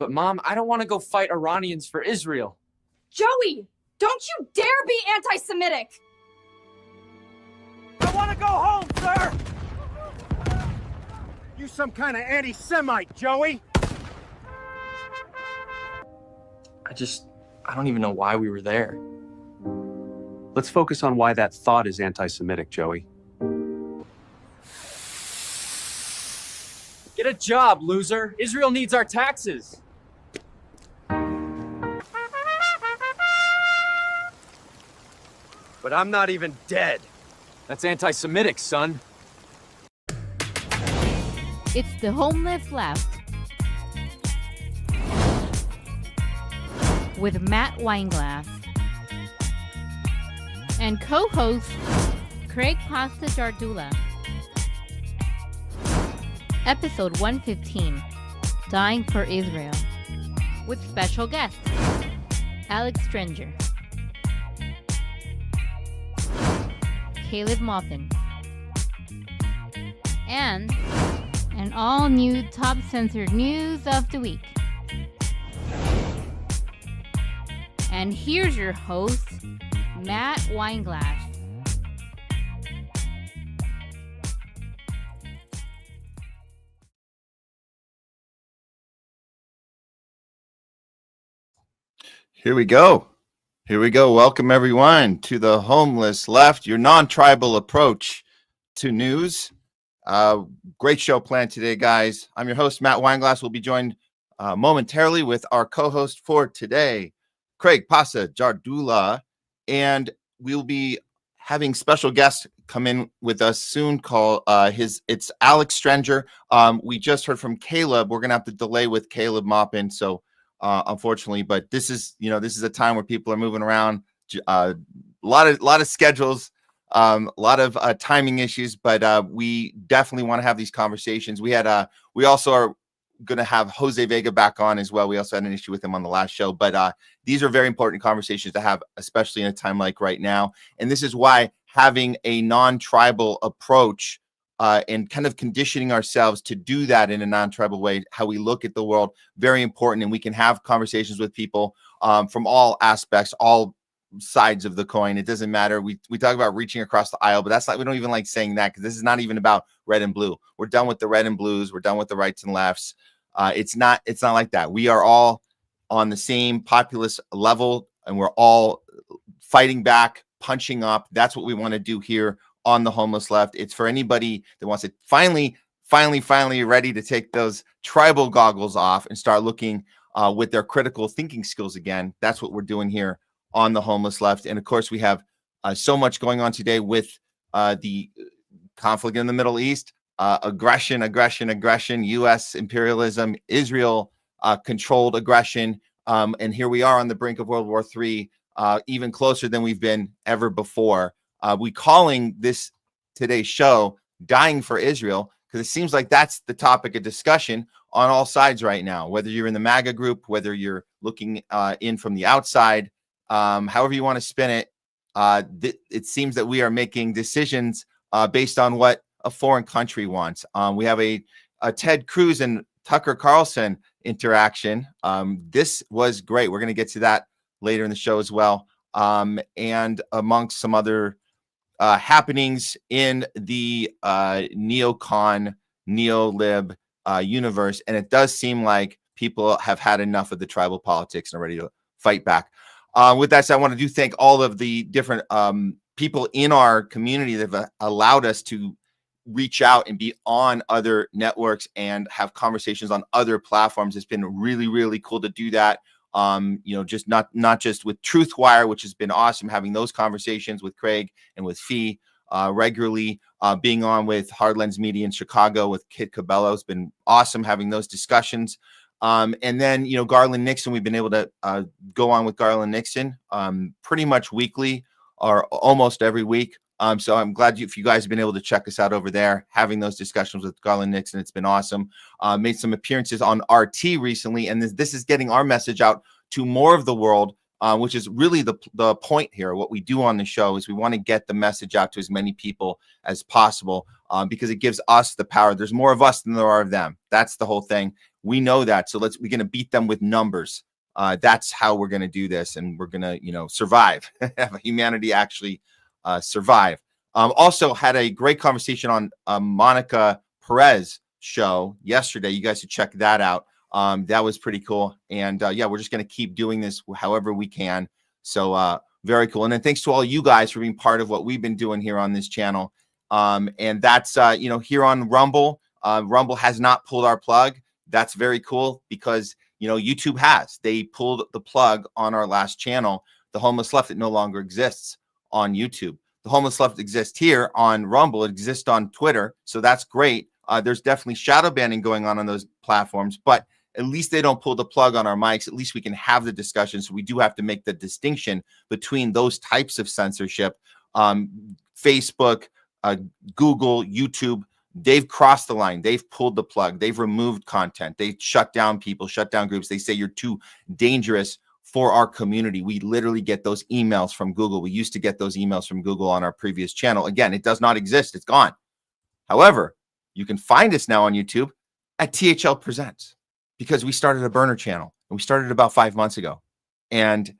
But Mom, I don't want to go fight Iranians for Israel. Joey, don't you dare be anti-Semitic! I want to go home, sir! You some kind of anti-Semite, Joey! I don't even know why we were there. Let's focus on why that thought is anti-Semitic, Joey. Get a job, loser. Israel needs our taxes. But I'm not even dead. That's anti-Semitic, son. It's the Homeless Left with Matt Weinglass and co-host Craig Pasta Jardula. Episode 115, Dying for Israel, with special guest ALEX STRENGER, Caleb Maupin, and an all-new top censored news of the week. And here's your host, Matt Weinglass. Here we go. Here we go. Welcome, everyone, to the Homeless Left, your non-tribal approach to news. Great show planned today, guys. I'm your host, Matt Weinglass. We'll be joined momentarily with our co-host for today, Craig Pasa Jardula, and we'll be having special guests come in with us soon. It's ALEX STRENGER. We just heard from Caleb. We're gonna have to delay with Caleb Maupin, so unfortunately, but this is a time where people are moving around, a lot of schedules, a lot of timing issues, but we definitely want to have these conversations. We also are going to have Jose Vega back on as well. We also had an issue with him on the last show, but these are very important conversations to have, especially in a time like right now. And this is why having a non-tribal approach and kind of conditioning ourselves to do that in a non-tribal way, how we look at the world, very important. And we can have conversations with people from all aspects, all sides of the coin. It doesn't matter. We talk about reaching across the aisle, but we don't even like saying that, because this is not even about red and blue. We're done with the red and blues. We're done with the rights and lefts. It's not like that. We are all on the same populist level, and we're all fighting back, punching up. That's what we want to do here on the Homeless Left. It's for anybody that wants to finally ready to take those tribal goggles off and start looking with their critical thinking skills again. That's what we're doing here on the Homeless Left. And of course, we have so much going on today with the conflict in the Middle East, aggression, U.S. imperialism, Israel controlled aggression. And here we are on the brink of World War III, even closer than we've been ever before. We calling this today's show Dying for Israel, because it seems like that's the topic of discussion on all sides right now, whether you're in the MAGA group, whether you're looking in from the outside, however you want to spin it. It seems that we are making decisions based on what a foreign country wants. We have a Ted Cruz and Tucker Carlson interaction. This was great. We're going to get to that later in the show as well. And amongst some other happenings in the neocon, neolib universe. And it does seem like people have had enough of the tribal politics and are ready to fight back. With that said, I want to thank all of the different people in our community that have allowed us to reach out and be on other networks and have conversations on other platforms. It's been really, really cool to do that. Just not just with Truthwire, which has been awesome, having those conversations with Craig and with Fee regularly, being on with Hardlens Media in Chicago with Kit Cabello has been awesome, having those discussions. And then, Garland Nixon, we've been able to go on with Garland Nixon pretty much weekly or almost every week. So I'm glad if you guys have been able to check us out over there, having those discussions with Garland Nixon. It's been awesome. Made some appearances on RT recently, and this is getting our message out to more of the world which is really the point here. What we do on the show is we want to get the message out to as many people as possible, because it gives us the power. There's more of us than there are of them. That's the whole thing. We know that. So we're going to beat them with numbers. That's how we're going to do this. And we're going to, survive. Have humanity actually survive. Also had a great conversation on Monica Perez show yesterday. You guys should check that out. That was pretty cool. And yeah, we're just going to keep doing this however we can. So very cool. And then thanks to all you guys for being part of what we've been doing here on this channel. And that's, here on Rumble, Rumble has not pulled our plug. That's very cool because, YouTube has. They pulled the plug on our last channel, The Homeless Left. It no longer exists on YouTube. The Homeless Left exists here on Rumble. It exists on Twitter. So that's great. There's definitely shadow banning going on those platforms, but at least they don't pull the plug on our mics. At least we can have the discussion. So we do have to make the distinction between those types of censorship. Facebook, Google, YouTube, they've crossed the line. They've pulled the plug. They've removed content. They shut down people, shut down groups. They say you're too dangerous for our community. We literally get those emails from Google. We used to get those emails from Google on our previous channel. Again, it does not exist. It's gone. However, you can find us now on YouTube at THL Presents because we started a burner channel and we started about 5 months ago. And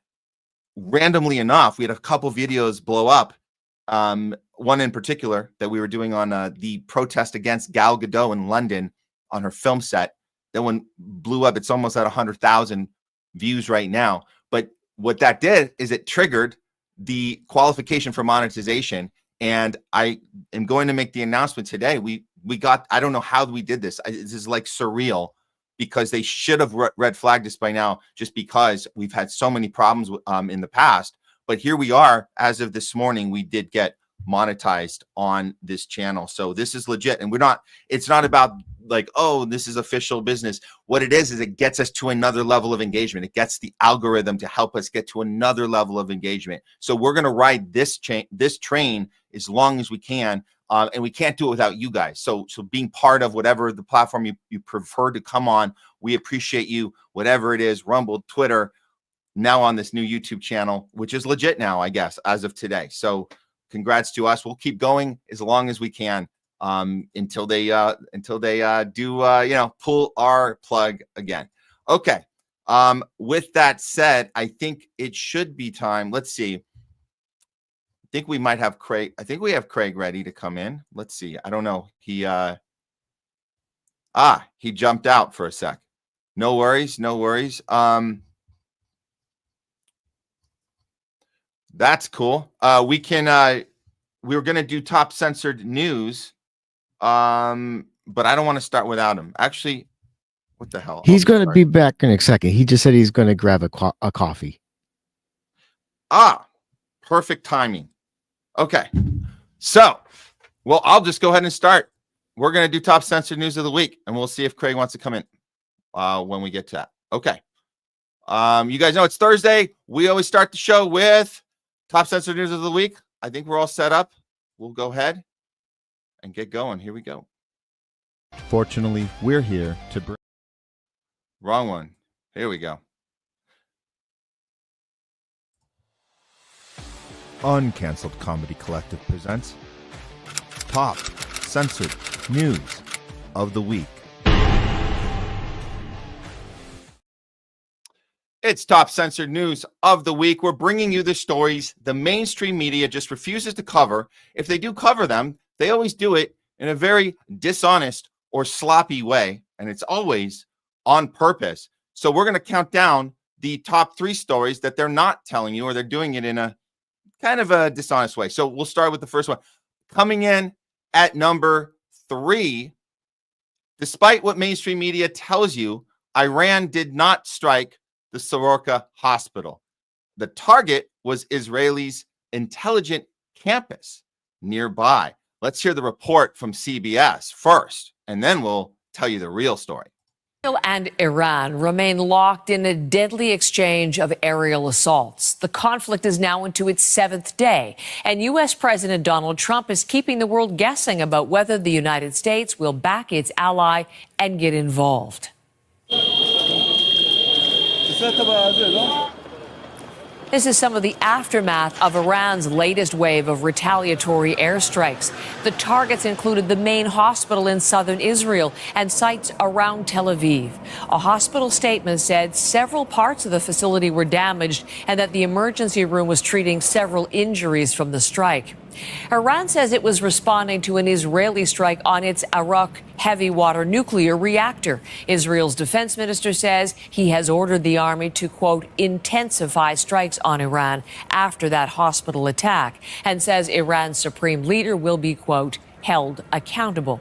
randomly enough, we had a couple videos blow up. One in particular that we were doing on the protest against Gal Gadot in London on her film set. That one blew up. It's almost at 100,000 views right now. But what that did is it triggered the qualification for monetization. And I am going to make the announcement today. We got, I don't know how we did this. This is like surreal because they should have red flagged us by now just because we've had so many problems in the past. But here we are. As of this morning, we did get monetized on this channel. So this is legit. And it's not about like, oh, this is official business. What it is it gets us to another level of engagement. It gets the algorithm to help us get to another level of engagement. So we're going to ride this train as long as we can. And we can't do it without you guys. So being part of whatever the platform you prefer to come on, we appreciate you, whatever it is, Rumble, Twitter, now on this new YouTube channel, which is legit now, I guess, as of today. So congrats to us. We'll keep going as long as we can until they do pull our plug again. Okay. With that said, I think it should be time. Let's see. I think we might have Craig. I think we have Craig ready to come in. Let's see. I don't know. He jumped out for a sec. No worries. No worries. That's cool. We were going to do top censored news. But I don't want to start without him. Actually, what the hell? He's going to be back in a second. He just said he's going to grab a coffee. Perfect timing. Okay. So, well, I'll just go ahead and start. We're going to do top censored news of the week, and we'll see if Craig wants to come in when we get to that. Okay. You guys know it's Thursday. We always start the show with top censored news of the week. I think we're all set up. We'll go ahead and get going. Here we go. Fortunately, we're here to bring... Wrong one. Here we go. Uncanceled Comedy Collective presents Top Censored News of the Week. It's top censored news of the week. We're bringing you the stories the mainstream media just refuses to cover. If they do cover them, they always do it in a very dishonest or sloppy way, and it's always on purpose. So we're going to count down the top 3 stories that they're not telling you, or they're doing it in a kind of a dishonest way. So we'll start with the first one. Coming in at number 3, despite what mainstream media tells you, Iran did not strike the Soroka hospital. The target was Israeli's intelligent campus nearby. Let's hear the report from CBS first, and then we'll tell you the real story. Israel and Iran remain locked in a deadly exchange of aerial assaults. The conflict is now into its 7th day, and U.S. President Donald Trump is keeping the world guessing about whether the United States will back its ally and get involved. This is some of the aftermath of Iran's latest wave of retaliatory airstrikes. The targets included the main hospital in southern Israel and sites around Tel Aviv. A hospital statement said several parts of the facility were damaged and that the emergency room was treating several injuries from the strike. Iran says it was responding to an Israeli strike on its Arak heavy water nuclear reactor. Israel's defense minister says he has ordered the army to, quote, intensify strikes on Iran after that hospital attack, and says Iran's supreme leader will be, quote, held accountable.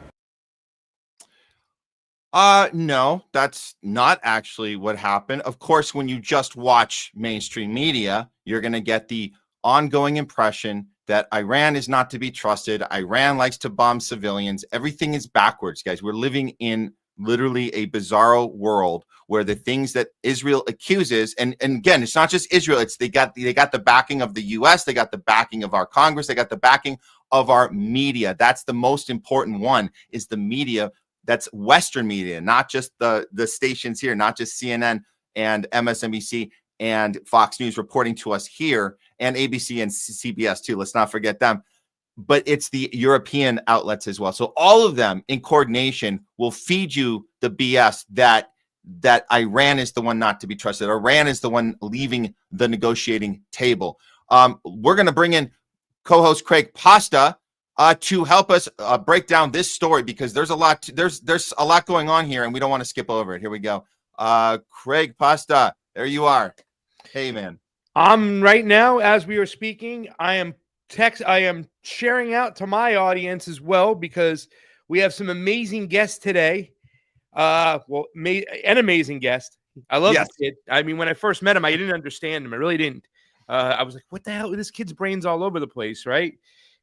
No, that's not actually what happened. Of course, when you just watch mainstream media, you're going to get the ongoing impression that Iran is not to be trusted. Iran likes to bomb civilians. Everything is backwards, guys. We're living in literally a bizarro world where the things that Israel accuses, and again, it's not just Israel. It's they got the backing of the U.S. They got the backing of our Congress. They got the backing of our media. That's the most important one, is the media. That's Western media, not just the stations here, not just CNN and MSNBC and Fox News reporting to us here, and ABC and CBS too. Let's not forget them. But it's the European outlets as well. So all of them in coordination will feed you the BS that Iran is the one not to be trusted. Iran is the one leaving the negotiating table. We're going to bring in co-host Craig Pasta to help us break down this story, because there's a lot there's a lot going on here, and we don't want to skip over it. Here we go. Craig Pasta, there you are. Hey, man. Right now, as we are speaking, I am sharing out to my audience as well, because we have some amazing guests today. An amazing guest. I love this kid. I mean, when I first met him, I didn't understand him. I really didn't. I was like, what the hell? This kid's brain's all over the place, right?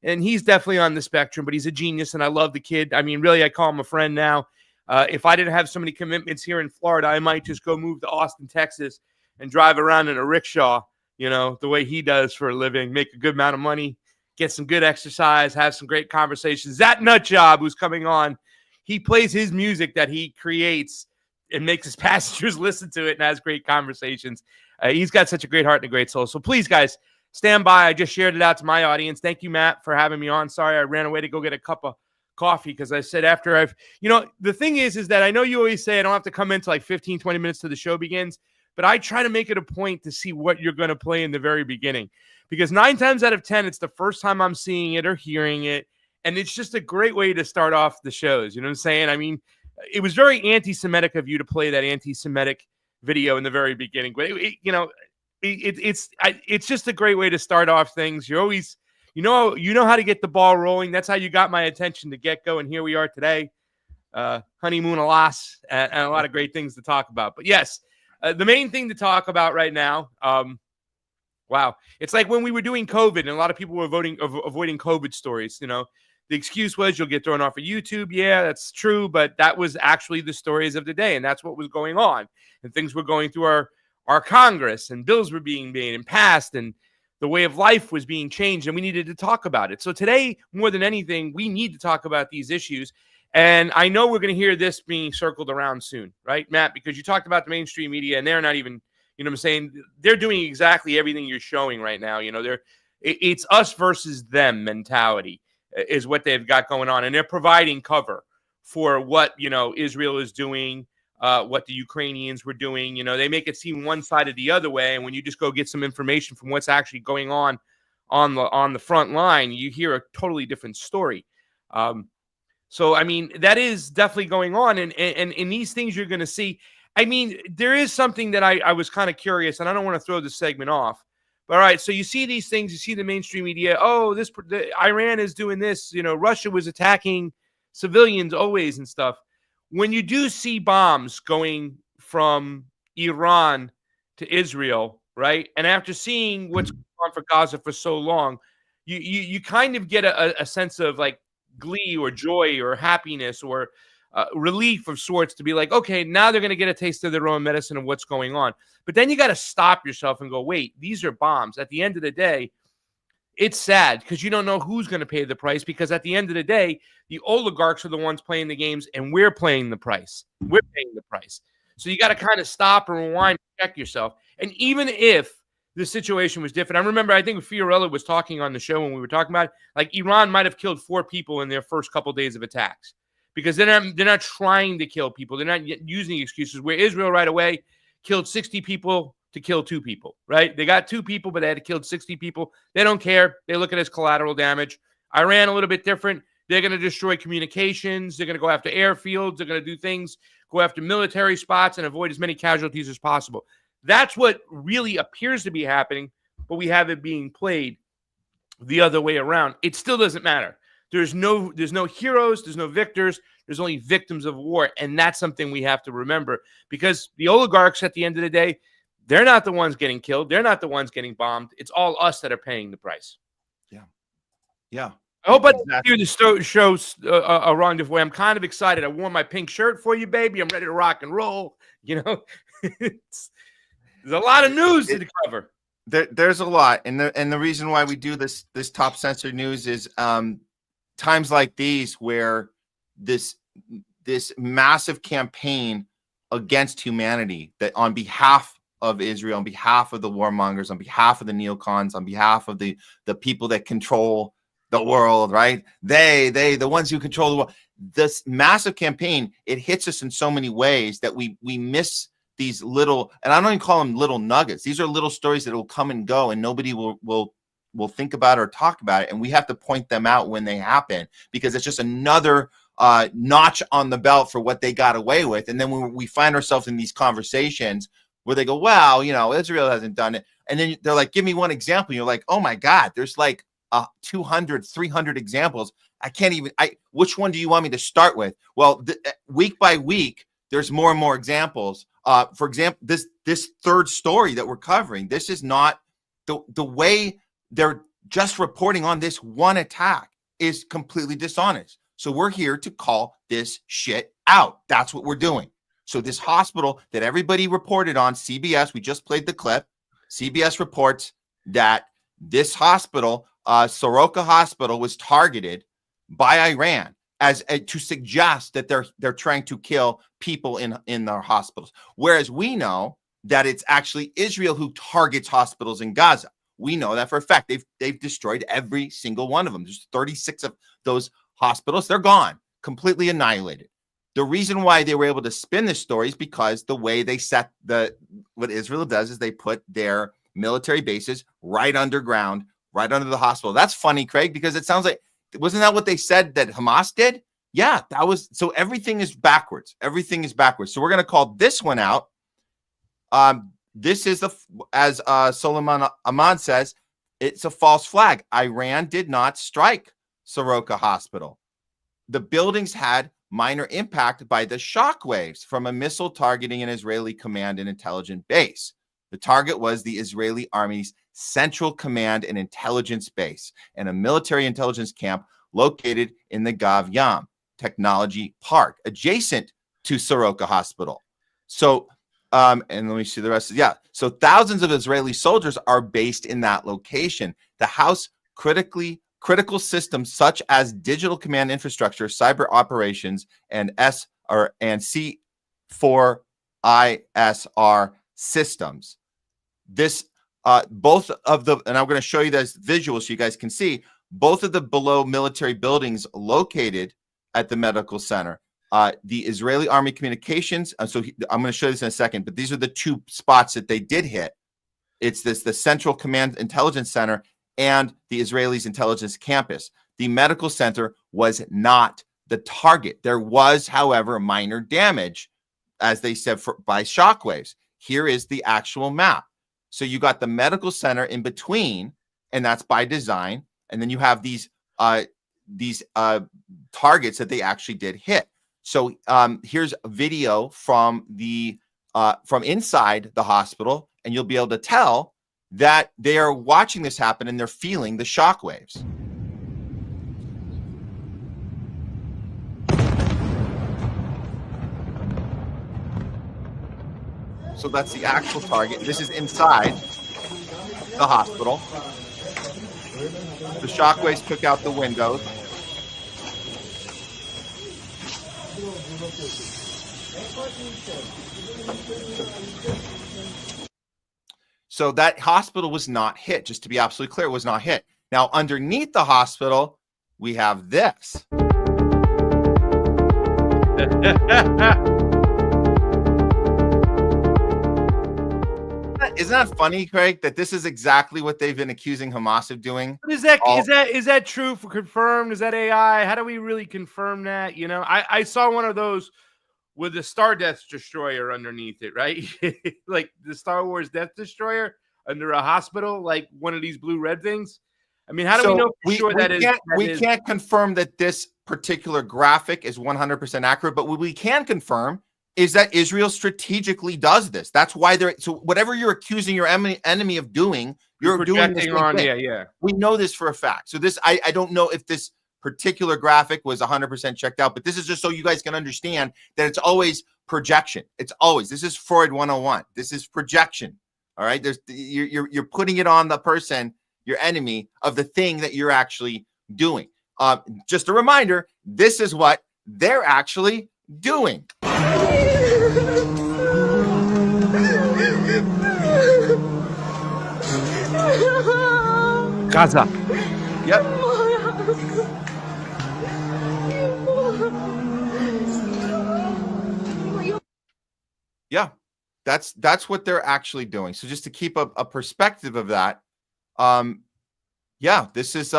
And he's definitely on the spectrum, but he's a genius, and I love the kid. I mean, really, I call him a friend now. If I didn't have so many commitments here in Florida, I might just go move to Austin, Texas, and drive around in a rickshaw, you know, the way he does for a living, make a good amount of money, get some good exercise, have some great conversations. That nut job who's coming on, he plays his music that he creates and makes his passengers listen to it and has great conversations. He's got such a great heart and a great soul. So please, guys, stand by. I just shared it out to my audience. Thank you, Matt, for having me on. Sorry, I ran away to go get a cup of coffee because I said after the thing is that I know you always say I don't have to come in to like 15, 20 minutes till the show begins, but I try to make it a point to see what you're going to play in the very beginning, because 9 times out of 10, it's the first time I'm seeing it or hearing it. And it's just a great way to start off the shows. You know what I'm saying? I mean, it was very anti-Semitic of you to play that anti-Semitic video in the very beginning, but it's just a great way to start off things. You're always, you know how to get the ball rolling. That's how you got my attention to get going. Here we are today, honeymoon alas, and a lot of great things to talk about. But yes, the main thing to talk about right now, wow, it's like when we were doing COVID, and a lot of people were avoiding COVID stories. You know, the excuse was you'll get thrown off of YouTube. Yeah, that's true, but that was actually the stories of the day, and that's what was going on. And things were going through our Congress, and bills were being made and passed, and the way of life was being changed, and we needed to talk about it. So today, more than anything, we need to talk about these issues. And I know we're going to hear this being circled around soon, right, Matt? Because you talked about the mainstream media, and they're not even, you know what I'm saying? They're doing exactly everything you're showing right now. You know, it's us versus them mentality is what they've got going on. And they're providing cover for what, Israel is doing, what the Ukrainians were doing. You know, they make it seem one sided the other way. And when you just go get some information from what's actually going on the front line, you hear a totally different story. So, I mean, that is definitely going on. And in these things you're going to see, I mean, there is something that I was kind of curious, and I don't want to throw this segment off. But all right, so you see these things, you see the mainstream media. Oh, Iran is doing this. You know, Russia was attacking civilians always and stuff. When you do see bombs going from Iran to Israel, right? And after seeing what's going on for Gaza for so long, you kind of get a sense of like glee or joy or happiness or relief of sorts to be like, okay, now they're going to get a taste of their own medicine of what's going on. But then you got to stop yourself and go, wait, these are bombs. At the end of the day, it's sad because you don't know who's going to pay the price, because at the end of the day, the oligarchs are the ones playing the games and we're paying the price. We're paying the price. So you got to kind of stop and rewind and check yourself. And even if the situation was different. I remember, I think Fiorella was talking on the show when we were talking about it, like Iran might have killed 4 people in their first couple days of attacks because they're not trying to kill people. They're not using excuses. Where Israel right away killed 60 people to kill 2 people, right? They got 2 people, but they had to kill 60 people. They don't care. They look at it as collateral damage. Iran, a little bit different. They're going to destroy communications. They're going to go after airfields. They're going to do things, go after military spots and avoid as many casualties as possible. That's what really appears to be happening, but we have it being played the other way around. It still doesn't matter. There's no heroes. There's no victors. There's only victims of war. And that's something we have to remember, because the oligarchs at the end of the day, they're not the ones getting killed. They're not the ones getting bombed. It's all us that are paying the price. Yeah. Yeah. I hope I didn't hear the show a wrong way. I'm kind of excited. I wore my pink shirt for you, baby. I'm ready to rock and roll. You know, there's a lot of news to cover. There's a lot, and the reason why we do this top censored news is times like these where this massive campaign against humanity, that on behalf of Israel, on behalf of the warmongers, on behalf of the neocons, on behalf of the people that control the world, right? The ones who control the world. This massive campaign, it hits us in so many ways that we miss these little, and I don't even call them little nuggets. These are little stories that will come and go, and nobody will think about it or talk about it. And we have to point them out when they happen, because it's just another notch on the belt for what they got away with. And then when we find ourselves in these conversations where they go, well, you know, Israel hasn't done it. And then they're like, give me one example. You're like, oh my God, there's like 200, 300 examples. Which one do you want me to start with? Well, week by week, there's more and more examples. For example, this third story that we're covering, this is not the way they're just reporting on this one attack is completely dishonest. So we're here to call this shit out. That's what we're doing. So this hospital that everybody reported on, CBS, we just played the clip. CBS reports that this hospital, Soroka Hospital, was targeted by Iran as to suggest that they're trying to kill people in their hospitals. Whereas we know that it's actually Israel who targets hospitals in Gaza. We know that for a fact. They've destroyed every single one of them. There's 36 of those hospitals. They're gone, completely annihilated. The reason why they were able to spin this story is because the way they set what Israel does is they put their military bases right underground, right under the hospital. That's funny, Craig, because it sounds like, wasn't that what they said that Hamas did? Yeah, that was, so everything is backwards. Everything is backwards. So we're going to call this one out. This is as Solomon Ahmad says, it's a false flag. Iran did not strike Soroka Hospital. The buildings had minor impact by the shockwaves from a missile targeting an Israeli command and intelligence base. The target was the Israeli Army's Central Command and Intelligence Base and a military intelligence camp located in the Gav Yam Technology Park, adjacent to Soroka Hospital. So, and let me see the rest. Yeah. So thousands of Israeli soldiers are based in that location. The house critical systems such as digital command infrastructure, cyber operations, and C4ISR systems. This both of the, and I'm going to show you this visual so you guys can see, both of the below military buildings located at the medical center. The Israeli Army Communications, I'm going to show you this in a second, but these are the 2 spots that they did hit. It's the Central Command Intelligence Center and the Israelis' intelligence campus. The medical center was not the target. There was, however, minor damage, as they said, by shockwaves. Here is the actual map. So you got the medical center in between, and that's by design. And then you have these targets that they actually did hit. So here's a video from inside the hospital, and you'll be able to tell that they are watching this happen and they're feeling the shockwaves. So that's the actual target. This is inside the hospital. The shockwaves took out the windows. So that hospital was not hit. Just to be absolutely clear, it was not hit. Now, underneath the hospital, we have this. Isn't that funny, Craig, that this is exactly what they've been accusing Hamas of doing? But is that true for confirmed? Is that AI? How do we really confirm that? You know, I saw one of those with the Star Death Destroyer underneath it, right? Like the Star Wars Death Destroyer under a hospital, like one of these blue-red things. I mean, how do we know for sure we can't confirm that this particular graphic is 100% accurate, but what we can confirm is that Israel strategically does this. That's why so whatever you're accusing your enemy of doing, you're doing this on. thing. Yeah. We know this for a fact. So this, I don't know if this particular graphic was 100% checked out, but this is just so you guys can understand that it's always projection. It's always, this is Freud 101. This is projection. All right. You're putting it on the person, your enemy, of the thing that you're actually doing. Just a reminder, this is what they're actually doing. Gaza. Yep. Yeah, that's what they're actually doing. So just to keep a perspective of that, yeah, this is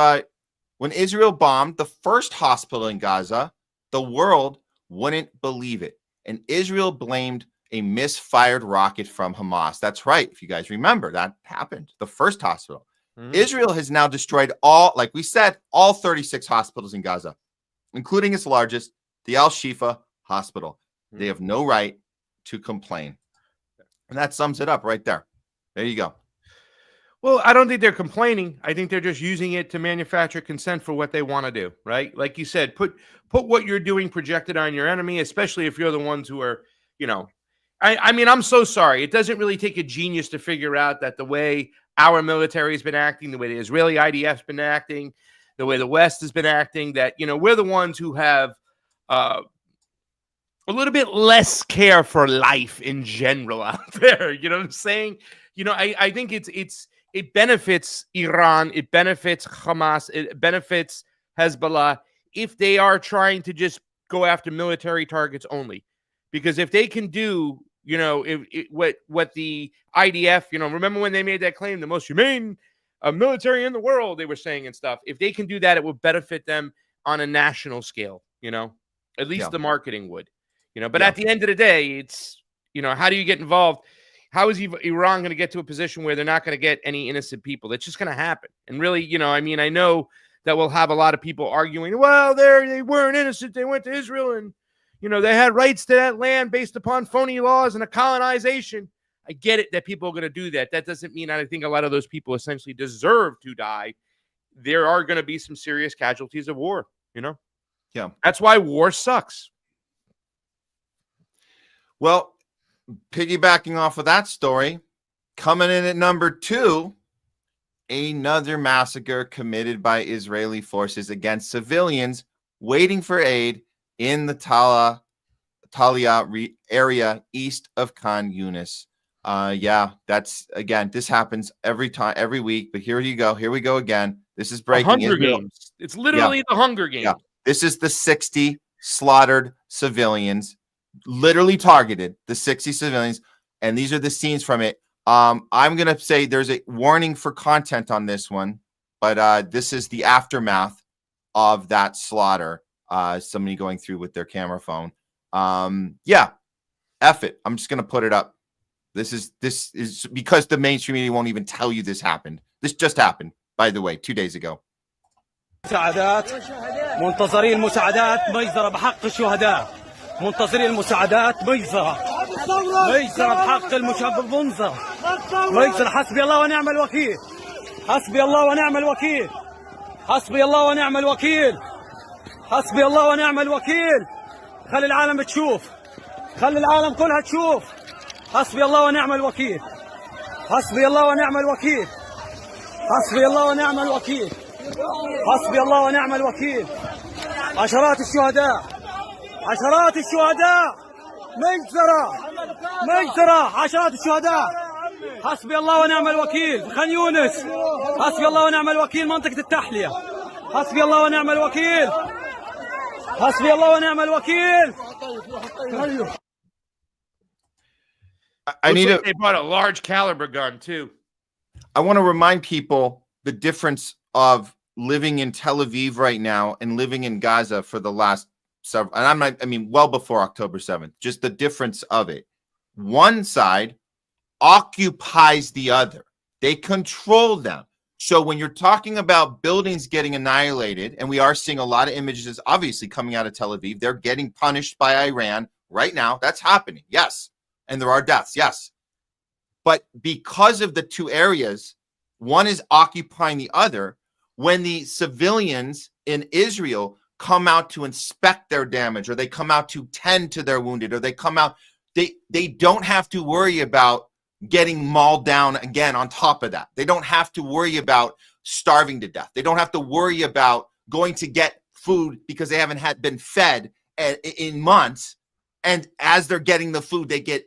when Israel bombed the first hospital in Gaza, the world wouldn't believe it. And Israel blamed a misfired rocket from Hamas. That's right. If you guys remember, that happened. The first hospital. Israel has now destroyed all, like we said, all 36 hospitals in Gaza, including its largest, the Al-Shifa hospital. They have no right to complain. And that sums it up right there. There you go. Well, I don't think they're complaining. I think they're just using it to manufacture consent for what they want to do, right? Like you said, put what you're doing projected on your enemy, especially if you're the ones who are, you know, I mean, I'm so sorry. It doesn't really take a genius to figure out that the way our military has been acting, the way the Israeli IDF's been acting, the way the West has been acting, that, you know, we're the ones who have a little bit less care for life in general out there. You know what I'm saying? You know, I think it benefits Iran, it benefits Hamas, it benefits Hezbollah if they are trying to just go after military targets only. Because if they can do, you know, what the IDF, you know, remember when they made that claim, the most humane military in the world, they were saying and stuff. If they can do that, it will benefit them on a national scale, you know, at least the marketing would, you know. But at the end of the day, it's, you know, how do you get involved? How is Iran going to get to a position where they're not going to get any innocent people? It's just going to happen. And really, you know, I mean, I know that we'll have a lot of people arguing, well, they weren't innocent. They went to Israel and, you know, they had rights to that land based upon phony laws and a colonization. I get it that people are going to do that. That doesn't mean I think a lot of those people essentially deserve to die. There are going to be some serious casualties of war, you know? Yeah. That's why war sucks. Well, piggybacking off of that story, coming in at number 2, another massacre committed by Israeli forces against civilians waiting for aid in the Talia area east of Khan Yunis. Yeah, that's, again, this happens every week, but here you go. Here we go again. This is breaking. Hunger Games. It's literally the Hunger Games. Yeah. This is the 60 slaughtered civilians, literally targeted, the 60 civilians. And these are the scenes from it. I'm going to say there's a warning for content on this one, but this is the aftermath of that slaughter. Somebody going through with their camera phone. Yeah, F it. I'm just going to put it up. This is because the mainstream media won't even tell you this happened. This just happened, by the way, 2 days ago. مساعدات منتظرين المساعدات مجزرة بحق الشهداء منتظرين المساعدات مجزرة بحق المنظر مجزرة حسبي الله ونعم الوكيل حسبي الله ونعم الوكيل حسبي الله ونعم الوكيل حسبي الله ونعم الوكيل خلي العالم تشوف خلي العالم كلها تشوف حسبي الله ونعم الوكيل حسبي الله ونعم الوكيل حسبي الله ونعم الوكيل حسبي الله ونعم الوكيل عشرات الشهداء مجزرة عشرات الشهداء حسبي الله ونعم الوكيل في خان يونس. حسبي الله ونعم الوكيل منطقة التحلية. حسبي الله ونعم الوكيل. حسبي الله ونعم الوكيل. I need Looks like they bought a large caliber gun too. I want to remind people the difference of living in Tel Aviv right now and living in Gaza for the last several, and I mean, well before October 7th, just the difference of it. One side occupies the other. They control them. So when you're talking about buildings getting annihilated, and we are seeing a lot of images obviously coming out of Tel Aviv, they're getting punished by Iran right now. That's happening. Yes. And there are deaths. Yes. But because of the two areas, one is occupying the other. When the civilians in Israel come out to inspect their damage, or they come out to tend to their wounded, or they come out, they don't have to worry about getting mauled down again on top of that. They don't have to worry about starving to death. They don't have to worry about going to get food because they haven't been fed in months. And as they're getting the food, they get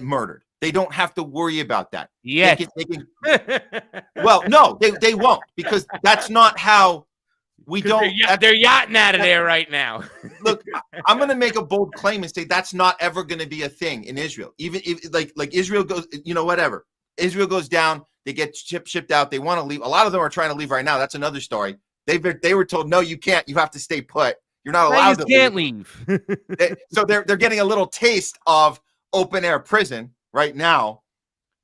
murdered. They don't have to worry about that. Yeah. Well, no, they won't, because that's not how we don't. They're yachting out of there right now. Look, I'm going to make a bold claim and say that's not ever going to be a thing in Israel. Even if like Israel goes, whatever. Israel goes down, they get shipped out. They want to leave. A lot of them are trying to leave right now. That's another story. They were told, no, you can't. You have to stay put. You're not allowed to leave. So they're getting a little taste of open air prison right now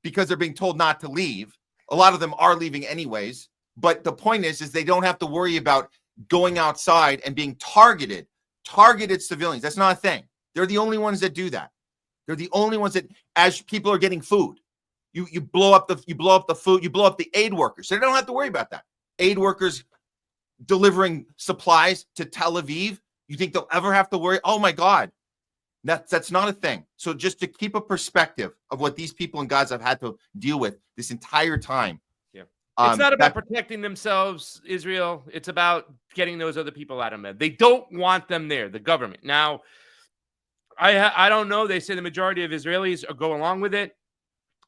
because they're being told not to leave. A lot of them are leaving anyways. But the point is they don't have to worry about going outside and being targeted civilians. That's not a thing. They're the only ones that do that. They're the only ones that, as people are getting food, you blow up the food, you blow up the aid workers. So they don't have to worry about that. Aid workers delivering supplies to Tel Aviv. You think they'll ever have to worry? Oh my God. That's not a thing. So just to keep a perspective of what these people in Gaza have had to deal with this entire time. Yeah. It's not about protecting themselves, Israel. It's about getting those other people out of them. They don't want them there, the government. Now, I don't know. They say the majority of Israelis go along with it.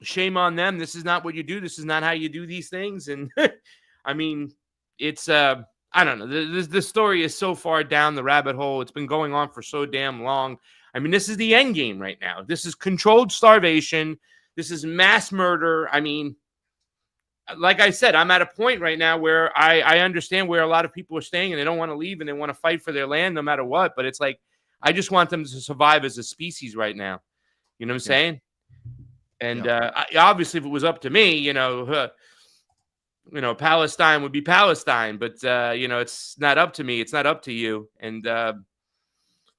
Shame on them. This is not what you do. This is not how you do these things. And I mean, it's I don't know. The story is so far down the rabbit hole. It's been going on for so damn long. I mean, this is the end game right now. This is controlled starvation. This is mass murder. I mean, like I said, I'm at a point right now where I understand where a lot of people are staying and they don't want to leave and they want to fight for their land no matter what. But it's like, I just want them to survive as a species right now. You know what I'm saying? And obviously, if it was up to me, Palestine would be Palestine. But, it's not up to me. It's not up to you. And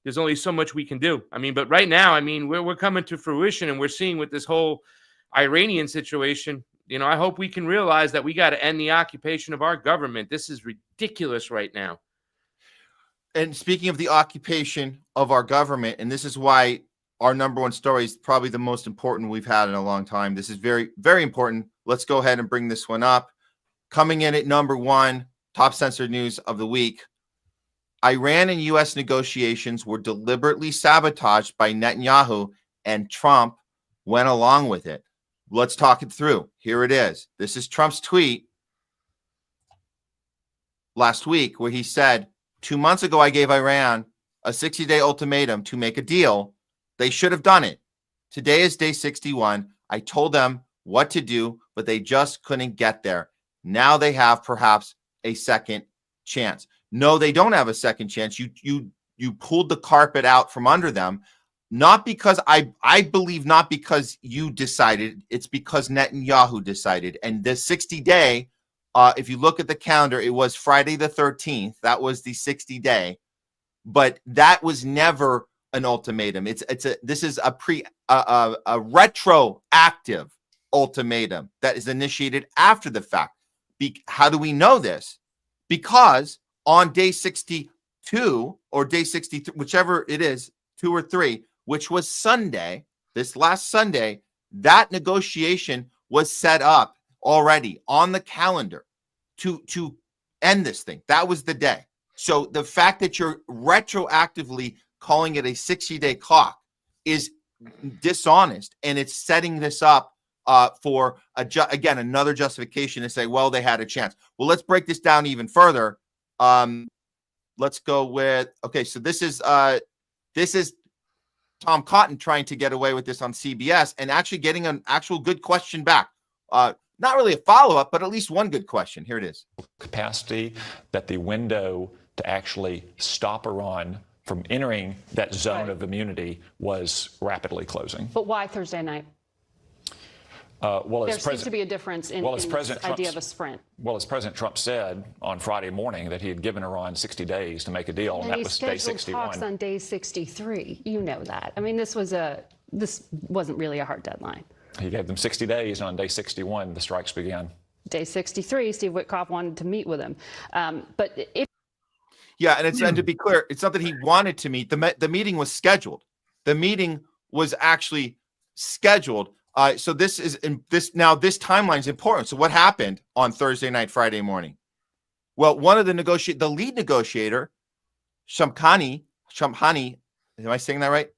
there's only so much we can do. I mean, but right now, I mean, we're coming to fruition and we're seeing with this whole Iranian situation, I hope we can realize that we got to end the occupation of our government. This is ridiculous right now. And speaking of the occupation of our government, and this is why our number one story is probably the most important we've had in a long time. This is very, very important. Let's go ahead and bring this one up. Coming in at number one, top censored news of the week. Iran and U.S. negotiations were deliberately sabotaged by Netanyahu, and Trump went along with it. Let's talk it through. Here it is. This is Trump's tweet last week where he said, 2 months ago, I gave Iran a 60-day ultimatum to make a deal. They should have done it. Today is day 61. I told them what to do, but they just couldn't get there. Now they have perhaps a second chance. No, they don't have a second chance. You pulled the carpet out from under them, not because I believe not because you decided. It's because Netanyahu decided. And the 60-day, if you look at the calendar, it was Friday the 13th. That was the 60-day, but that was never an ultimatum. This is a retroactive ultimatum that is initiated after the fact. How do we know this? Because on day 62 or day 63, whichever it is, 2 or 3, which was Sunday, this last Sunday, that negotiation was set up already on the calendar to end this thing. That was the day. So the fact that you're retroactively calling it a 60-day clock is dishonest, and it's setting this up for again another justification to say, well, they had a chance. Well, let's break this down even further. Let's go with so this is Tom Cotton trying to get away with this on CBS and actually getting an actual good question back. Not really a follow-up, but at least one good question. Here it is. Capacity that the window to actually stop Iran from entering that zone of immunity was rapidly closing. But why Thursday night? There seems to be a difference in this idea of a sprint. Well, as President Trump said on Friday morning that he had given Iran 60 days to make a deal, and that was day 61. Talks on day 63. You know that. I mean, this wasn't really a hard deadline. He gave them 60 days, and on day 61, the strikes began. Day 63, Steve Witkoff wanted to meet with him. But if and to be clear, it's not that he wanted to meet. The meeting was scheduled. The meeting was actually scheduled. So this timeline is important. So what happened on Thursday night, Friday morning? Well, one of the lead negotiator, Shamkhani, am I saying that right?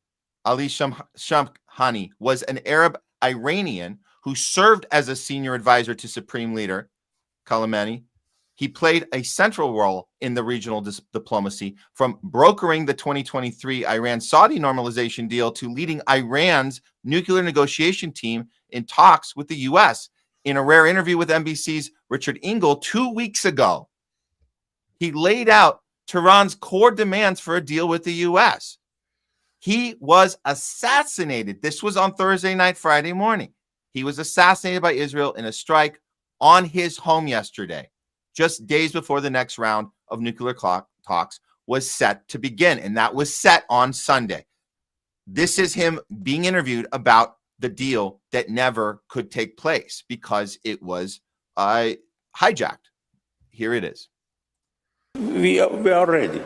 Ali Shamkhani was an Arab Iranian who served as a senior advisor to Supreme Leader Khamenei. He played a central role in the regional diplomacy, from brokering the 2023 Iran-Saudi normalization deal to leading Iran's nuclear negotiation team in talks with the U.S. In a rare interview with NBC's Richard Engel 2 weeks ago, he laid out Tehran's core demands for a deal with the U.S. He was assassinated. This was on Thursday night, Friday morning. He was assassinated by Israel in a strike on his home yesterday, just days before the next round of nuclear talks was set to begin. And that was set on Sunday. This is him being interviewed about the deal that never could take place because it was hijacked. Here it is. We are ready.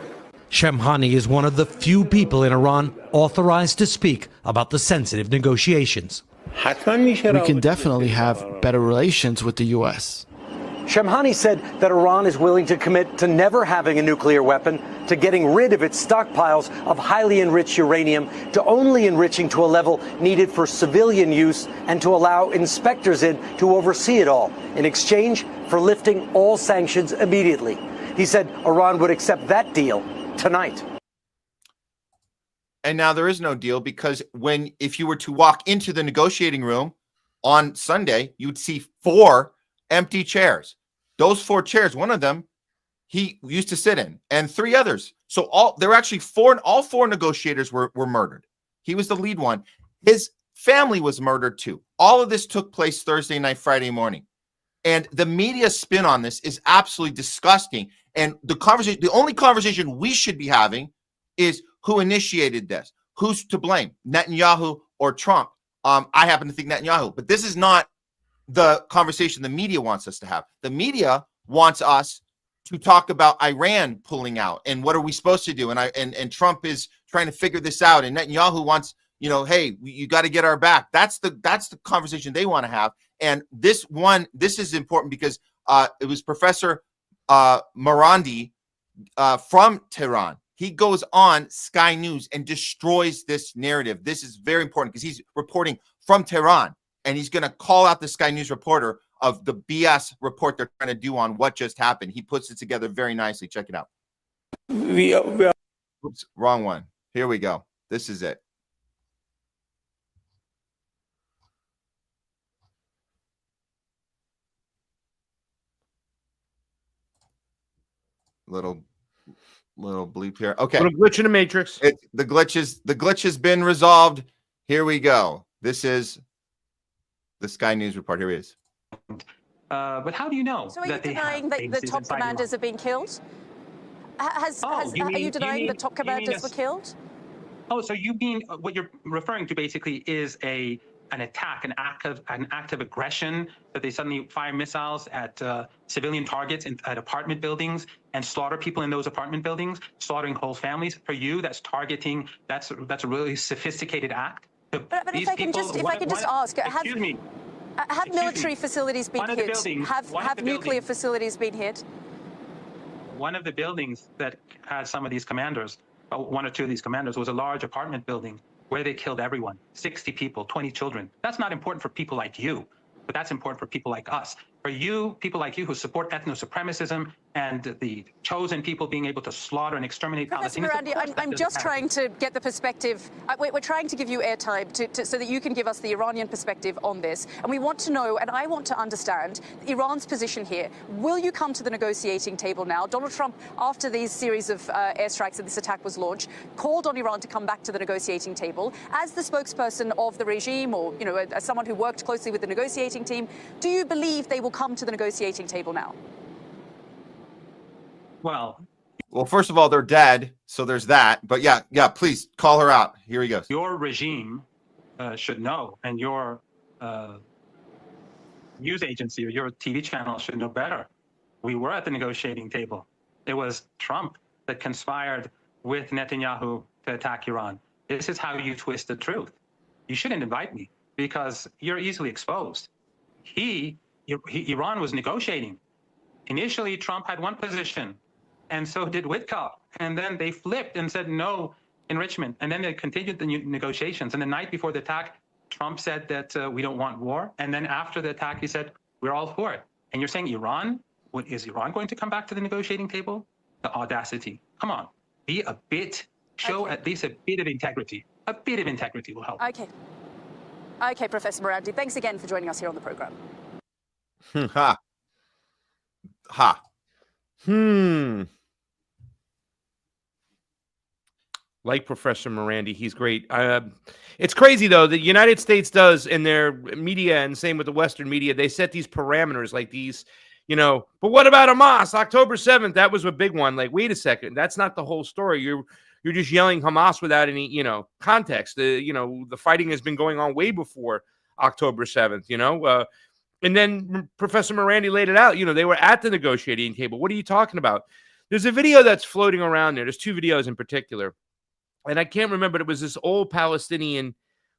Shamkhani is one of the few people in Iran authorized to speak about the sensitive negotiations. We can definitely have better relations with the U.S. Shamkhani said that Iran is willing to commit to never having a nuclear weapon, to getting rid of its stockpiles of highly enriched uranium, to only enriching to a level needed for civilian use, and to allow inspectors in to oversee it all, in exchange for lifting all sanctions immediately. He said Iran would accept that deal tonight. And now there is no deal because if you were to walk into the negotiating room on Sunday, you would see 4 empty chairs. Those 4 chairs, one of them he used to sit in, and 3 others. So there were actually 4, and all 4 negotiators were murdered. He was the lead one. His family was murdered too. All of this took place Thursday night, Friday morning. And the media spin on this is absolutely disgusting. And the only conversation we should be having is who initiated this, who's to blame, Netanyahu or Trump. I happen to think Netanyahu, but this is not the conversation the media wants us to have. The media wants us to talk about Iran pulling out and what are we supposed to do. And Trump is trying to figure this out. And Netanyahu wants, hey, you got to get our back. That's the conversation they want to have. And this is important because it was Professor Marandi from Tehran. He goes on Sky News and destroys this narrative. This is very important because he's reporting from Tehran. And he's going to call out the Sky News reporter of the BS report they're trying to do on what just happened. He puts it together very nicely. Check it out. Oops, wrong one. Here we go. This is it. Little bleep here. Okay. Little glitch in the matrix. The glitch has been resolved. Here we go. This is the Sky News report. Here he is. But how do you know? So are you denying that the top commanders have been killed? Are you denying the top commanders were killed? Oh, so what you're referring to basically is an attack, an act of aggression, that they suddenly fire missiles at civilian targets at apartment buildings and slaughter people in those apartment buildings, slaughtering whole families. For you, that's targeting. That's a really sophisticated act. But if I can just ask, have military facilities been hit? Have nuclear facilities been hit? One of the buildings that had some of these commanders, one or two of these commanders, was a large apartment building where they killed everyone, 60 people, 20 children. That's not important for people like you, but that's important for people like us. For you, people like you who support ethno-supremacism and the chosen people being able to slaughter and exterminate Professor Palestinians. Morandi, I'm just trying to get the perspective. We're trying to give you airtime so that you can give us the Iranian perspective on this. And we want to know, and I want to understand, Iran's position here. Will you come to the negotiating table now? Donald Trump, after these series of airstrikes and this attack was launched, called on Iran to come back to the negotiating table. As the spokesperson of the regime, or as someone who worked closely with the negotiating team, do you believe they will come to the negotiating table now? Well, first of all, they're dead, so there's that. But yeah, please call her out. Here he goes. Your regime should know, and your news agency or your TV channel should know better. We were at the negotiating table. It was Trump that conspired with Netanyahu to attack Iran. This is how you twist the truth. You shouldn't invite me because you're easily exposed. Iran was negotiating. Initially, Trump had one position, and so did Witkoff. And then they flipped and said no enrichment. And then they continued the negotiations. And the night before the attack, Trump said that we don't want war. And then after the attack, he said, we're all for it. And you're saying Iran? Is Iran going to come back to the negotiating table? The audacity. Come on. Be a bit, show at least a bit of integrity. A bit of integrity will help. Okay, Professor Morandi, thanks again for joining us here on the program. Like Professor Morandi, he's great. It's crazy, though, the United States does in their media, and same with the Western media, they set these parameters like these, but what about Hamas? October 7th, that was a big one. Like, wait a second, that's not the whole story. You're just yelling Hamas without any, context. The fighting has been going on way before October 7th, and then Professor Morandi laid it out. They were at the negotiating table. What are you talking about? There's a video that's floating around there. There's two videos in particular. And I can't remember. It was this old Palestinian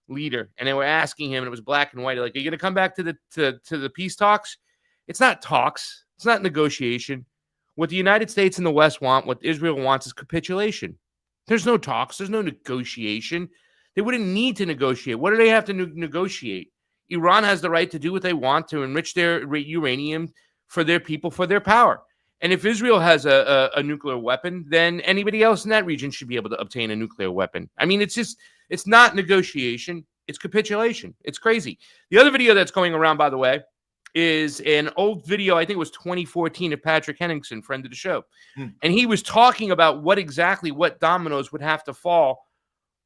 leader. And they were asking him, and it was black and white. Like, are you going to come back to the peace talks? It's not talks. It's not negotiation. What the United States and the West want, what Israel wants, is capitulation. There's no talks. There's no negotiation. They wouldn't need to negotiate. What do they have to negotiate? Iran has the right to do what they want to enrich their uranium for their people, for their power. And if Israel has a nuclear weapon, then anybody else in that region should be able to obtain a nuclear weapon. I mean, it's not negotiation. It's capitulation. It's crazy. The other video that's going around, by the way, is an old video. I think it was 2014 of Patrick Henningsen, friend of the show. And he was talking about what dominoes would have to fall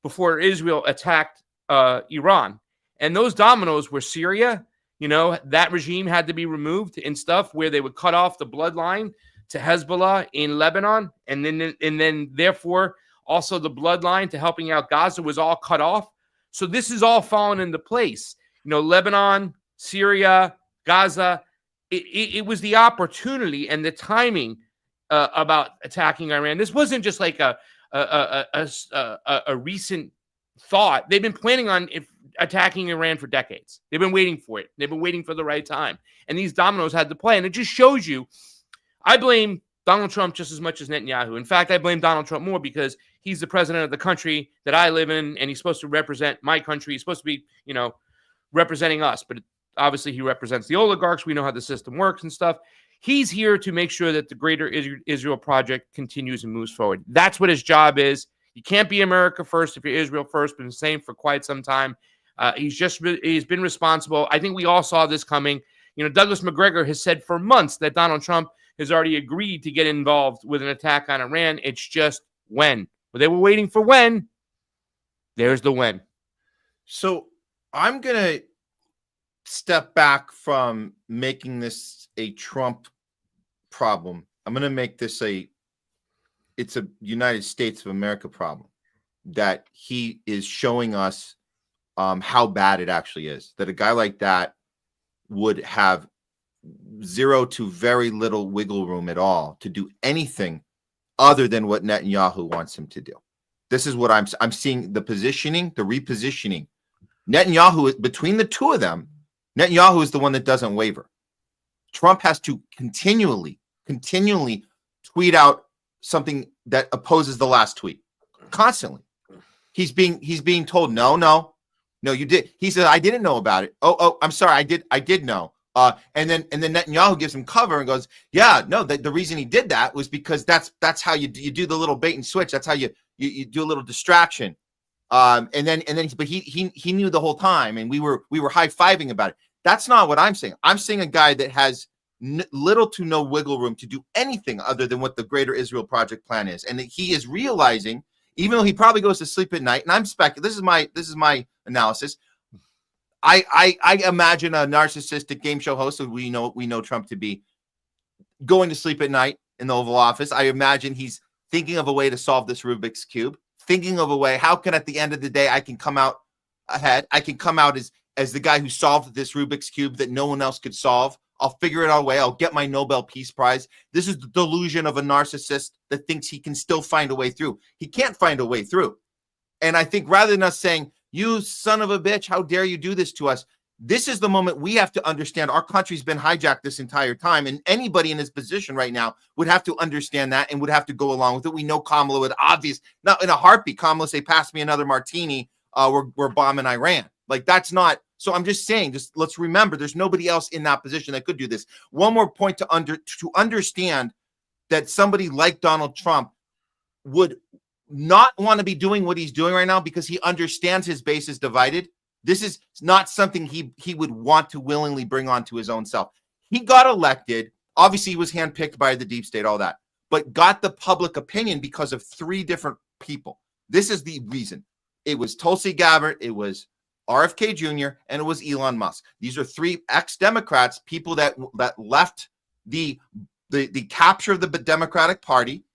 before Israel attacked Iran. And those dominoes were Syria. That regime had to be removed and stuff, where they would cut off the bloodline to Hezbollah in Lebanon. And then therefore, also the bloodline to helping out Gaza was all cut off. So this is all fallen into place. Lebanon, Syria, Gaza. It was the opportunity and the timing about attacking Iran. This wasn't just like a recent thought. They've been planning on attacking Iran for decades. They've been waiting for it. They've been waiting for the right time. And these dominoes had to play. And it just shows you, I blame Donald Trump just as much as Netanyahu. In fact, I blame Donald Trump more because he's the president of the country that I live in, and he's supposed to represent my country. He's supposed to be, representing us. But obviously he represents the oligarchs. We know how the system works and stuff. He's here to make sure that the greater Israel project continues and moves forward. That's what his job is. You can't be America first if you're Israel first. Been the same for quite some time. He's been responsible. I think we all saw this coming. Douglas McGregor has said for months that Donald Trump has already agreed to get involved with an attack on Iran. It's just when. But they were waiting for when. There's the when. So I'm going to step back from making this a Trump problem. I'm going to make this it's a United States of America problem, that he is showing us how bad it actually is, that a guy like that would have zero to very little wiggle room at all to do anything other than what Netanyahu wants him to do. This is what I'm seeing, the positioning, the repositioning. Netanyahu, between the two of them, Netanyahu is the one that doesn't waver. Trump has to continually tweet out something that opposes the last tweet, constantly. He's being told, no, you did. He said, I didn't know about it. Oh, I'm sorry. I did know. And then Netanyahu gives him cover and goes, yeah, no, the reason he did that was because that's how you do the little bait and switch. That's how you do a little distraction. But he knew the whole time, and we were high-fiving about it. That's not what I'm saying. I'm saying a guy that has little to no wiggle room to do anything other than what the Greater Israel Project plan is, and that he is realizing, even though he probably goes to sleep at night, and I'm speculating. This is my analysis. I imagine a narcissistic game show host, who we know Trump to be, going to sleep at night in the Oval Office. I imagine he's thinking of a way to solve this Rubik's Cube, thinking of a way, how can at the end of the day I can come out ahead? I can come out as the guy who solved this Rubik's Cube that no one else could solve. I'll figure it out away. I'll get my Nobel Peace Prize. This is the delusion of a narcissist that thinks he can still find a way through. He can't find a way through. And I think rather than us saying, you son of a bitch, how dare you do this to us? This is the moment we have to understand our country's been hijacked this entire time. And anybody in his position right now would have to understand that and would have to go along with it. We know Kamala would not in a heartbeat, Kamala say, pass me another martini. We're bombing Iran. Like, that's not. So I'm just saying, let's remember, there's nobody else in that position that could do this. One more point to understand that somebody like Donald Trump would not want to be doing what he's doing right now because he understands his base is divided. This is not something he would want to willingly bring onto his own self. He got elected. Obviously, he was handpicked by the deep state, all that, but got the public opinion because of three different people. This is the reason. It was Tulsi Gabbard, it was RFK Jr., and it was Elon Musk. These are three ex-Democrats, people that left the capture of the Democratic Party,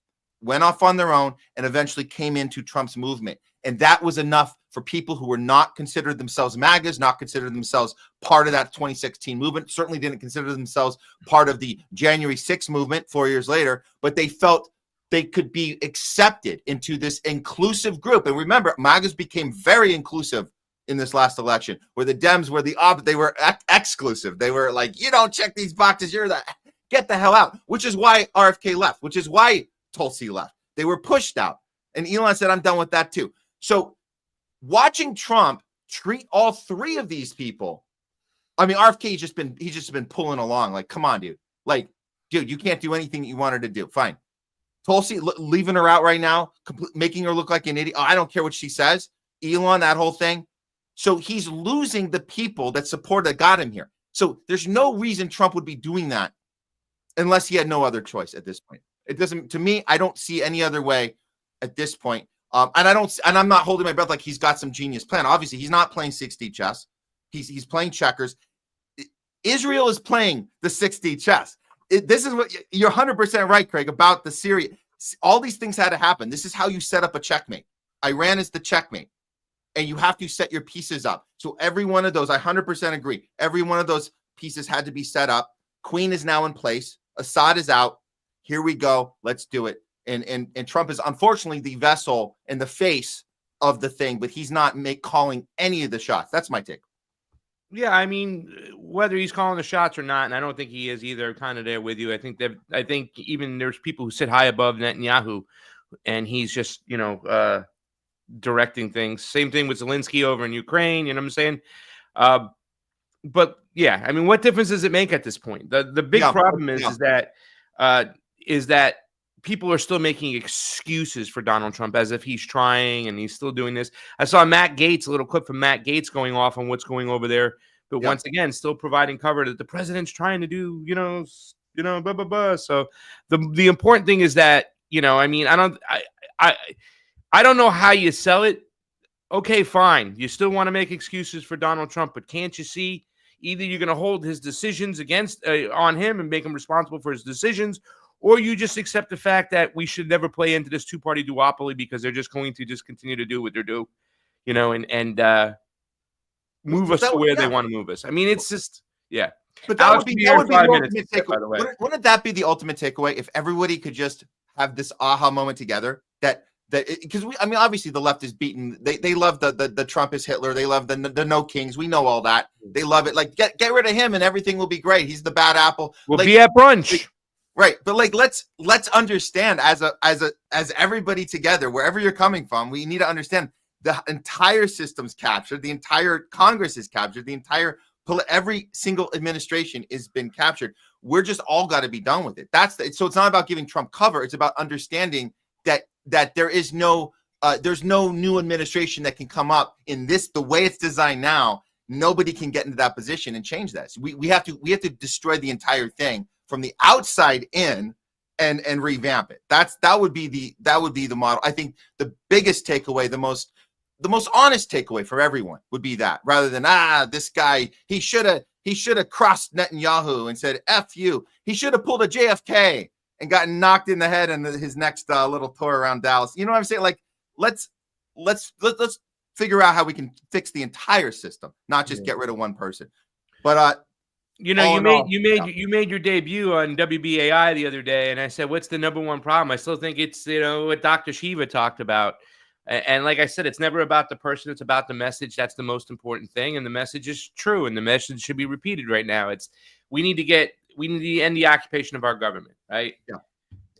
went off on their own, and eventually came into Trump's movement. And that was enough for people who were not considered themselves MAGAs, not considered themselves part of that 2016 movement, certainly didn't consider themselves part of the January 6th movement 4 years later, but they felt they could be accepted into this inclusive group. And remember, MAGAs became very inclusive in this last election, where the Dems were they were exclusive. They were like, you don't check these boxes, get the hell out, which is why RFK left, which is why Tulsi left. They were pushed out. And Elon said, I'm done with that too. So watching Trump treat all three of these people, I mean, RFK, he's just been pulling along. Like, come on, dude. Like, dude, you can't do anything that you wanted to do. Fine. Tulsi, leaving her out right now, making her look like an idiot. Oh, I don't care what she says. Elon, that whole thing. So he's losing the people that got him here. So there's no reason Trump would be doing that unless he had no other choice at this point. It doesn't, to me, I don't see any other way at this point. And I'm not holding my breath like he's got some genius plan. Obviously, he's not playing 6D chess. He's playing checkers. Israel is playing the 6D chess. This is what you're 100% right, Craig, about the Syria. All these things had to happen. This is how you set up a checkmate. Iran is the checkmate. And you have to set your pieces up. So every one of those, I 100% agree. Every one of those pieces had to be set up. Queen is now in place. Assad is out. Here we go. Let's do it. And Trump is unfortunately the vessel and the face of the thing, but he's not calling any of the shots. That's my take. Yeah, I mean, whether he's calling the shots or not, and I don't think he is either, kind of there with you. I think even there's people who sit high above Netanyahu, and he's just, directing things. Same thing with Zelensky over in Ukraine, you know what I'm saying? But yeah, I mean, what difference does it make at this point? The big problem is that people are still making excuses for Donald Trump as if he's trying and he's still doing this. I saw Matt Gaetz, a little clip from Matt Gaetz going off on what's going over there, but once again, still providing cover that the president's trying to do, blah, blah, blah. So the important thing is that, I mean, I don't know how you sell it. Okay, fine. You still want to make excuses for Donald Trump, but can't you see either you're going to hold his decisions against on him and make him responsible for his decisions, or you just accept the fact that we should never play into this two-party duopoly because they're just going to just continue to do what they do, and move us to where they want to move us. I mean, it's just, yeah. But that would be the ultimate takeaway. Wouldn't that be the ultimate takeaway if everybody could just have this aha moment together? Because obviously the left is beaten. They love the Trump is Hitler. They love the no kings. We know all that. They love it. Like get rid of him and everything will be great. He's the bad apple. We'll be at brunch. Right. But let's understand as everybody together, wherever you're coming from, we need to understand the entire system's captured, the entire Congress is captured, every single administration has been captured. We're just all got to be done with it. So it's not about giving Trump cover. It's about understanding that there is there's no new administration that can come up in the way it's designed now. Nobody can get into that position and change that. So we have to destroy the entire thing from the outside in and revamp it. That would be the model. I think the biggest takeaway, the most honest takeaway for everyone would be that, rather than this guy, he should have crossed Netanyahu and said F you. He should have pulled a JFK and gotten knocked in the head in his next little tour around Dallas. You know what I'm saying? Like let's figure out how we can fix the entire system, not just get rid of one person. But you made your debut on WBAI the other day, and I said, "What's the number one problem?" I still think it's what Dr. Shiva talked about, and like I said, it's never about the person; it's about the message. That's the most important thing, and the message is true, and the message should be repeated right now. We need to end the occupation of our government, right? Yeah.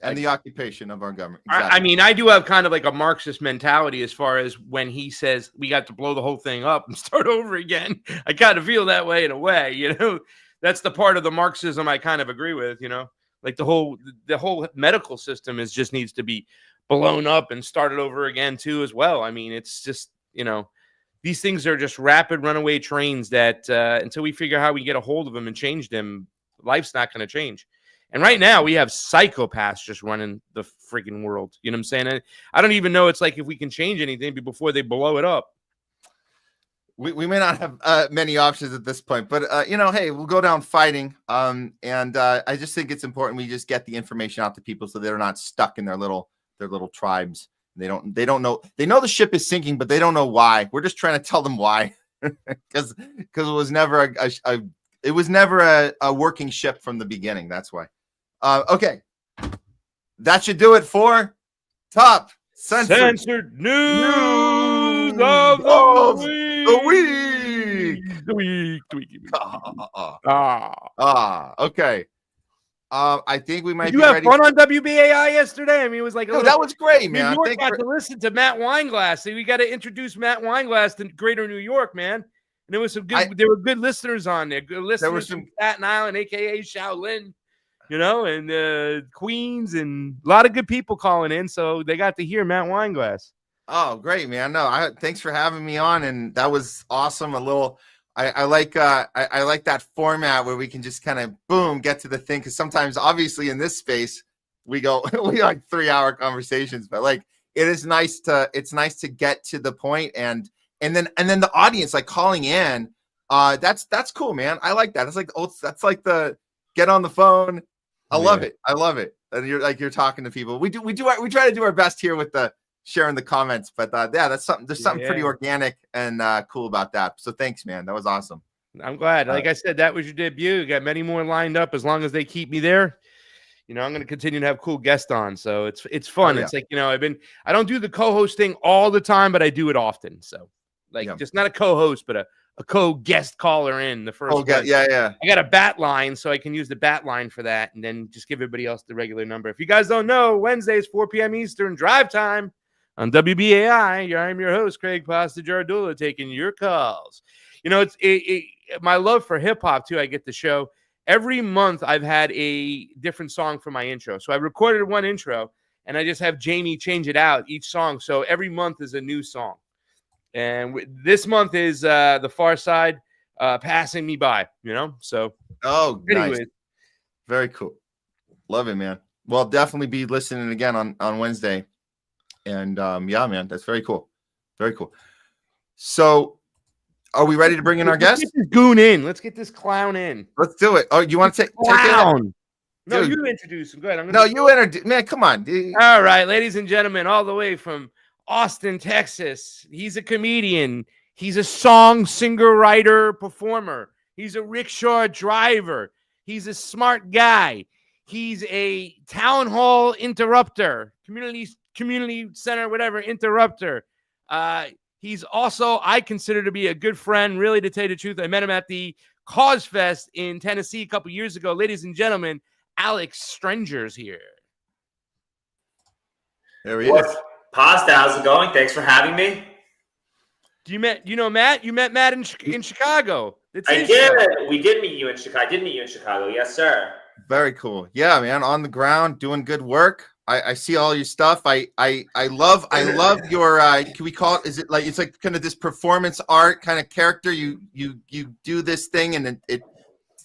And the occupation of our government. Exactly. I mean, I do have kind of like a Marxist mentality as far as when he says we got to blow the whole thing up and start over again. I kind of feel that way in a way, That's the part of the Marxism I kind of agree with, like the whole medical system just needs to be blown up and started over again too as well. I mean, it's just, these things are just rapid runaway trains that until we figure out how we get a hold of them and change them, life's not going to change. And right now we have psychopaths just running the freaking world. You know what I'm saying? And I don't even know it's like if we can change anything before they blow it up. We may not have many options at this point, but hey, we'll go down fighting. And I just think it's important we just get the information out to people so they're not stuck in their little tribes. They don't know. They know the ship is sinking, but they don't know why. We're just trying to tell them why, because it was never a working ship from the beginning. That's why. Okay, that should do it for Top Censored News of the Week. Okay. I think we might. Did you have fun on WBAI yesterday? I mean, it was like that was great, man. New York got to listen to Matt Weinglass. So we got to introduce Matt Weinglass to Greater New York, man. And there was some good. There were good listeners on there. Good listeners there were from Staten Island, aka Shaolin, and Queens, and a lot of good people calling in. So they got to hear Matt Weinglass. Oh, great, man! No, thanks for having me on, and that was awesome. I like that format where we can just kind of boom get to the thing, because sometimes, obviously, in this space we like 3-hour conversations, but like it's nice to get to the point and then the audience like calling in. That's cool, man. I like that. That's like the get on the phone. I love it. And you're talking to people. We try to do our best here with the sharing the comments, but there's something pretty organic and cool about that. So thanks, man. That was awesome. I'm glad. Like I said, that was your debut. You got many more lined up as long as they keep me there. I'm going to continue to have cool guests on. So it's fun. Oh, yeah. It's like, I don't do the co-host thing all the time, but I do it often. So just not a co-host, but a co-guest caller in the first. Yeah. I got a bat line, so I can use the bat line for that, and then just give everybody else the regular number. If you guys don't know, Wednesdays, 4 p.m. Eastern, drive time on WBAI. I'm your host, Craig Pasta Jardula, taking your calls. It's my love for hip hop too. I get the show every month. I've had a different song for my intro, so I recorded one intro, and I just have Jamie change it out each song. So every month is a new song. And this month is The Far Side, Passing Me By, So, anyways. Nice. Very cool. Love it, man. Well, definitely be listening again on Wednesday. And yeah, man, that's very cool. Very cool. So, are we ready to bring in our guest? Let's get this goon in. Let's get this clown in. Let's do it. Oh, you want to take clown? No, you introduce him. Go ahead. You introduce. Man, come on. Dude. All right, ladies and gentlemen, all the way from Austin, Texas. He's a comedian. He's a song singer, writer, performer. He's a rickshaw driver. He's a smart guy. He's a town hall interrupter, community center, whatever, interrupter. He's also, I consider to be a good friend. Really, to tell you the truth, I met him at the Cause Fest in Tennessee a couple years ago. Ladies and gentlemen, ALEX Strenger's here. There he is. Pasta, how's it going? Thanks for having me. Matt? You met Matt in Chicago. I did. We did meet you in Chicago. I did meet you in Chicago. Yes, sir. Very cool. Yeah, man. On the ground, doing good work. I see all your stuff. I love your can we call it, is it like, it's like kind of this performance art kind of character. You do this thing, and it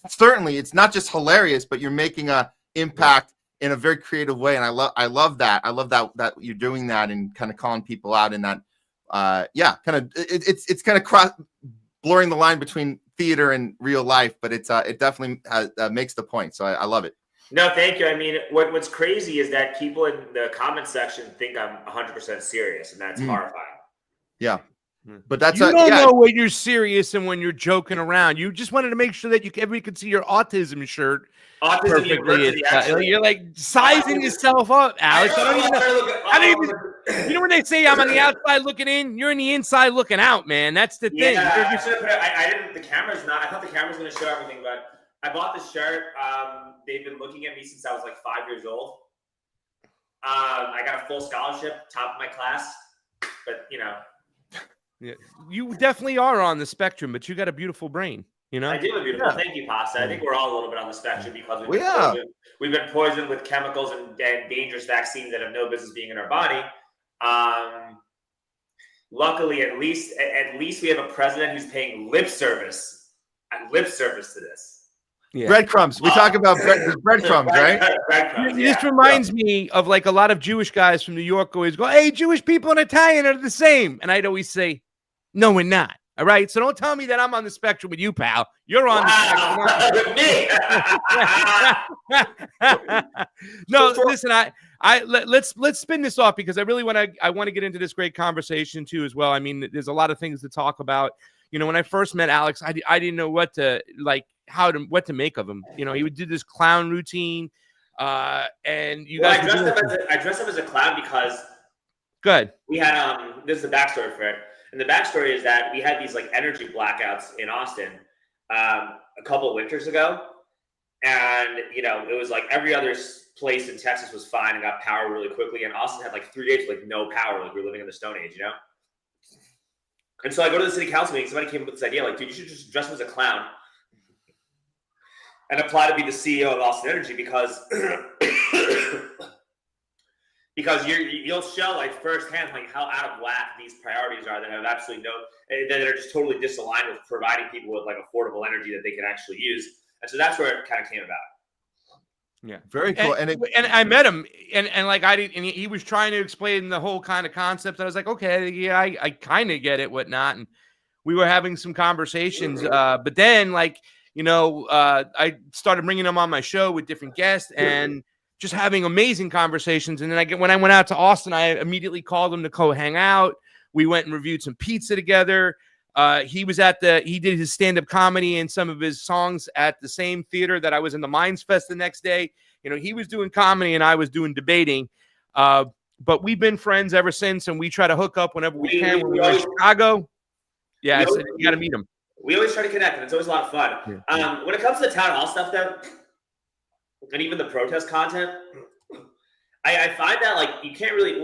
certainly, it's not just hilarious, but you're making a impact in a very creative way. And I love that. I love that you're doing that and kind of calling people out in that. It's kind of blurring the line between theater and real life, but it definitely makes the point. So I love it. No, thank you. I mean, what's crazy is that people in the comment section think I'm 100% serious, and that's horrifying. Yeah. But that's you don't know when you're serious and when you're joking around. You just wanted to make sure that everybody could see your autism shirt perfectly. You're like sizing yourself up, Alex. I don't even know. You know when they say I'm on the outside looking in, you're on the inside looking out, man. That's the thing. Yeah, I should have put it. I didn't. The camera's not. I thought the camera's going to show everything, but I bought this shirt. They've been looking at me since I was like 5 years old. I got a full scholarship, top of my class, but you know. Yeah, you definitely are on the spectrum, but you got a beautiful brain. You know, I do have a beautiful. Thank you, Pasta. I think we're all a little bit on the spectrum because we've been poisoned with chemicals and dangerous vaccines that have no business being in our body. Luckily, at least we have a president who's paying lip service to this. Yeah. Breadcrumbs. We talk about breadcrumbs, right? Breadcrumbs, This reminds me of like a lot of Jewish guys from New York always go, "Hey, Jewish people and Italian are the same," and I'd always say, "No, we're not." All right, so don't tell me that I'm on the spectrum with you, pal. You're on the spectrum with me. No, listen, let's spin this off because I really want to get into this great conversation too as well. I mean, there's a lot of things to talk about. You know, when I first met Alex, I didn't know what to make of him. You know, he would do this clown routine, and you guys. I dressed up as a clown because. Good. We had this is the backstory for it. And the backstory is that we had these like energy blackouts in Austin a couple of winters ago. And, you know, it was like every other place in Texas was fine and got power really quickly. And Austin had like 3 days with like no power. Like we were living in the Stone Age, you know? And so I go to the city council meeting. Somebody came up with this idea like, dude, you should just dress up as a clown and apply to be the CEO of Austin Energy because you'll show like firsthand like how out of whack these priorities are that have absolutely that are just totally disaligned with providing people with like affordable energy that they can actually use. And so that's where it kind of came about. Yeah, very cool. And I met him, and like he was trying to explain the whole kind of concept. I was like, okay, yeah, I kind of get it, whatnot. And we were having some conversations, but then like I started bringing him on my show with different guests and just having amazing conversations. And then when I went out to Austin, I immediately called him to go hang out. We went and reviewed some pizza together. He did his stand-up comedy and some of his songs at the same theater that I was in the Minds Fest the next day. You know, he was doing comedy and I was doing debating. But we've been friends ever since, and we try to hook up whenever we can. When we're in Chicago, yeah, I said, you got to meet him. We always try to connect, and it's always a lot of fun. Yeah. When it comes to the town hall stuff, though, and even the protest content, I find that like you can't really.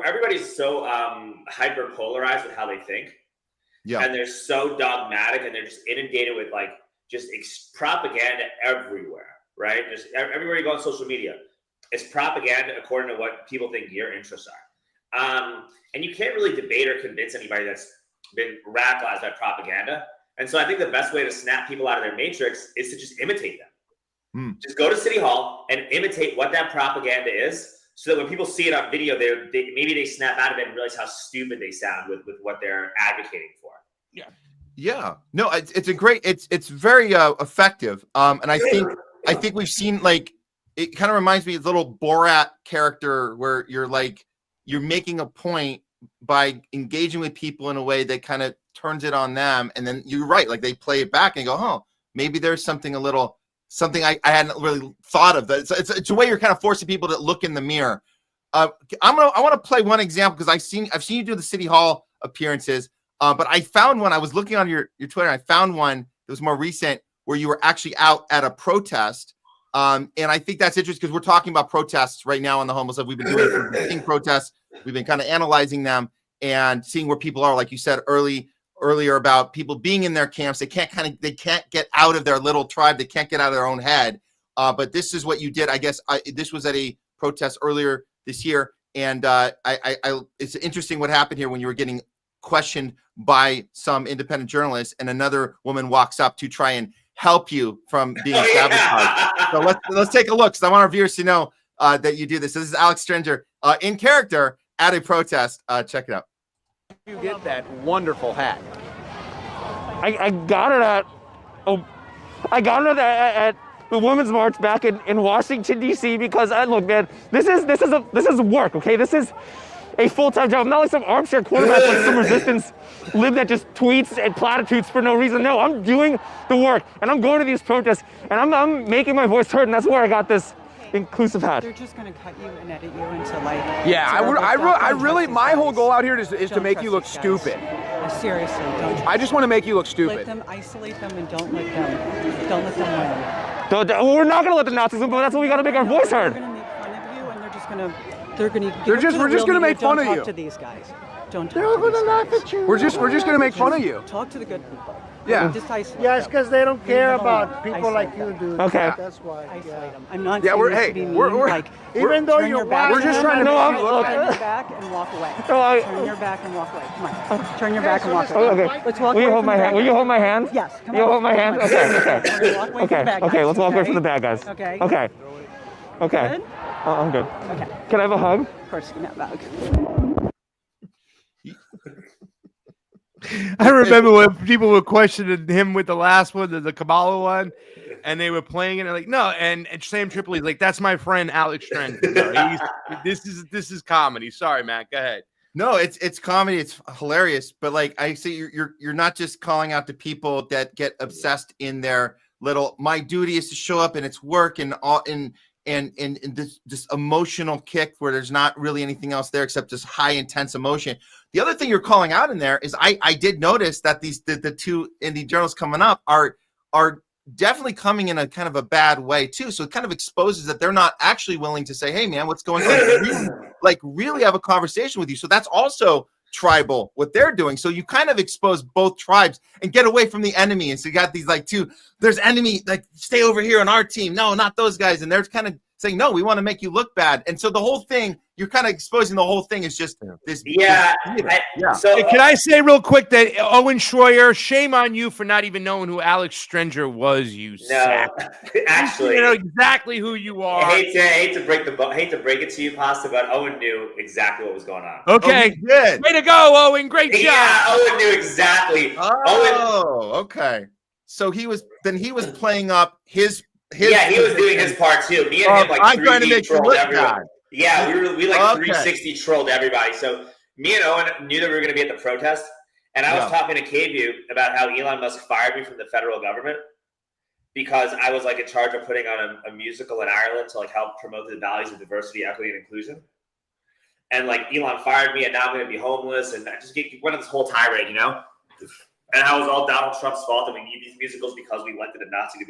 Everybody's so hyper polarized with how they think. Yeah. And they're so dogmatic, and they're just inundated with like just propaganda everywhere, right? Just everywhere you go on social media, it's propaganda according to what people think your interests are. And you can't really debate or convince anybody that's been radicalized by propaganda. And so I think the best way to snap people out of their matrix is to just imitate them. Just go to City Hall and imitate what that propaganda is, so that when people see it on video, maybe they snap out of it and realize how stupid they sound with what they're advocating for. Yeah. Yeah. No, it's a great, it's very effective. And I think we've seen like, it kind of reminds me of the little Borat character where you're making a point by engaging with people in a way that kind of turns it on them. And then you're right. Like they play it back and go, oh, maybe there's something I hadn't really thought of. That it's a way you're kind of forcing people to look in the mirror. I want to play one example because I've seen you do the City Hall appearances, but I found one. I was looking on your Twitter, and I found one that was more recent where you were actually out at a protest. And I think that's interesting because we're talking about protests right now on the homeless. We've been doing protests. We've been kind of analyzing them, and seeing where people are, like you said earlier about people being in their camps. They can't get out of their little tribe. They can't get out of their own head. But this is what you did. I guess this was at a protest earlier this year. And it's interesting what happened here when you were getting questioned by some independent journalists, and another woman walks up to try and help you from being sabotaged. So let's take a look, because I want our viewers to know that you do this. So this is Alex Strenger in character at a protest. Check it out. You get that wonderful hat. I got it at the Women's March back in Washington D.C. because look, man, this is work, okay? This is a full-time job. I'm not like some armchair quarterback, like some resistance lib that just tweets and platitudes for no reason. No, I'm doing the work, and I'm going to these protests, and I'm making my voice heard, and that's where I got this inclusive hat. They're just going to cut you and edit you into like. Yeah, I really, my whole goal out here is to make you look stupid. Seriously, don't. I just want to make you look stupid. Let them isolate them and don't let them win. We're not going to let the Nazis win, but that's what we got to make our voice heard. They're going to make fun of you, and they're just going to. We're just going to make fun of you. Don't talk to these guys. Don't talk They're going to laugh at you. We're just going to make fun of you. Talk to the good people. Yeah. Just isolate Yes, because they don't care about them. people like you do. Okay. That's why. Isolate them. I'm not. Yeah, saying this to be mean, like even though turn you're your back. we're just trying to turn your back and walk away. Turn your back and walk away. Come on. Turn your back and walk away. Okay. Let's walk Will you away hold from my the hand? bad Will you guys. hold my hand? Yes. Come on. You hold my hand? Come on. Okay. We're gonna walk away from the bad guys, Okay. Let's walk away okay? from the bad guys. Okay. Okay. Okay. Good? I'm good. Okay. Can I have a hug? Of course you can have a hug. I remember when people were questioning him with the last one, the Kabbalah one, and they were playing it, and like, no, and Sam Tripoli's like, that's my friend Alex Strenger. This is comedy. Sorry, Matt. Go ahead. No, it's comedy. It's hilarious. But like I say, you're not just calling out to people that get obsessed in their little. My duty is to show up, and it's work, and all and this emotional kick where there's not really anything else there except this high intense emotion. The other thing you're calling out in there is I did notice that the two indie journalists coming up are definitely coming in a kind of a bad way too. So it kind of exposes that they're not actually willing to say, hey man, what's going on? really have a conversation with you. So that's also tribal what they're doing. So you kind of expose both tribes and get away from the enemy. And so you got these like there's enemy, like stay over here on our team. No, not those guys. And they're kind of saying, no, we want to make you look bad. And so the whole thing, you're kind of exposing the whole thing is just this. Yeah. So can I say real quick that Owen Schroyer, shame on you for not even knowing who Alex Strenger was, you sack. Actually, you know exactly who you are. I hate to break it to you, Pasta, but Owen knew exactly what was going on. Okay, good. Way to go, Owen. Great job. Yeah, Owen knew exactly. Okay. So he was playing up his yeah, he was doing his part too. Me and him like 3D trolled everyone. Yeah, we like 360 trolled everybody. So me and Owen knew that we were going to be at the protest, and I was talking to KView about how Elon Musk fired me from the federal government because I was like in charge of putting on a musical in Ireland to like help promote the values of diversity, equity, and inclusion. And like Elon fired me, and now I'm going to be homeless, and I just went on this whole tirade, you know. And how it was all Donald Trump's fault that we need these musicals because we elected a Nazi to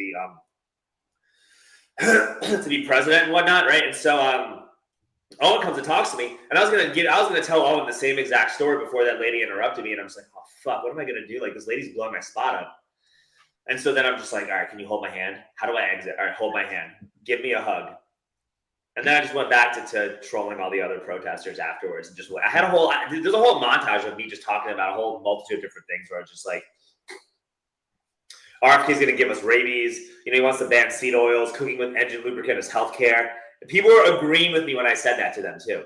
be president and whatnot, right? And so Owen comes and talks to me, and I was gonna tell Owen the same exact story before that lady interrupted me, and I'm just like, oh fuck, what am I gonna do? Like this lady's blowing my spot up. And so then I'm just like, all right, can you hold my hand? How do I exit? All right, hold my hand. Give me a hug. And then I just went back to trolling all the other protesters afterwards, and there's a whole montage of me just talking about a whole multitude of different things where I was just like, RFK's going to give us rabies. You know, he wants to ban seed oils. Cooking with engine lubricant is healthcare. People were agreeing with me when I said that to them too.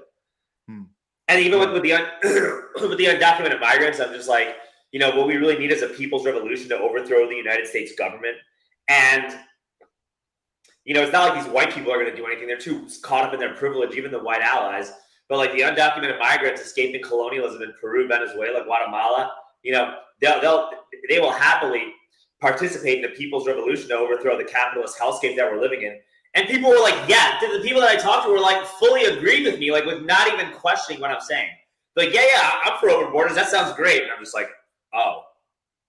And even with the undocumented migrants, I'm just like, you know, what we really need is a people's revolution to overthrow the United States government. And, you know, it's not like these white people are going to do anything. They're too caught up in their privilege, even the white allies. But like the undocumented migrants escaping colonialism in Peru, Venezuela, Guatemala, you know, they will happily participate in the people's revolution to overthrow the capitalist hellscape that we're living in. And people were like, yeah, the people that I talked to were like fully agreed with me, like with not even questioning what I'm saying. Like, yeah, I'm for open borders. That sounds great. And I'm just like, oh,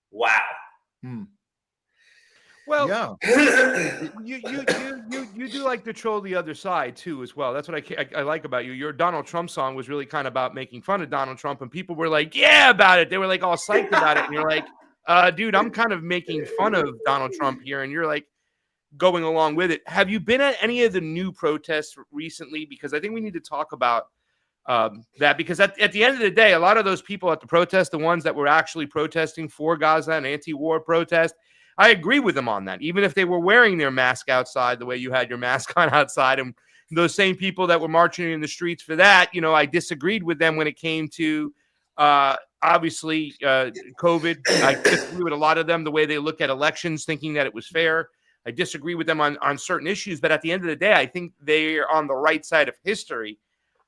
wow. Well, yeah. you do like to troll the other side too, as well. That's what I like about you. Your Donald Trump song was really kind of about making fun of Donald Trump, and people were like, "Yeah," about it. They were like all psyched about it, and you're like, "Dude, I'm kind of making fun of Donald Trump here," and you're like going along with it. Have you been at any of the new protests recently? Because I think we need to talk about that, because at the end of the day, a lot of those people at the protest, the ones that were actually protesting for Gaza and anti-war protest, I agree with them on that, even if they were wearing their mask outside the way you had your mask on outside. And those same people that were marching in the streets for that, you know, I disagreed with them when it came to obviously COVID. I disagree with a lot of them, the way they look at elections, thinking that it was fair. I disagree with them on certain issues, but at the end of the day, I think they are on the right side of history.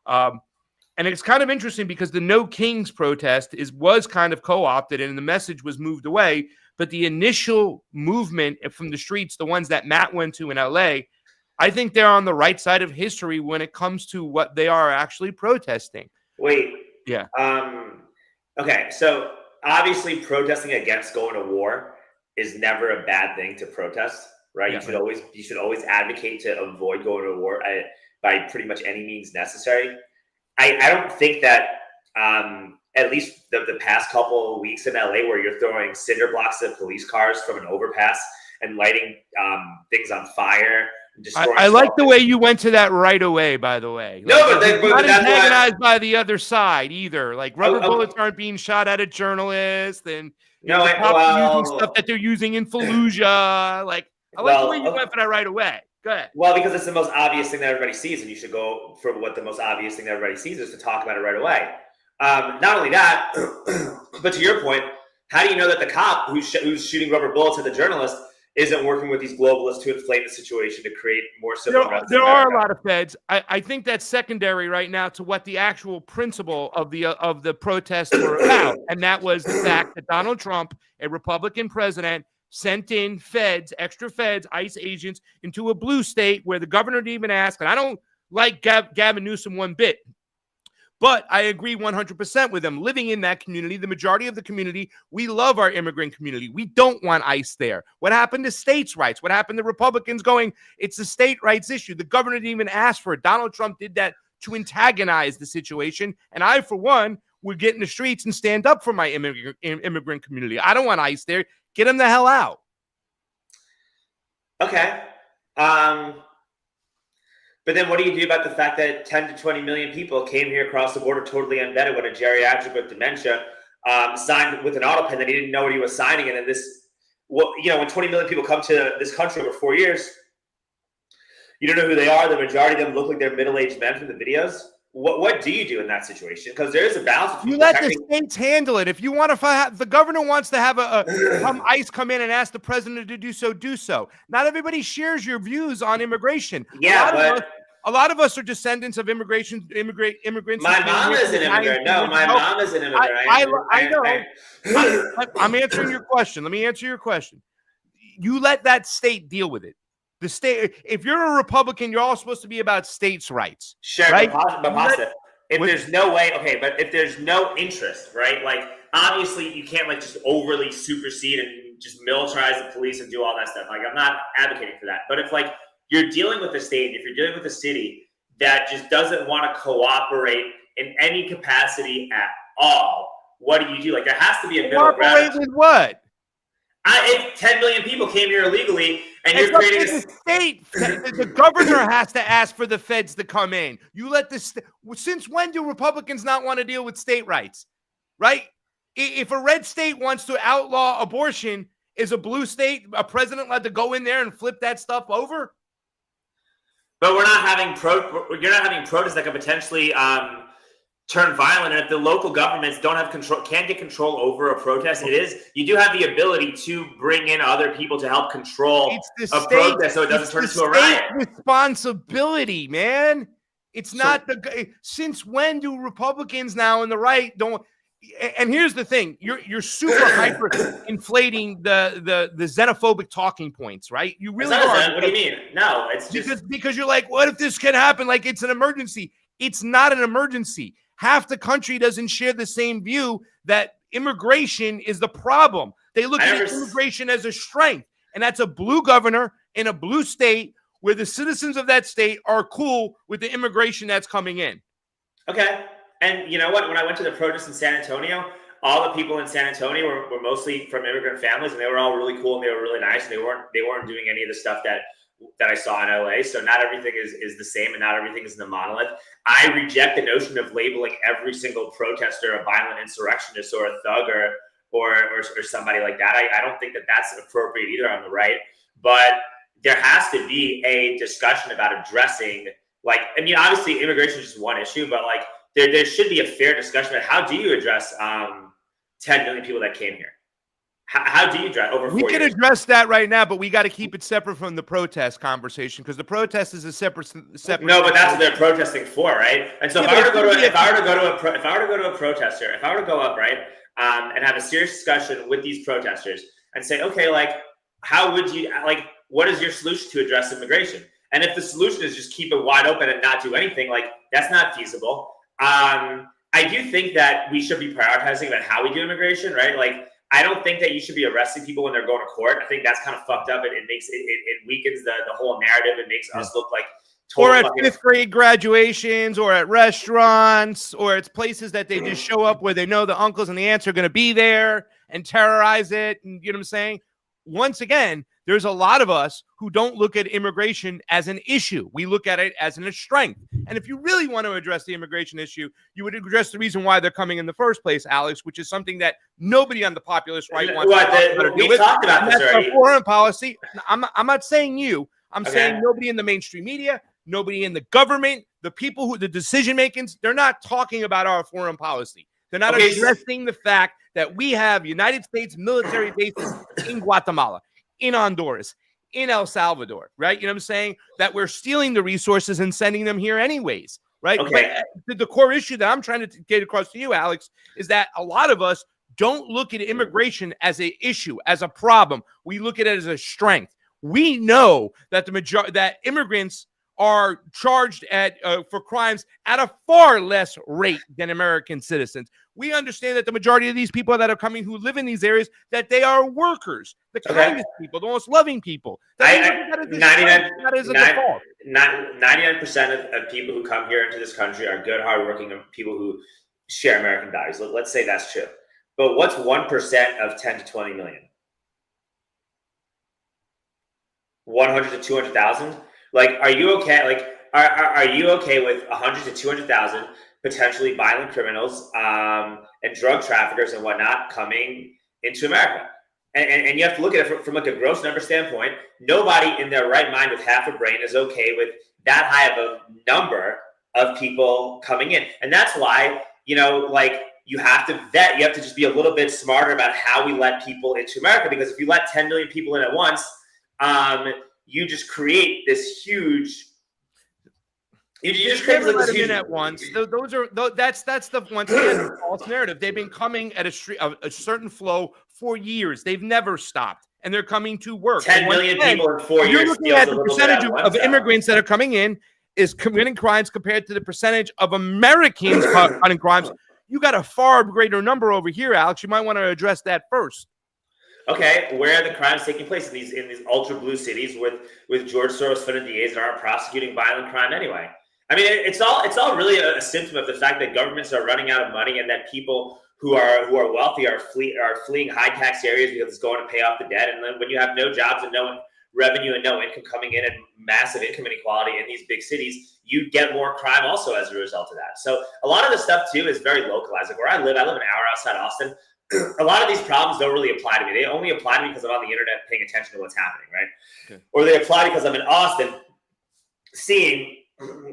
And it's kind of interesting because the No Kings protest was kind of co-opted and the message was moved away. But the initial movement from the streets, the ones that Matt went to in LA, I think they're on the right side of history when it comes to what they are actually protesting. Wait. Yeah. Okay. So obviously protesting against going to war is never a bad thing to protest, right? Yeah. You should always advocate to avoid going to war by pretty much any means necessary. I don't think that at least the past couple of weeks in LA, where you're throwing cinder blocks at police cars from an overpass and lighting things on fire. I like the way you went to that right away, by the way. No, like, but not that's antagonized by the other side either. Like rubber bullets aren't being shot at a journalist, and the cops are using stuff that they're using in Fallujah. Like I like the way you went for that right away. Go ahead. Well, because it's the most obvious thing that everybody sees, and you should go for what the most obvious thing that everybody sees is to talk about it right away. Not only that, but to your point, how do you know that the cop who's shooting rubber bullets at the journalist isn't working with these globalists to inflate the situation to create more civil unrest? There are a lot of feds. I think that's secondary right now to what the actual principle of the protests were about, and that was the fact that Donald Trump, a Republican president, sent in feds, extra feds, ICE agents into a blue state where the governor didn't even ask. And I don't like Gavin Newsom one bit. But I agree 100% with them. Living in that community, the majority of the community, we love our immigrant community. We don't want ICE there. What happened to states' rights? What happened to Republicans going, it's a state rights issue? The governor didn't even ask for it. Donald Trump did that to antagonize the situation. And I, for one, would get in the streets and stand up for my immigrant community. I don't want ICE there. Get them the hell out. Okay. But then what do you do about the fact that 10 to 20 million people came here across the border totally unvetted with a geriatric with dementia, signed with an auto pen that he didn't know what he was signing? And then when 20 million people come to this country over 4 years, you don't know who they are. The majority of them look like they're middle-aged men from the videos. What do you do in that situation? Because there is a balance. You let the states handle it. If you want to, the governor wants to have ICE come in and ask the president to do so, do so. Not everybody shares your views on immigration. Yeah, a lot of us are descendants of immigrants. My mom is an immigrant. No, my mom is an immigrant. I know. I'm answering your question. Let me answer your question. You let that state deal with it. The state, if you're a Republican, you're all supposed to be about states' rights. Sure, right? But if there's no way, okay, but if there's no interest, right? Like, obviously, you can't, like, just overly supersede and just militarize the police and do all that stuff. Like, I'm not advocating for that. But if, like, you're dealing with a state, if you're dealing with a city that just doesn't want to cooperate in any capacity at all, what do you do? Like, there has to be a middle ground. Cooperate with what? If 10 million people came here illegally and you're creating a state, the governor has to ask for the feds to come in. You let since when do Republicans not want to deal with state rights? Right? If a red state wants to outlaw abortion, is a blue state, a president allowed to go in there and flip that stuff over? But we're not having you're not having protests that could potentially turn violent, and if the local governments don't have control, can't get control over a protest, you do have the ability to bring in other people to help control a protest so it doesn't turn into a riot. Responsibility, man. It's not since when do Republicans now in the right don't? And here's the thing: you're super hyper inflating the xenophobic talking points, right? You really are. What do you mean? No, it's just because you're like, what if this can happen? Like it's an emergency. It's not an emergency. Half the country doesn't share the same view that immigration is the problem. They look at immigration as a strength. And that's a blue governor in a blue state where the citizens of that state are cool with the immigration that's coming in. Okay. And you know what? When I went to the protest in San Antonio, all the people in San Antonio were mostly from immigrant families, and they were all really cool and they were really nice. And they weren't doing any of the stuff that I saw in LA. So not everything is the same, and not everything is in the monolith. I reject the notion of labeling every single protester a violent insurrectionist or a thug or somebody like that. I don't think that that's appropriate either on the right. But there has to be a discussion about addressing, like, I mean, obviously immigration is just one issue, but like there should be a fair discussion about how do you address 10 million people that came here? How do you address over 4 years? We can address that right now, but we got to keep it separate from the protest conversation, because the protest is a separate. No, but that's what they're protesting for, right? And so if I were to go up, right, and have a serious discussion with these protesters and say, okay, like, how would you, like, what is your solution to address immigration? And if the solution is just keep it wide open and not do anything, like, that's not feasible. I do think that we should be prioritizing about how we do immigration, right? Like, I don't think that you should be arresting people when they're going to court. I think that's kind of fucked up. It makes it weakens the whole narrative. It makes us look like or at fifth grade graduations, or at restaurants, or it's places that they just show up where they know the uncles and the aunts are going to be there and terrorize it. And you know what I'm saying? Once again, there's a lot of us who don't look at immigration as an issue. We look at it as a strength. And if you really want to address the immigration issue, you would address the reason why they're coming in the first place, Alex, which is something that nobody on the populist right wants to do. We talked about this already. Foreign policy. I'm not saying you. I'm saying nobody in the mainstream media, nobody in the government, the people who the decision makers, they're not talking about our foreign policy. They're not addressing the fact that we have United States military bases in Guatemala, in Honduras, in El Salvador, right? You know what I'm saying? That we're stealing the resources and sending them here anyways, right? Okay. But the core issue that I'm trying to get across to you, Alex, is that a lot of us don't look at immigration as an issue, as a problem. We look at it as a strength. We know that that immigrants are charged for crimes at a far less rate than American citizens. We understand that the majority of these people that are coming who live in these areas, that they are workers, the kindest people, the most loving people. 99% of people who come here into this country are good, hardworking people who share American values. Let's say that's true. But what's 1% of 10 to 20 million? 100 to 200,000? Like, are you okay? Like, are you okay with 100 to 200,000 potentially violent criminals and drug traffickers and whatnot coming into America? And you have to look at it from like a gross number standpoint. Nobody in their right mind with half a brain is okay with that high of a number of people coming in. And that's why, you know, like, you have to vet. You have to just be a little bit smarter about how we let people into America, because if you let 10 million people in at once, you just create this huge. You just create like this huge at once. That's the one false narrative. They've been coming at a certain flow for years. They've never stopped, and they're coming to work. 10 million people in 4 years. You're looking at the percentage of immigrants that are coming in is committing crimes compared to the percentage of Americans committing crimes. You got a far greater number over here, Alex. You might want to address that first. Okay, where are the crimes taking place in these ultra blue cities with George Soros funded DAs that aren't prosecuting violent crime anyway? I mean, it's all really a symptom of the fact that governments are running out of money, and that people who are wealthy are fleeing high tax areas because it's going to pay off the debt. And then when you have no jobs and no revenue and no income coming in, and massive income inequality in these big cities, you get more crime also as a result of that. So a lot of the stuff too is very localized. Like where I live an hour outside Austin. A lot of these problems don't really apply to me. They only apply to me because I'm on the internet paying attention to what's happening, right? Okay. Or they apply because I'm in Austin seeing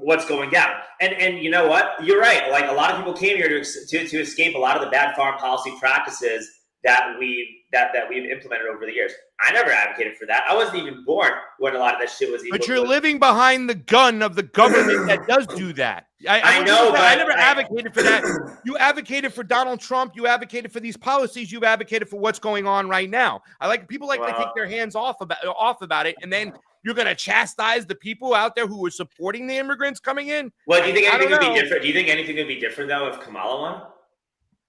what's going down. And you know what? You're right. Like, a lot of people came here to escape a lot of the bad foreign policy practices that we've implemented over the years. I never advocated for that. I wasn't even born when a lot of that shit was even. But you're living behind the gun of the government that does do that. I know, but I never advocated for that. You advocated for Donald Trump. You advocated for these policies. You've advocated for what's going on right now. People to take their hands off about it, and then you're going to chastise the people out there who are supporting the immigrants coming in. Well, do you think anything would be different? Do you think anything would be different though if Kamala won?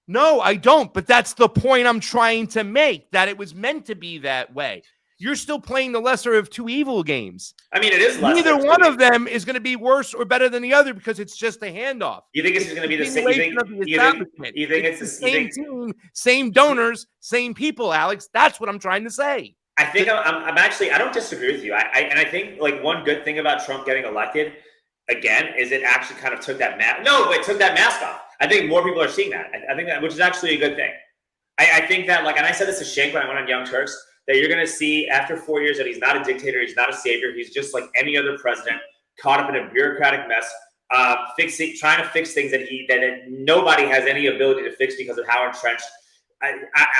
No, I don't. But that's the point I'm trying to make, that it was meant to be that way. you're still playing the lesser of two evil games. I mean, it is lesser. Neither one of them is going to be worse or better than the other because it's just a handoff. You think it's going to be the same? You think it's the same team, same donors, same people, Alex? That's what I'm trying to say. I think I'm actually, I don't disagree with you. I think like one good thing about Trump getting elected again is it actually kind of took that mask off. I think more people are seeing that. I think that, which is actually a good thing. I think that, like, and I said this to Shank when I went on Young Turks, that you're going to see after 4 years that he's not a dictator, he's not a savior, he's just like any other president, caught up in a bureaucratic mess, trying to fix things that nobody has any ability to fix because of how entrenched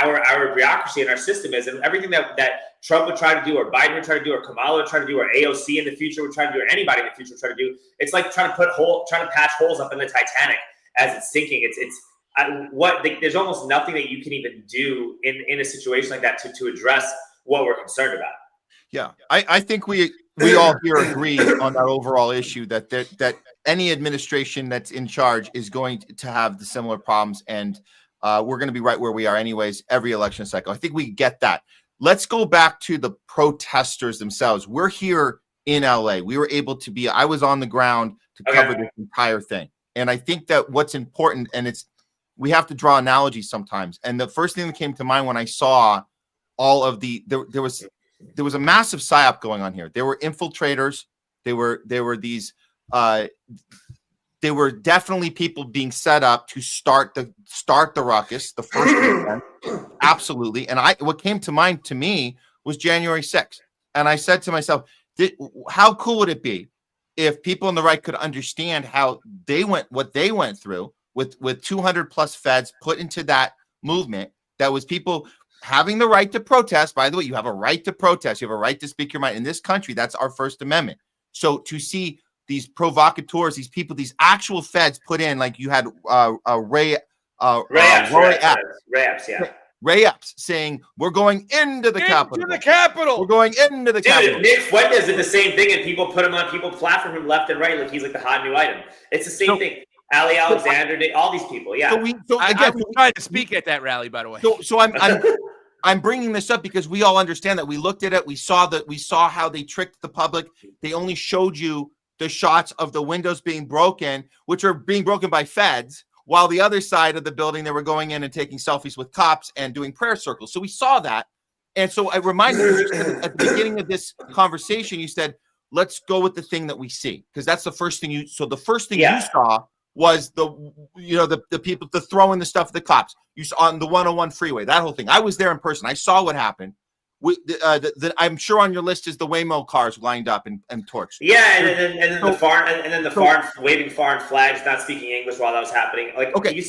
our bureaucracy and our system is, and everything that Trump would try to do, or Biden would try to do, or Kamala would try to do, or AOC in the future would try to do, or anybody in the future would try to do. It's like trying to patch holes up in the Titanic as it's sinking. There's almost nothing that you can even do in a situation like that to address what we're concerned about. Yeah, I think we all here agree on that overall issue that any administration that's in charge is going to have the similar problems, and we're going to be right where we are anyways every election cycle. I think we get that. Let's go back to the protesters themselves. We're here in LA. We were able to be, I was on the ground to cover this entire thing. And I think that what's important, and we have to draw analogies sometimes. And the first thing that came to mind when I saw all of there was a massive PSYOP going on here. There were infiltrators. There were these, they were definitely people being set up to start the ruckus the first weekend. Absolutely. And what came to mind to me was January 6th. And I said to myself, how cool would it be if people on the right could understand how what they went through with 200 plus feds put into that movement, that was people having the right to protest. By the way, you have a right to protest. You have a right to speak your mind. In this country, that's our First Amendment. So to see these provocateurs, these people, these actual feds put in, like you had Ray Epps saying, we're going into the Capitol. We're going into the Capitol. Nick Fuentes did the same thing, and people put him on, people platform him left and right like he's like the hot new item. It's the same thing. Ali Alexander, all these people, yeah. I was trying to speak at that rally, by the way. So I'm bringing this up because we all understand that. We looked at it. We saw how they tricked the public. They only showed you the shots of the windows being broken, which are being broken by feds, while the other side of the building, they were going in and taking selfies with cops and doing prayer circles. So we saw that. And so I reminded you at the beginning of this conversation, you said, let's go with the thing that we see. Because that's the first thing you saw was the people throwing the stuff at the cops. You saw on the 101 freeway, that whole thing. I was there in person. I saw what happened. I'm sure on your list is the Waymo cars lined up and torched. Yeah, and then the foreign waving foreign flags, not speaking English while that was happening. Like, okay,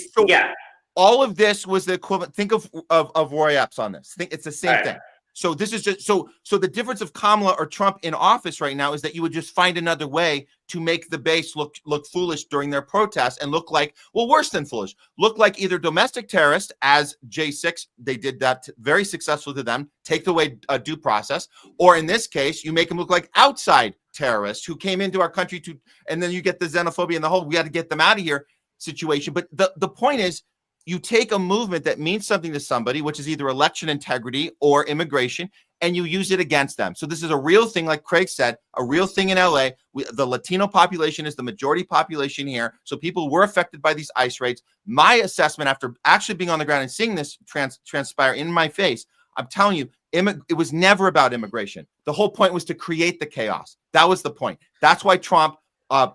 all of this was the equivalent. Think of Roy Epps on this. It's the same thing. So this is just so the difference of Kamala or Trump in office right now is that you would just find another way to make the base look foolish during their protests and look like, well, worse than foolish, look like either domestic terrorists, as J6, they did that very successful to them, take away due process, or in this case, you make them look like outside terrorists who came into our country and then you get the xenophobia and the whole, we got to get them out of here situation. But the point is, you take a movement that means something to somebody, which is either election integrity or immigration, and you use it against them. So this is a real thing, like Craig said, a real thing in LA. The Latino population is the majority population here. So people were affected by these ICE raids. My assessment after actually being on the ground and seeing this transpire in my face, I'm telling you, it was never about immigration. The whole point was to create the chaos. That was the point. That's why Trump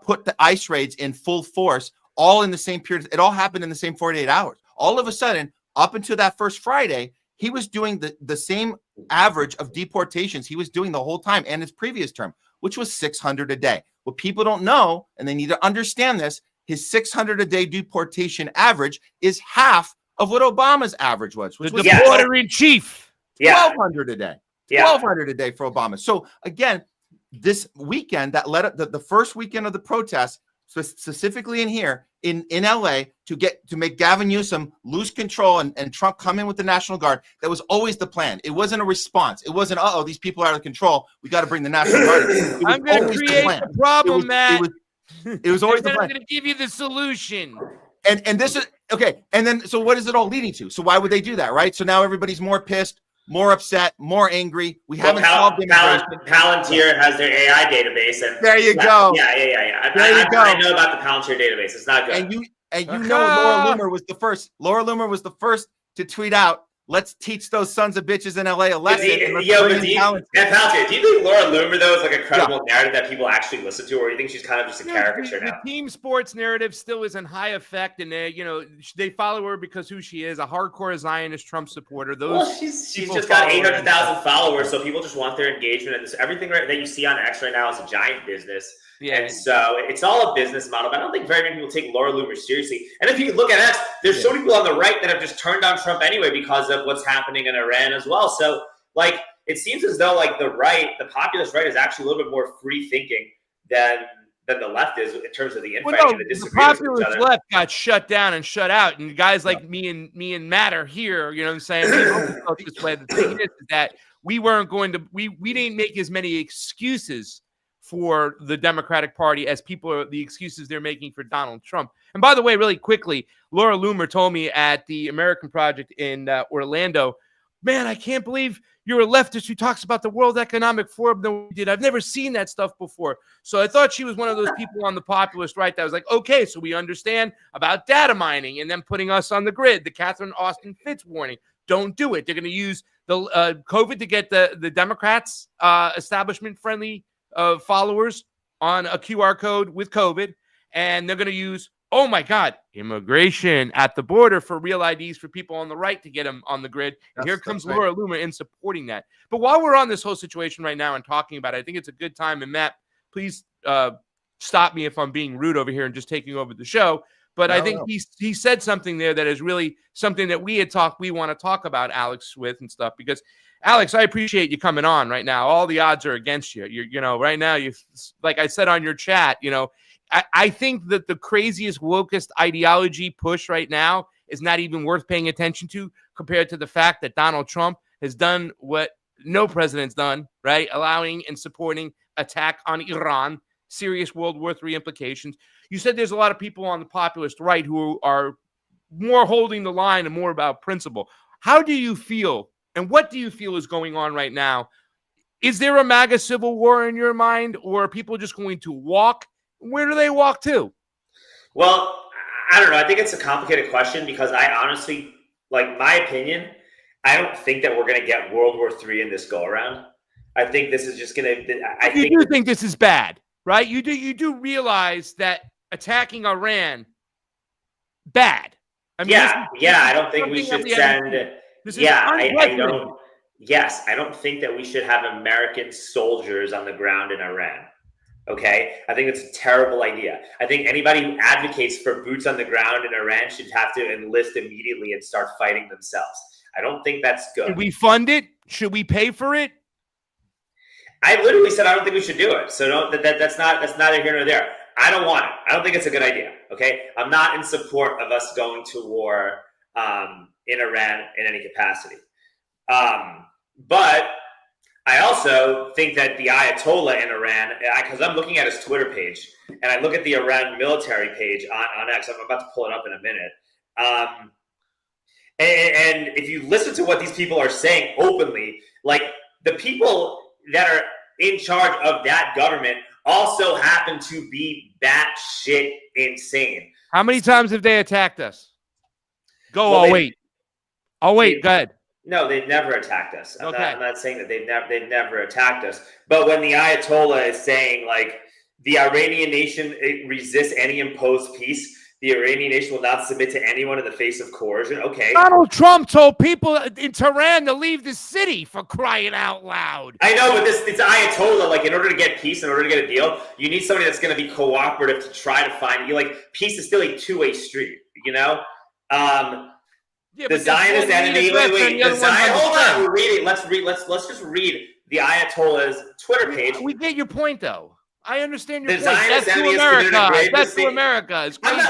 put the ICE raids in full force, all in the same period. It all happened in the same 48 hours. All of a sudden, up until that first Friday, he was doing the same average of deportations he was doing the whole time and his previous term, which was 600 a day. What people don't know, and they need to understand this, his 600 a day deportation average is half of what Obama's average was, which was the deporter in chief. 1,200 a day. 1,200 a day for Obama. So again, this weekend that led up the first weekend of the protests, specifically in here in LA, to make Gavin Newsom lose control and Trump come in with the National Guard. That was always the plan. It wasn't a response. It wasn't, these people are out of control, we got to bring the National Guard in. I'm going to create the problem, Matt. It was always the plan. I'm going to give you the solution. And this is okay. And then, so what is it all leading to? So why would they do that, right? So now everybody's more pissed. more upset, more angry. We haven't solved immigration. Palantir has their AI database, and there you go. Yeah. I know about the Palantir database. It's not good. And you know, Laura Loomer was the first. Laura Loomer was the first to tweet out, "Let's teach those sons of bitches in LA a lesson." Do you think Laura Loomer though is like a credible narrative that people actually listen to, or do you think she's kind of just a caricature now? The team sports narrative still is in high effect, and they follow her because who she is, a hardcore Zionist Trump supporter. She's just got 800,000 followers, so people just want their engagement, and everything that you see on X right now is a giant business. Yeah. And so it's all a business model, but I don't think very many people take Laura Loomer seriously. And if you look at X, there's so many people on the right that have just turned on Trump anyway because of what's happening in Iran as well. So, like, it seems as though, like, the populist right is actually a little bit more free thinking than the left is in terms of the infighting and the disagreements with each other. The populist left got shut down and shut out, and guys like me and Matt are here. You know what I'm saying? We don't felt this way. The thing is that we didn't make as many excuses for the Democratic Party as the excuses they're making for Donald Trump. And by the way, really quickly, Laura Loomer told me at the American Project in Orlando, man, I can't believe you're a leftist who talks about the World Economic Forum that we did. I've never seen that stuff before. So I thought she was one of those people on the populist right that was like, okay, so we understand about data mining and them putting us on the grid, the Catherine Austin Fitts warning. Don't do it. They're going to use the COVID to get the Democrats establishment-friendly followers on a QR code with COVID, and they're going to use, oh my God, immigration at the border for real IDs for people on the right to get them on the grid. And here comes Laura Loomer in supporting that. But while we're on this whole situation right now and talking about it, I think it's a good time, and Matt, please stop me if I'm being rude over here and just taking over the show. But I think he said something there that is really something that we want to talk about Alex with and stuff, because Alex, I appreciate you coming on right now. All the odds are against you. Right now, like I said on your chat, I think that the craziest wokest ideology push right now is not even worth paying attention to compared to the fact that Donald Trump has done what no president's done, right? Allowing and supporting attack on Iran, serious World War III implications. You said there's a lot of people on the populist right who are more holding the line and more about principle. How do you feel, and what do you feel is going on right now? Is there a MAGA civil war in your mind, or are people just going to walk? Where do they walk to? Well, I don't know. I think it's a complicated question because I honestly, like, my opinion, I don't think that we're going to get World War III in this go-around. I think this is just going to... You do think this is bad, right? You do realize that attacking Iran, bad. I mean, I don't think we should send... I don't... Yes, I don't think that we should have American soldiers on the ground in Iran. Okay? I think it's a terrible idea. I think anybody who advocates for boots on the ground in Iran should have to enlist immediately and start fighting themselves. I don't think that's good. Should we fund it? Should we pay for it? I literally said I don't think we should do it. So that's neither here nor there. I don't want it. I don't think it's a good idea. Okay? I'm not in support of us going to war in Iran in any capacity. But I also think that the Ayatollah in Iran, because I'm looking at his Twitter page, and I look at the Iran military page on X. I'm about to pull it up in a minute. And if you listen to what these people are saying openly, like, the people that are in charge of that government also happen to be batshit insane. How many times have they attacked us? I'll wait. Go ahead. No, they've never attacked us. I'm not saying that they've never attacked us. But when the Ayatollah is saying, like, the Iranian nation resists any imposed peace, the Iranian nation will not submit to anyone in the face of coercion. Okay. Donald Trump told people in Tehran to leave the city, for crying out loud. I know, but it's Ayatollah. Like, in order to get peace, in order to get a deal, you need somebody that's going to be cooperative to try to find you. Like, peace is still a two-way street, you know? The Zionist enemy. Wait. Hold on. We're reading. Let's just read the Ayatollah's Twitter page. We get your point, though. I understand your point. That's to America. That's to America. It's crazy.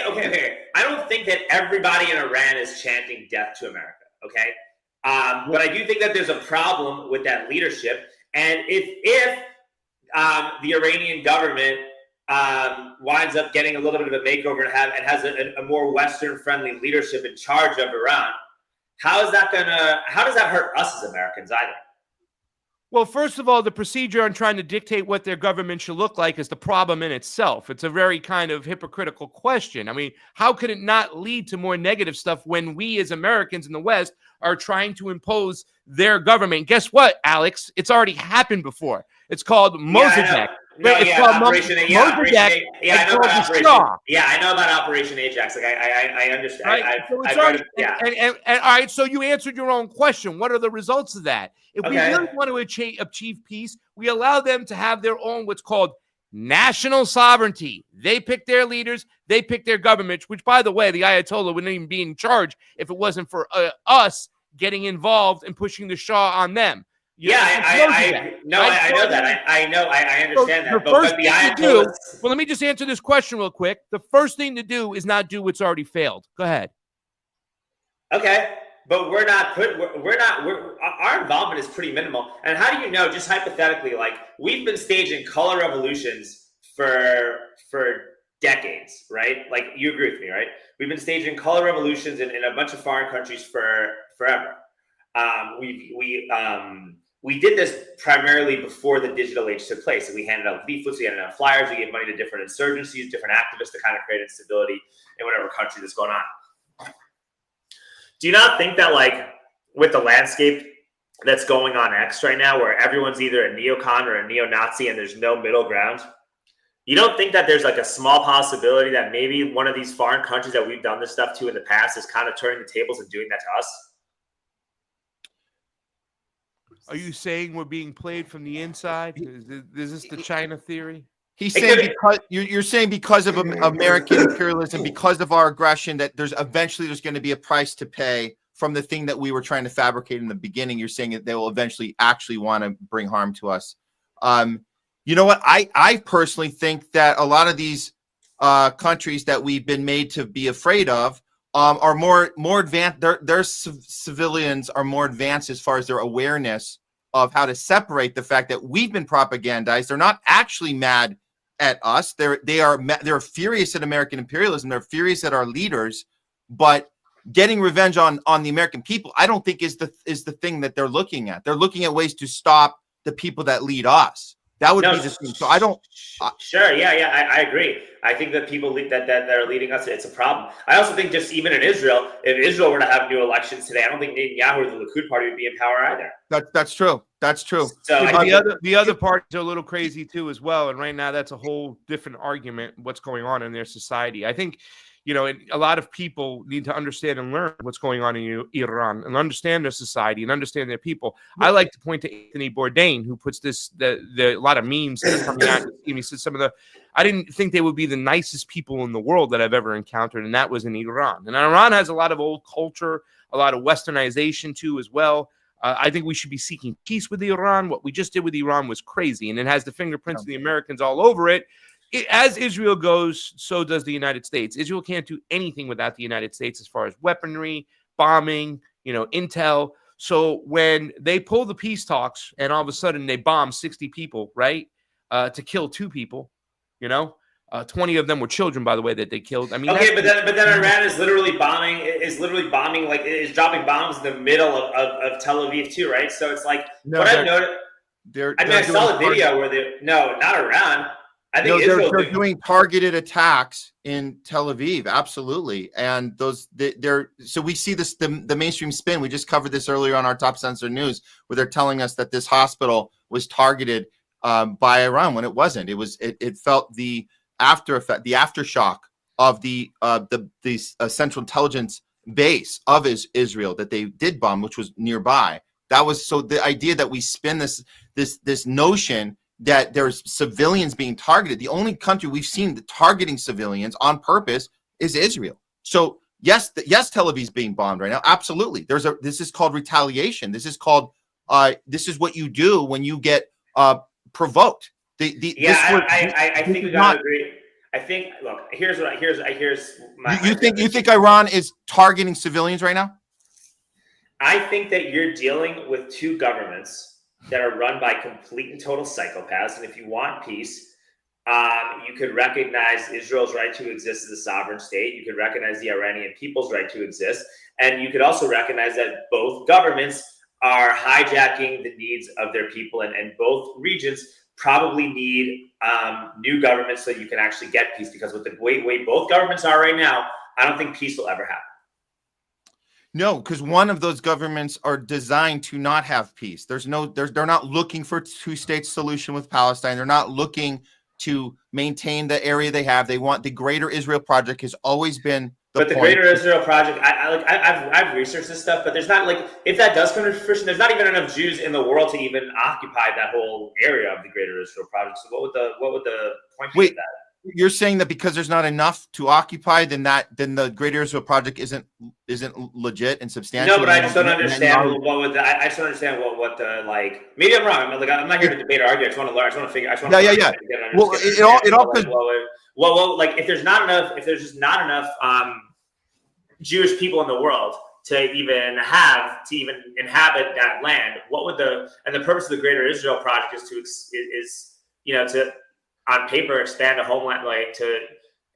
Okay. I don't think that everybody in Iran is chanting death to America. Okay, but I do think that there's a problem with that leadership. And if the Iranian government winds up getting a little bit of a makeover and has a more Western-friendly leadership in charge of Iran, how does that hurt us as Americans either? Well, first of all, the procedure on trying to dictate what their government should look like is the problem in itself. It's a very kind of hypocritical question. I mean, how could it not lead to more negative stuff when we as Americans in the West are trying to impose their government? Guess what, Alex? It's already happened before. It's called Mossadegh. Operation Ajax. I know about Operation Ajax. Like I understand. Right? And all right, so you answered your own question. What are the results of that? If we really want to achieve peace, we allow them to have their own what's called national sovereignty. They pick their leaders, they pick their government, which, by the way, the Ayatollah wouldn't even be in charge if it wasn't for us getting involved and pushing the Shah on them. I know that. I understand that. But the Ayatollah. Well, let me just answer this question real quick. The first thing to do is not do what's already failed. Go ahead. Okay, but our involvement is pretty minimal. And how do you know? Just hypothetically, like we've been staging color revolutions for decades, right? Like you agree with me, right? We've been staging color revolutions in a bunch of foreign countries forever. We did this primarily before the digital age took place. And we handed out leaflets, we handed out flyers, we gave money to different insurgencies, different activists to kind of create instability in whatever country that's going on. Do you not think that, like, with the landscape that's going on X right now, where everyone's either a neocon or a neo-Nazi and there's no middle ground, you don't think that there's like a small possibility that maybe one of these foreign countries that we've done this stuff to in the past is kind of turning the tables and doing that to us? Are you saying we're being played from the inside? Is this the China theory? He's saying because you're saying because of American imperialism, because of our aggression, that there's going to be a price to pay from the thing that we were trying to fabricate in the beginning. You're saying that they will eventually actually want to bring harm to us. You know what? I personally think that a lot of these countries that we've been made to be afraid of are more advanced. Their civilians are more advanced as far as their awareness of how to separate the fact that we've been propagandized. They're not actually mad at us. They're furious at American imperialism. They're furious at our leaders, but getting revenge on the American people, I don't think is the thing that they're looking at. They're looking at ways to stop the people that lead us. That would be the thing. So I don't. Sure. Yeah. I agree. I think that people that are leading us, it's a problem. I also think just even in Israel, if Israel were to have new elections today, I don't think Netanyahu or the Likud party would be in power either. That's true. That's true. So the other parties are a little crazy too as well. And right now, that's a whole different argument. What's going on in their society? I think, a lot of people need to understand and learn what's going on in Iran and understand their society and understand their people. I like to point to Anthony Bourdain, who puts a lot of memes that are coming out. He said I didn't think they would be the nicest people in the world that I've ever encountered, and that was in Iran. And Iran has a lot of old culture, a lot of westernization too as well. I think we should be seeking peace with Iran. What we just did with Iran was crazy, and it has the fingerprints of the Americans all over it. As Israel goes, so does the United States. Israel can't do anything without the United States as far as weaponry, bombing, intel. So when they pull the peace talks and all of a sudden they bomb 60 people, right, to kill 2 people, 20 of them were children, by the way, that they killed. I mean, okay, but then Iran is literally bombing, like is dropping bombs in the middle of Tel Aviv too, right? So it's like I've noticed. I saw the video where not Iran. I think they're doing targeted attacks in Tel Aviv, absolutely, and so we see this the mainstream spin. We just covered this earlier on our Top Censored News, where they're telling us that this hospital was targeted by Iran when it wasn't. It felt the after effect, the aftershock of the Central Intelligence base of Israel that they did bomb, which was nearby. That was so the idea that we spin this notion that there's civilians being targeted. The only country we've seen targeting civilians on purpose is Israel. So yes, Tel Aviv's being bombed right now. Absolutely. This is called retaliation. This is called this is what you do when you get provoked. I think we gotta agree. I think here's my you think Iran is targeting civilians right now? I think that you're dealing with 2 governments that are run by complete and total psychopaths. And if you want peace, You could recognize Israel's right to exist as a sovereign state. You could recognize the Iranian people's right to exist. And you could also recognize that both governments are hijacking the needs of their people, and both regions probably need new governments so you can actually get peace, because with the way both governments are right now, I don't think peace will ever happen. No, because one of those governments are designed to not have peace. They're not looking for a two-state solution with Palestine. They're not looking to maintain the area they have. They want the Greater Israel Project has always been the But the Greater Israel Project, I've researched this stuff, but there's not, like, if that does come to fruition, there's not even enough Jews in the world to even occupy that whole area of the Greater Israel Project. So what would the point be of that? You're saying that because there's not enough to occupy, then the Greater Israel Project isn't legit and substantial. No, but I just don't understand I just don't understand what the, like, maybe I'm wrong. I'm not here to debate or argue. I just want to learn. I just want to figure. Yeah. Well, it all like if there's just not enough Jewish people in the world to even inhabit that land, what would the purpose of the Greater Israel Project is to on paper expand a homeland, like to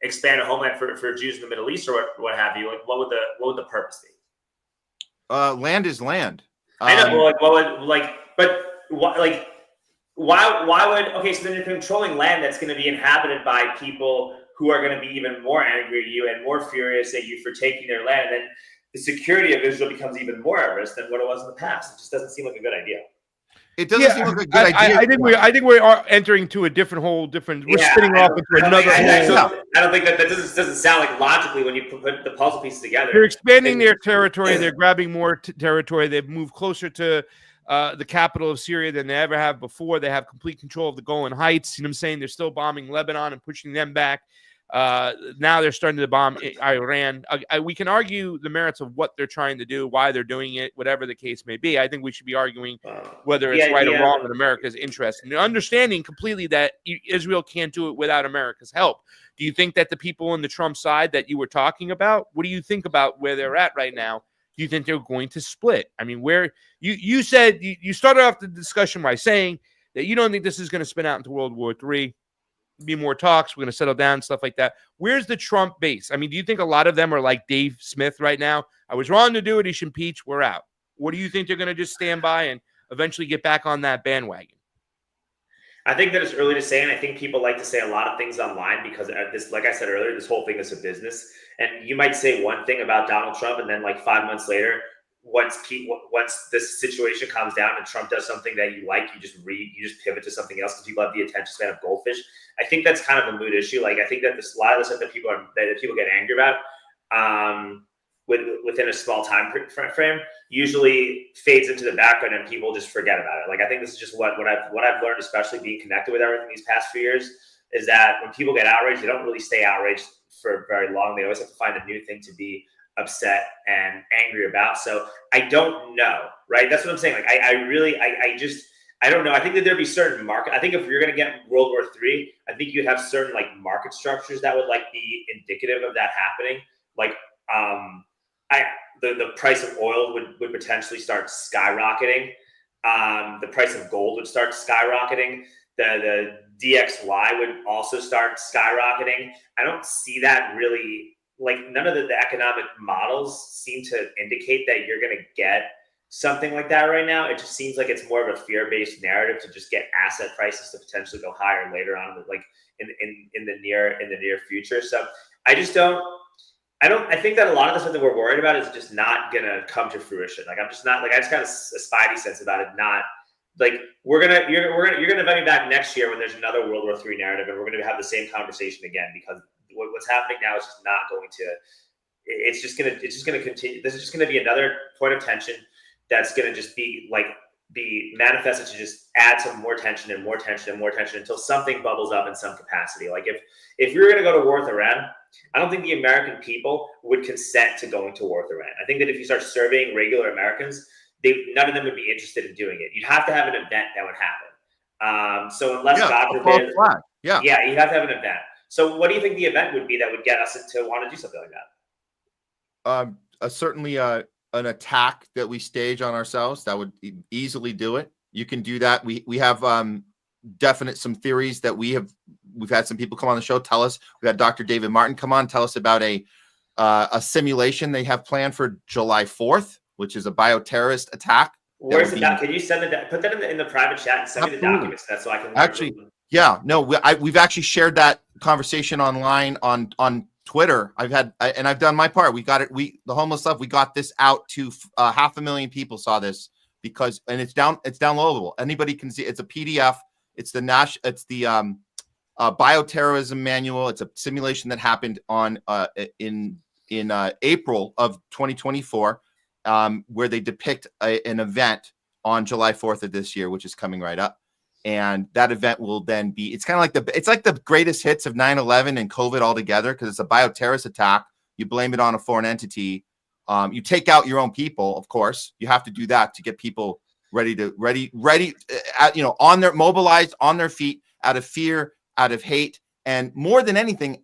expand a homeland for Jews in the Middle East or what have you. Like what would the purpose be? Land is land. I know, why would, okay, so then you're controlling land that's going to be inhabited by people who are going to be even more angry at you and more furious at you for taking their land, and then the security of Israel becomes even more at risk than what it was in the past. It just doesn't seem like a good idea. It doesn't seem like a good idea. I think we are entering to a whole different. We're spinning off into another. I don't think that doesn't sound like logically when you put the puzzle pieces together. They're expanding their territory. They're grabbing more territory. They've moved closer to the capital of Syria than they ever have before. They have complete control of the Golan Heights. You know what I'm saying? They're still bombing Lebanon and pushing them back. Now they're starting to bomb Iran. We can argue the merits of what they're trying to do, why they're doing it, whatever the case may be. I think we should be arguing whether it's right or wrong in America's interest, and understanding completely that Israel can't do it without America's help. Do you think that the people on the Trump side that you were talking about, what do you think about where they're at right now? Do you think they're going to split? I mean, where you said you started off the discussion by saying that you don't think this is going to spin out into World War III. Be more talks. We're going to settle down, stuff like that. Where's the Trump base? I mean, do you think a lot of them are like Dave Smith right now? I was wrong to do it. He should impeach. We're out. What do you think they're going to just stand by and eventually get back on that bandwagon? I think that it's early to say, and I think people like to say a lot of things online because this, like I said earlier, this whole thing is a business. And you might say one thing about Donald Trump, and then like 5 months later, once this situation calms down and Trump does something that you like, you just pivot to something else because people have the attention span of goldfish. I think that's kind of a mood issue. Like I think that a lot of the stuff that people get angry about within a small time frame usually fades into the background and people just forget about it. Like I think this is just what I've learned, especially being connected with everything these past few years, is that when people get outraged, they don't really stay outraged for very long. They always have to find a new thing to be upset and angry about. So I don't know, right? That's what I'm saying. Like I don't know. I think that there'd be certain market. I think if you're going to get World War III, I think you'd have certain like market structures that would like be indicative of that happening. Like the price of oil would potentially start skyrocketing. The price of gold would start skyrocketing. The DXY would also start skyrocketing. I don't see that really. Like none of the economic models seem to indicate that you're going to get something like that right now. It just seems like it's more of a fear-based narrative to just get asset prices to potentially go higher later on, like in the near future. So I think that a lot of the stuff that we're worried about is just not going to come to fruition. Like I just got a spidey sense about it. Not like you're gonna invite me back next year when there's another World War III narrative, and we're going to have the same conversation again because what's happening now is just not going to. It's just going to continue. This is just going to be another point of tension that's going to just be manifested to just add some more tension and more tension and more tension until something bubbles up in some capacity. Like if you're going to go to war with Iran, I don't think the American people would consent to going to war with Iran. I think that if you start surveying regular Americans, none of them would be interested in doing it. You'd have to have an event that would happen. So unless God forbid, you'd have to have an event. So what do you think the event would be that would get us to want to do something like that? Certainly an attack that we stage on ourselves that would easily do it. You can do that. We have definite some theories that we have we've had some people come on the show, tell us. We had Dr. David Martin come on, tell us about a simulation they have planned for July 4th, which is a bioterrorist attack. Where's the doc? Can you send put that in the private chat and send me the documents? That's so I can actually. Yeah, no, we've actually shared that conversation online on Twitter. I've done my part. We got it. The homeless love. We got this out to 500,000 people saw this and it's downloadable. Anybody can see. It's a PDF. It's the bioterrorism manual. It's a simulation that happened in April of 2024, where they depict an event on July 4th of this year, which is coming right up. And that event will then be, it's kind of like it's like the greatest hits of 9/11 and COVID all together, because it's a bioterrorist attack. You blame it on a foreign entity. You take out your own people, of course. You have to do that to get people mobilized on their feet, out of fear, out of hate, and more than anything,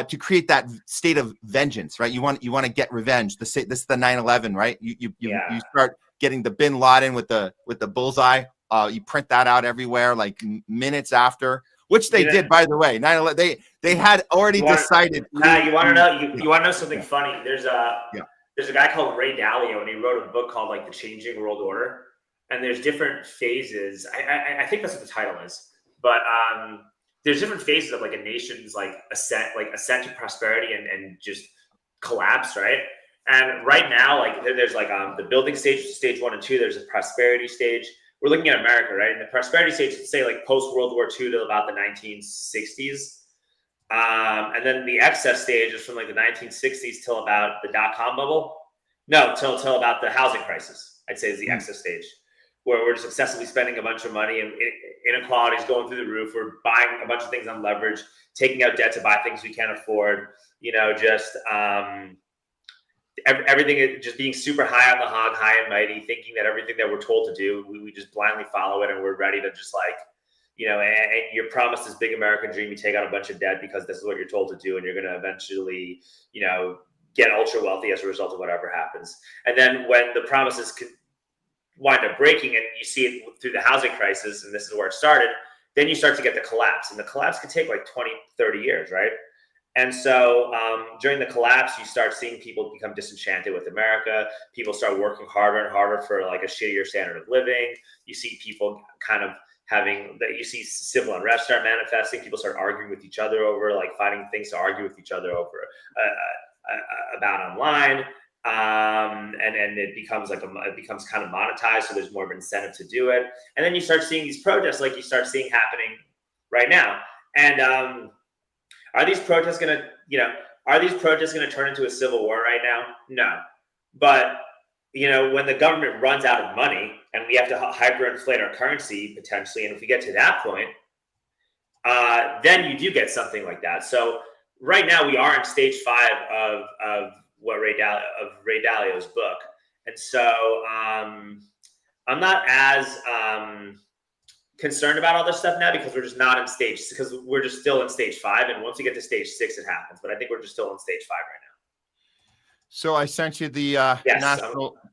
to create that state of vengeance, right? You want to get revenge. This is the 9/11, right? You start getting the Bin Laden with the bullseye. You print that out everywhere, like minutes after, which they did, by the way. 9/11, they had already decided. You want to know? You want to know something funny? There's a guy called Ray Dalio, and he wrote a book called The Changing World Order. And there's different phases. I think that's what the title is. But there's different phases of a nation's ascent to prosperity and just collapse, right? And right now, there's the building stage 1 and 2. There's a prosperity stage. We're looking at America, right? And the prosperity stage, say post World War II to about the 1960s. And then the excess stage is from the 1960s till about the dot-com bubble. No, till about the housing crisis, I'd say, is the excess stage, where we're just excessively spending a bunch of money and inequality is going through the roof. We're buying a bunch of things on leverage, taking out debt to buy things we can't afford, everything is just being super high on the hog, high and mighty, thinking that everything that we're told to do, we just blindly follow it, and we're ready to just and you're promised this big American dream. You take out a bunch of debt because this is what you're told to do, and you're going to eventually, get ultra wealthy as a result of whatever happens. And then when the promises wind up breaking, and you see it through the housing crisis, and this is where it started, then you start to get the collapse, and the collapse could take 20, 30 years, right? And so during the collapse, you start seeing people become disenchanted with America. People start working harder and harder for a shittier standard of living. You see people kind of you see civil unrest start manifesting. People start arguing with each other over finding things to argue with each other over about online. And it becomes kind of monetized, so there's more of an incentive to do it. And then you start seeing these protests you start seeing happening right now. And are these protests going to turn into a civil war right now? No. But when the government runs out of money and we have to hyperinflate our currency potentially, and if we get to that point, then you do get something like that. So right now we are in stage 5 of Ray Dalio's book, and so I'm not as concerned about all this stuff now, because we're just not in we're just still in stage 5, and once we get to stage 6, it happens. But I think we're just still in stage 5 right now. So I sent you the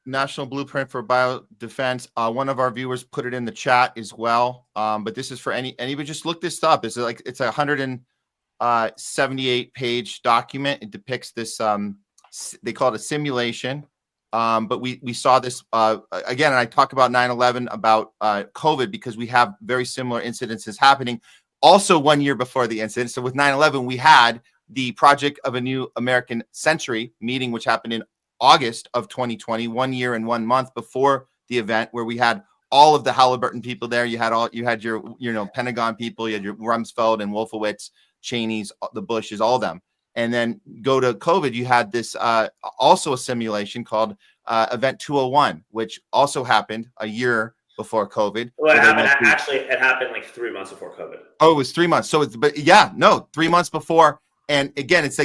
national blueprint for biodefense. One of our viewers put it in the chat as well. But this is for anybody. Just look this up. It's a 178 page document. It depicts this. They call it a simulation. But we saw this again, and I talk about 9/11, about COVID, because we have very similar incidences happening. Also 1 year before the incident. So with 9/11, we had the Project of a New American Century meeting, which happened in August of 2020, 1 year and 1 month before the event, where we had all of the Halliburton people there. You had your Pentagon people, you had your Rumsfeld and Wolfowitz, Cheney's, the Bushes, all of them. And then go to COVID, you had this also a simulation called Event 201, which also happened a year before COVID. Well, it happened 3 months before COVID. Oh, it was 3 months. So 3 months before. And again, it's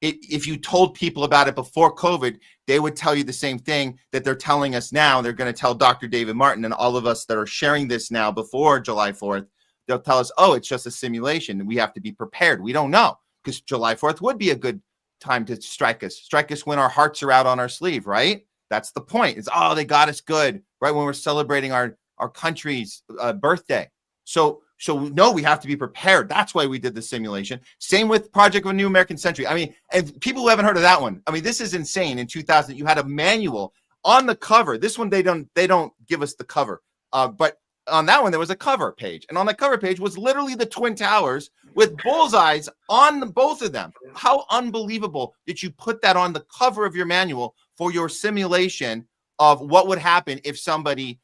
if you told people about it before COVID, they would tell you the same thing that they're telling us now. They're going to tell Dr. David Martin and all of us that are sharing this now before July 4th. They'll tell us, oh, it's just a simulation. We have to be prepared. We don't know, because July 4th would be a good time to strike us when our hearts are out on our sleeve, right? That's the point. It's, oh, they got us good, right? When we're celebrating our country's birthday. So So we have to be prepared. That's why we did the simulation. Same with Project of a New American Century. I mean, and people who haven't heard of that one, I mean, this is insane. In 2000, you had a manual on the cover. This one, they don't give us the cover. But on that one, there was a cover page. And on the cover page was literally the Twin Towers with bullseyes on both of them. How unbelievable that you put that on the cover of your manual for your simulation of what would happen if somebody,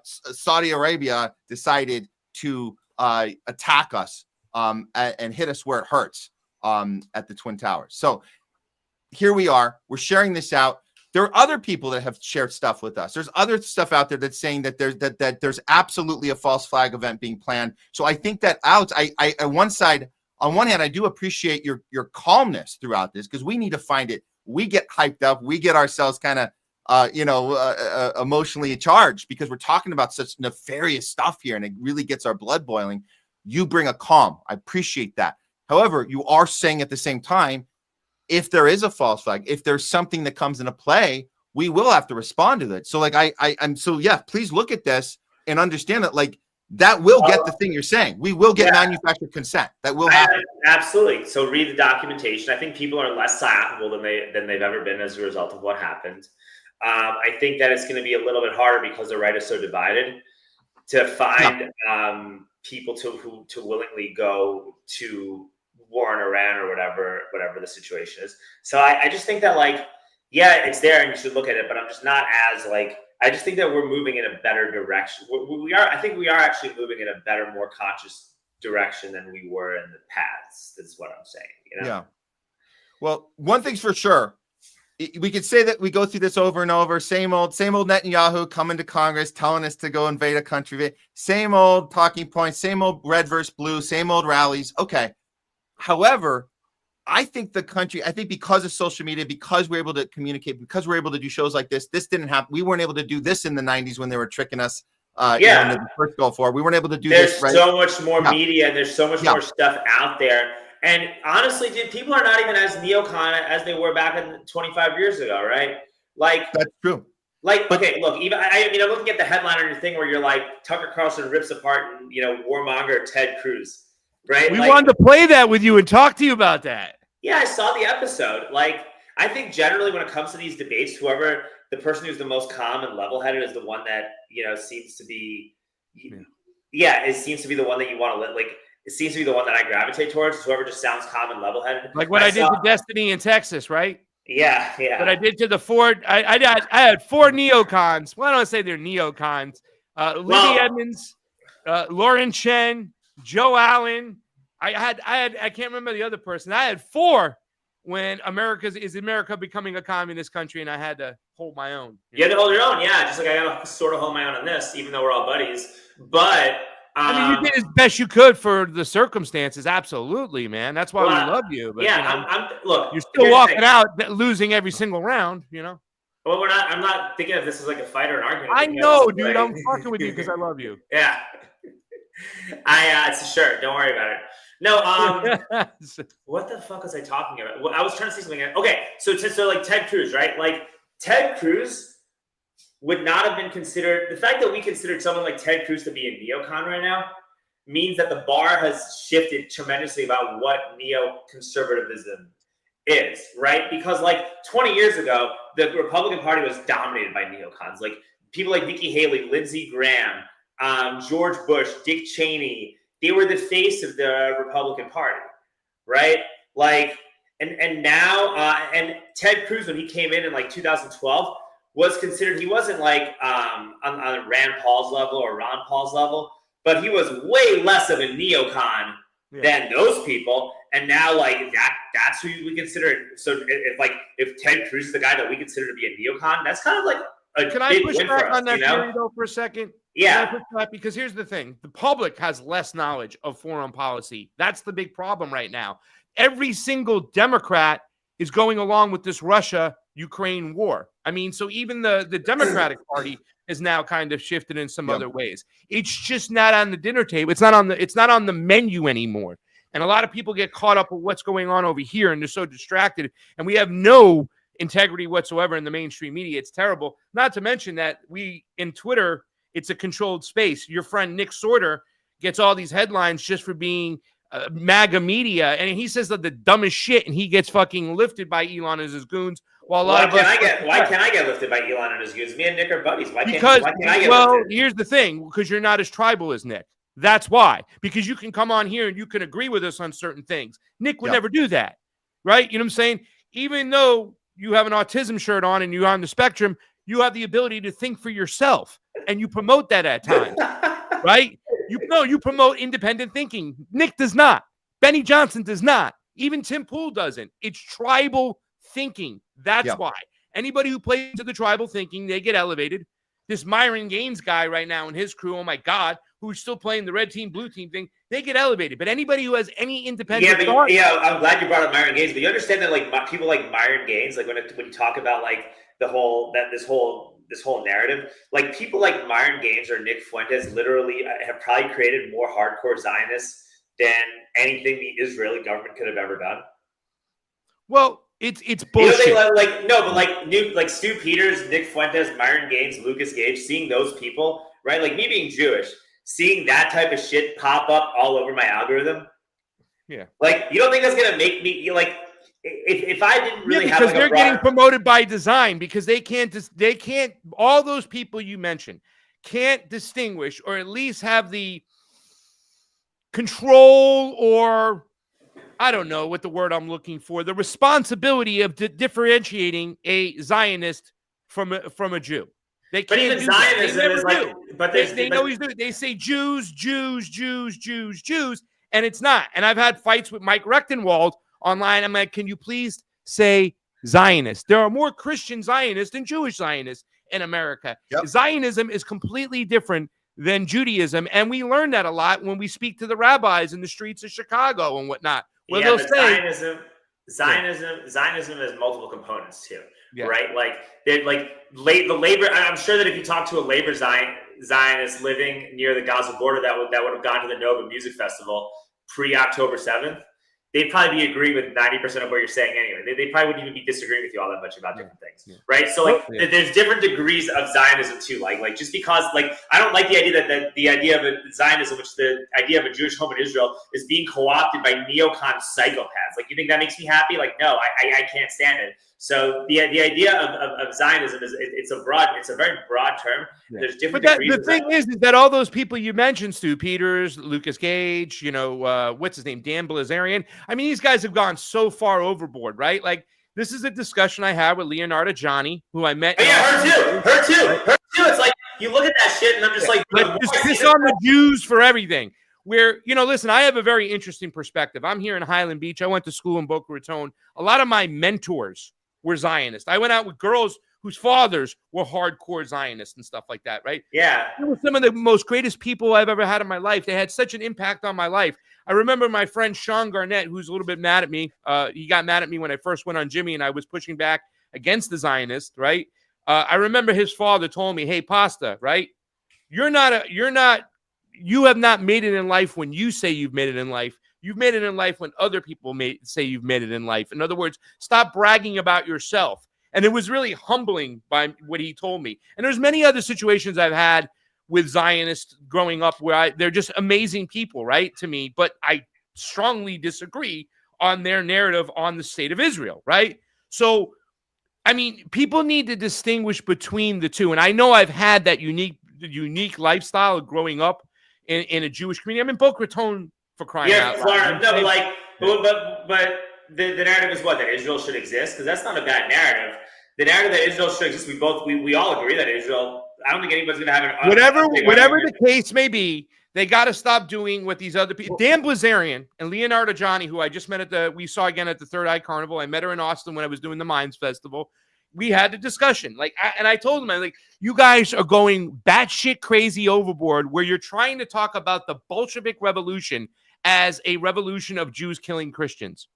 Saudi Arabia, decided to attack us and hit us where it hurts at the Twin Towers. So here we are. We're sharing this out. There are other people that have shared stuff with us. There's other stuff out there that's saying that there's absolutely a false flag event being planned. So I think that, Alex, I on one hand, I do appreciate your calmness throughout this, because we need to find it. We get hyped up. We get ourselves kind of emotionally charged because we're talking about such nefarious stuff here, and it really gets our blood boiling. You bring a calm. I appreciate that. However, you are saying at the same time, if there is a false flag, if there's something that comes into play, we will have to respond to it. So like I'm so yeah, please look at this and understand that like that will get the thing you're saying. We will get manufactured consent. That will happen. Absolutely. So read the documentation. I think people are less psyopable than they've ever been as a result of what happened. I think that it's going to be a little bit harder because the right is so divided to find people to willingly go to war in Iran or whatever the situation is. So I just think that like, yeah, it's there and you should look at it, but I'm just not as like, I just think that we're moving in a better direction. I think we are actually moving in a better, more conscious direction than we were in the past. That's what I'm saying. You know? Yeah. Well, one thing's for sure. We could say that we go through this over and over. Same old Netanyahu coming to Congress, telling us to go invade a country. Same old talking points, same old red versus blue, same old rallies. Okay. However, I think because of social media, because we're able to communicate, because we're able to do shows like this didn't happen. We weren't able to do this in the 90s when they were tricking us. In the first Gulf War. We weren't able to do this. There's so much more media and there's so much more stuff out there. And honestly, dude, people are not even as neocon as they were back in 25 years ago, right? Like that's true. Like, okay, look, even I mean, I'm looking at the headline on your thing where you're like, Tucker Carlson rips apart, warmonger Ted Cruz, right? We wanted to play that with you and talk to you about that. Yeah, I saw the episode. Like, I think generally when it comes to these debates, the person who's the most calm and level-headed is the one that, seems to be, it seems to be the one that you want to like. It seems to be the one that I gravitate towards. Whoever just sounds calm and level-headed. Like what I did to Destiny in Texas, right? Yeah. But I did to the Ford. I had 4 neocons. Well, I don't say they're neocons. Libby Edmonds, Lauren Chen, Joe Allen. I can't remember the other person. I had 4 when is America becoming a communist country, and I had to hold my own. You had to hold your own, yeah. Just like I got to sort of hold my own on this, even though we're all buddies. But I mean, you did as best you could for the circumstances. Absolutely, man. That's why we love you. But, look, you're still walking out, losing every sinle round. Well, I'm not thinking of this as like a fight or an argument. I know, dude. I'm fucking with you because I love you. Yeah. It's sure. Don't worry about it. No. What the fuck was I talking about? Well, I was trying to say something. Okay, so like Ted Cruz, right? Like Ted Cruz would not have been considered. The fact that we considered someone like Ted Cruz to be a neocon right now means that the bar has shifted tremendously about what neoconservatism is, right? Because like 20 years ago, the Republican Party was dominated by neocons, like people like Nikki Haley, Lindsey Graham, George Bush, Dick Cheney. They were the face of the Republican Party, right? Like, and now, and Ted Cruz, when he came in like 2012, was considered, he wasn't like on Rand Paul's level or Ron Paul's level, but he was way less of a neocon than those people. And now like that's who we consider. So if Ted Cruz is the guy that we consider to be a neocon, that's kind of like a Can I push back on that theory though for a second? Yeah. Because here's the thing. The public has less knowledge of foreign policy. That's the big problem right now. Every single Democrat is going along with this Russia-Ukraine war. I mean, so even the Democratic Party is now kind of shifted in some other ways. It's just not on the dinner table. It's not on the menu anymore. And a lot of people get caught up with what's going on over here, and they're so distracted. And we have no integrity whatsoever in the mainstream media. It's terrible. Not to mention that in Twitter, it's a controlled space. Your friend Nick Sorter gets all these headlines just for being MAGA media, and he says that the dumbest shit, and he gets fucking lifted by Elon and his goons. While why can't I get lifted by Elon and his goons? Me and Nick are buddies. Why can't I get lifted? Here's the thing, because you're not as tribal as Nick. That's why. Because you can come on here and you can agree with us on certain things. Nick would never do that, right? You know what I'm saying? Even though you have an autism shirt on and you're on the spectrum, you have the ability to think for yourself, and you promote that at times, right? You promote independent thinking. Nick does not. Benny Johnson does not. Even Tim Pool doesn't. It's tribal thinking. That's why. Anybody who plays into the tribal thinking, they get elevated. This Myron Gaines guy right now and his crew, oh my God, who's still playing the red team, blue team thing, they get elevated. But anybody who has any independent thought, I'm glad you brought up Myron Gaines, but you understand that like people like Myron Gaines, like when you talk about like this whole narrative, like people like Myron Gaines or Nick Fuentes literally have probably created more hardcore Zionists than anything the Israeli government could have ever done. Well, it's bullshit. You know, like Stu Peters, Nick Fuentes, Myron Gaines, Lucas Gage, seeing those people, right? Like me being Jewish, seeing that type of shit pop up all over my algorithm. Yeah. Like, you don't think that's gonna make me like if I didn't really have because they're getting promoted by design, because they can't all those people you mentioned can't distinguish or at least have the control, or I don't know what the word I'm looking for, the responsibility of differentiating a Zionist from a Jew. They can't. But even Zionism is like, but they know he's doing it. They say Jews, Jews, Jews, Jews, Jews, and it's not. And I've had fights with Mike Rechtenwald online. I'm like, can you please say Zionist? There are more Christian Zionists than Jewish Zionists in America. Zionism is completely different than Judaism, and we learn that a lot when we speak to the rabbis in the streets of Chicago and whatnot. Where they'll say Zionism has multiple components too, right? Like the labor. I'm sure that if you talk to a labor Zionist living near the Gaza border that would have gone to the Nova Music Festival pre-October 7th, they'd probably be agreeing with 90% of what you're saying anyway. They probably wouldn't even be disagreeing with you all that much about different things, right? So like, there's different degrees of Zionism too. Like just because like I don't like the idea that the idea of a Zionism, which the idea of a Jewish home in Israel, is being co-opted by neocon psychopaths. Like, you think that makes me happy? Like, no, I can't stand it. So the idea of Zionism is it's a very broad term. There's different degrees. The thing is that all those people you mentioned, Stu Peters, Lucas Gage, you know, what's his name, Dan Blazarian. I mean, these guys have gone so far overboard, right? Like, this is a discussion I had with Leonardo Johnny, who I met. Oh, yeah, her too. It's like, you look at that shit and I'm just like, just piss on the Jews for everything. Where, you know, listen, I have a very interesting perspective. I'm here in Highland Beach. I went to school in Boca Raton. A lot of my mentors were Zionists. I went out with girls whose fathers were hardcore Zionists and stuff like that, right? Yeah. They were some of the most greatest people I've ever had in my life. They had such an impact on my life. I remember my friend Sean Garnett, who's a little bit mad at me. He got mad at me when I first went on Jimmy and I was pushing back against the Zionists, right? I remember his father told me, hey, Pasta, right? You have not made it in life when you say you've made it in life. You've made it in life when other people say you've made it in life. In other words, stop bragging about yourself. And it was really humbling by what he told me. And there's many other situations I've had with Zionists growing up where they're just amazing people, right, to me. But I strongly disagree on their narrative on the state of Israel, right? So, I mean, people need to distinguish between the two. And I know I've had that unique lifestyle of growing up in a Jewish community. I'm in Boca Raton, for crying out loud. Florida. No, but like, but the narrative is what, that Israel should exist, because that's not a bad narrative. The narrative that Israel should exist, we all agree that Israel. I don't think anybody's going to have an whatever the case may be. They got to stop doing what these other people. Dan Blazarian and Leonardo Johnny, who I just met we saw again at the Third Eye Carnival. I met her in Austin when I was doing the Minds Festival. We had the discussion, and I told them, like, you guys are going batshit crazy overboard, where you're trying to talk about the Bolshevik Revolution as a revolution of Jews killing Christians.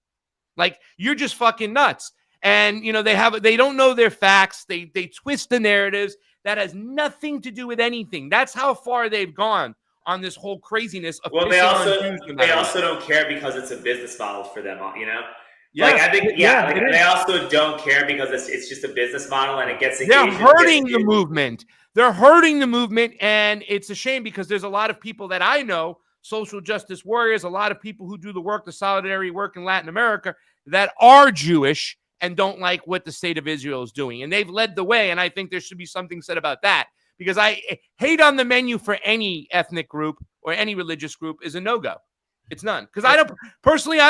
Like, you're just fucking nuts. And, you know, they don't know their facts. They twist the narratives. That has nothing to do with anything. That's how far they've gone on this whole craziness of they also don't care because it's a business model for them, you know? Yeah, like, I think, they also don't care because it's just a business model and it gets engaged. They're hurting the movement. They're hurting the movement, and it's a shame because there's a lot of people that I know social justice warriors, a lot of people who do the work, the solidarity work in Latin America that are Jewish and don't like what the state of Israel is doing. And they've led the way, and I think there should be something said about that, because hate on the menu for any ethnic group or any religious group is a no-go. It's none. Because I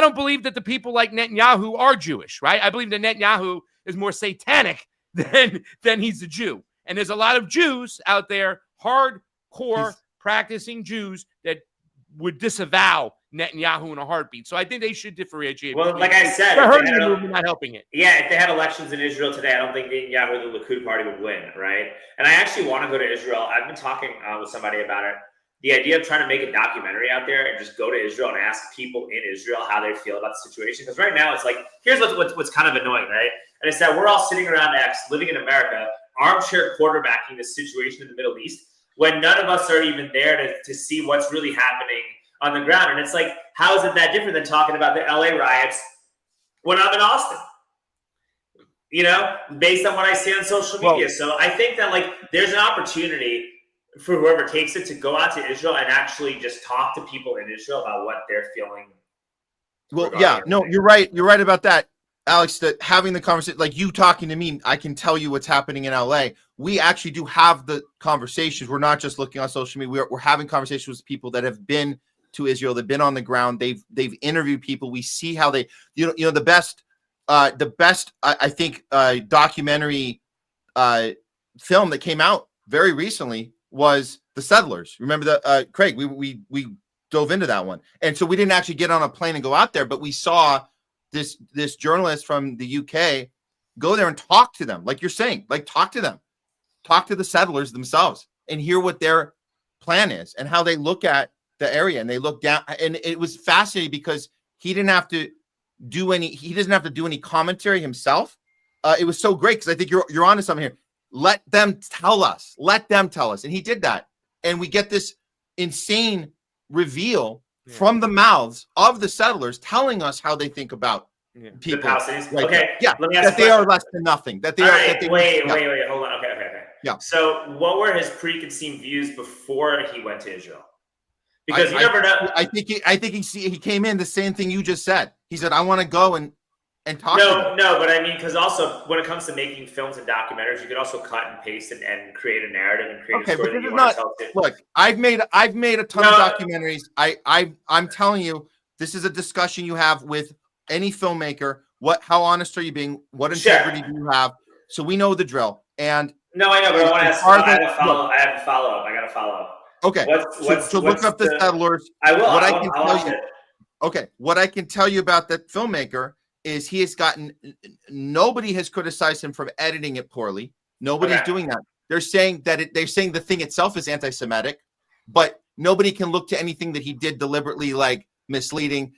don't believe that the people like Netanyahu are Jewish, right? I believe that Netanyahu is more satanic than he's a Jew. And there's a lot of Jews out there, hardcore practicing Jews, that would disavow Netanyahu in a heartbeat. So I think they should differentiate. Well, like I said, they're hurting the movement, not helping it. Yeah, if they had elections in Israel today, I don't think Netanyahu or the Likud party would win, right? And I actually want to go to Israel. I've been talking with somebody about it. The idea of trying to make a documentary out there and just go to Israel and ask people in Israel how they feel about the situation. Because right now it's like, here's what's kind of annoying, right? And it's that we're all sitting around X, living in America, armchair quarterbacking the situation in the Middle East, when none of us are even there to see what's really happening on the ground. And it's like, how is it that different than talking about the LA riots when I'm in Austin? You know, based on what I see on social media. So I think that, like, there's an opportunity for whoever takes it to go out to Israel and actually just talk to people in Israel about what they're feeling. Well, yeah, no, you're right. You're right about that, Alex, that having the conversation, like you talking to me, I can tell you what's happening in LA. We actually do have the conversations. We're not just looking on social media. We're having conversations with people that have been to Israel. They've been on the ground. They've interviewed people. We see how they, you know, the best, I think, documentary film that came out very recently was The Settlers. Remember the Craig? We dove into that one, and so we didn't actually get on a plane and go out there, but we saw this journalist from the UK go there and talk to them, like you're saying, like talk to them, talk to the settlers themselves, and hear what their plan is and how they look at the area, and they look down. And it was fascinating because he doesn't have to do any commentary himself. It was so great because I think you're onto something here. Let them tell us. Let them tell us. And he did that. And we get this insane reveal from the mouths of the settlers telling us how they think about people. The Palestinians. Like, okay. Yeah. Let me ask that they are less than nothing. That they All are. right, That they, wait. Hold on. Okay. Yeah. So what were his preconceived views before he went to Israel? Because you never know. I think he came in the same thing you just said. He said, I want to go and talk to them. No, but I mean, because also when it comes to making films and documentaries, you could also cut and paste and create a narrative and create a story that you want to tell. Look, I've made a ton of documentaries. I'm telling you, this is a discussion you have with any filmmaker. How honest are you being? What integrity do you have? So we know the drill. And no, I know, but I want to ask. I have a follow up. I got to follow up. Okay. So look up the settlers. I will. What I can tell you. Okay. What I can tell you about that filmmaker is he has gotten, nobody has criticized him for editing it poorly. Nobody's doing that. They're saying they're saying the thing itself is anti-Semitic, but nobody can look to anything that he did deliberately, like misleading.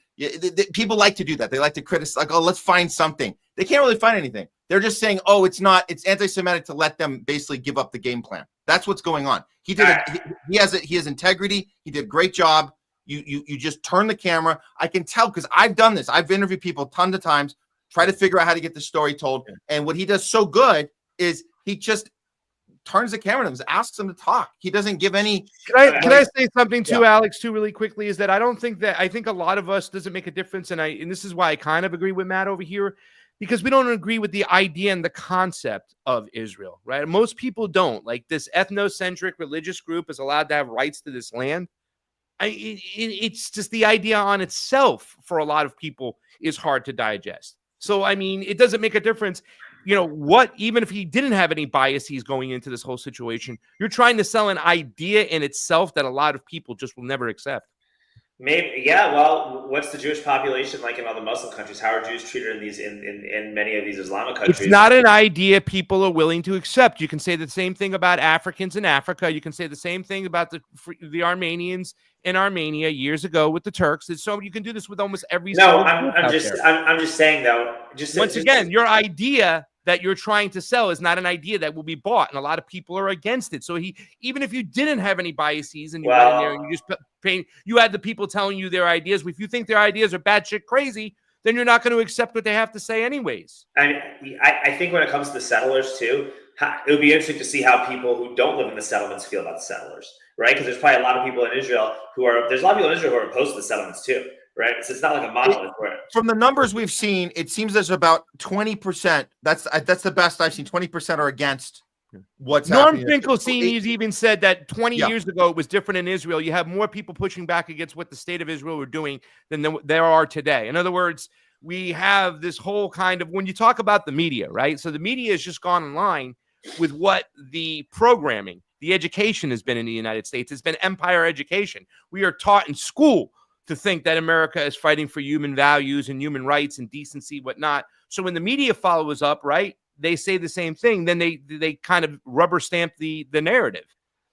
People like to do that. They like to criticize, like, oh, let's find something. They can't really find anything. They're just saying, oh, it's anti-Semitic to let them basically give up the game plan. That's what's going on. He has integrity. He did a great job. You just turn the camera. I can tell because I've done this. I've interviewed people tons of times, try to figure out how to get the story told. And what he does so good is he just turns the camera to them, asks them to talk. He doesn't give any. Can I say something too, Alex, too, really quickly? Is that I think a lot of us doesn't make a difference, and this is why I kind of agree with Matt over here, because we don't agree with the idea and the concept of Israel, right? Most people don't. Like, this ethnocentric religious group is allowed to have rights to this land. It's just the idea on itself for a lot of people is hard to digest. So, I mean, it doesn't make a difference. You know, even if he didn't have any biases going into this whole situation, you're trying to sell an idea in itself that a lot of people just will never accept. Maybe, yeah. Well, what's the Jewish population like in other Muslim countries? How are Jews treated in many of these Islamic countries? It's not an idea people are willing to accept. You can say the same thing about Africans in Africa. You can say the same thing about the Armenians in Armenia years ago with the Turks. So you can do this with almost every. No, I'm just saying though. Once again, your idea that you're trying to sell is not an idea that will be bought, and a lot of people are against it. So even if you didn't have any biases and you went in there and you just you had the people telling you their ideas. If you think their ideas are batshit crazy, then you're not going to accept what they have to say anyways. I think when it comes to the settlers too, it would be interesting to see how people who don't live in the settlements feel about the settlers. right? Because there's probably a lot of people in Israel there's a lot of people in Israel who are opposed to the settlements too, right? So it's not like a monolith. From the numbers we've seen, it seems there's about 20%. That's the best I've seen. 20% are against what's Norm happening. Finkelstein's even said that 20 years ago it was different in Israel. You have more people pushing back against what the state of Israel were doing than there are today. In other words, we have this whole kind of, when you talk about the media, right? So the media has just gone in line with what the programming, the education has been in the United States. It's been empire education. We are taught in school to think that America is fighting for human values and human rights and decency, whatnot. So when the media follows up, right, they say the same thing, then they kind of rubber stamp the narrative.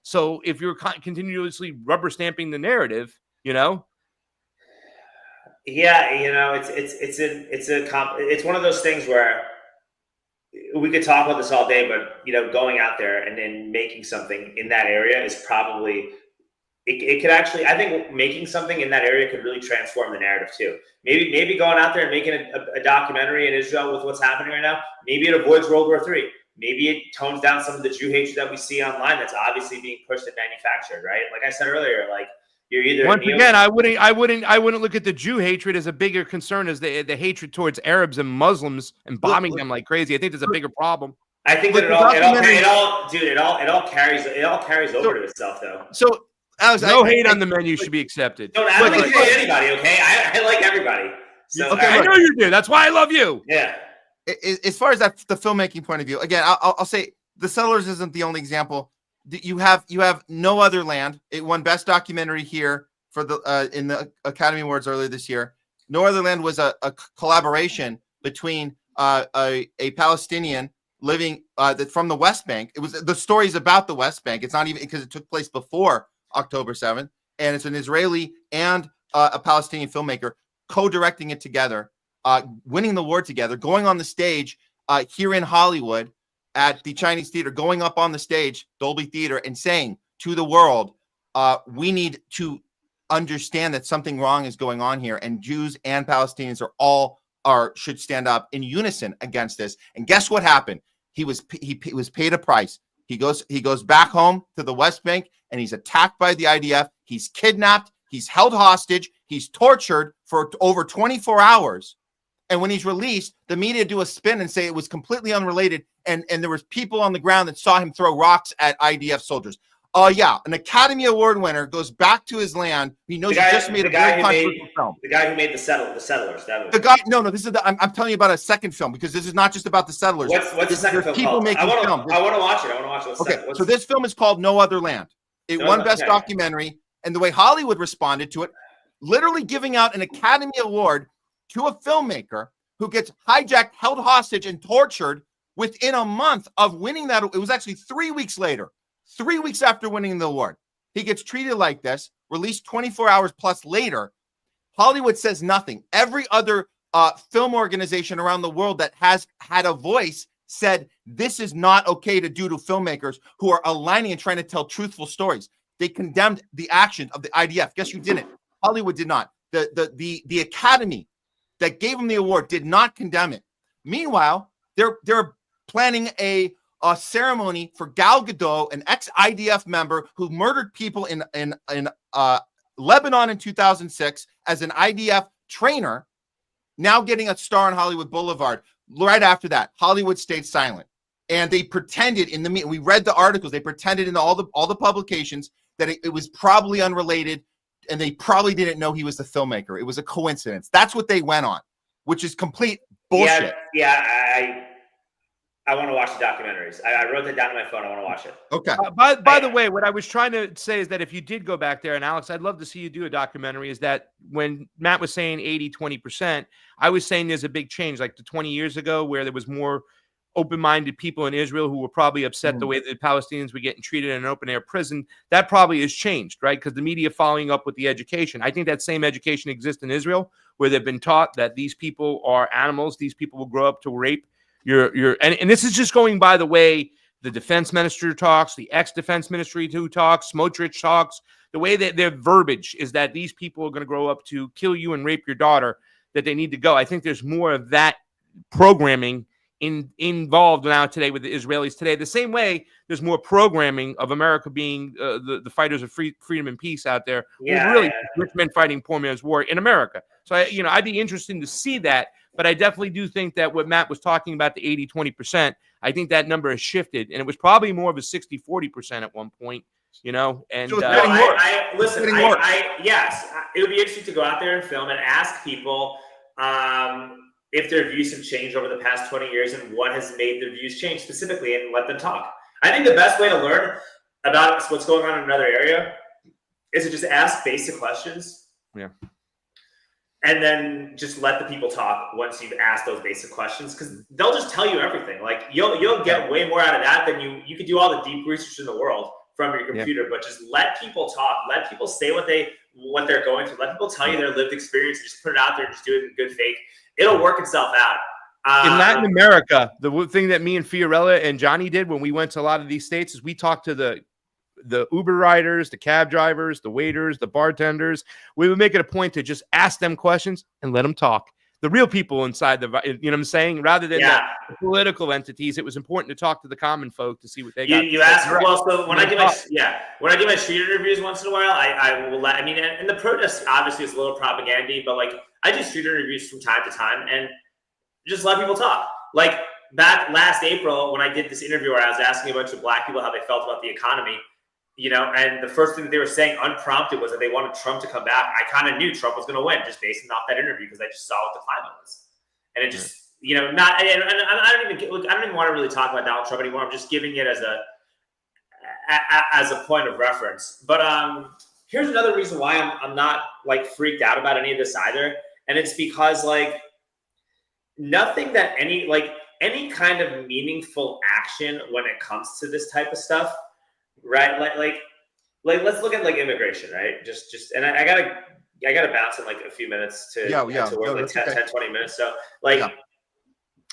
So if you're continuously rubber stamping the narrative, you know. Yeah, you know, it's one of those things where we could talk about this all day, but you know, going out there and then making something in that area is probably it could actually, I think making something in that area could really transform the narrative too. Maybe going out there and making a documentary in Israel with what's happening right now, maybe it avoids World War III. Maybe it tones down some of the Jew hatred that we see online that's obviously being pushed and manufactured, right? Like I said earlier, like you're either once again, I wouldn't look at the Jew hatred as a bigger concern as the hatred towards Arabs and Muslims and bombing them like crazy. I think there's a bigger problem. I think that it all carries over to itself though. So Alex, no hate on the menu should be accepted. I don't think you hate anybody, okay? I like everybody. So okay, I know you do. That's why I love you. Yeah. As far as the filmmaking point of view, again, I'll say The Settlers isn't the only example. You have No Other Land. It won Best Documentary here for in the Academy Awards earlier this year. No Other Land was a collaboration between a Palestinian living from the West Bank. It was the stories about the West Bank. It's not even because it took place before October 7th, and it's an Israeli and a Palestinian filmmaker co-directing it together, winning the award together, going on the stage here in Hollywood at the Chinese Theater, going up on the stage, Dolby Theater, and saying to the world, we need to understand that something wrong is going on here, and Jews and Palestinians should stand up in unison against this. And guess what happened? He was paid a price. He goes back home to the West Bank, and he's attacked by the IDF. He's kidnapped. He's held hostage. He's tortured for over 24 hours. And when he's released, the media do a spin and say it was completely unrelated. And there was people on the ground that saw him throw rocks at IDF soldiers. Yeah, an Academy Award winner goes back to his land. He knows he just made a very controversial film. The guy who made the Settlers. No, this is I'm telling you about a second film, because this is not just about the Settlers. What's the second film called? I want to watch it. Okay, so this film is called No Other Land. It won Best Documentary, and the way Hollywood responded to it, literally giving out an Academy Award to a filmmaker who gets hijacked, held hostage, and tortured within a month of winning that. It was actually 3 weeks later. 3 weeks after winning the award, he gets treated like this, released 24 hours plus later. Hollywood says nothing. Every other film organization around the world that has had a voice said this is not okay to do to filmmakers who are aligning and trying to tell truthful stories. They condemned the action of the IDF. Guess who didn't? Hollywood did not. The Academy that gave him the award did not condemn it. Meanwhile, they're planning a ceremony for Gal Gadot, an ex-IDF member who murdered people in Lebanon in 2006 as an IDF trainer, now getting a star on Hollywood Boulevard. Right after that, Hollywood stayed silent, and they pretended in the media. We read the articles. They pretended in all the publications that it was probably unrelated, and they probably didn't know he was the filmmaker. It was a coincidence. That's what they went on, which is complete bullshit. Yeah, I want to watch the documentaries. I wrote that down on my phone. I want to watch it. Okay. By the way, what I was trying to say is that if you did go back there, and Alex, I'd love to see you do a documentary, is that when Matt was saying 80-20%, I was saying there's a big change, like the 20 years ago where there was more open-minded people in Israel who were probably upset the way that the Palestinians were getting treated in an open-air prison. That probably has changed, right? Because the media following up with the education. I think that same education exists in Israel, where they've been taught that these people are animals. These people will grow up to rape. And this is just going by the way the defense minister talks, the ex-defense ministry who talks, Smotrich talks. The way that their verbiage is that these people are going to grow up to kill you and rape your daughter, that they need to go. I think there's more of that programming involved now today with the Israelis today. The same way there's more programming of America being the fighters of freedom and peace out there. Yeah, Really, rich men fighting poor man's war in America. So, I'd be interested to see that. But I definitely do think that what Matt was talking about, the 80-20%, I think that number has shifted. And it was probably more of a 60-40% at one point, And Listen, yes, it would be interesting to go out there and film and ask people if their views have changed over the past 20 years and what has made their views change specifically, and let them talk. I think the best way to learn about what's going on in another area is to just ask basic questions. Yeah. And then just let the people talk once you've asked those basic questions, because they'll just tell you everything. Like you'll get way more out of that than you could do all the deep research in the world from your computer. But just let people talk. Let people say what they're going through. Let people tell you their lived experience, and just put it out there and just do it in good faith. It'll work itself out. In Latin America, the thing that me and Fiorella and Johnny did when we went to a lot of these states is we talked to the Uber riders, the cab drivers, the waiters, the bartenders. We would make it a point to just ask them questions and let them talk. The real people inside the, you know what I'm saying? Rather than the political entities, it was important to talk to the common folk to see what they got. You ask, well, so when I do my street interviews once in a while, I will let, and the protest obviously is a little propaganda, but like I do street interviews from time to time and just let people talk. Like back last April when I did this interview where I was asking a bunch of black people how they felt about the economy, and the first thing that they were saying unprompted was that they wanted Trump to come back. I kind of knew Trump was going to win just based off that interview because I just saw what the climate was. And it just, not, and I don't even want to really talk about Donald Trump anymore. I'm just giving it as a point of reference. But here's another reason why I'm not like freaked out about any of this either. And it's because like nothing that any kind of meaningful action when it comes to this type of stuff, right? Like let's look at like immigration, right? Just and I gotta bounce in like a few minutes to work, like 10, 20 minutes. So like,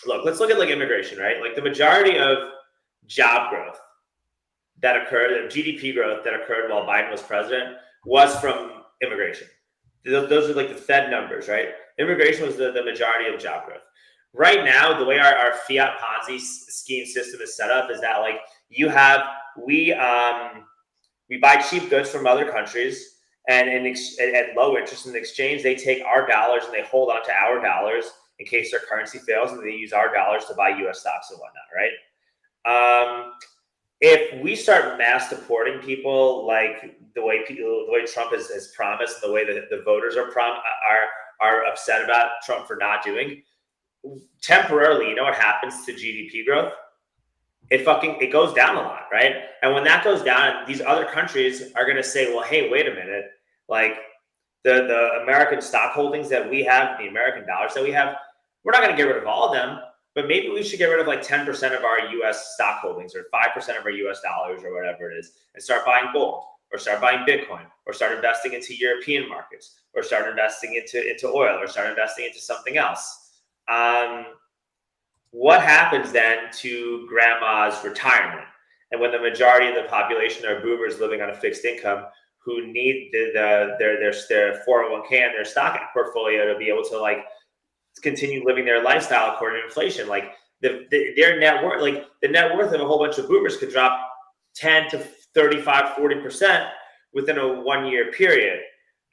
look, let's look at like immigration, right? Like the majority of job growth that occurred, and GDP growth that occurred while Biden was president was from immigration. Those are like the Fed numbers, right? Immigration was the majority of job growth. Right now, the way our fiat Ponzi scheme system is set up is that like we buy cheap goods from other countries, and at low interest in exchange, they take our dollars and they hold on to our dollars in case their currency fails, and they use our dollars to buy U.S. stocks and whatnot, right? If we start mass deporting people like the way Trump has promised, the way that the voters are upset about Trump for not doing, temporarily, you know what happens to GDP growth? It goes down a lot, right? And when that goes down, these other countries are going to say, well, hey, wait a minute, like the American stock holdings that we have, the American dollars that we have, we're not going to get rid of all of them, but maybe we should get rid of like 10% of our U.S. stock holdings or 5% of our U.S. dollars or whatever it is, and start buying gold or start buying Bitcoin or start investing into European markets or start investing into oil or start investing into something else. What happens then to grandma's retirement? And when the majority of the population are boomers living on a fixed income who need their 401k and their stock portfolio to be able to like continue living their lifestyle according to inflation, like their net worth, like the net worth of a whole bunch of boomers could drop 10 to 35, 40% within a 1 year period.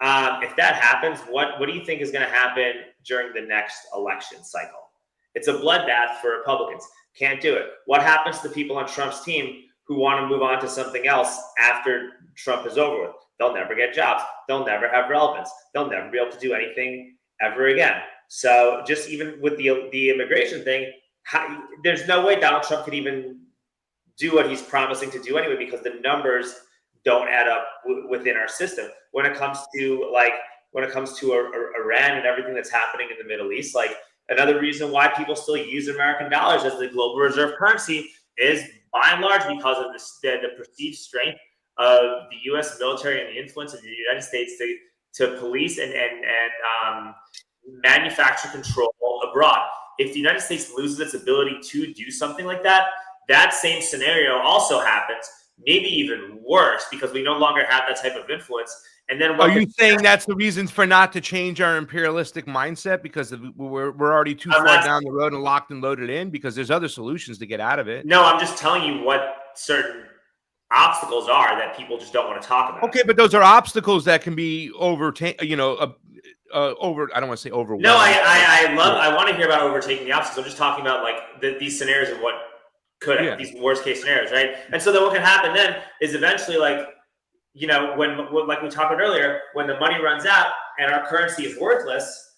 If that happens, what do you think is going to happen during the next election cycle? It's a bloodbath for Republicans. Can't do it. What happens to people on Trump's team who want to move on to something else after Trump is over with? They'll never get jobs. They'll never have relevance. They'll never be able to do anything ever again. So just even with the immigration thing, there's no way Donald Trump could even do what he's promising to do anyway, because the numbers don't add up within our system. When it comes to Iran and everything that's happening in the Middle East, like another reason why people still use American dollars as the global reserve currency is by and large because of the perceived strength of the U.S. military and the influence of the United States to police and manufacture control abroad. If the United States loses its ability to do something like that, that same scenario also happens, maybe even worse, because we no longer have that type of influence And then are you saying that's the reasons for not to change our imperialistic mindset because we're already too far down the road and locked and loaded in? Because there's other solutions to get out of it. No, I'm just telling you what certain obstacles are that people just don't want to talk about. Okay, but those are obstacles that can be overtaken. I don't want to say overwhelmed. No, I want to hear about overtaking the obstacles. I'm just talking about like these scenarios of what could these worst case scenarios, right? And so then what can happen then is eventually like, when like we talked about earlier, when the money runs out and our currency is worthless,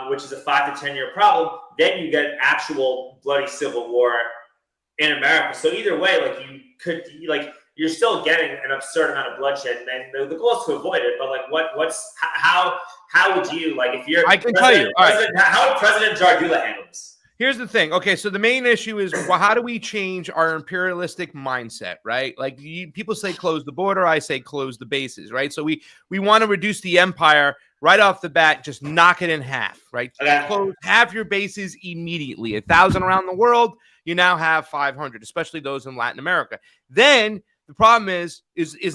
which is a 5 to 10 year problem, then you get actual bloody civil war in America. So either way, like you're still getting an absurd amount of bloodshed, and the goal is to avoid it. But like, how would you like if you're? I can tell you. All right. How would President Jardula handle this? Here's the thing. Okay, so the main issue is, well, how do we change our imperialistic mindset, right? Like people say close the border, I say close the bases, right? So we want to reduce the empire right off the bat, just knock it in half, right? Okay. Close half your bases immediately. 1,000 around the world, you now have 500, especially those in Latin America. Then the problem is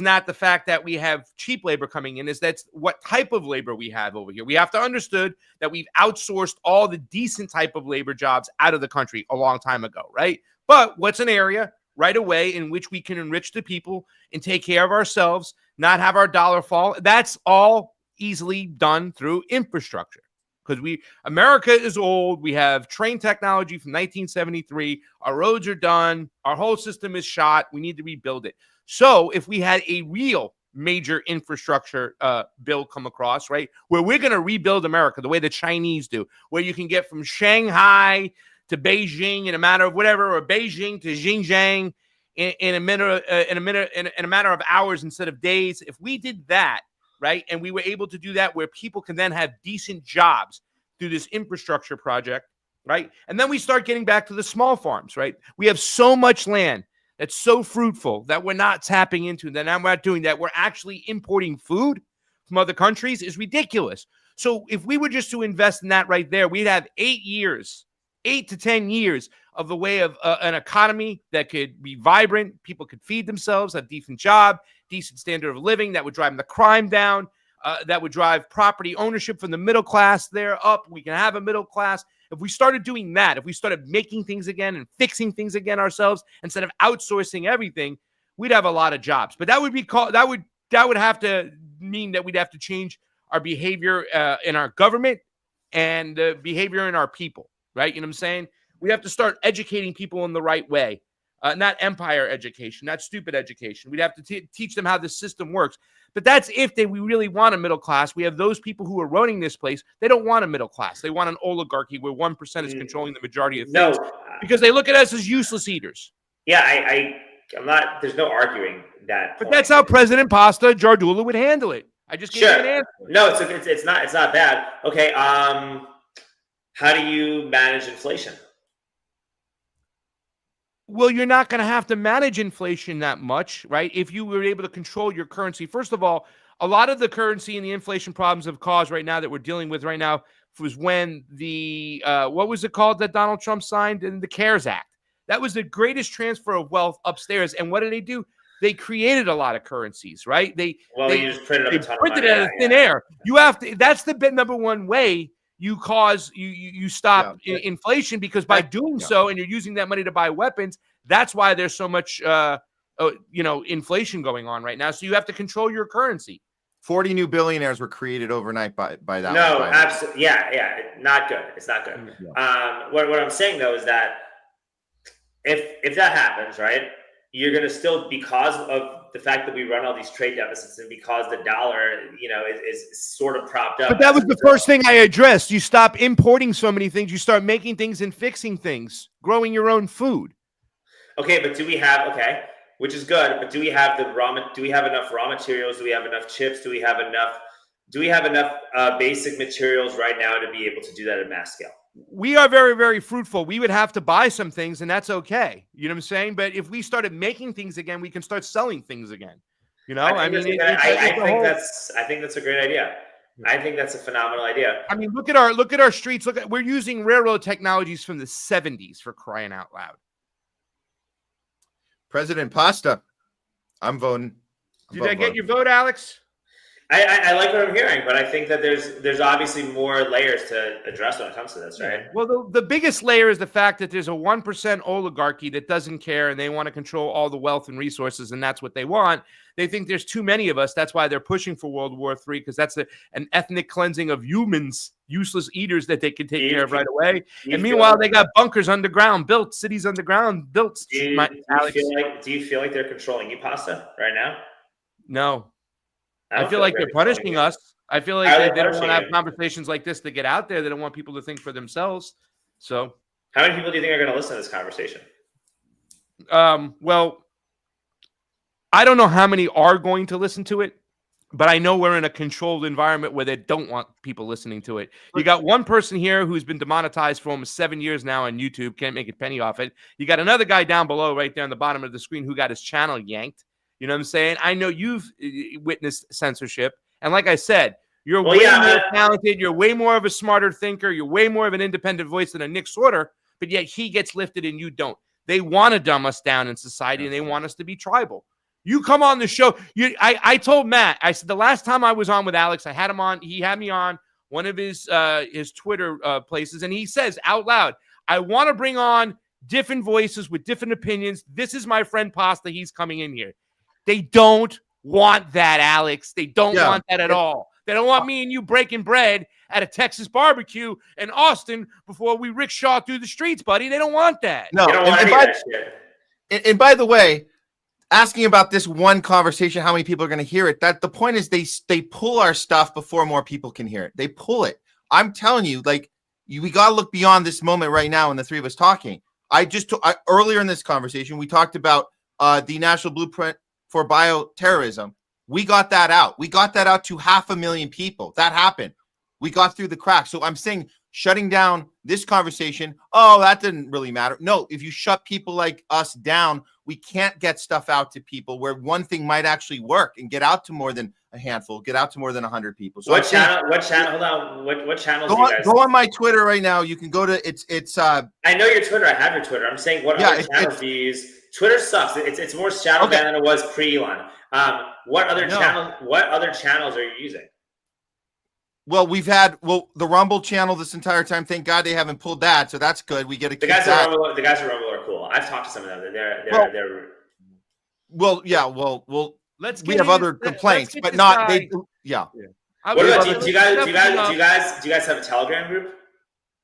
not the fact that we have cheap labor coming in, is that's what type of labor we have over here. We have to understood that we've outsourced all the decent type of labor jobs out of the country a long time ago, right? But what's an area right away in which we can enrich the people and take care of ourselves, not have our dollar fall? That's all easily done through infrastructure. Because America is old. We have train technology from 1973. Our roads are done. Our whole system is shot. We need to rebuild it. So if we had a real major infrastructure bill come across, right, where we're going to rebuild America the way the Chinese do, where you can get from Shanghai to Beijing in a matter of whatever, or Beijing to Xinjiang in a matter of hours instead of days. If we did that, right, and we were able to do that where people can then have decent jobs through this infrastructure project, right? And then we start getting back to the small farms, right? We have so much land that's so fruitful that we're not tapping into, that I'm not doing that. We're actually importing food from other countries is ridiculous. So if we were just to invest in that right there, we'd have 8 to 10 years of the way of an economy that could be vibrant. People could feed themselves, have decent job, decent standard of living, that would drive the crime down, that would drive property ownership from the middle class there up. We can have a middle class. If we started doing that, if we started making things again and fixing things again ourselves instead of outsourcing everything, we'd have a lot of jobs. But that would have to mean that we'd have to change our behavior in our government and the behavior in our people, right? You know what I'm saying? We have to start educating people in the right way. Not empire education, not stupid education. We'd have to teach them how the system works. But that's if we really want a middle class. We have those people who are running this place. They don't want a middle class. They want an oligarchy where 1% is controlling the majority of things because they look at us as useless eaters. Yeah, I'm not. There's no arguing that. But that's how President Pasta Jardula would handle it. I just gave you an answer. No, it's not bad. Okay. How do you manage inflation? Well, you're not going to have to manage inflation that much, right? If you were able to control your currency. First of all, a lot of the currency and the inflation problems have caused right now that we're dealing with right now was when the, what was it called that Donald Trump signed in the CARES Act? That was the greatest transfer of wealth upstairs. And what did they do? They created a lot of currencies, right? They just printed up a ton of printed money. it out of thin air. You have to, that's the number one way you stop inflation, because by doing so, and you're using that money to buy weapons, that's why there's so much inflation going on right now. So you have to control your currency. 40 new billionaires were created overnight by that. No, absolutely. Yeah. Not good. It's not good. What I'm saying though is that if that happens, right, you're going to still, because of the fact that we run all these trade deficits and because the dollar, is sort of propped up. But that was the first thing I addressed. You stop importing so many things. You start making things and fixing things, growing your own food. Okay, but do we have, which is good, but do we have enough raw materials? Do we have enough chips? Do we have enough basic materials right now to be able to do that at mass scale? We are very, very fruitful. We would have to buy some things, and that's okay. You know what I'm saying? But if we started making things again, we can start selling things again. I think that's a great idea. I think that's a phenomenal idea. I mean, look at our streets. We're using railroad technologies from the 70s, for crying out loud. President Pasta, I'm voting. Did I get your vote, Alex? I like what I'm hearing, but I think that there's obviously more layers to address when it comes to this, right? Well, the biggest layer is the fact that there's a 1% oligarchy that doesn't care, and they want to control all the wealth and resources, and that's what they want. They think there's too many of us. That's why they're pushing for World War III, because that's an ethnic cleansing of humans, useless eaters that they can take care of right away. And meanwhile, they got bunkers underground built, cities underground built. Do you feel like they're controlling you, Pasta, right now? No. I feel like they're punishing us. I feel like they don't want to have you? conversations like this to get out there. They don't want people to think for themselves. So, how many people do you think are going to listen to this conversation? Well, I don't know how many are going to listen to it, but I know we're in a controlled environment where they don't want people listening to it. You got one person here who's been demonetized for almost 7 years now on YouTube, can't make a penny off it. You got another guy down below right there on the bottom of the screen who got his channel yanked. You know what I'm saying? I know you've witnessed censorship. And like I said, you're way more talented. You're way more of a smarter thinker. You're way more of an independent voice than a Nick Sorter, but yet he gets lifted and you don't. They want to dumb us down in society, and they want us to be tribal. You come on the show. I told Matt, I said the last time I was on with Alex, I had him on. He had me on one of his Twitter places, and he says out loud, I want to bring on different voices with different opinions. This is my friend Pasta. He's coming in here. They don't want that, Alex. They don't want that at all. They don't want me and you breaking bread at a Texas barbecue in Austin before we rickshaw through the streets, buddy. They don't want that. No. And by the way, asking about this one conversation, how many people are going to hear it, that the point is they pull our stuff before more people can hear it. They pull it. I'm telling you, like, we got to look beyond this moment right now when the three of us talking. Earlier in this conversation, we talked about the National Blueprint for Bioterrorism. We got that out. We got that out to 500,000 people. That happened. We got through the cracks. So I'm saying shutting down this conversation, oh, that didn't really matter. No, if you shut people like us down, we can't get stuff out to people where one thing might actually work and get out to more than a handful, get out to more than 100 people. So What channel? Hold on. What channels do you guys? Go on my Twitter right now. You can go to it's I know your Twitter. I have your Twitter. I'm saying what other channels do you use? Twitter sucks. It's more shadow ban than it was pre-Elon. What other channels are you using? Well, we've had the Rumble channel this entire time. Thank God they haven't pulled that, so that's good. We get to the guys at Rumble. The guys at Rumble are cool. I've talked to some of them. They're we have other complaints, but not they. Yeah. What about do you guys have a Telegram group?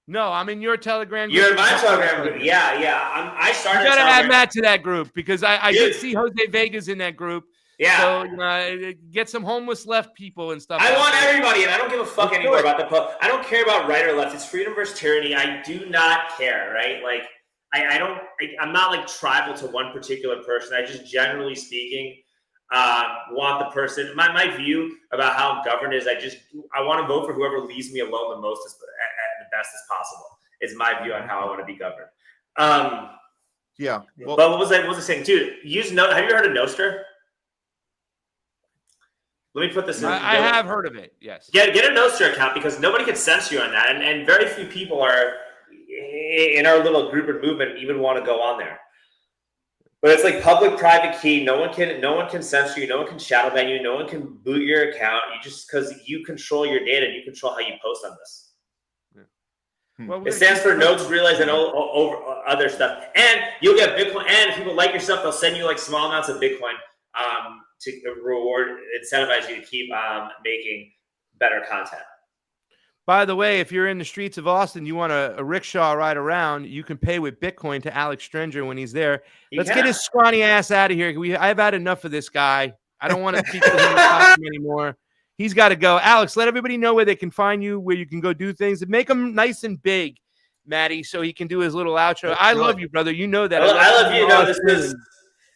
No, I'm in your Telegram group. You're in my Telegram group. Yeah. I started. You gotta add Matt to that group because I did see Jose Vega's in that group. Yeah. So get some homeless left people and stuff. I want everybody, and I don't give a fuck anymore about I don't care about right or left. It's freedom versus tyranny. I do not care, right? Like I'm not like tribal to one particular person. I just generally speaking want the person. My view about how governed is I want to vote for whoever leaves me alone the most at the best as possible. Is my view on how I want to be governed. Yeah. Well, but what was I saying, dude? Have you heard of Nostr? Let me put this in. I have heard of it, yes. Get a Nostr account because nobody can censor you on that. And very few people are in our little group and movement even want to go on there. But it's like public-private key. No one can censor you. No one can shadow ban you. No one can boot your account. Because you control your data and you control how you post on this. Yeah. Well, it stands for notes, realize, and over other stuff. And you'll get Bitcoin. And if people like your stuff, they'll send you like small amounts of Bitcoin to incentivize you to keep making better content. By the way, if you're in the streets of Austin, you want a rickshaw ride around, you can pay with Bitcoin to ALEX STRENGER when he's there. Let's get his scrawny ass out of here. I've had enough of this guy. I don't want to speak to him anymore. He's got to go. Alex, let everybody know where they can find you, where you can go do things, and make them nice and big, Matty, so he can do his little outro. I love you, brother. You know that. I love you.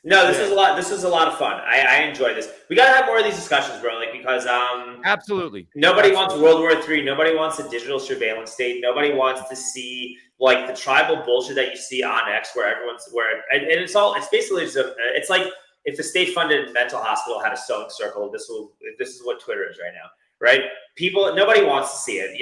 No, this is a lot of fun. I enjoy this. We gotta have more of these discussions, bro. Like because absolutely. Nobody wants World War III. Nobody wants a digital surveillance state. Nobody wants to see like the tribal bullshit that you see on X, where it's like if the state-funded mental hospital had a sewing circle. This is what Twitter is right now, right? Nobody wants to see it.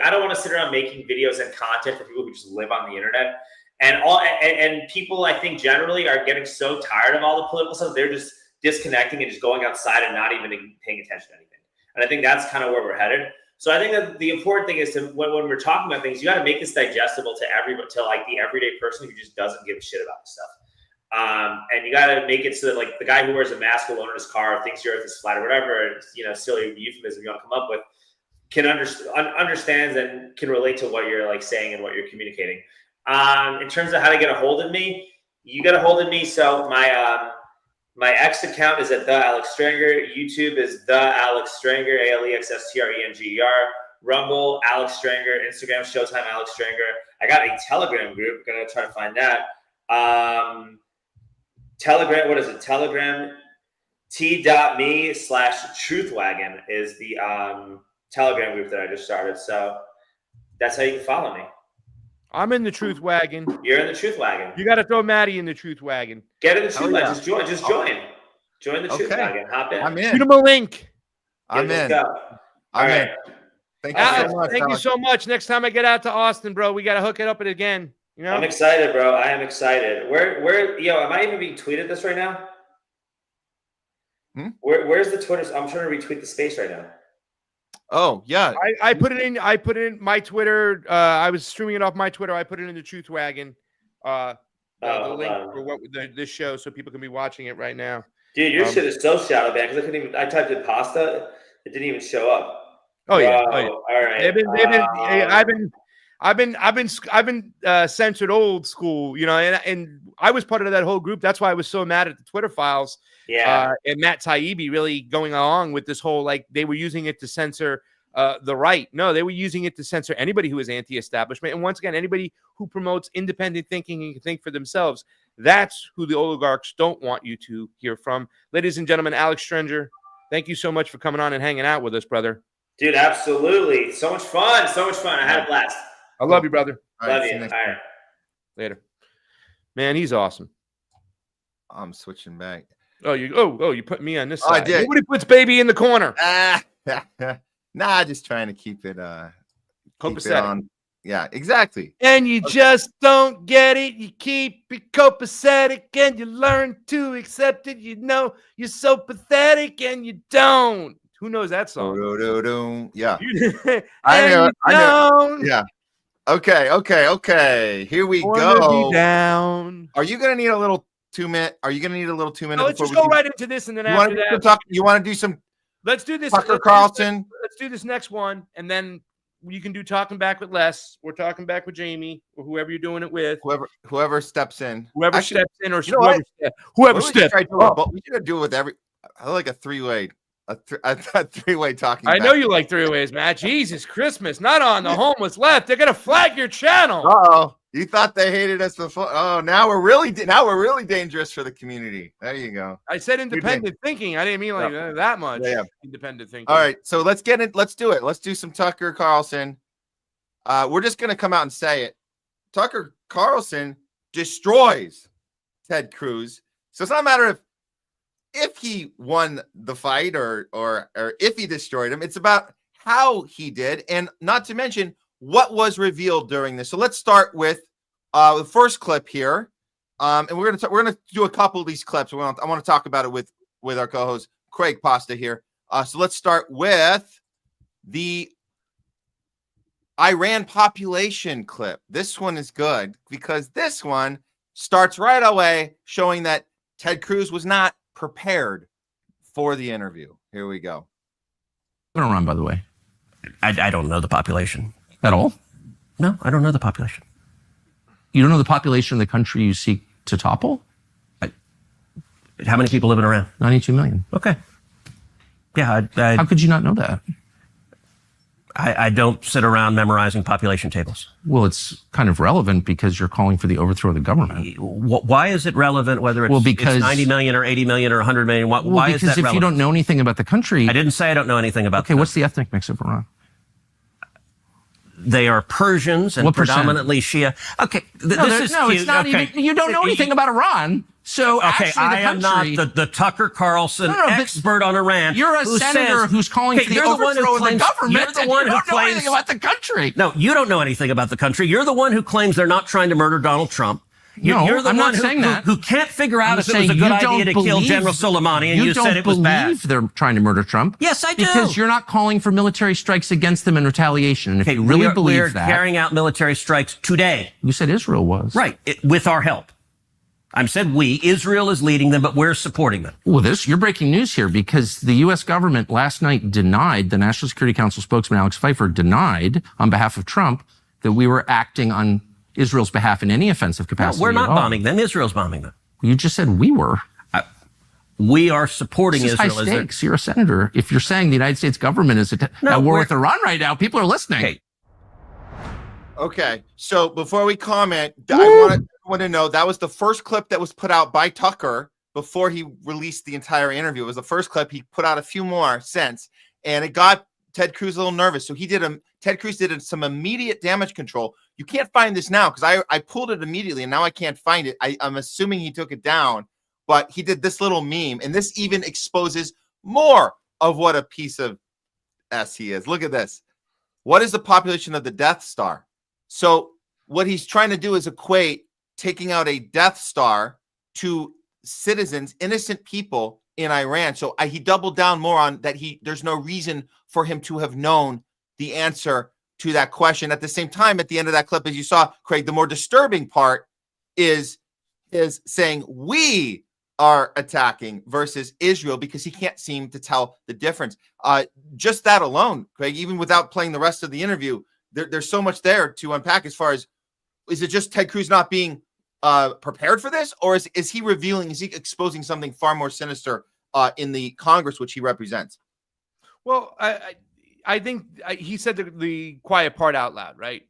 I don't want to sit around making videos and content for people who just live on the internet. And people, I think, generally are getting so tired of all the political stuff. They're just disconnecting and just going outside and not even paying attention to anything. And I think that's kind of where we're headed. So I think that the important thing is to when we're talking about things, you got to make this digestible to everybody, to like the everyday person who just doesn't give a shit about this stuff. And you got to make it so that like the guy who wears a mask alone in his car thinks the earth is flat or whatever, silly euphemism you want to come up with, can understands and can relate to what you're like saying and what you're communicating. In terms of how to get a hold of me, you get a hold of me. So my X account is at the Alex Strenger. YouTube is the Alex Strenger, ALEXSTRENGER. Rumble, Alex Strenger. Instagram, Showtime, Alex Strenger. I got a Telegram group. I'm gonna try to find that. Telegram. What is it? Telegram. T.me/Truthwagon is the Telegram group that I just started. So that's how you can follow me. I'm in the truth wagon. You're in the truth wagon. You got to throw Maddie in the truth wagon. Get in the truth wagon. Just join. Join the truth wagon. Hop in. I'm in. Shoot him a link. I'm in. All right. Thank you Alex, so much. thank you so much. Next time I get out to Austin, bro, we got to hook it up again. You know? I'm excited, bro. I am excited. Am I even being tweeted this right now? Where's the Twitter? I'm trying to retweet the space right now. Oh yeah, I put it in. I put it in my Twitter. I was streaming it off my Twitter. I put it in the Truth Wagon. The link for what this show, so people can be watching it right now. Dude, your shit is so shadow banned because I couldn't even. I typed in pasta, it didn't even show up. Oh yeah. All right. I've been censored old school, and I was part of that whole group. That's why I was so mad at the Twitter files. Yeah. And Matt Taibbi really going along with this whole, like, they were using it to censor the right. No, they were using it to censor anybody who is anti-establishment. And once again, anybody who promotes independent thinking and can think for themselves. That's who the oligarchs don't want you to hear from. Ladies and gentlemen, Alex Strenger, thank you so much for coming on and hanging out with us, brother. Dude, absolutely. So much fun. I had a blast. I love you, brother. Love you. All right. Later. Man, he's awesome. I'm switching back. Oh, you put me on this side. I did. Nobody puts baby in the corner. Nah, just trying to keep it copacetic. On. Yeah, exactly. And you just don't get it. You keep it copacetic and you learn to accept it. You know you're so pathetic and you don't. Who knows that song? Yeah. I know. Yeah. Okay. Here we go. Down. Are you gonna need a little 2 minute? Are you gonna need a little 2 minutes? Let's just go right into this, and then after that, you want to do some? Let's do this. Tucker Carlson. Let's do this next one, and then you can do talking back with Les. We're talking back with Jamie or whoever you're doing it with. Whoever steps in. Whoever steps in, or whoever steps. But we should do it with every. I like a three-way. A three-way talking. I know you like three-ways, Matt. Jesus Christmas, not on the homeless left. They're gonna flag your channel. Oh, you thought they hated us before? Oh, now we're really dangerous for the community. There you go. I said independent thinking. I didn't mean like that much. Yeah. Independent thinking. All right, so let's get it. Let's do it. Let's do some Tucker Carlson. We're just gonna come out and say it. Tucker Carlson destroys Ted Cruz. So it's not a matter of if he won the fight or if he destroyed him. It's about how he did, and not to mention what was revealed during this. So let's start with the first clip here, and we're gonna do a couple of these clips. I want to talk about it with our co-host Craig Pasta here. So let's start with the Iran population clip. This one is good because this one starts right away showing that Ted Cruz was not prepared for the interview. Here we go. I'm gonna run, by the way. I don't know the population at all. No, I don't know the population. You don't know the population of the country you seek to topple? How many people live in Iran? 92 million. Okay. Yeah. How could you not know that? I don't sit around memorizing population tables. Well, it's kind of relevant because you're calling for the overthrow of the government. Why is it relevant whether it's 90 million or 80 million or 100 million? Why is that relevant? Because if you don't know anything about the country... I didn't say I don't know anything about the country. What's the ethnic mix of Iran? They are Persians and predominantly Shia. Okay, it's not even... You don't know anything about Iran. So okay, I am not the Tucker Carlson expert on Iran. You're a senator who's calling for the overthrow of the government. You're the one who claims anything about the country. No, you don't know anything about the country. You're the one who claims they're not trying to murder Donald Trump. You're the I'm one not saying that. who can't figure out I'm if it was a saying good you don't idea to kill believe- General Soleimani, and you said it was bad. You don't believe they're trying to murder Trump. Yes, I do. Because you're not calling for military strikes against them in retaliation. And if you really believe we're that, carrying out military strikes today. You said Israel was. Right, with our help. I said we. Israel is leading them, but we're supporting them. Well, you're breaking news here, because the U.S. government last night denied, the National Security Council spokesman Alex Pfeiffer denied on behalf of Trump that we were acting on Israel's behalf in any offensive capacity. No, we're not at all. bombing them. Israel's bombing them. You just said we were. We are supporting This is Israel. high stakes. You're a senator. If you're saying the United States government is at war with Iran right now, people are listening. Okay, so before we comment, I want to know, that was the first clip that was put out by Tucker before he released the entire interview. It was the first clip. He put out a few more since, and it got Ted Cruz a little nervous. So Ted Cruz did some immediate damage control. You can't find this now because I pulled it immediately, and now I can't find it. I'm assuming he took it down, but he did this little meme, and this even exposes more of what a piece of S he is. Look at this. What is the population of the Death Star? So what he's trying to do is equate taking out a Death Star to citizens, innocent people in Iran. So he doubled down more on that. There's no reason for him to have known the answer to that question. At the same time, at the end of that clip, as you saw, Craig, the more disturbing part is saying we are attacking versus Israel, because he can't seem to tell the difference. Just that alone, Craig, even without playing the rest of the interview, there's so much there to unpack as far as, is it just Ted Cruz not being prepared for this, or is he exposing something far more sinister in the Congress which he represents? Well, I think he said the quiet part out loud, right?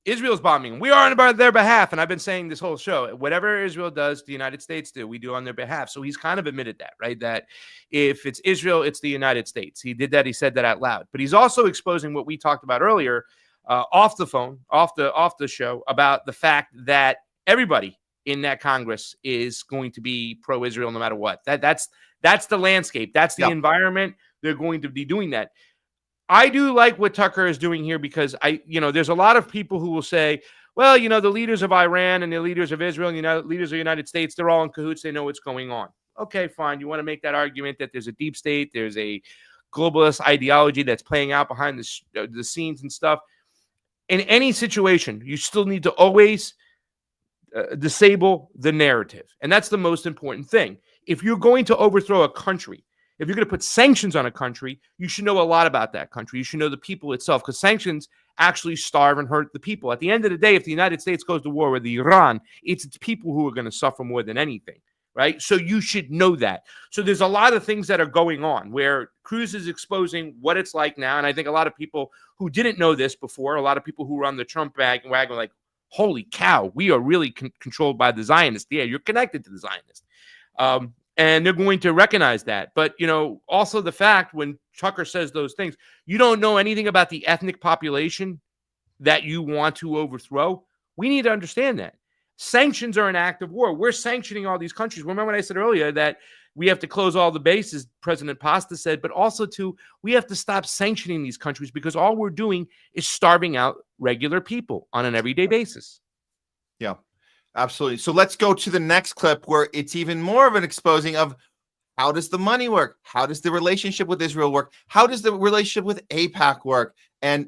Israel's bombing. We are on their behalf, and I've been saying this whole show, whatever Israel does, the United States do, we do on their behalf. So he's kind of admitted that, right? That if it's Israel, it's the United States. He did that. He said that out loud. But he's also exposing what we talked about earlier, off the phone, off the show, about the fact that everybody in that Congress is going to be pro-Israel no matter what. That's the landscape. That's the environment. They're going to be doing that. I do like what Tucker is doing here, because there's a lot of people who will say, well, the leaders of Iran and the leaders of Israel and the leaders of the United States, they're all in cahoots. They know what's going on. Okay, fine. You want to make that argument that there's a deep state, there's a globalist ideology that's playing out behind the scenes and stuff. In any situation, you still need to always disable the narrative. And that's the most important thing. If you're going to overthrow a country, if you're going to put sanctions on a country, you should know a lot about that country. You should know the people itself, because sanctions actually starve and hurt the people. At the end of the day, if the United States goes to war with Iran, it's its people who are going to suffer more than anything, right? So you should know that. So there's a lot of things that are going on where Cruz is exposing what it's like now. And I think a lot of people who didn't know this before, a lot of people who were on the Trump wagon were like, holy cow, we are really controlled by the Zionists. Yeah, you're connected to the Zionists. And they're going to recognize that. But, also the fact when Tucker says those things, you don't know anything about the ethnic population that you want to overthrow. We need to understand that. Sanctions are an act of war. We're sanctioning all these countries. Remember when I said earlier that we have to close all the bases, President Pasta said, but also we have to stop sanctioning these countries, because all we're doing is starving out regular people on an everyday basis. Yeah. Absolutely. So let's go to the next clip where it's even more of an exposing of how does the money work? How does the relationship with Israel work? How does the relationship with AIPAC work? And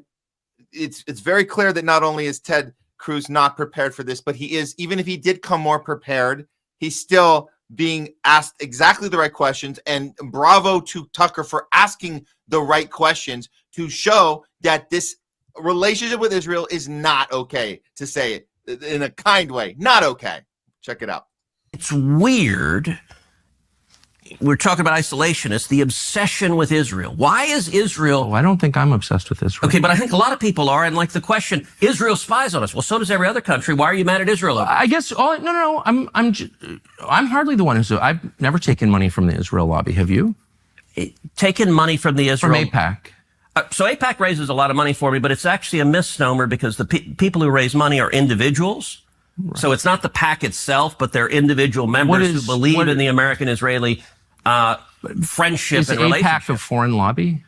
it's very clear that not only is Ted Cruz not prepared for this, but he is, even if he did come more prepared, he's still being asked exactly the right questions. And bravo to Tucker for asking the right questions to show that this relationship with Israel is not okay, to say it in a kind way. Not okay. Check it out. It's weird. We're talking about isolationists, the obsession with Israel. Why is Israel... Oh, I don't think I'm obsessed with Israel. Okay, but I think a lot of people are. And like the question, Israel spies on us. Well, so does every other country. Why are you mad at Israel? I guess... No. I'm hardly the one who's... I've never taken money from the Israel lobby. Have you? Taken money from the Israel... From AIPAC. So AIPAC raises a lot of money for me, but it's actually a misnomer, because the people who raise money are individuals. Right. So it's not the PAC itself, but they're individual members who believe in the American-Israeli friendship and relationship. Is AIPAC a foreign lobby?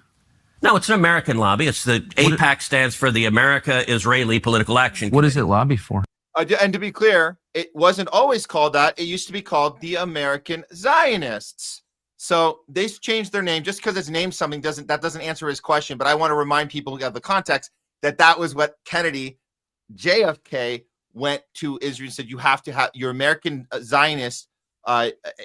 No, it's an American lobby. It's AIPAC stands for the America-Israeli Political Action Committee. What does it lobby for? And to be clear, it wasn't always called that. It used to be called the American Zionists. So they changed their name just because it's named something that doesn't answer his question. But I want to remind people of the context that was what JFK went to Israel and said, you have to have your American Zionists.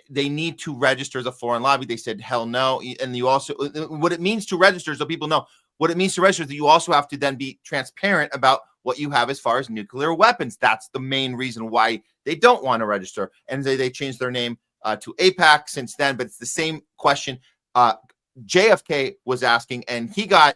They need to register as a foreign lobby. They said, hell no. And you also, what it means to register, so people know what it means to register, is that you also have to then be transparent about what you have as far as nuclear weapons. That's the main reason why they don't want to register. And they changed their name to AIPAC since then, but it's the same question JFK was asking, and he got,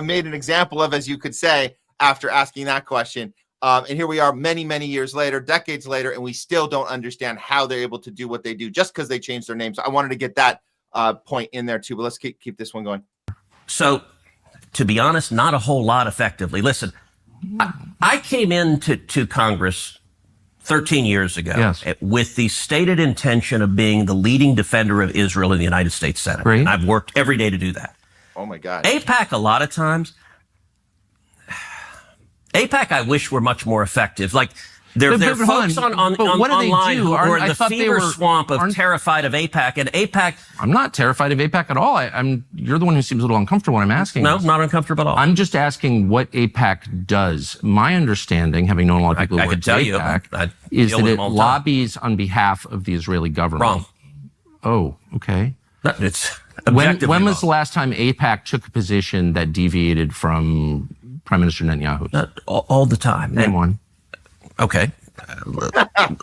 made an example of, as you could say, after asking that question. And here we are many, many years later, decades later, and we still don't understand how they're able to do what they do just because they changed their name. So I wanted to get that point in there too, but let's keep this one going. So, to be honest, not a whole lot effectively. Listen, I came into Congress 13 years ago with the stated intention of being the leading defender of Israel in the United States Senate. Great. And I've worked every day to do that. Oh, my God. AIPAC, a lot of times, AIPAC, I wish were much more effective. Like, there are folks online who are in the fever swamp of terrified of AIPAC, and AIPAC... I'm not terrified of AIPAC at all. You're the one who seems a little uncomfortable when I'm asking. No, not uncomfortable at all. I'm just asking what AIPAC does. My understanding, having known a lot of people who work at AIPAC, is that it lobbies on behalf of the Israeli government. Wrong. Oh, okay. It's when was the last time AIPAC took a position that deviated from Prime Minister Netanyahu? All the time. Name one. Okay.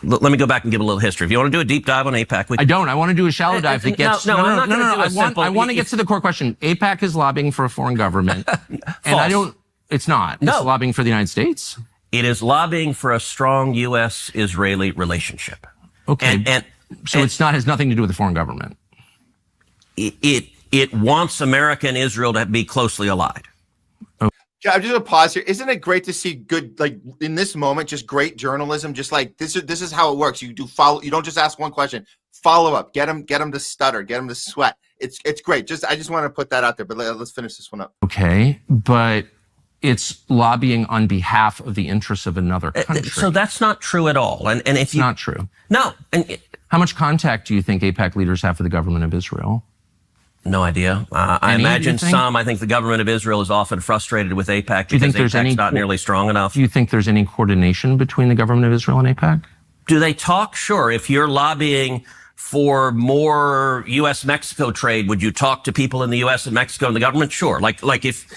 Let me go back and give a little history. If you want to do a deep dive on AIPAC, I don't. I want to do a shallow dive that gets. No, I'm not going to do a simple. I want to get to the core question. AIPAC is lobbying for a foreign government, and I don't. It's not. It's lobbying for the United States. It is lobbying for a strong U.S.-Israeli relationship. Okay. So it's not has nothing to do with the foreign government. It wants America and Israel to be closely allied. Yeah, I'm just gonna pause here. Isn't it great to see good, like in this moment, just great journalism? Just like this is how it works. You do follow. You don't just ask one question. Follow up. Get them to stutter. Get them to sweat. It's great. I just want to put that out there. But let's finish this one up. Okay, but it's lobbying on behalf of the interests of another country. So that's not true at all. And if you, not true. No. How much contact do you think AIPAC leaders have with the government of Israel? No idea. I imagine some. I think the government of Israel is often frustrated with AIPAC because AIPAC's not nearly strong enough. Do you think there's any coordination between the government of Israel and AIPAC? Do they talk? Sure. If you're lobbying for more U.S.-Mexico trade, would you talk to people in the U.S. and Mexico and the government? Sure. Like if...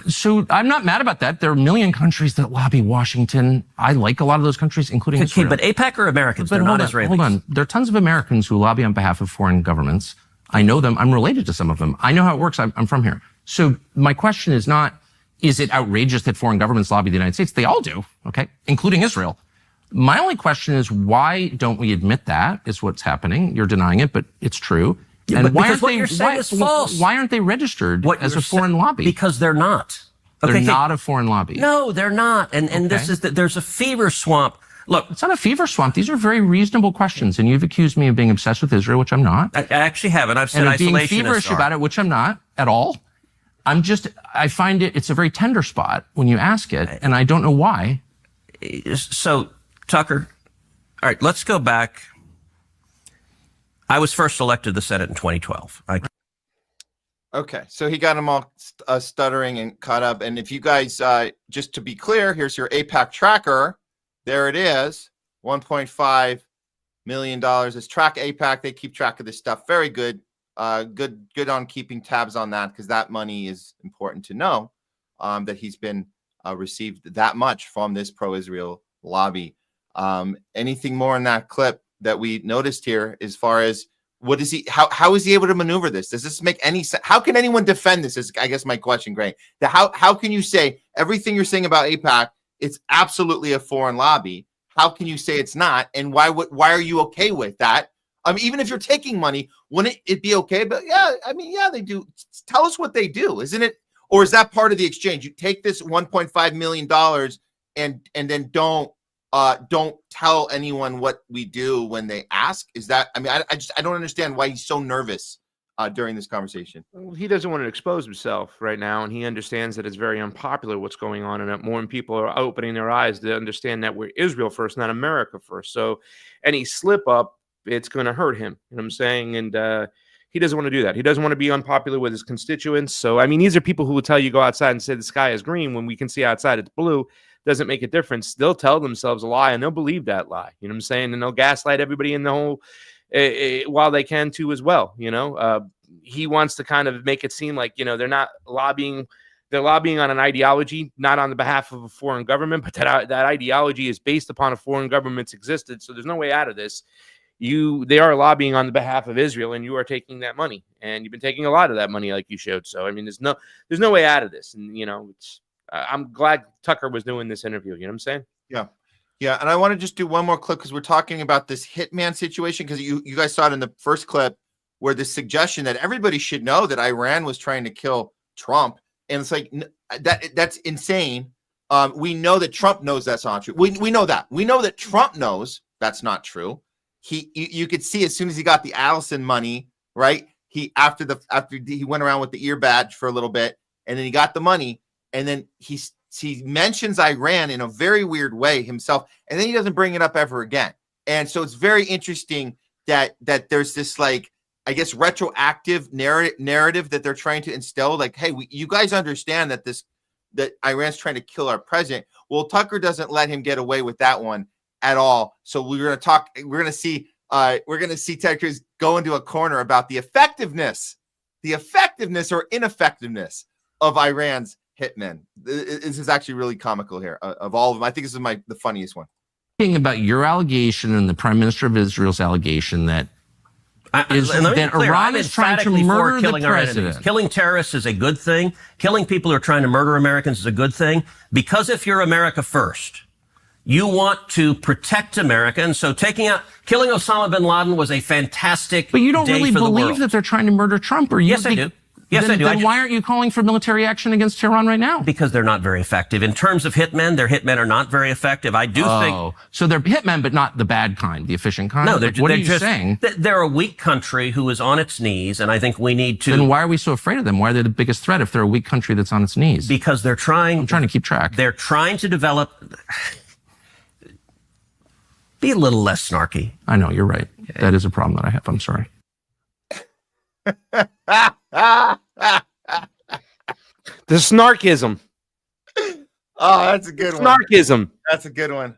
So I'm not mad about that. There are a million countries that lobby Washington. I like a lot of those countries, including Israel. But AIPAC are Americans. They're not Israelis. Hold on. There are tons of Americans who lobby on behalf of foreign governments. I know them. I'm related to some of them. I know how it works. I'm from here. So my question is not, is it outrageous that foreign governments lobby the United States? They all do, okay, including Israel. My only question is, why don't we admit that is what's happening? You're denying it, but it's true. Yeah, and why aren't they, you're saying is false. Why aren't they registered as a foreign lobby? Because they're not. They're not a foreign lobby. No, they're not. And this is that there's a fever swamp. Look, it's not a fever swamp. These are very reasonable questions, and you've accused me of being obsessed with Israel, which I'm not. I actually haven't. I've said and being isolationists feverish about it, which I'm not at all. I find it's a very tender spot when you ask it, and I don't know why. So, Tucker, all right, let's go back. I was first elected to the Senate in 2012. Okay, so he got them all stuttering and caught up. And if you guys, just to be clear, here's your AIPAC tracker. There it is, $1.5 million. It's Track AIPAC. They keep track of this stuff. Very good. Good on keeping tabs on that, because that money is important to know, that he's been received that much from this pro-Israel lobby. Anything more in that clip that we noticed here as far as what is he? How is he able to maneuver this? Does this make any sense? How can anyone defend this? Is I guess my question, Gray. How can you say everything you're saying about AIPAC? It's absolutely a foreign lobby. How can you say it's not? And why are you okay with that? I mean, even if you're taking money, wouldn't it be okay? But yeah, I mean, yeah, they do. Tell us what they do, isn't it? Or is that part of the exchange? You take this $1.5 million and then don't tell anyone what we do when they ask. Is that? I mean, I don't understand why he's so nervous during this conversation. Well, he doesn't want to expose himself right now, and he understands that it's very unpopular what's going on, and that more people are opening their eyes to understand that we're Israel first, not America first. So any slip up, it's going to hurt him. You know what I'm saying? And he doesn't want to do that. He doesn't want to be unpopular with his constituents. So, I mean, these are people who will tell you go outside and say the sky is green when we can see outside it's blue. Doesn't make a difference. They'll tell themselves a lie, and they'll believe that lie. You know what I'm saying? And they'll gaslight everybody in the whole while they can too as well. You know, he wants to kind of make it seem like, you know, they're not lobbying. They're lobbying on an ideology, not on the behalf of a foreign government, but that ideology is based upon a foreign government's existence. So there's no way out of this. They are lobbying on the behalf of Israel, and you are taking that money, and you've been taking a lot of that money, like you showed. So I mean, there's no way out of this. And you know, I'm glad Tucker was doing this interview. You know what I'm saying? Yeah. And I want to just do one more clip because we're talking about this hitman situation, because you guys saw it in the first clip where the suggestion that everybody should know that Iran was trying to kill Trump. And it's like, that's insane. We know that Trump knows that's not true. We know that. We know that Trump knows that's not true. You could see as soon as he got the Allison money, right? After he went around with the ear badge for a little bit, and then he got the money, and then he mentions Iran in a very weird way himself, and then he doesn't bring it up ever again. And so it's very interesting that there's this, like, I guess, retroactive narrative that they're trying to instill. Like, hey, you guys understand that Iran's trying to kill our president. Well, Tucker doesn't let him get away with that one at all. So we're going to see Ted Cruz go into a corner about the effectiveness or ineffectiveness of Iran's hitmen. This is actually really comical here. Of all of them, I think this is the funniest one. About your allegation and the Prime Minister of Israel's allegation that Iran is trying to murder the president. Killing terrorists is a good thing. Killing people who are trying to murder Americans is a good thing. Because if you're America first, you want to protect America. And so killing Osama bin Laden was a fantastic But you don't day really for the believe world. that they're trying to murder Trump, or Yes, I do. Yes, I do. Then why aren't you calling for military action against Tehran right now? Because they're not very effective. In terms of hitmen, their hitmen are not very effective. I do think... So they're hitmen, but not the bad kind, the efficient kind? No, what are you saying? They're a weak country who is on its knees, and I think we need to... Then why are we so afraid of them? Why are they the biggest threat if they're a weak country that's on its knees? Because they're trying... I'm trying to keep track. They're trying to develop... Be a little less snarky. I know, you're right. Okay. That is a problem that I have. I'm sorry. The snarkism. Oh, that's a good one. Snarkism. That's a good one.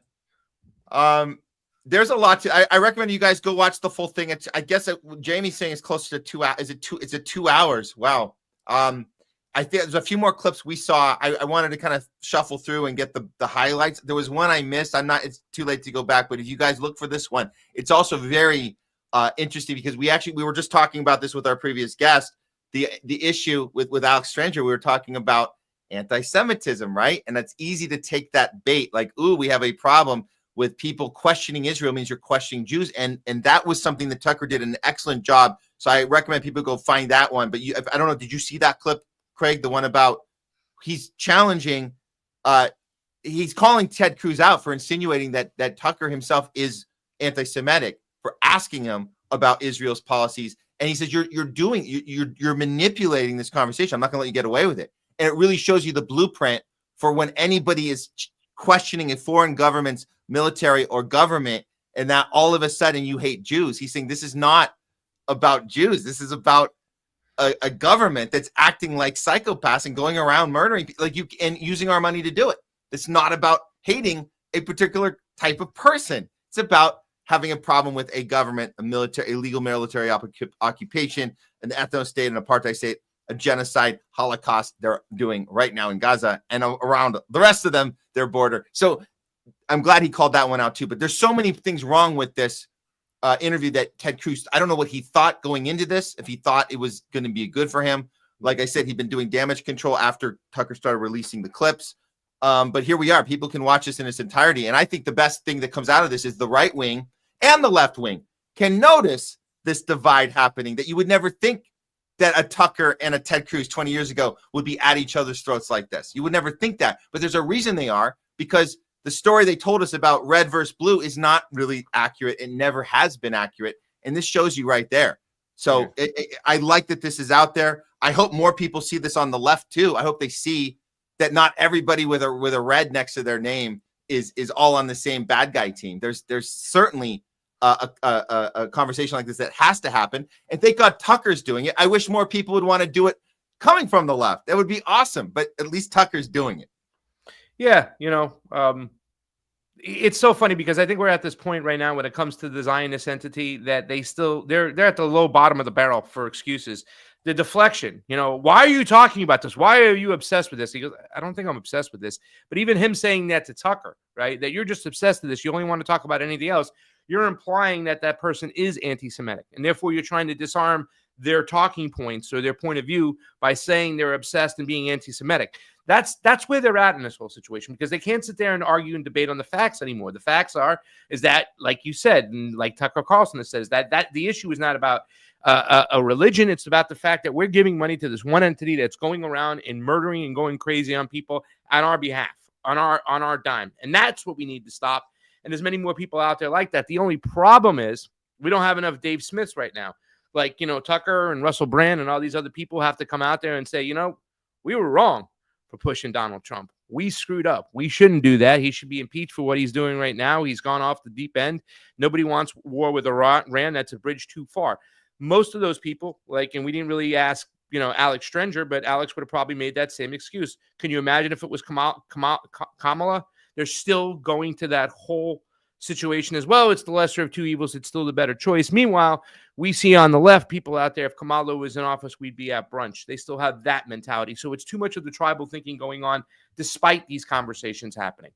There's a lot to. I recommend you guys go watch the full thing. I guess Jamie's saying it's closer to 2 hours. Is it 2 hours? Wow. I think there's a few more clips we saw. I wanted to kind of shuffle through and get the highlights. There was one I missed. It's too late to go back, but if you guys look for this one, it's also very interesting because we were just talking about this with our previous guest. The issue with Alex Stranger, we were talking about anti-Semitism, right? And it's easy to take that bait, like, ooh, we have a problem with people questioning Israel means you're questioning Jews, and that was something that Tucker did an excellent job. So I recommend people go find that one. But I don't know, did you see that clip, Craig? The one about he's challenging, he's calling Ted Cruz out for insinuating that Tucker himself is anti-Semitic, for asking him about Israel's policies. And he says, you're manipulating this conversation. I'm not going to let you get away with it. And it really shows you the blueprint for when anybody is questioning a foreign government's military or government, and that all of a sudden you hate Jews. He's saying this is not about Jews. This is about a government that's acting like psychopaths and going around murdering people, and using our money to do it. It's not about hating a particular type of person. It's about having a problem with a government, a legal military occupation, an ethno state, an apartheid state, a genocide, Holocaust they're doing right now in Gaza and around the rest of them, their border. So I'm glad he called that one out too. But there's so many things wrong with this interview that Ted Cruz, I don't know what he thought going into this, if he thought it was going to be good for him. Like I said, he'd been doing damage control after Tucker started releasing the clips. But here we are. People can watch this in its entirety. And I think the best thing that comes out of this is the right wing and the left wing can notice this divide happening, that you would never think that a Tucker and a Ted Cruz 20 years ago would be at each other's throats like this. You would never think that. But there's a reason they are, because the story they told us about red versus blue is not really accurate. It never has been accurate. And this shows you right there. So I like that this is out there. I hope more people see this on the left too. I hope they see that not everybody with a red next to their name is all on the same bad guy team. There's certainly a conversation like this that has to happen. And thank God Tucker's doing it. I wish more people would want to do it coming from the left. That would be awesome. But at least Tucker's doing it. Yeah, it's so funny because I think we're at this point right now when it comes to the Zionist entity that they're at the low bottom of the barrel for excuses. The deflection, why are you talking about this? Why are you obsessed with this? He goes, I don't think I'm obsessed with this. But even him saying that to Tucker, right, that you're just obsessed with this, you only want to talk about anything else, you're implying that that person is anti-Semitic. And therefore, you're trying to disarm their talking points or their point of view by saying they're obsessed and being anti-Semitic. That's where they're at in this whole situation, because they can't sit there and argue and debate on the facts anymore. The facts is that, like you said, and like Tucker Carlson has said, is that the issue is not about a religion. It's about the fact that we're giving money to this one entity that's going around and murdering and going crazy on people on our behalf, on our dime. And that's what we need to stop. And there's many more people out there like that. The only problem is we don't have enough Dave Smiths right now. Like, Tucker and Russell Brand and all these other people have to come out there and say, we were wrong for pushing Donald Trump. We screwed up. We shouldn't do that. He should be impeached for what he's doing right now. He's gone off the deep end. Nobody wants war with Iran. That's a bridge too far. Most of those people, and we didn't really ask, ALEX STRENGER, but Alex would have probably made that same excuse. Can you imagine if it was Kamala? They're still going to that whole situation as well. It's the lesser of two evils. It's still the better choice. Meanwhile, we see on the left people out there, if Kamala was in office, we'd be at brunch. They still have that mentality. So it's too much of the tribal thinking going on despite these conversations happening.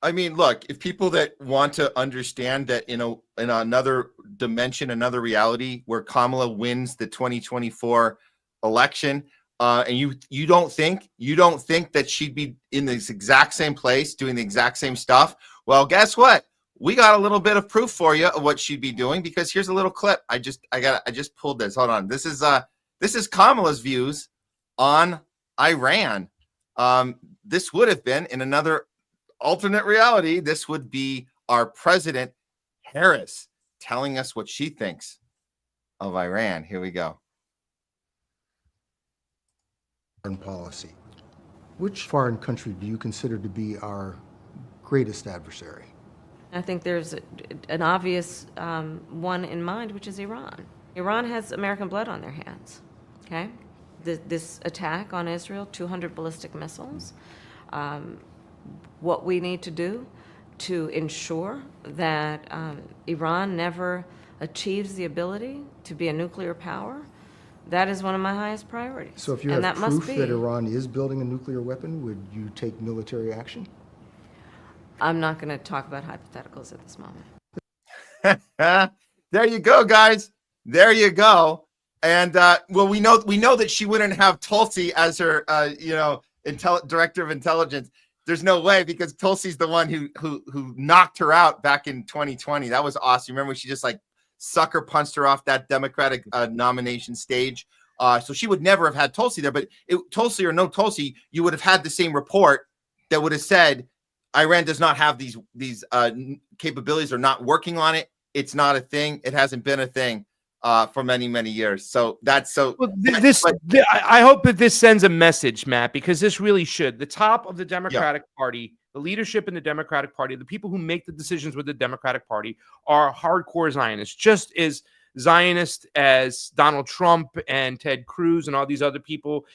I mean, look, if people that want to understand that in another dimension, another reality where Kamala wins the 2024 election, and you don't think that she'd be in this exact same place doing the exact same stuff, well, guess what? We got a little bit of proof for you of what she'd be doing, because here's a little clip. I just pulled this. Hold on. This is Kamala's views on Iran. This would have been in another alternate reality. This would be our President Harris telling us what she thinks of Iran. Here we go. Foreign policy. Which foreign country do you consider to be our greatest adversary? I think there's an obvious one in mind, which is Iran. Iran has American blood on their hands, okay? This attack on Israel, 200 ballistic missiles. What we need to do to ensure that Iran never achieves the ability to be a nuclear power, that is one of my highest priorities. So if you have proof that Iran is building a nuclear weapon, would you take military action? I'm not going to talk about hypotheticals at this moment. There you go, guys. There you go. And well, we know that she wouldn't have Tulsi as her, director of intelligence. There's no way, because Tulsi's the one who knocked her out back in 2020. That was awesome. Remember, she just sucker punched her off that Democratic nomination stage. So she would never have had Tulsi there. But Tulsi or no Tulsi, you would have had the same report that would have said Iran does not have these capabilities, or not working on it. It's not a thing. It hasn't been a thing for many, many years. So that's so. Well, I hope that this sends a message, Matt, because this really should. The top of the Democratic Party, the leadership in the Democratic Party, the people who make the decisions with the Democratic Party are hardcore Zionists, just as Zionist as Donald Trump and Ted Cruz and all these other people.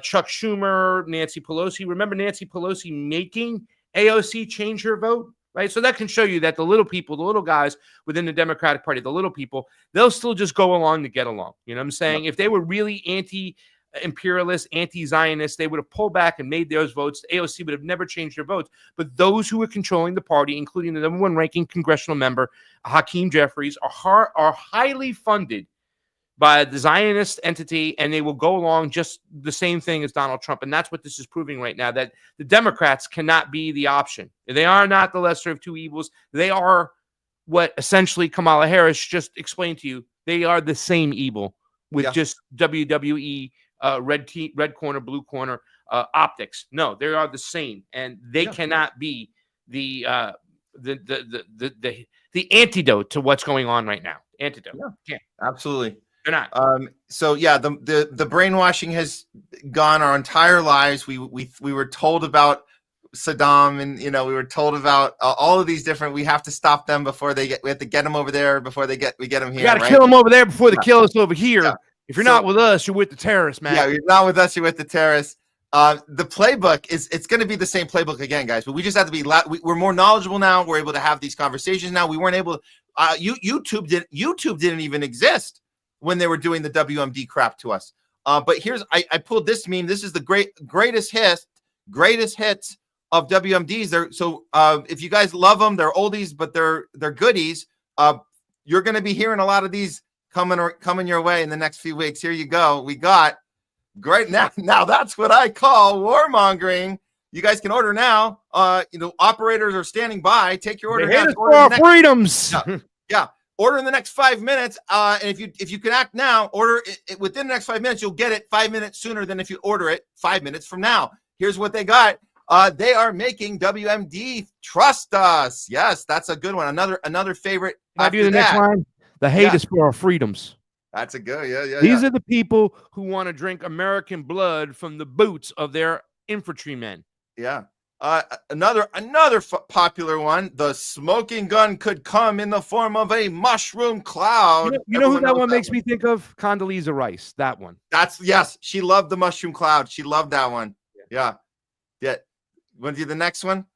Chuck Schumer, Nancy Pelosi. Remember Nancy Pelosi making AOC change her vote, right? So that can show you that the little people, the little guys within the Democratic Party, the little people, they'll still just go along to get along. You know what I'm saying? If they were really anti-imperialist, anti-Zionist, they would have pulled back and made those votes. AOC would have never changed their votes. But those who are controlling the party, including the #1 ranking congressional member, Hakeem Jeffries, are highly funded by the Zionist entity, and they will go along just the same thing as Donald Trump. And that's what this is proving right now, that the Democrats cannot be the option. They are not the lesser of two evils. They are what essentially Kamala Harris just explained to you. They are the same evil with just WWE red corner, blue corner optics. No, they are the same, and they cannot be the antidote to what's going on right now. Antidote. Yeah, absolutely. They're not. So yeah, the brainwashing has gone our entire lives. We were told about Saddam, and we were told about all of these different. We have to stop them before they get. We have to get them over there before we get them here. You got to right? kill them over there before they kill us over here. Yeah. If you're not with us, you're with the terrorists, man. Yeah, you're not with us. You're with the terrorists. The playbook it's going to be the same playbook again, guys. But we just have to be. We're more knowledgeable now. We're able to have these conversations now. We weren't able. YouTube didn't even exist when they were doing the WMD crap to us. But here's I pulled this meme. This is the greatest hits of WMDs. So if you guys love them, they're oldies, but they're goodies. You're going to be hearing a lot of these coming your way in the next few weeks. Here you go. We got great now. That's what I call warmongering. You guys can order now. Operators are standing by. Take your order. They hate us for our freedoms. Yeah. Order in the next 5 minutes. And if you can act now, order it within the next 5 minutes. You'll get it 5 minutes sooner than if you order it 5 minutes from now. Here's what they got. They are making WMD. Trust us. Yes, that's a good one. Another favorite. Can I do the next line? The hate is for our freedoms. That's a good. Yeah. These are the people who want to drink American blood from the boots of their infantrymen. Yeah. Another popular one. The smoking gun could come in the form of a mushroom cloud. You know who that one makes me think of? Condoleezza Rice. That one. Yes. She loved the mushroom cloud. She loved that one. Yeah. Want to do the next one?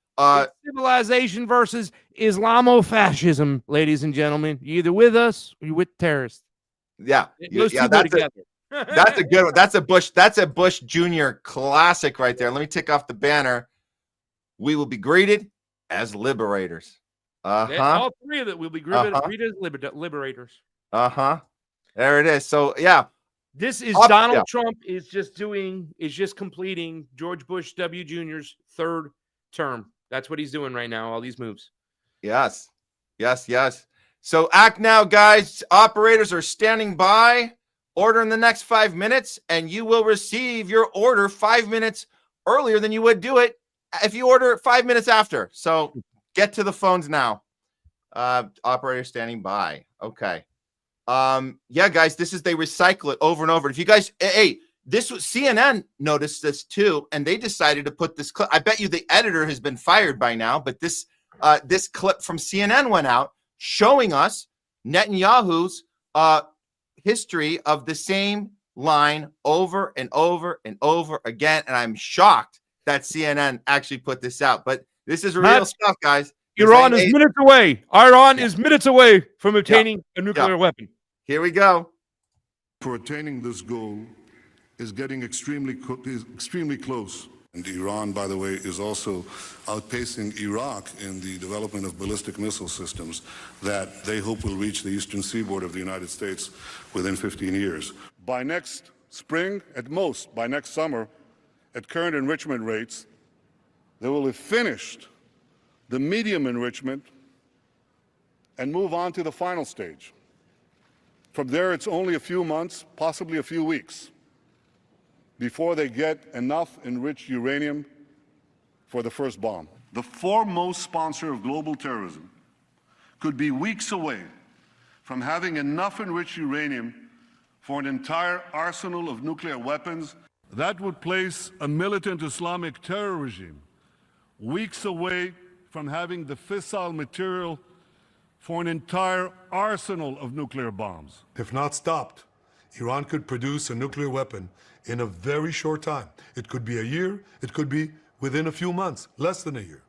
Civilization versus Islamofascism, ladies and gentlemen. You're either with us or you're with terrorists. Yeah. Those two go together. That's a good one. That's a Bush Jr. classic right there. Let me take off the banner. We will be greeted as liberators. All three of them will be greeted as liberators. There it is. So yeah. This is Donald Trump is just completing George Bush W. Jr.'s third term. That's what he's doing right now, all these moves. Yes. So act now, guys. Operators are standing by. Order in the next 5 minutes, and you will receive your order 5 minutes earlier than you would do it if you order 5 minutes after. So get to the phones now. Operator standing by. Okay. Yeah, guys, they recycle it over and over. If you guys, this was CNN noticed this too, and they decided to put this clip. I bet you the editor has been fired by now, but this clip from CNN went out showing us Netanyahu's history of the same line over and over and over again. And I'm shocked that CNN actually put this out, but this is real stuff, guys. Iran is minutes away. Iran is minutes away from obtaining a nuclear weapon. Here we go. For attaining this goal is getting extremely close. And Iran, by the way, is also outpacing Iraq in the development of ballistic missile systems that they hope will reach the eastern seaboard of the United States within 15 years. By next spring, at most, by next summer, at current enrichment rates, they will have finished the medium enrichment and move on to the final stage. From there, it's only a few months, possibly a few weeks, before they get enough enriched uranium for the first bomb. The foremost sponsor of global terrorism could be weeks away from having enough enriched uranium for an entire arsenal of nuclear weapons. That would place a militant Islamic terror regime weeks away from having the fissile material for an entire arsenal of nuclear bombs. If not stopped, Iran could produce a nuclear weapon in a very short time. It could be a year, it could be within a few months, less than a year.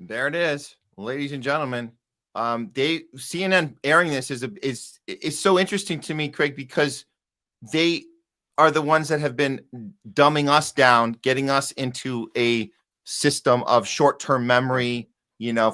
There it is, ladies and gentlemen. CNN airing this is so interesting to me, Craig, because they are the ones that have been dumbing us down, getting us into a system of short-term memory.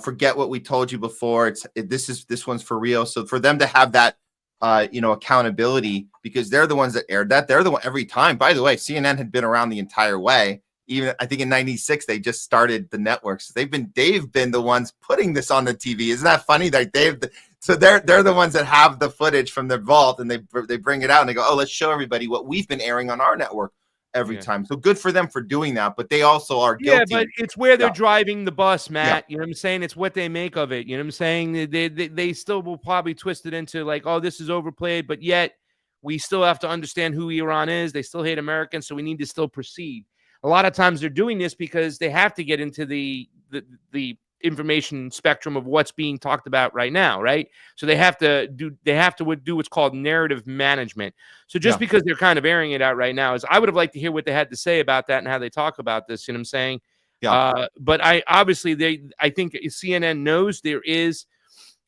Forget what we told you before. This one's for real. So for them to have that, accountability, because they're the ones that aired that. They're the one every time. By the way, CNN had been around the entire way. Even I think in '96 they just started the networks. They've been the ones putting this on the TV. Isn't that funny? Like they're the ones that have the footage from their vault, and they bring it out and they go, oh, let's show everybody what we've been airing on our network. every time. So good for them for doing that, but they also are guilty. Yeah, but it's where they're driving the bus, Matt. You know what I'm saying? It's what they make of it. You know what I'm saying? They still will probably twist it into like, oh, this is overplayed, but yet we still have to understand who Iran is. They still hate Americans, so we need to still proceed. A lot of times they're doing this because they have to get into the information spectrum of what's being talked about right now, right? So they have to do what's called narrative management. So just because they're kind of airing it out right now, is I would have liked to hear what they had to say about that and how they talk about this. You know what I'm saying? But I think CNN knows there is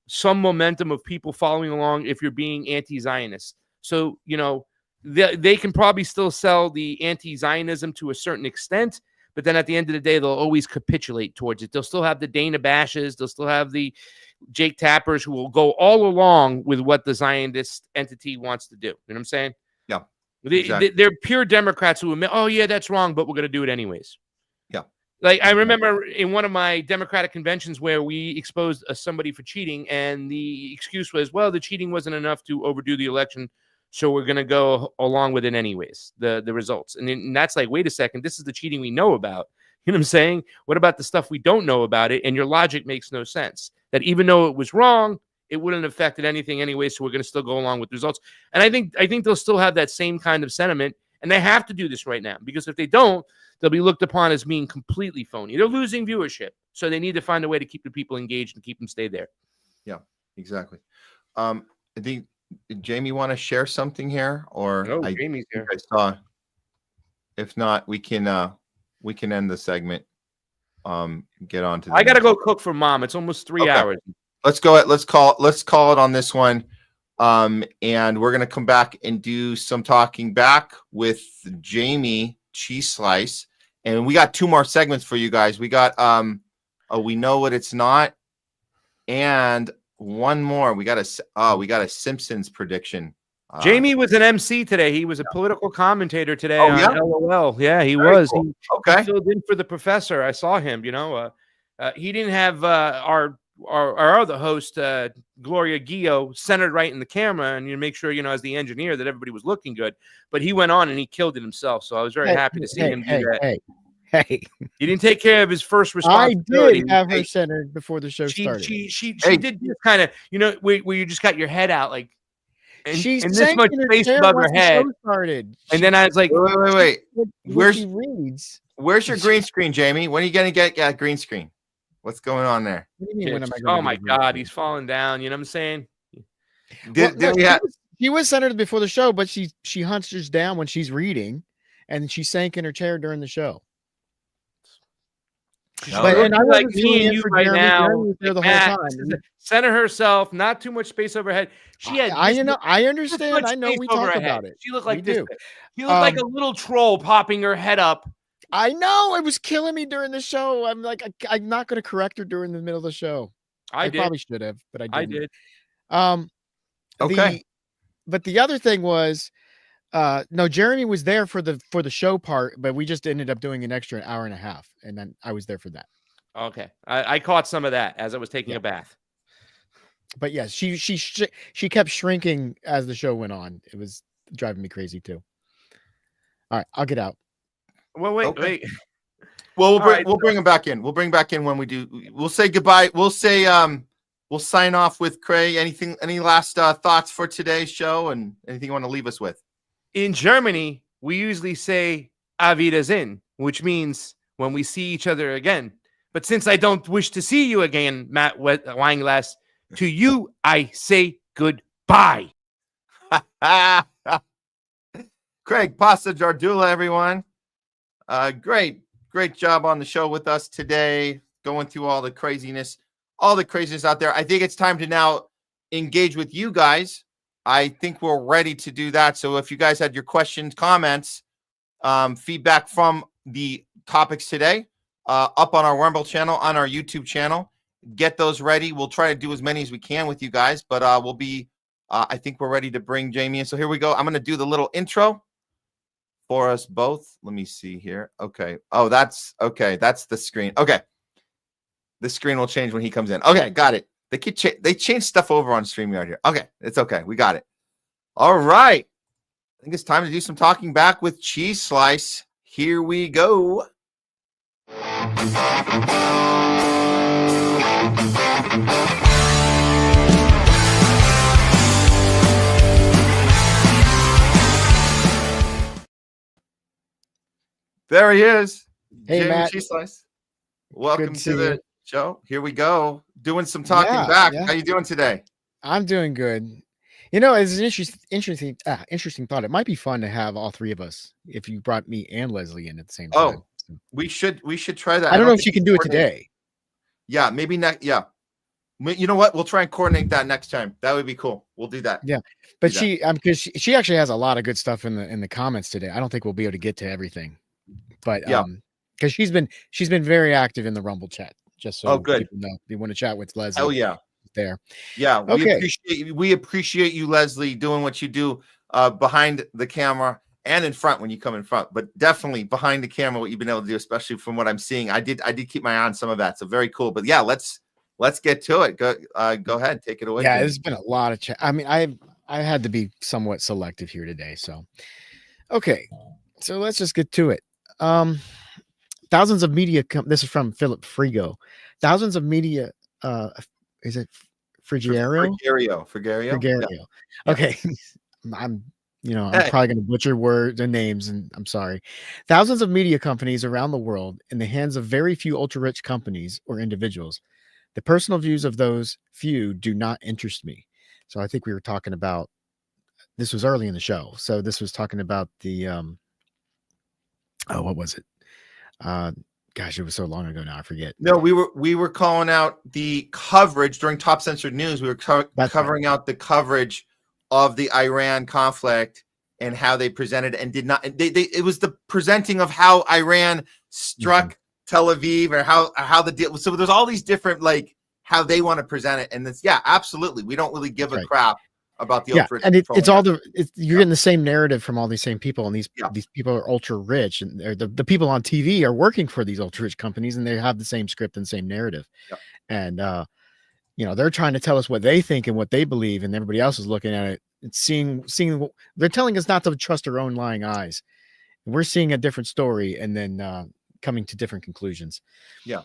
some momentum of people following along if you're being anti-Zionist. So they can probably still sell the anti-Zionism to a certain extent. But then at the end of the day, they'll always capitulate towards it. They'll still have the Dana Bashes. They'll still have the Jake Tappers who will go all along with what the Zionist entity wants to do. You know what I'm saying? Yeah. They're pure Democrats who admit, oh, yeah, that's wrong, but we're going to do it anyways. Yeah. Like I remember in one of my Democratic conventions where we exposed somebody for cheating, and the excuse was, well, the cheating wasn't enough to overdo the election, so we're going to go along with it anyways, the results. And that's like, wait a second, this is the cheating we know about. You know what I'm saying? What about the stuff we don't know about it? And your logic makes no sense. That even though it was wrong, it wouldn't have affected anything anyway, so we're going to still go along with the results. And I think they'll still have that same kind of sentiment, and they have to do this right now, because if they don't, they'll be looked upon as being completely phony. They're losing viewership, so they need to find a way to keep the people engaged and keep them stay there. Yeah, exactly. I think, Jamie, want to share something here, or Jamie's here. I saw. If not, we can end the segment. Get on to. I gotta go cook for Mom. It's almost 3 hours. Let's go. Let's call it on this one. And we're gonna come back and do some talking back with Jamie Cheese Slice, and we got 2 more segments for you guys. We got we know what it's not, and one more. We got a Simpsons prediction. Jamie was an MC today. He was a political commentator today on LOL. Yeah, he was. Cool. He filled in for the professor. I saw him. He didn't have our other host, Gloria Guillo, centered right in the camera, and you make sure, as the engineer, that everybody was looking good. But he went on and he killed it himself. So I was very happy to see him do that. Hey, he didn't take care of his first responsibility. I did have her centered before the show started. She did this kind of, where you just got your head out, like, and she's this much space above her head. And then I was like, wait. Where's your green screen, Jamie? When are you going to get green screen? What's going on there? Oh my God, he's falling down. You know what I'm saying? She was centered before the show, but she hunches down when she's reading, and she sank in her chair during the show. And I like me and you right now. The whole time. Center herself, not too much space overhead. She had. I understand. I know we talk about it. She looked like this. She looked like a little troll popping her head up. I know, it was killing me during the show. I'm like, I'm not going to correct her during the middle of the show. I probably should have, but I didn't. Okay. But the other thing was, no, Jeremy was there for the show part, but we just ended up doing an extra hour and a half, and then I was there for that. Okay, I caught some of that as I was taking a bath. But yes, she kept shrinking as the show went on. It was driving me crazy too. All right, I'll get out. Well, wait. Well, we'll bring him back in. We'll bring back in when we do. We'll say goodbye. We'll say we'll sign off with Craig. Any last thoughts for today's show, and anything you want to leave us with? In Germany, we usually say "Auf Wiedersehen," which means when we see each other again. But since I don't wish to see you again, Matt Weinglass, to you I say goodbye. Craig Pasta Jardula, everyone. Great job on the show with us today, going through all the craziness out there. I think it's time to now engage with you guys. I think we're ready to do that. So if you guys had your questions, comments, feedback from the topics today, up on our Rumble channel, on our YouTube channel, get those ready. We'll try to do as many as we can with you guys, but we'll be, I think we're ready to bring Jamie in. So here we go. I'm going to do the little intro for us both. Let me see here. Okay. Oh, that's okay. That's the screen. Okay. The screen will change when he comes in. Okay. Got it. They change stuff over on StreamYard here. Okay. It's okay. We got it. All right. think it's time to do some talking back with Cheese Slice. Here we go. There he is. Hey, Jamie Matt. Cheese Slice. Welcome Good to to see the you. show. Here we go. Doing some talking back. How you doing today? I'm doing good. You know, it's an interesting thought. It might be fun to have all three of us if you brought me and Leslie in at the same time. Oh, we should try that. I don't know if you can do it today. Yeah, maybe next. Yeah, you know what? We'll try and coordinate that next time. That would be cool. We'll do that. Yeah, but because she actually has a lot of good stuff in the comments today. I don't think we'll be able to get to everything, but yeah, because she's been very active in the Rumble chat. Just so good. people know, they want to chat with Leslie. Oh yeah, there. Yeah, Okay. we appreciate you, Leslie, doing what you do behind the camera and in front when you come in front, but definitely behind the camera, what you've been able to do, especially from what I'm seeing. I did keep my eye on some of that, so very cool. But yeah, let's get to it. Go ahead, take it away. Yeah, there's been a lot of chat. I mean, I had to be somewhat selective here today. So, okay, so let's just get to it. Thousands of media. This is from Philip Frigo. Thousands of media. Is it Frigario? Frigario. Yeah. Okay, I'm probably going to butcher words and names, and I'm sorry. Thousands of media companies around the world in the hands of very few ultra-rich companies or individuals. The personal views of those few do not interest me. So I think we were talking about, this was early in the show. So this was talking about the, what was it? Gosh, it was so long ago now, I forget. No, we were calling out the coverage during Top Censored News. We were covering out the coverage of the Iran conflict and how they presented and did not. It was the presenting of how Iran struck Tel Aviv, or how the deal. So there's all these different, like, how they want to present it, and it's absolutely. We don't really give a crap about the ultra. And it's all you're getting the same narrative from all these same people, and these people are ultra rich, and the people on TV are working for these ultra rich companies, and they have the same script and same narrative, and they're trying to tell us what they think and what they believe, and everybody else is looking at it and seeing. They're telling us not to trust our own lying eyes. We're seeing a different story, and then coming to different conclusions. Yeah,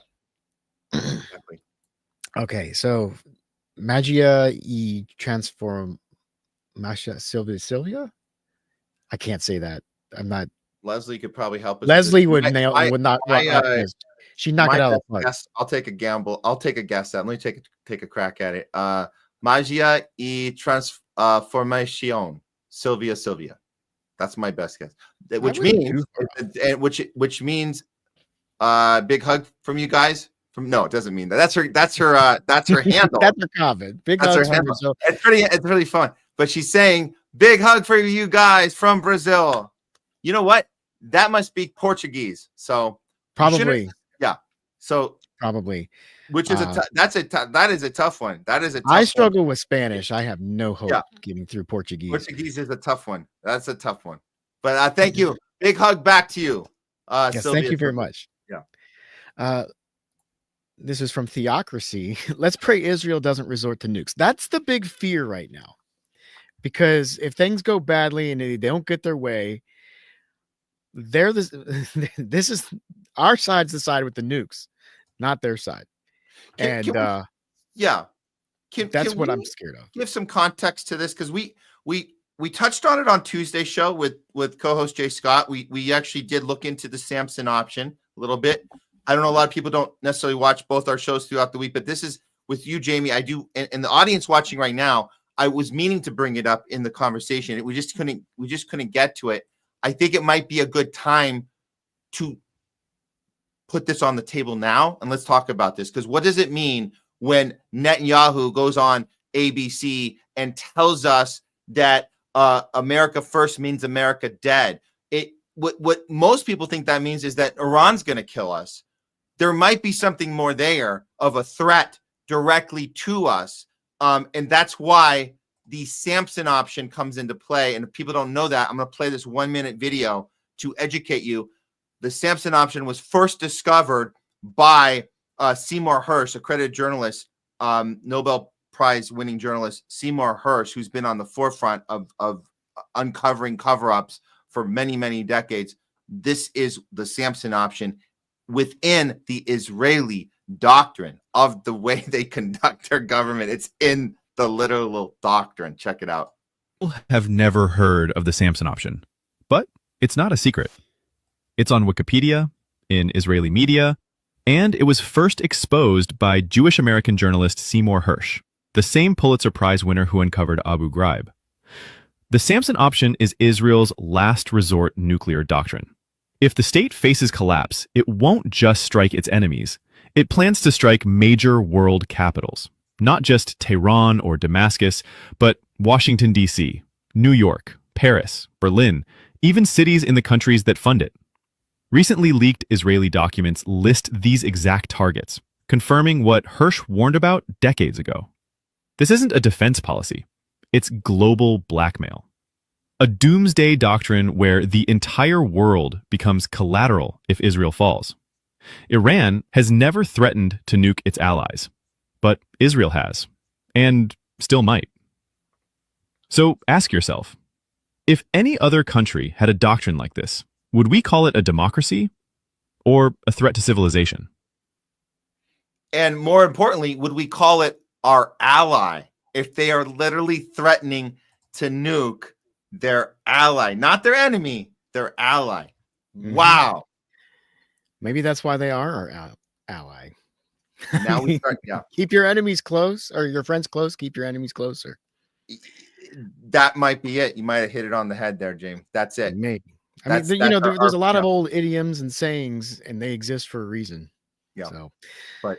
exactly. Okay, so Magia e transform Masha Sylvia. I can't say that. I'm not. Leslie could probably help us. Leslie would not. She knocked it out of the park. I'll take a gamble. I'll take a guess at it. Let me take a crack at it. Magia e transformación Sylvia. That's my best guess. Which means big hug from you guys. No, it doesn't mean that. That's her handle. That's her comment. Big hug from Brazil. It's really fun. But she's saying big hug for you guys from Brazil. You know what? That must be Portuguese. So probably. Yeah. So probably. Which is that is a tough one. That is a tough I struggle with Spanish. I have no hope getting through Portuguese. Portuguese is a tough one. That's a tough one. But thank you. Big hug back to you. Yes, thank you very much. Yeah. This is from Theocracy. Let's pray Israel doesn't resort to nukes. That's the big fear right now. Because if things go badly and they don't get their way, this is our side's the side with the nukes, not their side. That's what I'm scared of. Give some context to this, because we touched on it on Tuesday's show with co-host Jay Scott. We actually did look into the Samson option a little bit. I don't know, a lot of people don't necessarily watch both our shows throughout the week, but this is with you, Jamie. I do, and the audience watching right now, I was meaning to bring it up in the conversation. We just couldn't get to it. I think it might be a good time to put this on the table now, and let's talk about this, because what does it mean when Netanyahu goes on ABC and tells us that America first means America dead? What most people think that means is that Iran's going to kill us. There might be something more there of a threat directly to us. And that's why the Samson option comes into play. And if people don't know that, I'm going to play this 1-minute video to educate you. The Samson option was first discovered by Seymour Hersh, accredited journalist, Nobel Prize winning journalist Seymour Hersh, who's been on the forefront of uncovering cover-ups for many, many decades. This is the Samson option within the Israeli doctrine of the way they conduct their government. It's in the literal doctrine. Check it out. Have never heard of the Samson option, but it's not a secret. It's on Wikipedia, in Israeli media, and it was first exposed by Jewish American journalist Seymour Hersh, the same Pulitzer Prize winner who uncovered Abu Ghraib. The Samson option is Israel's last resort nuclear doctrine. If the state faces collapse, it won't just strike its enemies. It plans to strike major world capitals, not just Tehran or Damascus, but Washington, D.C., New York, Paris, Berlin, even cities in the countries that fund it. Recently leaked Israeli documents list these exact targets, confirming what Hersh warned about decades ago. This isn't a defense policy. It's global blackmail. A doomsday doctrine where the entire world becomes collateral if Israel falls. Iran has never threatened to nuke its allies, but Israel has, and still might. So ask yourself, if any other country had a doctrine like this, would we call it a democracy or a threat to civilization? And more importantly, would we call it our ally if they are literally threatening to nuke their ally, not their enemy, their ally? Wow. Maybe that's why they are our ally. Now we start, yeah. Keep your enemies close, or your friends close. Keep your enemies closer. That might be it. You might have hit it on the head there, James. That's it. Maybe. I mean, you know, there's a lot of old idioms and sayings, and they exist for a reason. Yeah. So, but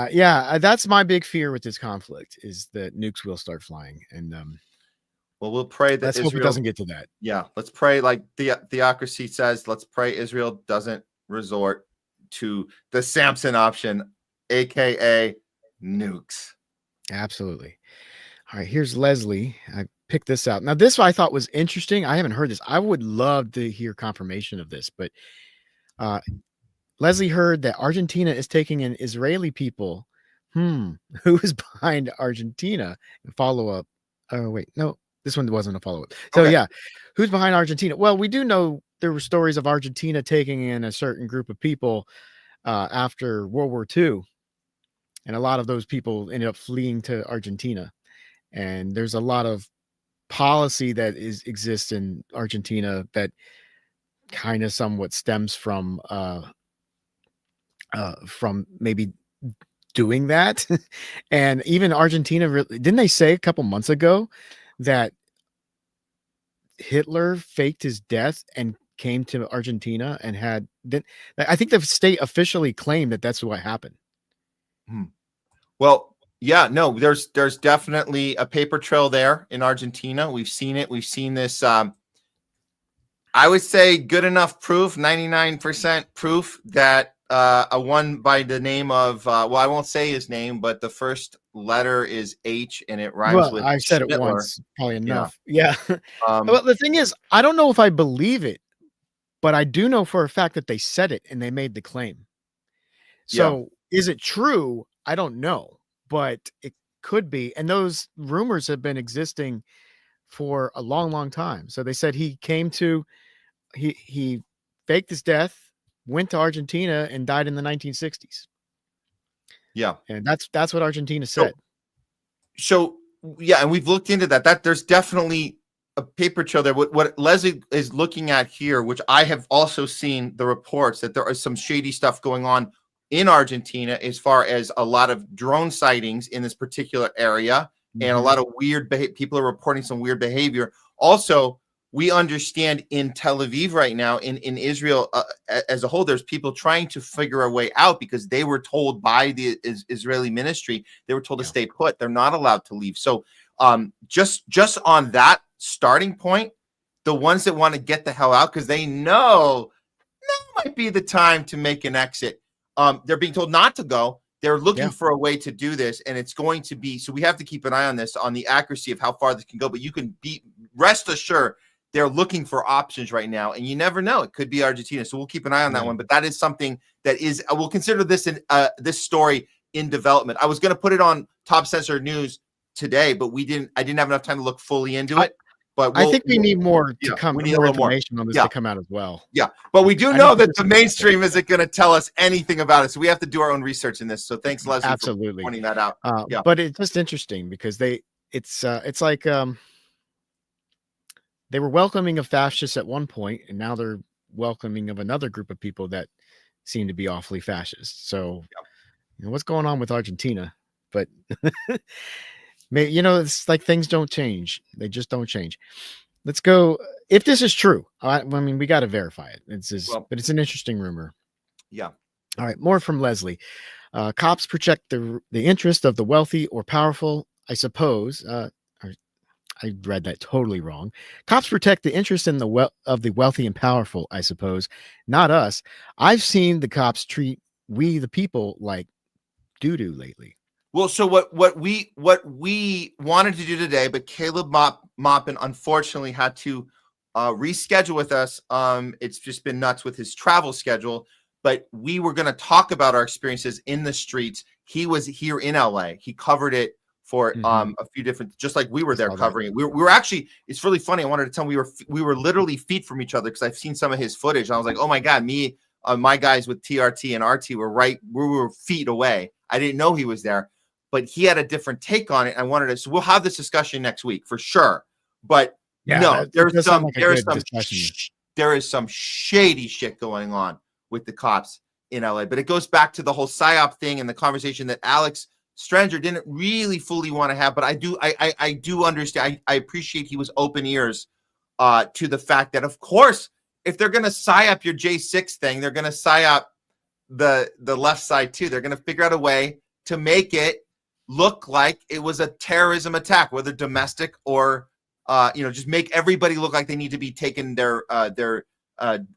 yeah, that's my big fear with this conflict is that nukes will start flying, and well, we'll pray that let's hope it doesn't get to that. Yeah, let's pray. Like Theocracy says, let's pray Israel doesn't resort to the Samson option, aka nukes. Absolutely. All right, here's Leslie. I picked this out. Now, this I thought was interesting. I haven't heard this. I would love to hear confirmation of this, but Leslie heard that Argentina is taking in Israeli people. Who is behind Argentina? Follow up. Oh, wait, no, this one wasn't a follow up. So, yeah, who's behind Argentina? Well, we do know there were stories of Argentina taking in a certain group of people after World War II. And a lot of those people ended up fleeing to Argentina. And there's a lot of policy that exists in Argentina that kind of somewhat stems from maybe doing that. And even Argentina, didn't they say a couple months ago that Hitler faked his death and came to Argentina and I think the state officially claimed that that's what happened. Well, yeah, no, there's definitely a paper trail there in Argentina. We've seen it. We've seen this. I would say good enough proof, 99% proof that a one by the name of, well, I won't say his name, but the first letter is H and it rhymes with I said Hitler. it once, probably enough. Yeah. But the thing is, I don't know if I believe it, but I do know for a fact that they said it and they made the claim. So is it true? I don't know. But it could be. And those rumors have been existing for a long, long time. So they said he faked his death, went to Argentina and died in the 1960s. Yeah. And that's what Argentina said. So yeah, and we've looked into that. There's definitely a paper trail there. What Leslie is looking at here, which I have also seen the reports that there is some shady stuff going on in Argentina as far as a lot of drone sightings in this particular area and a lot of weird people are reporting some weird behavior. Also, we understand in Tel Aviv right now, in Israel as a whole, there's people trying to figure a way out because they were told by the Israeli ministry, they were told to stay put. They're not allowed to leave. So just on that starting point, the ones that want to get the hell out because they know now might be the time to make an exit. They're being told not to go. They're looking for a way to do this, and it's going to be, so we have to keep an eye on this, on the accuracy of how far this can go, but you can rest assured they're looking for options right now, and you never know. It could be Argentina, so we'll keep an eye on that one, but that is something that is, we'll consider this this story in development. I was going to put it on Top Censored News today, but I didn't have enough time to look fully into it. But I think we need more to come. We need more a little more information on this to come out as well. Yeah, but we do I know don't that think the mainstream isn't going to tell us anything about it, so we have to do our own research in this. So thanks, Leslie, Absolutely. for pointing that out. But it's just interesting because it's like they were welcoming of fascists at one point, and now they're welcoming of another group of people that seem to be awfully fascist. So, what's going on with Argentina? But it's like things don't change; they just don't change. Let's go. If this is true, I mean, we got to verify it. But it's an interesting rumor. Yeah. All right. More from Leslie. Cops protect the interest of the wealthy or powerful, I suppose. I read that totally wrong. Cops protect the interest of the wealthy and powerful, I suppose, not us. I've seen the cops treat we the people like doo-doo lately. Well, so what we wanted to do today, but Caleb Maupin unfortunately had to reschedule with us. It's just been nuts with his travel schedule. But we were going to talk about our experiences in the streets. He was here in LA. He covered it for a few different, just like we were there covering it. We were actually, it's really funny. I wanted to tell him we were literally feet from each other because I've seen some of his footage. I was like, oh my God, my guys with TRT and RT we were feet away. I didn't know he was there, but he had a different take on it. I wanted to, so we'll have this discussion next week for sure. But no, there is some shady shit going on with the cops in LA, but it goes back to the whole PSYOP thing and the conversation that Alex Strenger didn't really fully want to have, but I do understand. I appreciate he was open ears to the fact that, of course, if they're going to PSYOP your J6 thing, they're going to PSYOP the left side too. They're going to figure out a way to make it look like it was a terrorism attack, whether domestic or just make everybody look like they need to be taking their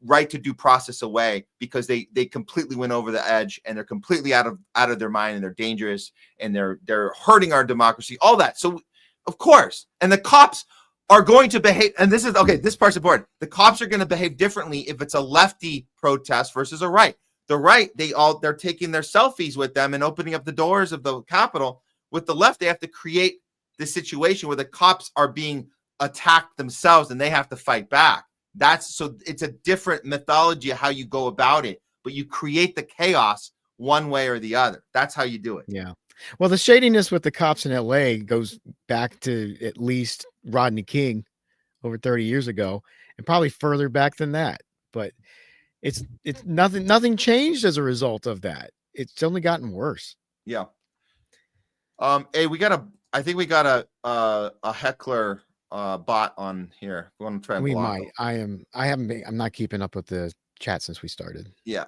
right to due process away because they completely went over the edge and they're completely out of their mind and they're dangerous and they're hurting our democracy, all that. So of course, and the cops are going to behave, and this part's important. The cops are going to behave differently if it's a lefty protest versus a right. The right, they're taking their selfies with them and opening up the doors of the Capitol. With the left, they have to create this situation where the cops are being attacked themselves and they have to fight back. It's a different methodology of how you go about it, but you create the chaos one way or the other. That's how you do it. Yeah. Well, the shadiness with the cops in LA goes back to at least Rodney King over 30 years ago and probably further back than that. But it's nothing changed as a result of that. It's only gotten worse. Yeah. Hey, I think we got a heckler bot on here. We want to try and block him. I'm not keeping up with the chat since we started. Yeah.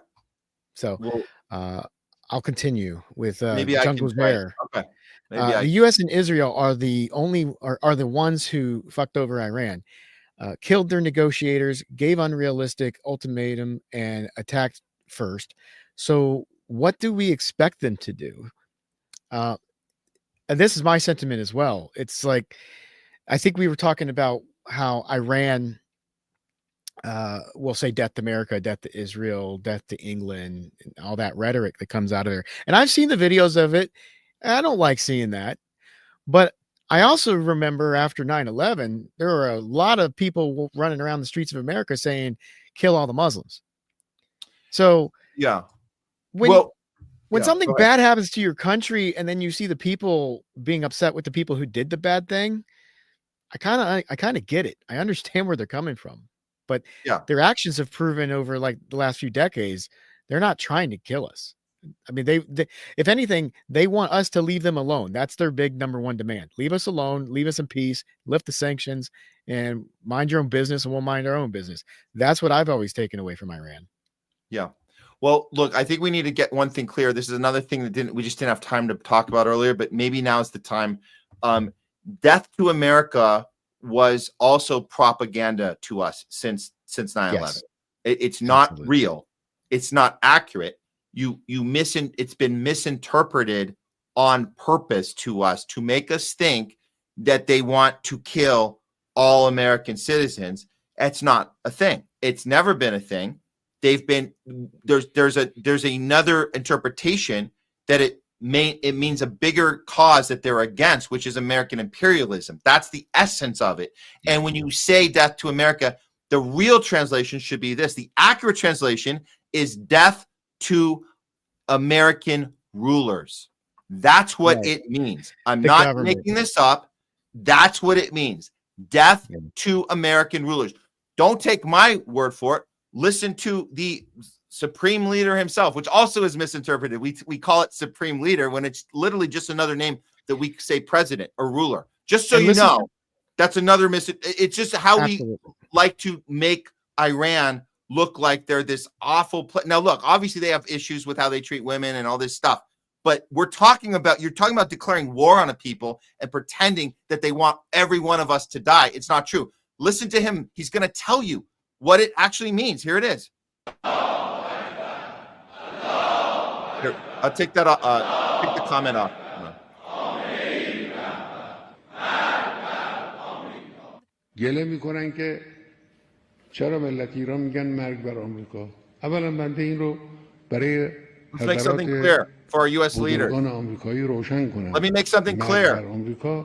So I'll continue with maybe Jungle's Bear. Okay. The US and Israel are the ones who fucked over Iran, killed their negotiators, gave unrealistic ultimatum, and attacked first. So what do we expect them to do? And this is my sentiment as well. It's like, I think we were talking about how Iran will say death to America, death to Israel, death to England, and all that rhetoric that comes out of there. And I've seen the videos of it. I don't like seeing that. But I also remember after 9/11, there were a lot of people running around the streets of America saying, kill all the Muslims. So yeah, when something bad happens to your country and then you see the people being upset with the people who did the bad thing, I kind of get it. I understand where they're coming from, but their actions have proven over like the last few decades, they're not trying to kill us. I mean, they if anything, they want us to leave them alone. That's their big number one demand. Leave us alone, leave us in peace, lift the sanctions, and mind your own business, and we'll mind our own business. That's what I've always taken away from Iran. Yeah. Well, look, I think we need to get one thing clear. This is another thing that we just didn't have time to talk about earlier, but maybe now is the time. Death to America was also propaganda to us since 9/11. Yes. It's not real. It's not accurate. It's been misinterpreted on purpose to us to make us think that they want to kill all American citizens. That's not a thing. It's never been a thing. There's another interpretation that it means a bigger cause that they're against, which is American imperialism. That's the essence of it. And when you say death to America, the real translation should be this. The accurate translation is death to American rulers. That's what it means. I'm not making this up. That's what it means. Death to American rulers. Don't take my word for it. Listen to the Supreme Leader himself, which also is misinterpreted. We call it Supreme Leader when it's literally just another name that we say president or ruler. Just so you know, that's another it's just how we like to make Iran look like they're this awful now look, obviously they have issues with how they treat women and all this stuff, but you're talking about declaring war on a people and pretending that they want every one of us to die. It's not true. Listen to him. He's going to tell you what it actually means. Here it is. Here, I'll take that take the comment off. گله میکنن که چرا ملت ایران میگن مرگ بر آمریکا. اولا بنده این رو برای Let's make something clear for our U.S. leaders. Let me make something clear.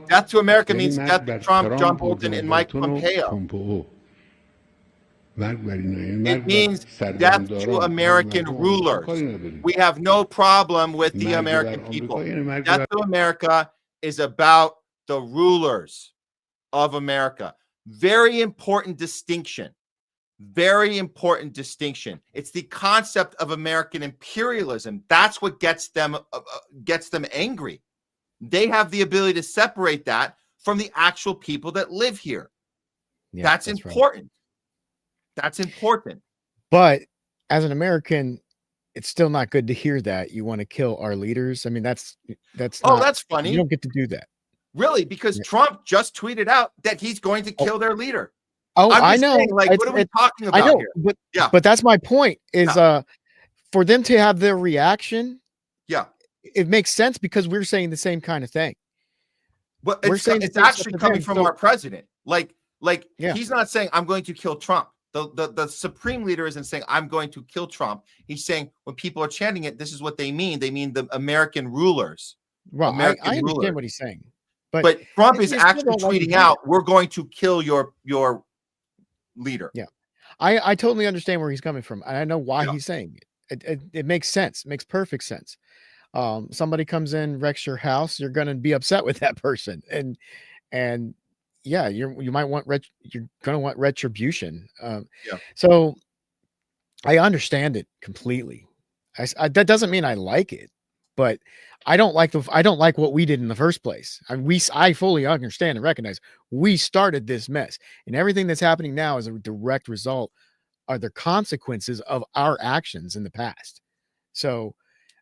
Death to America means death to Trump, John Bolton, and Mike Pompeo. It means death to American rulers. We have no problem with the American people. Death to America is about the rulers of America. Very important distinction. Very important distinction. It's the concept of American imperialism. That's what gets them angry. They have the ability to separate that from the actual people that live here. Yeah, that's important. Right. That's important. But as an American, it's still not good to hear that you want to kill our leaders. I mean, that's that's funny. You don't get to do that. Really, because Trump just tweeted out that he's going to kill their leader. Oh, I know. Saying, like, what are we talking about here? But but that's my point. Is for them to have their reaction. Yeah, it makes sense because we're saying the same kind of thing. But it's actually coming from our president. Like he's not saying I'm going to kill Trump. The Supreme Leader isn't saying I'm going to kill Trump. He's saying when people are chanting it, this is what they mean. They mean the American rulers. Well, I understand what he's saying. But Trump is actually tweeting out, "We're going to kill your leader." Yeah, I totally understand where he's coming from, and I know why he's saying it. It makes sense. It makes perfect sense. Somebody comes in, wrecks your house, you're going to be upset with that person, and yeah, you might want you're going to want retribution. So I understand it completely. That doesn't mean I like it, but I don't like what we did in the first place. I fully understand and recognize we started this mess, and everything that's happening now is a direct result, are the consequences of our actions in the past. So,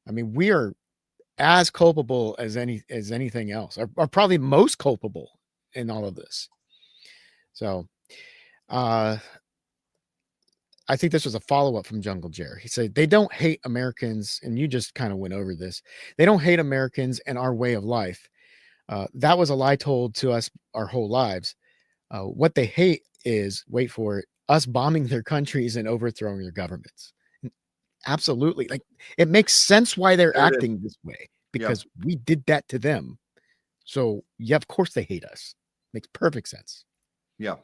I mean, we are as culpable as anything else, are probably most culpable in all of this. So, I think this was a follow-up from Jungle Jerry. He said, they don't hate Americans, and you just kind of went over this. They don't hate Americans and our way of life. That was a lie told to us our whole lives. What they hate is, wait for it, us bombing their countries and overthrowing their governments. Absolutely. Like, it makes sense why they're acting this way, because we did that to them. So, yeah, of course they hate us. Makes perfect sense. Yeah.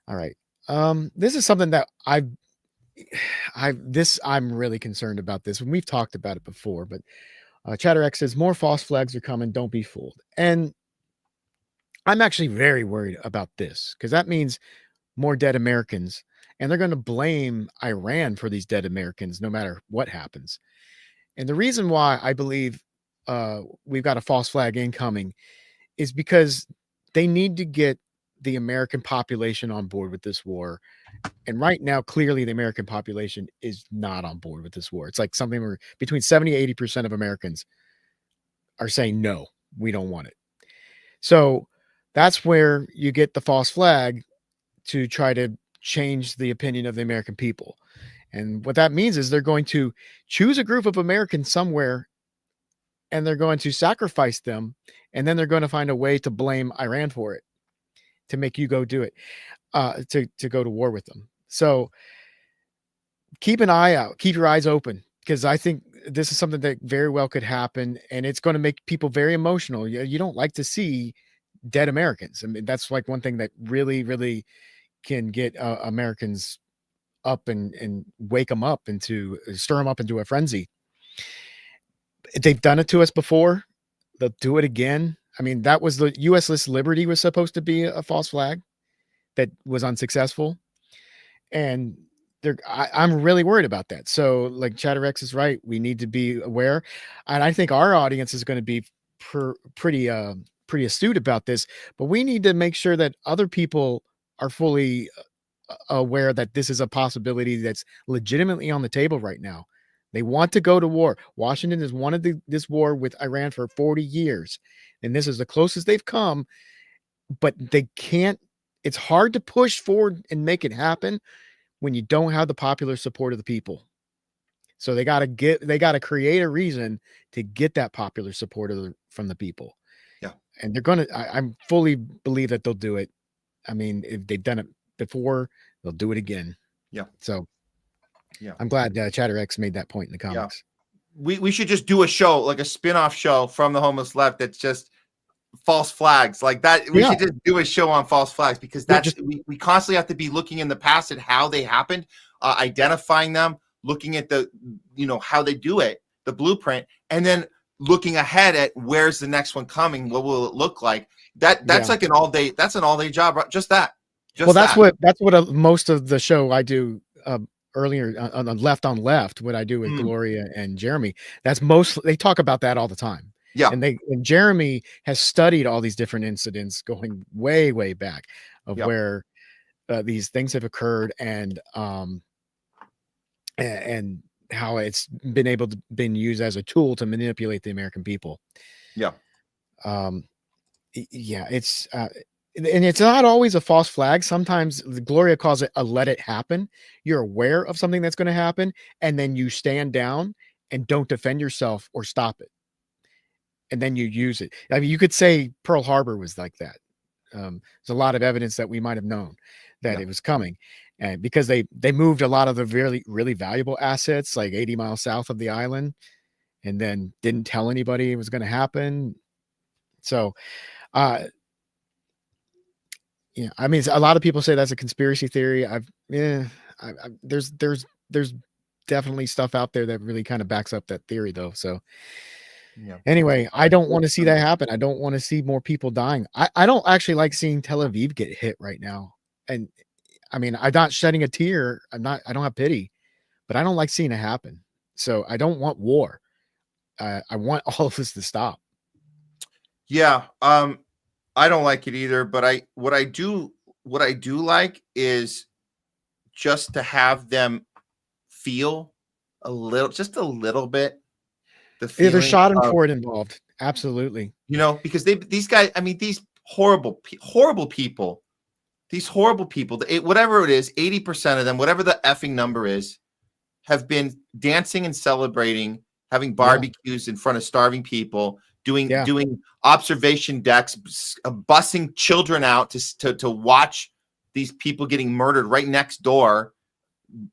All right. This is something that I'm really concerned about this, and we've talked about it before, but ChatterX says more false flags are coming. Don't be fooled. And I'm actually very worried about this, because that means more dead Americans, and they're going to blame Iran for these dead Americans no matter what happens. And the reason why I believe we've got a false flag incoming is because they need to get the American population on board with this war. And right now, clearly the American population is not on board with this war. It's like something where between 70 and 80% of Americans are saying, no, we don't want it. So that's where you get the false flag to try to change the opinion of the American people. And what that means is they're going to choose a group of Americans somewhere, and they're going to sacrifice them. And then they're going to find a way to blame Iran for it, to make you go do it, to go to war with them. So keep an eye out, keep your eyes open, because I think this is something that very well could happen, and it's going to make people very emotional. You don't like to see dead Americans. I mean, that's like one thing that really, really can get Americans up and wake them up stir them up into a frenzy. They've done it to us before. They'll do it again. I mean, that was the USS Liberty was supposed to be a false flag that was unsuccessful. And I'm really worried about that. So like ChatterX is right. We need to be aware. And I think our audience is going to be pretty astute about this, but we need to make sure that other people are fully aware that this is a possibility that's legitimately on the table right now. They want to go to war. Washington has wanted this war with Iran for 40 years, and this is the closest they've come, but they can't. It's hard to push forward and make it happen when you don't have the popular support of the people. So they got to create a reason to get that popular support from the people. Yeah. And they're going to, I'm fully believe that they'll do it. I mean, if they've done it before, they'll do it again. Yeah. So yeah, I'm glad ChatterX made that point in the comics. Yeah. We should just do a show, like a spin-off show from the Homeless Left that's just false flags like that. We should just do a show on false flags, because that's we constantly have to be looking in the past at how they happened, identifying them, looking at the, how they do it, the blueprint, and then looking ahead at where's the next one coming, what will it look like. That's like an all-day job, right? Just that. That's what most of the show I do earlier on Left on Left, what I do with Gloria and Jeremy. That's they talk about that all the time. Yeah. And Jeremy has studied all these different incidents going way, way back of where these things have occurred, and how it's been used as a tool to manipulate the American people. Yeah. It's and it's not always a false flag. Sometimes Gloria calls it a let it happen. You're aware of something that's going to happen, and then you stand down and don't defend yourself or stop it. And then you use it. I mean, you could say Pearl Harbor was like that. There's a lot of evidence that we might have known that it was coming, and because they moved a lot of the really, really valuable assets like 80 miles south of the island, and then didn't tell anybody it was going to happen. So, I mean, a lot of people say that's a conspiracy theory. There's definitely stuff out there that really kind of backs up that theory, though. So. Yeah. Anyway, I don't want to see that happen. I don't want to see more people dying. I don't actually like seeing Tel Aviv get hit right now. And I mean, I'm not shedding a tear. I don't have pity, but I don't like seeing it happen. So I don't want war. I want all of this to stop. Yeah. I don't like it either, but what I do like is just to have them feel just a little bit. There's Schadenfreude involved. Absolutely. Because these guys, I mean, these horrible people, whatever it is, 80% of them, whatever the effing number is, have been dancing and celebrating, having barbecues in front of starving people, doing observation decks, bussing children out to watch these people getting murdered right next door,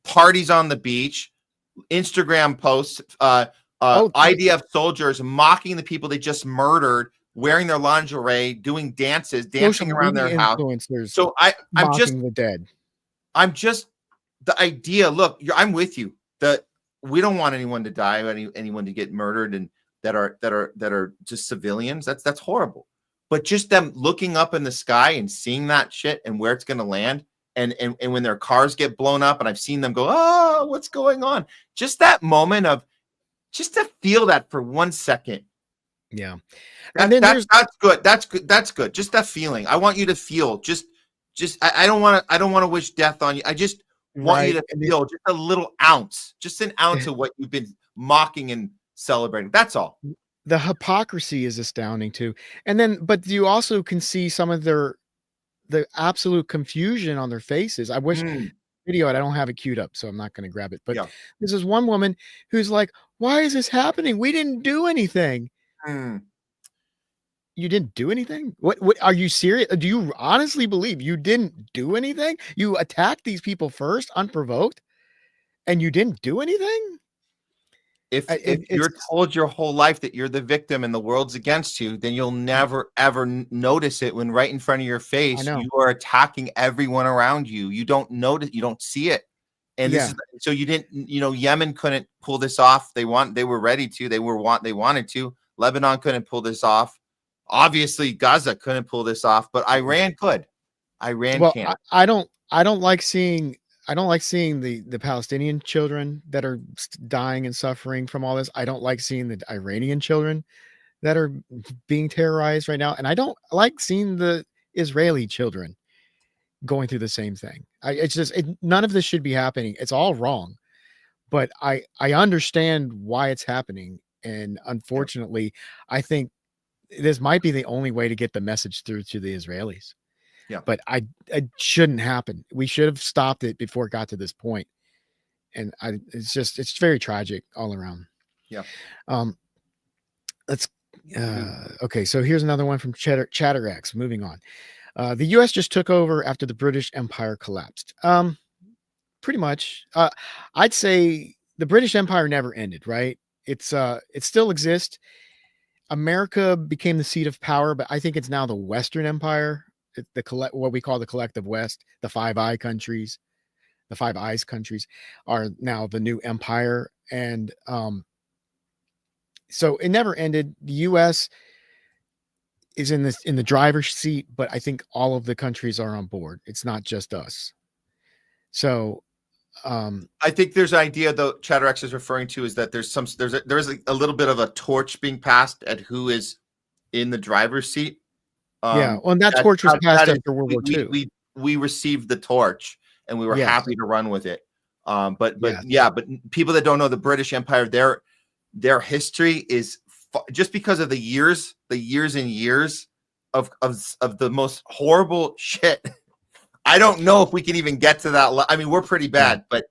parties on the beach, Instagram posts, IDF soldiers mocking the people they just murdered, wearing their lingerie, doing dancing around their house. So I'm just the dead. I'm just the idea. Look, I'm with you. That we don't want anyone to die, anyone to get murdered, and that are just civilians. That's horrible. But just them looking up in the sky and seeing that shit and where it's going to land, and when their cars get blown up, and I've seen them go, oh, what's going on? Just that moment of. Just to feel that for 1 second. Yeah. And then that's good. That's good. That's good. Just that feeling. I want you to feel I don't want to wish death on you. I just want you to feel just a little ounce, just an ounce of what you've been mocking and celebrating. That's all. The hypocrisy is astounding too. And then, but you also can see some of the absolute confusion on their faces. I wish video it. I don't have it queued up, so I'm not going to grab it. But this is one woman who's like, why is this happening? We didn't do anything. You didn't do anything? What are you serious? Do you honestly believe you didn't do anything? You attacked these people first, unprovoked, and you didn't do anything? if you're told your whole life that you're the victim and the world's against you, then you'll never ever notice it when right in front of your face you are attacking everyone around you. You don't notice, you don't see it. And this is, so you didn't, Yemen couldn't pull this off. They were ready to, they wanted to. Lebanon couldn't pull this off. Obviously Gaza couldn't pull this off, but Iran could. Iran can't. I don't like seeing the Palestinian children that are dying and suffering from all this. I don't like seeing the Iranian children that are being terrorized right now. And I don't like seeing the Israeli children going through the same thing. None of this should be happening. It's all wrong, but I understand why it's happening. And unfortunately, I think this might be the only way to get the message through to the Israelis. Yeah, but it shouldn't happen. We should have stopped it before it got to this point. And it's very tragic all around. Yeah. Okay. So here's another one from ChatterX. Moving on. The U.S. just took over after the British Empire collapsed. Pretty much. I'd say the British Empire never ended, right? It still exists. America became the seat of power, but I think it's now the Western Empire. What we call the collective West, the Five Eyes countries are now the new empire. And so it never ended. The US is in the driver's seat, but I think all of the countries are on board. It's not just us. So I think there's an idea though ChatterX is referring to is that there's a little bit of a torch being passed at who is in the driver's seat. Well, and that torch was passed after World War II. We received the torch and we were happy to run with it. But people that don't know the British Empire, their history is just because of the years and years of the most horrible shit. I don't know if we can even get to that. I mean, we're pretty bad, but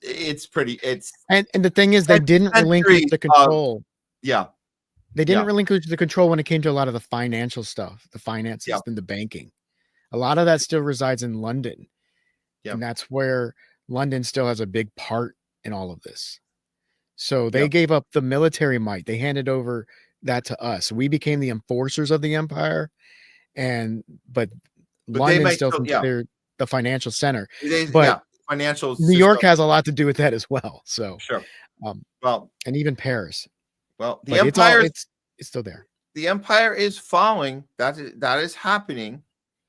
it's pretty. And the thing is, they didn't relinquish the control. They didn't relinquish the control when it came to a lot of the financial stuff, the finances and the banking. A lot of that still resides in London. And that's where London still has a big part in all of this. So they gave up the military might. They handed over that to us. We became the enforcers of the empire. But London still considered the financial center. Financial New York has a lot to do with that as well. So sure. And even Paris. Well, the empire it's still there. The empire is falling. That is happening.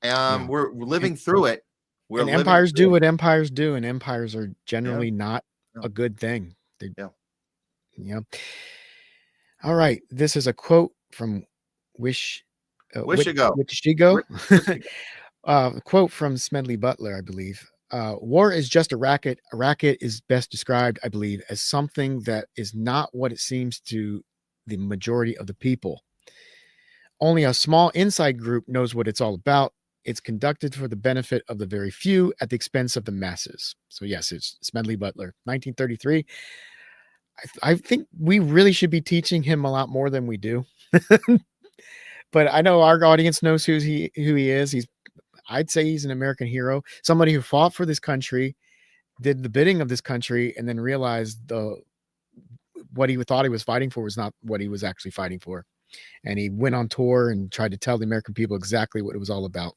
We're living through it. Empires do what empires do, and empires are generally not a good thing. All right. This is a quote from Wishigo. Quote from Smedley Butler, I believe. War is just a racket. A racket is best described, I believe, as something that is not what it seems to the majority of the people. Only a small inside group knows what it's all about. It's conducted for the benefit of the very few at the expense of the masses. So yes, it's Smedley Butler, 1933. I think we really should be teaching him a lot more than we do. But I know our audience knows who he is. I'd say he's an American hero, somebody who fought for this country, did the bidding of this country, and then realized what he thought he was fighting for was not what he was actually fighting for. And he went on tour and tried to tell the American people exactly what it was all about.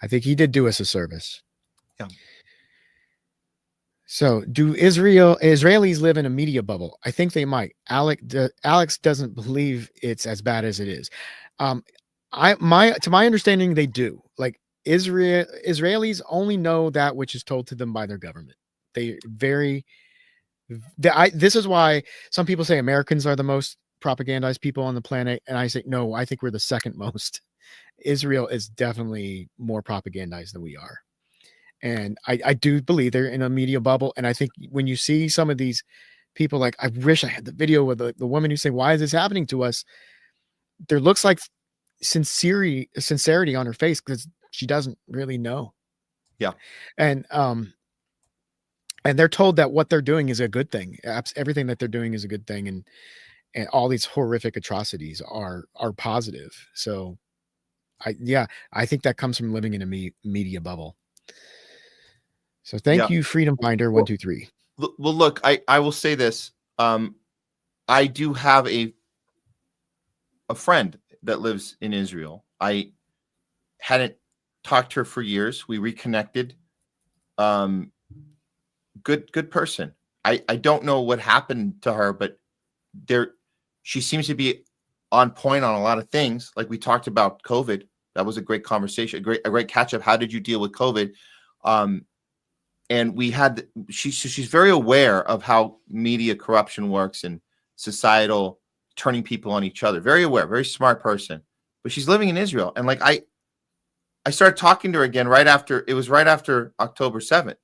I think he did do us a service. Yeah. So do Israelis live in a media bubble? I think they might. Alex doesn't believe it's as bad as it is. To my understanding, they do. Like Israelis only know that which is told to them by their government. This is why some people say Americans are the most propagandized people on the planet. And I say, no, I think we're the second most. Israel is definitely more propagandized than we are. And I do believe they're in a media bubble. And I think when you see some of these people, like, I wish I had the video with the woman who say, why is this happening to us? There looks like sincerity on her face because she doesn't really know. Yeah. And they're told that what they're doing is a good thing. Everything that they're doing is a good thing. And all these horrific atrocities are positive. So I think that comes from living in a media bubble. So thank you, Freedom Finder 123. Well, look, I will say this. I do have a friend that lives in Israel. I hadn't talked to her for years. We reconnected. Good person. I don't know what happened to her, but she seems to be on point on a lot of things. Like we talked about COVID. That was a great conversation, a great catch up. How did you deal with COVID? And we had, she's very aware of how media corruption works and societal turning people on each other. Very aware, very smart person. But she's living in Israel. And like I started talking to her again right after October 7th.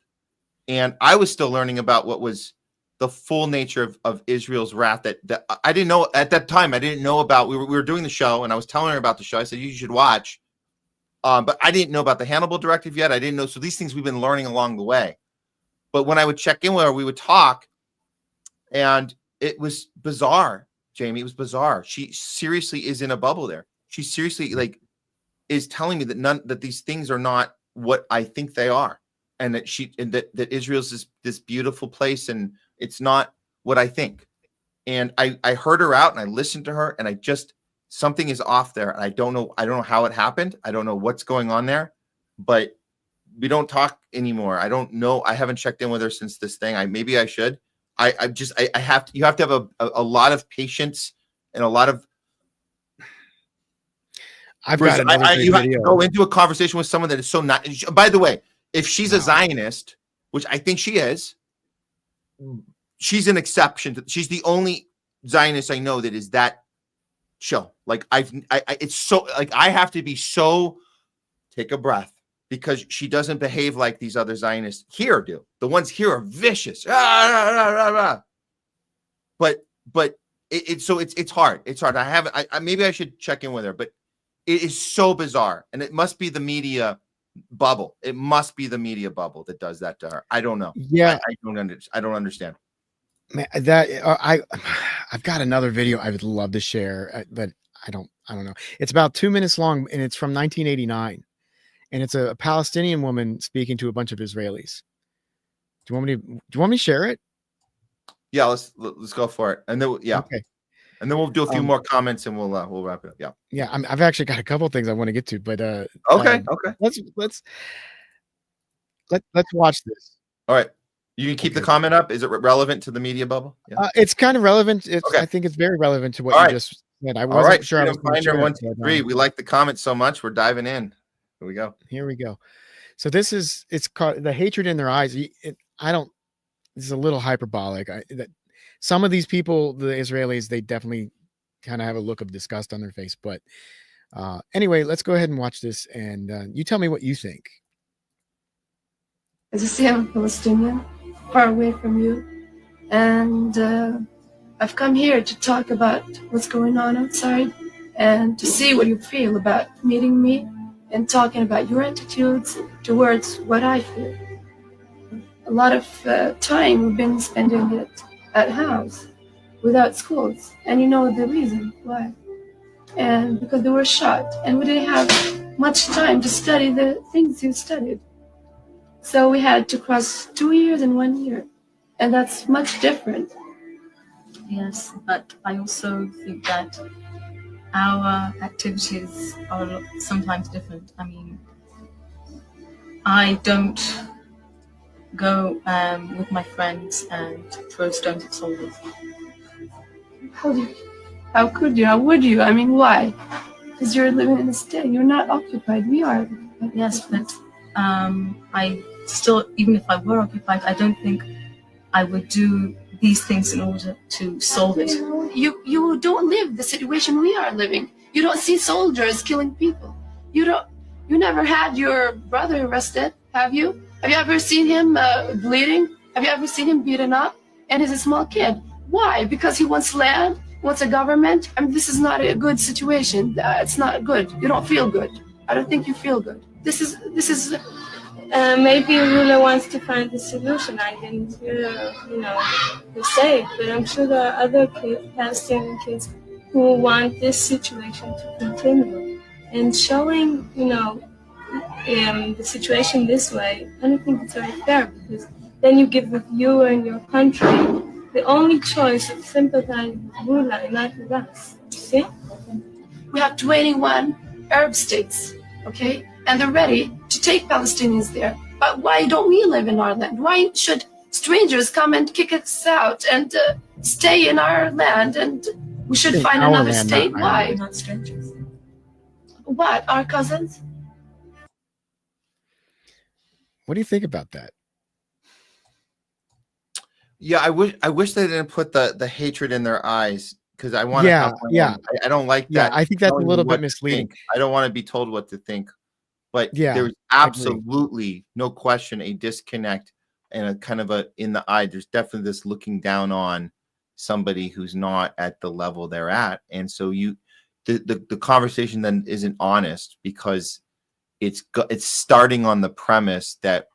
And I was still learning about what was the full nature of Israel's wrath that I didn't know at that time. I didn't know about. We were doing the show and I was telling her about the show. I said, you should watch. But I didn't know about the Hannibal Directive yet. I didn't know. So these things we've been learning along the way. But when I would check in with her, we would talk. And it was bizarre, Jamie. It was bizarre. She seriously is in a bubble there. She seriously is telling me that these things are not what I think they are. And that Israel's this beautiful place and it's not what I think. And I heard her out and I listened to her and something is off there. And I don't know how it happened. I don't know what's going on there, but we don't talk anymore. I don't know. I haven't checked in with her since this thing. Maybe I should. You have to have a lot of patience and a lot of, you have to go into a conversation with someone that is so not, by the way, if she's a Zionist, which I think she is, she's an exception. She's the only Zionist I know that is that chill. Like it's so like I have to be so take a breath because she doesn't behave like these other Zionists here do. The ones here are vicious. But it's hard. It's hard. Maybe I should check in with her, but it is so bizarre, and it must be the media bubble. It must be the media bubble that does that to her. I don't know. Yeah, I don't understand. Man, I've got another video I would love to share, but I don't know. It's about 2 minutes long, and it's from 1989, and it's a Palestinian woman speaking to a bunch of Israelis. Do you want me to share it? Yeah, let's go for it. And then okay. And then we'll do a few more comments and we'll wrap it up. Yeah. Yeah. I've actually got a couple of things I want to get to, but okay. Let's watch this. All right. You can keep the comment up. Is it relevant to the media bubble? Yeah. It's kind of relevant. I think it's very relevant to what you just said. I wasn't sure. I was Finder 123. We like the comments so much. We're diving in. Here we go. So it's called The Hatred in Their Eyes. This is a little hyperbolic. Some of these people, the Israelis, they definitely kind of have a look of disgust on their face. But anyway, let's go ahead and watch this. And you tell me what you think. As you see, I'm a Palestinian, far away from you. And I've come here to talk about what's going on outside and to see what you feel about meeting me and talking about your attitudes towards what I feel. A lot of time we've been spending it at house without schools, and you know the reason why. And because they were shot, and we didn't have much time to study the things you studied. So we had to cross 2 years in 1 year, and that's much different. Yes, but I also think that our activities are sometimes different. I mean, I don't go with my friends and throw stones at soldiers. How could you? How would you? I mean, why? Because you're living in a state. You're not occupied. We are. Yes, but I still, even if I were occupied, I don't think I would do these things in order to solve it. You don't live the situation we are living. You don't see soldiers killing people. You never had your brother arrested, have you? Have you ever seen him bleeding? Have you ever seen him beaten up? And he's a small kid. Why? Because he wants land, wants a government. I mean, this is not a good situation. It's not good. You don't feel good. I don't think you feel good. This is. Maybe ruler wants to find the solution. I didn't hear, the say, but I'm sure there are other Palestinian kids who want this situation to continue. And showing, the situation this way, I don't think it's very fair, because then you give you and your country the only choice of sympathizing with Mullah and not with us. See? We have 21 Arab states, okay? And they're ready to take Palestinians there. But why don't we live in our land? Why should strangers come and kick us out and stay in our land, and we should find another state? Why? Not strangers. What? Our cousins? What do you think about that? Yeah, I wish they didn't put the hatred in their eyes, because I want to help them. I don't like that. I think that's a little bit misleading. I don't want to be told what to think. But there's absolutely no question a disconnect and a kind of a in the eye. There's definitely this looking down on somebody who's not at the level they're at. And so the conversation then isn't honest, because it's starting on the premise that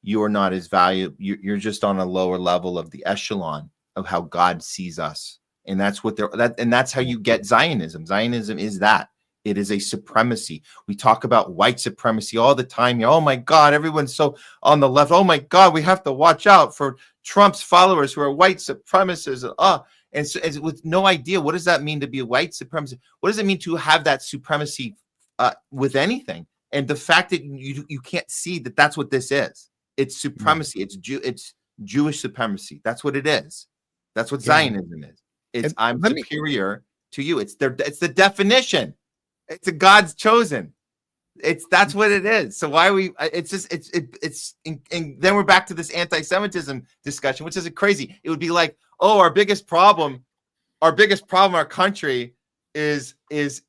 you're not as valuable. You're just on a lower level of the echelon of how God sees us. And that's what and that's how you get Zionism. Zionism is that. It is a supremacy. We talk about white supremacy all the time. Oh my God, everyone's so on the left. Oh my God, we have to watch out for Trump's followers who are white supremacists. And so, with no idea, what does that mean to be a white supremacist? What does it mean to have that supremacy with anything? And the fact that you can't see that that's what this is. It's supremacy. It's Jewish supremacy. That's what it is. That's what Zionism is. It's I'm superior to you. It's the definition. It's a God's chosen. That's what it is. So why we? And then we're back to this anti-Semitism discussion, which is crazy. It would be like, oh, our biggest problem, our country is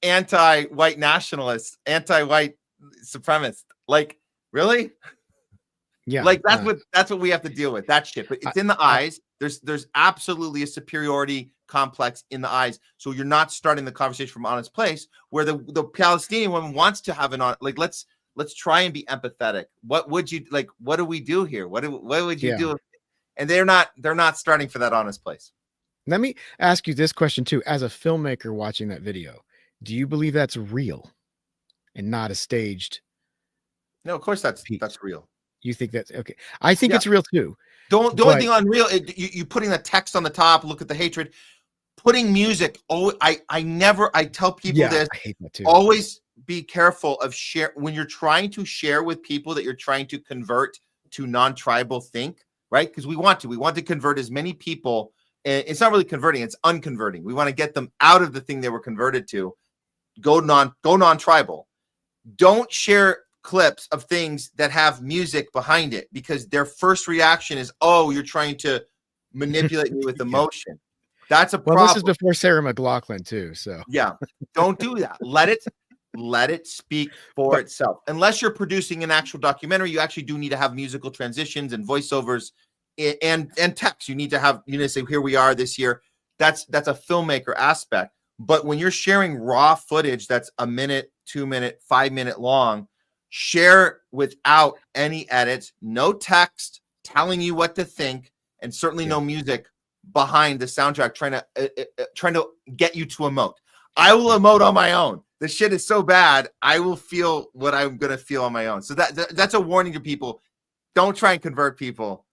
anti-white nationalists, anti-white supremacists. Like, really? Yeah. Like that's what we have to deal with. That shit. But it's in the eyes. There's absolutely a superiority complex in the eyes. So you're not starting the conversation from an honest place, where the Palestinian woman wants to have let's try and be empathetic. What would you like? What do we do here? What would you do? And they're not starting for that honest place. Let me ask you this question too. As a filmmaker watching that video, do you believe that's real and not a staged? No, of course that's real. You think that's okay? I think it's real too. The only thing unreal, you putting the text on the top. Look at the hatred. Putting music. Oh, I tell people this. I hate that too. Always be careful of when you're trying to share with people that you're trying to convert to non-tribal think, right? Because we want to convert as many people. It's not really converting; it's unconverting. We want to get them out of the thing they were converted to. Go non-tribal. Don't share clips of things that have music behind it, because their first reaction is, oh, you're trying to manipulate me with emotion. That's a problem. Well, this is before Sarah McLachlan too, so don't do that. Let it speak for itself. Unless you're producing an actual documentary, you actually do need to have musical transitions and voiceovers and text. You need to say, here we are this year. That's a filmmaker aspect. But when you're sharing raw footage that's a minute, 2 minute, 5 minute long, share without any edits, no text telling you what to think, and certainly no music behind the soundtrack trying to get you to emote. I will emote on my own. The shit is so bad, I will feel what I'm gonna feel on my own. So that's a warning to people. Don't try and convert people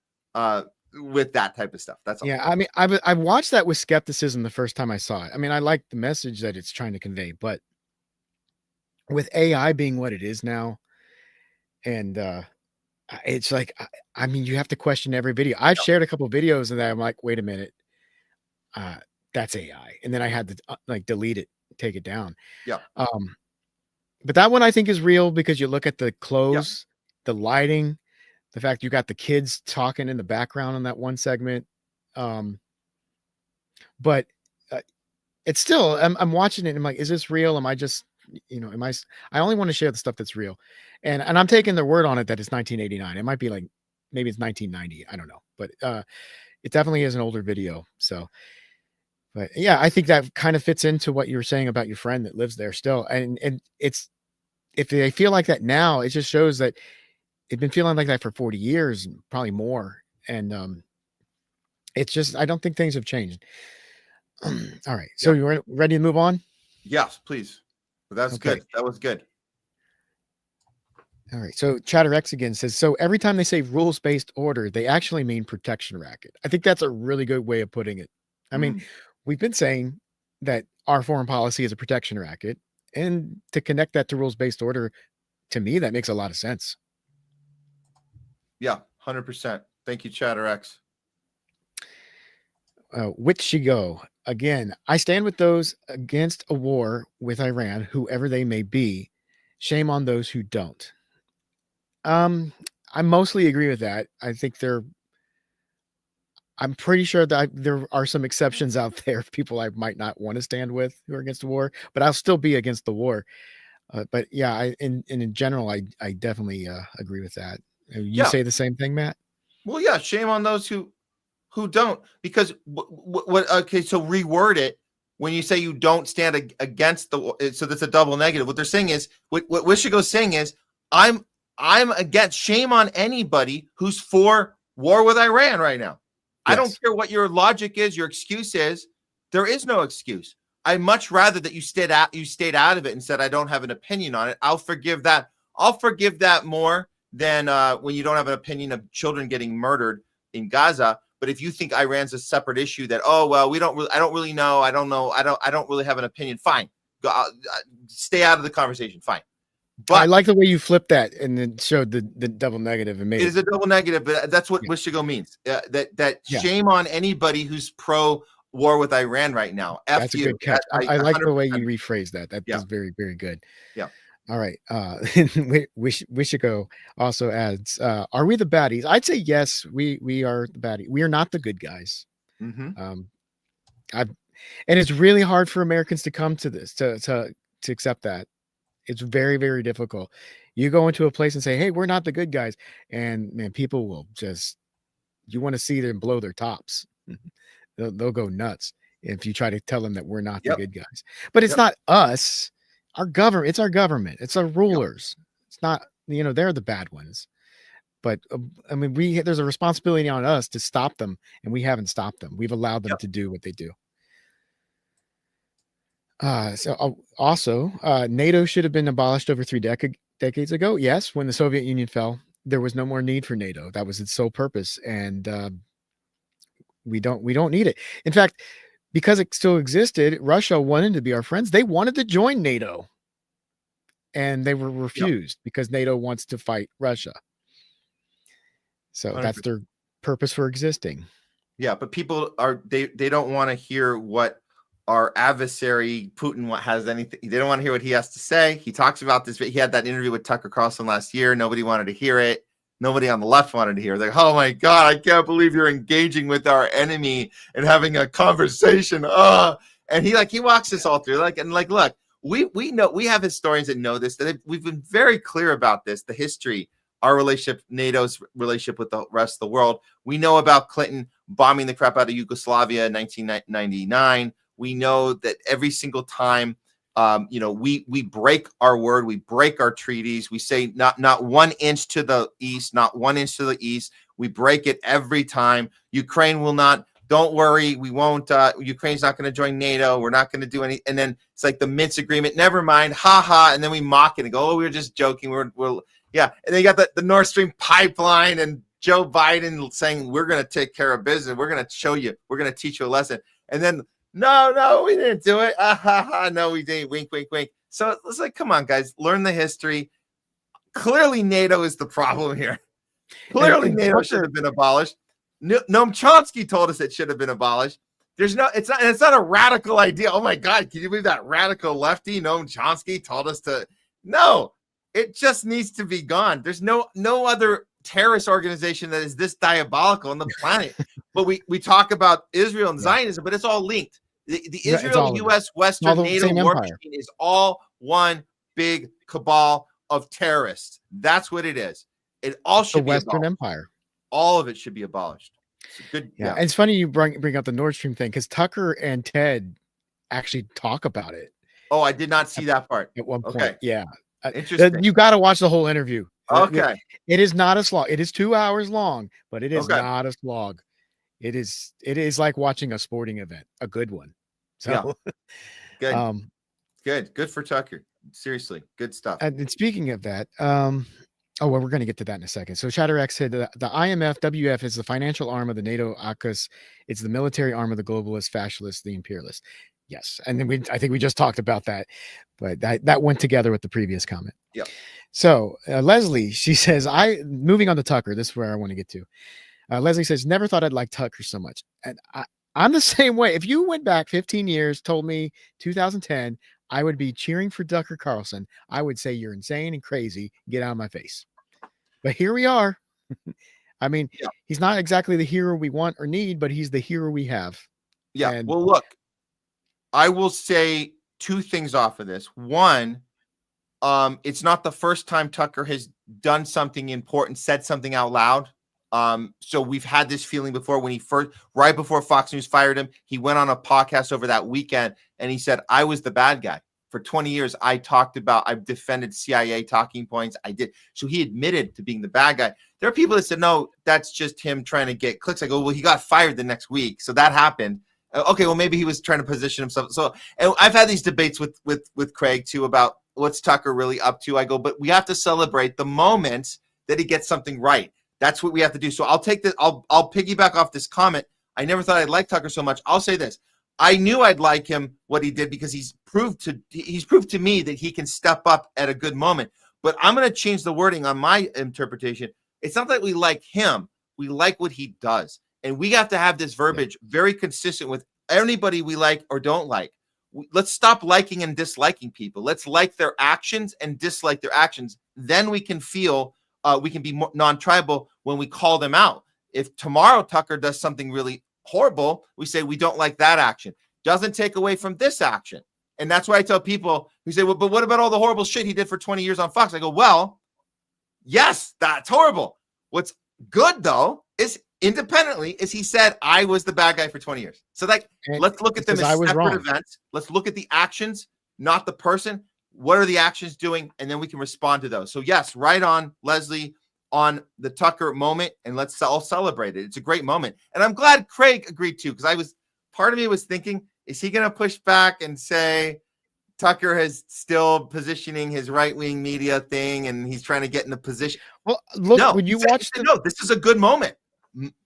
with that type of stuff. That's all. Yeah, I mean, I watched that with skepticism the first time I saw it. I mean, I like the message that it's trying to convey, but with AI being what it is now, and it's like, I mean, you have to question every video. I've shared a couple of videos and I'm like, wait a minute, that's AI, and then I had to delete it, take it down. But that one I think is real, because you look at the clothes, the lighting, the fact you got the kids talking in the background on that one segment. But it's still, I'm watching it and I'm like, is this real? Am I just, I only want to share the stuff that's real. And I'm taking their word on it that it's 1989. It might be like, maybe it's 1990. I don't know, but it definitely is an older video. So, but yeah, I think that kind of fits into what you were saying about your friend that lives there still. And it's, if they feel like that now, it just shows that they've been feeling like that for 40 years, probably more. And it's just, I don't think things have changed. All right. So you're ready to move on? Yes, please. That's good. That was good. All right. So ChatterX again says, so every time they say rules-based order, they actually mean protection racket. I think that's a really good way of putting it. I mean, we've been saying that our foreign policy is a protection racket, and to connect that to rules-based order, to me, that makes a lot of sense. Yeah, 100%. Thank you, ChatterX. Which she go again. I stand with those against a war with Iran, whoever they may be. Shame on those who don't. I mostly agree with that. I think I'm pretty sure that there are some exceptions out there of people I might not want to stand with who are against the war, but I'll still be against the war. But yeah, in general, I definitely agree with that. You say the same thing, Matt? Well, yeah. Shame on those who don't, because what? Okay, so reword it. When you say you don't stand against so that's a double negative. What they're saying is, what Wishigo's saying is, I'm against. Shame on anybody who's for war with Iran right now. Yes. I don't care what your logic is, your excuse is. There is no excuse. I'd much rather that you stayed out of it and said, I don't have an opinion on it. I'll forgive that. I'll forgive that more than when you don't have an opinion of children getting murdered in Gaza. But if you think Iran's a separate issue, that I don't really know. I don't really have an opinion. Fine, stay out of the conversation. Fine. But I like the way you flipped that and then showed the double negative and made it is a double negative, but that's what Wishigo means. Shame on anybody who's pro war with Iran right now. That's a good catch. I like the way you rephrased that. That is very, very good. Yeah. All right. Wishigo also adds, are we the baddies? I'd say yes, we are the baddie. We are not the good guys. And it's really hard for Americans to come to this, to accept that. It's very, very difficult. You go into a place and say, hey, we're not the good guys. And man, people will you want to see them blow their tops. They'll go nuts if you try to tell them that we're not the good guys. But it's not us. It's our government. It's our rulers. It's not, they're the bad ones. But I mean, there's a responsibility on us to stop them, and we haven't stopped them. We've allowed them to do what they do. NATO should have been abolished over 3 decades ago. Yes, when the Soviet Union fell, there was no more need for NATO. That was its sole purpose, and we don't need it. In fact, because it still existed, Russia wanted to be our friends. They wanted to join NATO, and they were refused because NATO wants to fight Russia. So 100%. That's their purpose for existing. Yeah, but people they don't want to hear what our adversary Putin has anything. They don't want to hear what he has to say. He talks about this. He had that interview with Tucker Carlson last year. Nobody wanted to hear it. Nobody on the left wanted to hear it. Like, oh my God, I can't believe you're engaging with our enemy and having a conversation. And he walks this all through. Look, we know, we have historians that know this, that we've been very clear about this, the history, our relationship, NATO's relationship with the rest of the world. We know about Clinton bombing the crap out of Yugoslavia in 1999. We know that every single time, we break our word, we break our treaties. We say not 1 inch to the east, not 1 inch to the east. We break it every time. Ukraine will not. Don't worry, we won't. Ukraine's not going to join NATO. We're not going to do any. And then it's like the Minsk agreement. Never mind. Ha ha. And then we mock it and go, oh, we were just joking. We're And then you got the Nord Stream pipeline and Joe Biden saying we're going to take care of business. We're going to show you. We're going to teach you a lesson. And then no, we didn't do it. No, we didn't. Wink, wink, wink. So it's like, come on, guys, learn the history. Clearly, NATO is the problem here. Clearly, NATO should have been abolished. Noam Chomsky told us it should have been abolished. It's not a radical idea. Oh my God, can you believe that radical lefty Noam Chomsky told us to? No, it just needs to be gone. There's no other terrorist organization that is this diabolical on the planet. But we talk about Israel and Zionism, but it's all linked. The Israel, U.S., Western, NATO war machine is all one big cabal of terrorists. That's what it is. It all should be Western Empire. All of it should be abolished. Good. Yeah. And it's funny you bring up the Nord Stream thing, because Tucker and Ted actually talk about it. Oh, I did not see that part. At one point. Yeah. Interesting. You got to watch the whole interview. Okay. It is not a slog. It is 2 hours long, but it is not a slog. It is like watching a sporting event, a good one. So good. Good for Tucker. Seriously, good stuff. And speaking of that, Oh, well, we're going to get to that in a second. So ShatterX said the IMF, WF is the financial arm of the NATO AUKUS. It's the military arm of the globalists, fascists, the imperialists. Yes. And then I think we just talked about that, but that went together with the previous comment. Yeah. So Leslie, she says, moving on to Tucker, this is where I want to get to. Leslie says, never thought I'd like Tucker so much. And I'm the same way. If you went back 15 years, told me 2010, I would be cheering for Tucker Carlson. I would say you're insane and crazy. Get out of my face. But here we are. I mean, he's not exactly the hero we want or need, but he's the hero we have. Yeah. And well, look, I will say two things off of this. One, it's not the first time Tucker has done something important, said something out loud. So we've had this feeling before when right before Fox News fired him, he went on a podcast over that weekend and he said, I was the bad guy. For 20 years, I've defended CIA talking points. I did. So he admitted to being the bad guy. There are people that said, no, that's just him trying to get clicks. I go, well, he got fired the next week. So that happened. Okay, well, maybe he was trying to position himself. So and I've had these debates with Craig too about what's Tucker really up to. I go, but we have to celebrate the moment that he gets something right. That's what we have to do. So I'll take this. I'll piggyback off this comment. I never thought I'd like Tucker so much. I'll say this. I knew I'd like him, what he did, because he's proved to me that he can step up at a good moment. But I'm going to change the wording on my interpretation. It's not that we like him. We like what he does. And we have to have this verbiage very consistent with anybody we like or don't like. Let's stop liking and disliking people. Let's like their actions and dislike their actions. Then we can feel we can be non-tribal when we call them out. If tomorrow Tucker does something really horrible, we say we don't like that action. Doesn't take away from this action. And that's why I tell people who say, well, but what about all the horrible shit he did for 20 years on Fox? I go, well, yes, that's horrible. What's good, though, is independently is he said, I was the bad guy for 20 years. So let's look at them as separate events. Let's look at the actions, not the person. What are the actions doing? And then we can respond to those. So yes, right on, Leslie, on the Tucker moment, and let's all celebrate it. It's a great moment. And I'm glad Craig agreed to, because part of me was thinking, is he going to push back and say Tucker is still positioning his right-wing media thing and he's trying to get in the position? Well, look, when you watch this is a good moment.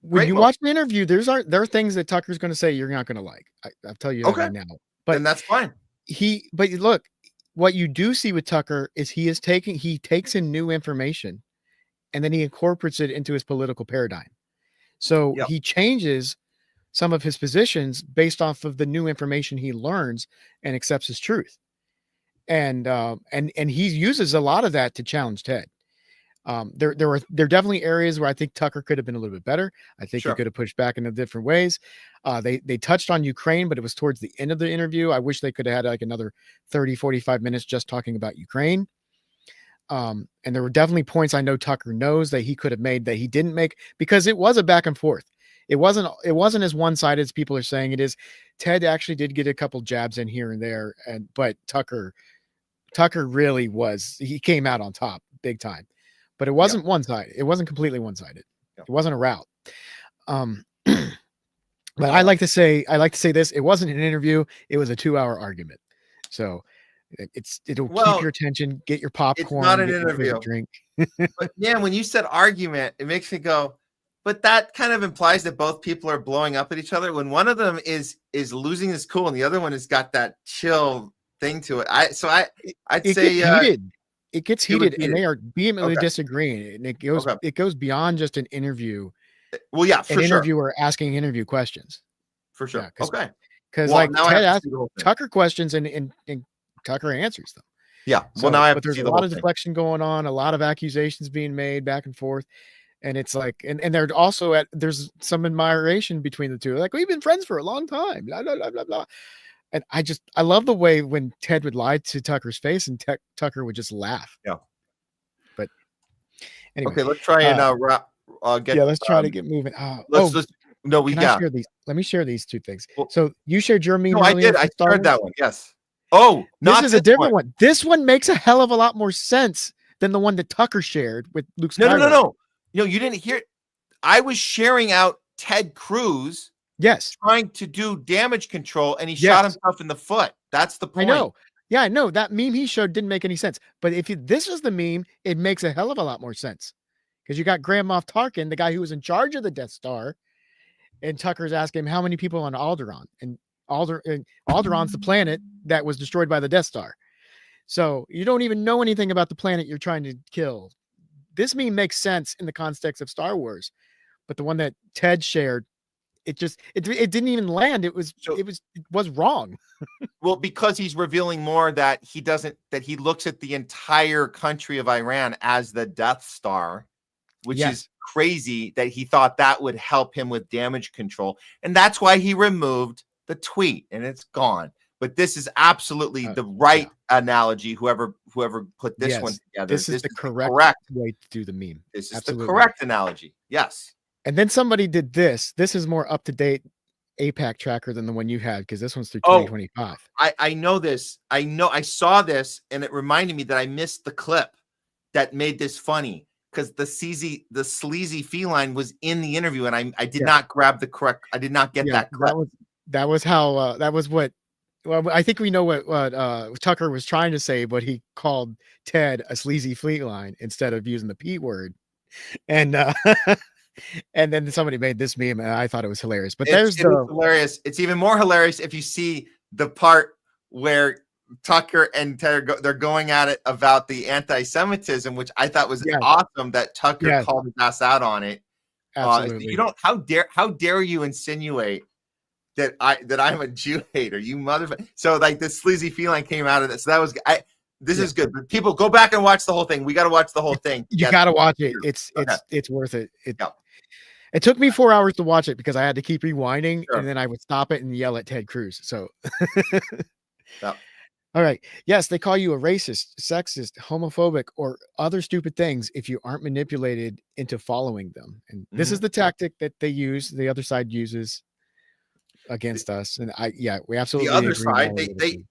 When you watch the interview, there are things that Tucker's going to say you're not going to like. I'll tell you that right now. But then that's fine. But look, what you do see with Tucker is he takes in new information and then he incorporates it into his political paradigm. So he changes some of his positions based off of the new information he learns and accepts as truth. And he uses a lot of that to challenge Ted. There are definitely areas where I think Tucker could have been a little bit better. I think he could have pushed back in different ways. They touched on Ukraine, but it was towards the end of the interview. I wish they could have had like another 30, 45 minutes just talking about Ukraine. And there were definitely points I know Tucker knows that he could have made that he didn't make, because it was a back and forth. It wasn't as one-sided as people are saying it is. Ted actually did get a couple jabs in here and there, but Tucker really he came out on top big time. But it wasn't one-sided. It wasn't completely one-sided. It wasn't a rout. But I like to say this. It wasn't an interview. It was a 2-hour argument. So it'll keep your attention, get your popcorn. It's not an interview. Drink. But yeah, when you said argument, it makes me go, but that kind of implies that both people are blowing up at each other. When one of them is losing his cool and the other one has got that chill thing to it. I'd say it gets heated and they are vehemently disagreeing, and it goes beyond just an interview. Well, yeah, for an interviewer asking interview questions. For sure. Yeah, because Ted asks Tucker questions and Tucker answers them. Yeah. Well, now but there's a lot of deflection going on, a lot of accusations being made back and forth. And it's like, and they're also there's some admiration between the two. Like, we've been friends for a long time. Blah, blah, blah, blah, blah. And I love the way when Ted would lie to Tucker's face and Tucker would just laugh. Yeah. But anyway. Okay, let's try and wrap. Let's try to get moving. Let me share these two things. So you shared your meme. No, I did. I shared that one. Yes. Oh, this is a different one. This one makes a hell of a lot more sense than the one that Tucker shared with Luke Skywalker. No. You didn't hear. I was sharing out Ted Cruz. Yes. Trying to do damage control, and he shot himself in the foot. That's the point. I know. Yeah, no, that meme he showed didn't make any sense. But if this was the meme, it makes a hell of a lot more sense. Because you got Grand Moff Tarkin, the guy who was in charge of the Death Star, and Tucker's asking him how many people on Alderaan, and Alderaan's the planet that was destroyed by the Death Star. So you don't even know anything about the planet you're trying to kill. This meme makes sense in the context of Star Wars, but the one that Ted shared, it didn't even land. It was wrong. Well, because he's revealing more that he looks at the entire country of Iran as the Death Star, which is crazy that he thought that would help him with damage control. And that's why he removed the tweet, and it's gone. But this is absolutely the right analogy. Whoever put this one together, this is the correct way to do the meme. This is the correct analogy. Yes. And then somebody did this. This is more up to date APAC tracker than the one you had, because this one's through 2025. I know this. I saw this, and it reminded me that I missed the clip that made this funny, because the sleazy feline was in the interview, and I did not grab the correct. I did not get that clip. That was how. That was what. Well, I think we know what Tucker was trying to say, but he called Ted a sleazy feline instead of using the P word, and and then somebody made this meme, and I thought it was hilarious. But it's hilarious. It's even more hilarious if you see the part where Tucker and Ted they're going at it about the anti-Semitism, which I thought was awesome. That Tucker called his ass out on it. Absolutely. You don't. How dare you insinuate that I'm a Jew hater, you motherfucker. So like this sleazy feline came out of this. So that was this is good. But people, go back and watch the whole thing. We got to watch the whole thing. You got to watch it. It's worth it. It took me 4 hours to watch it because I had to keep rewinding, and then I would stop it and yell at Ted Cruz. So all right. Yes, they call you a racist, sexist, homophobic, or other stupid things if you aren't manipulated into following them. And this is the tactic that they use, the other side uses against us. And we absolutely the other side, the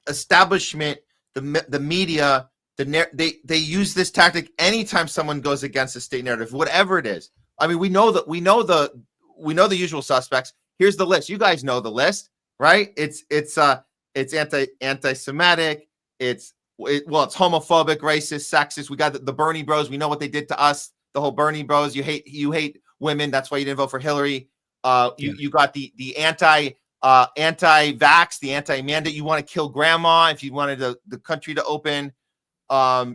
establishment, the media, they use this tactic anytime someone goes against the state narrative, whatever it is. I mean, we know the usual suspects. Here's the list. You guys know the list, right? It's anti-Semitic. It's homophobic, racist, sexist. We got the Bernie Bros. We know what they did to us. The whole Bernie Bros. You hate women. That's why you didn't vote for Hillary. You got the anti-vax, the anti-mandate. You want to kill grandma if you wanted the country to open.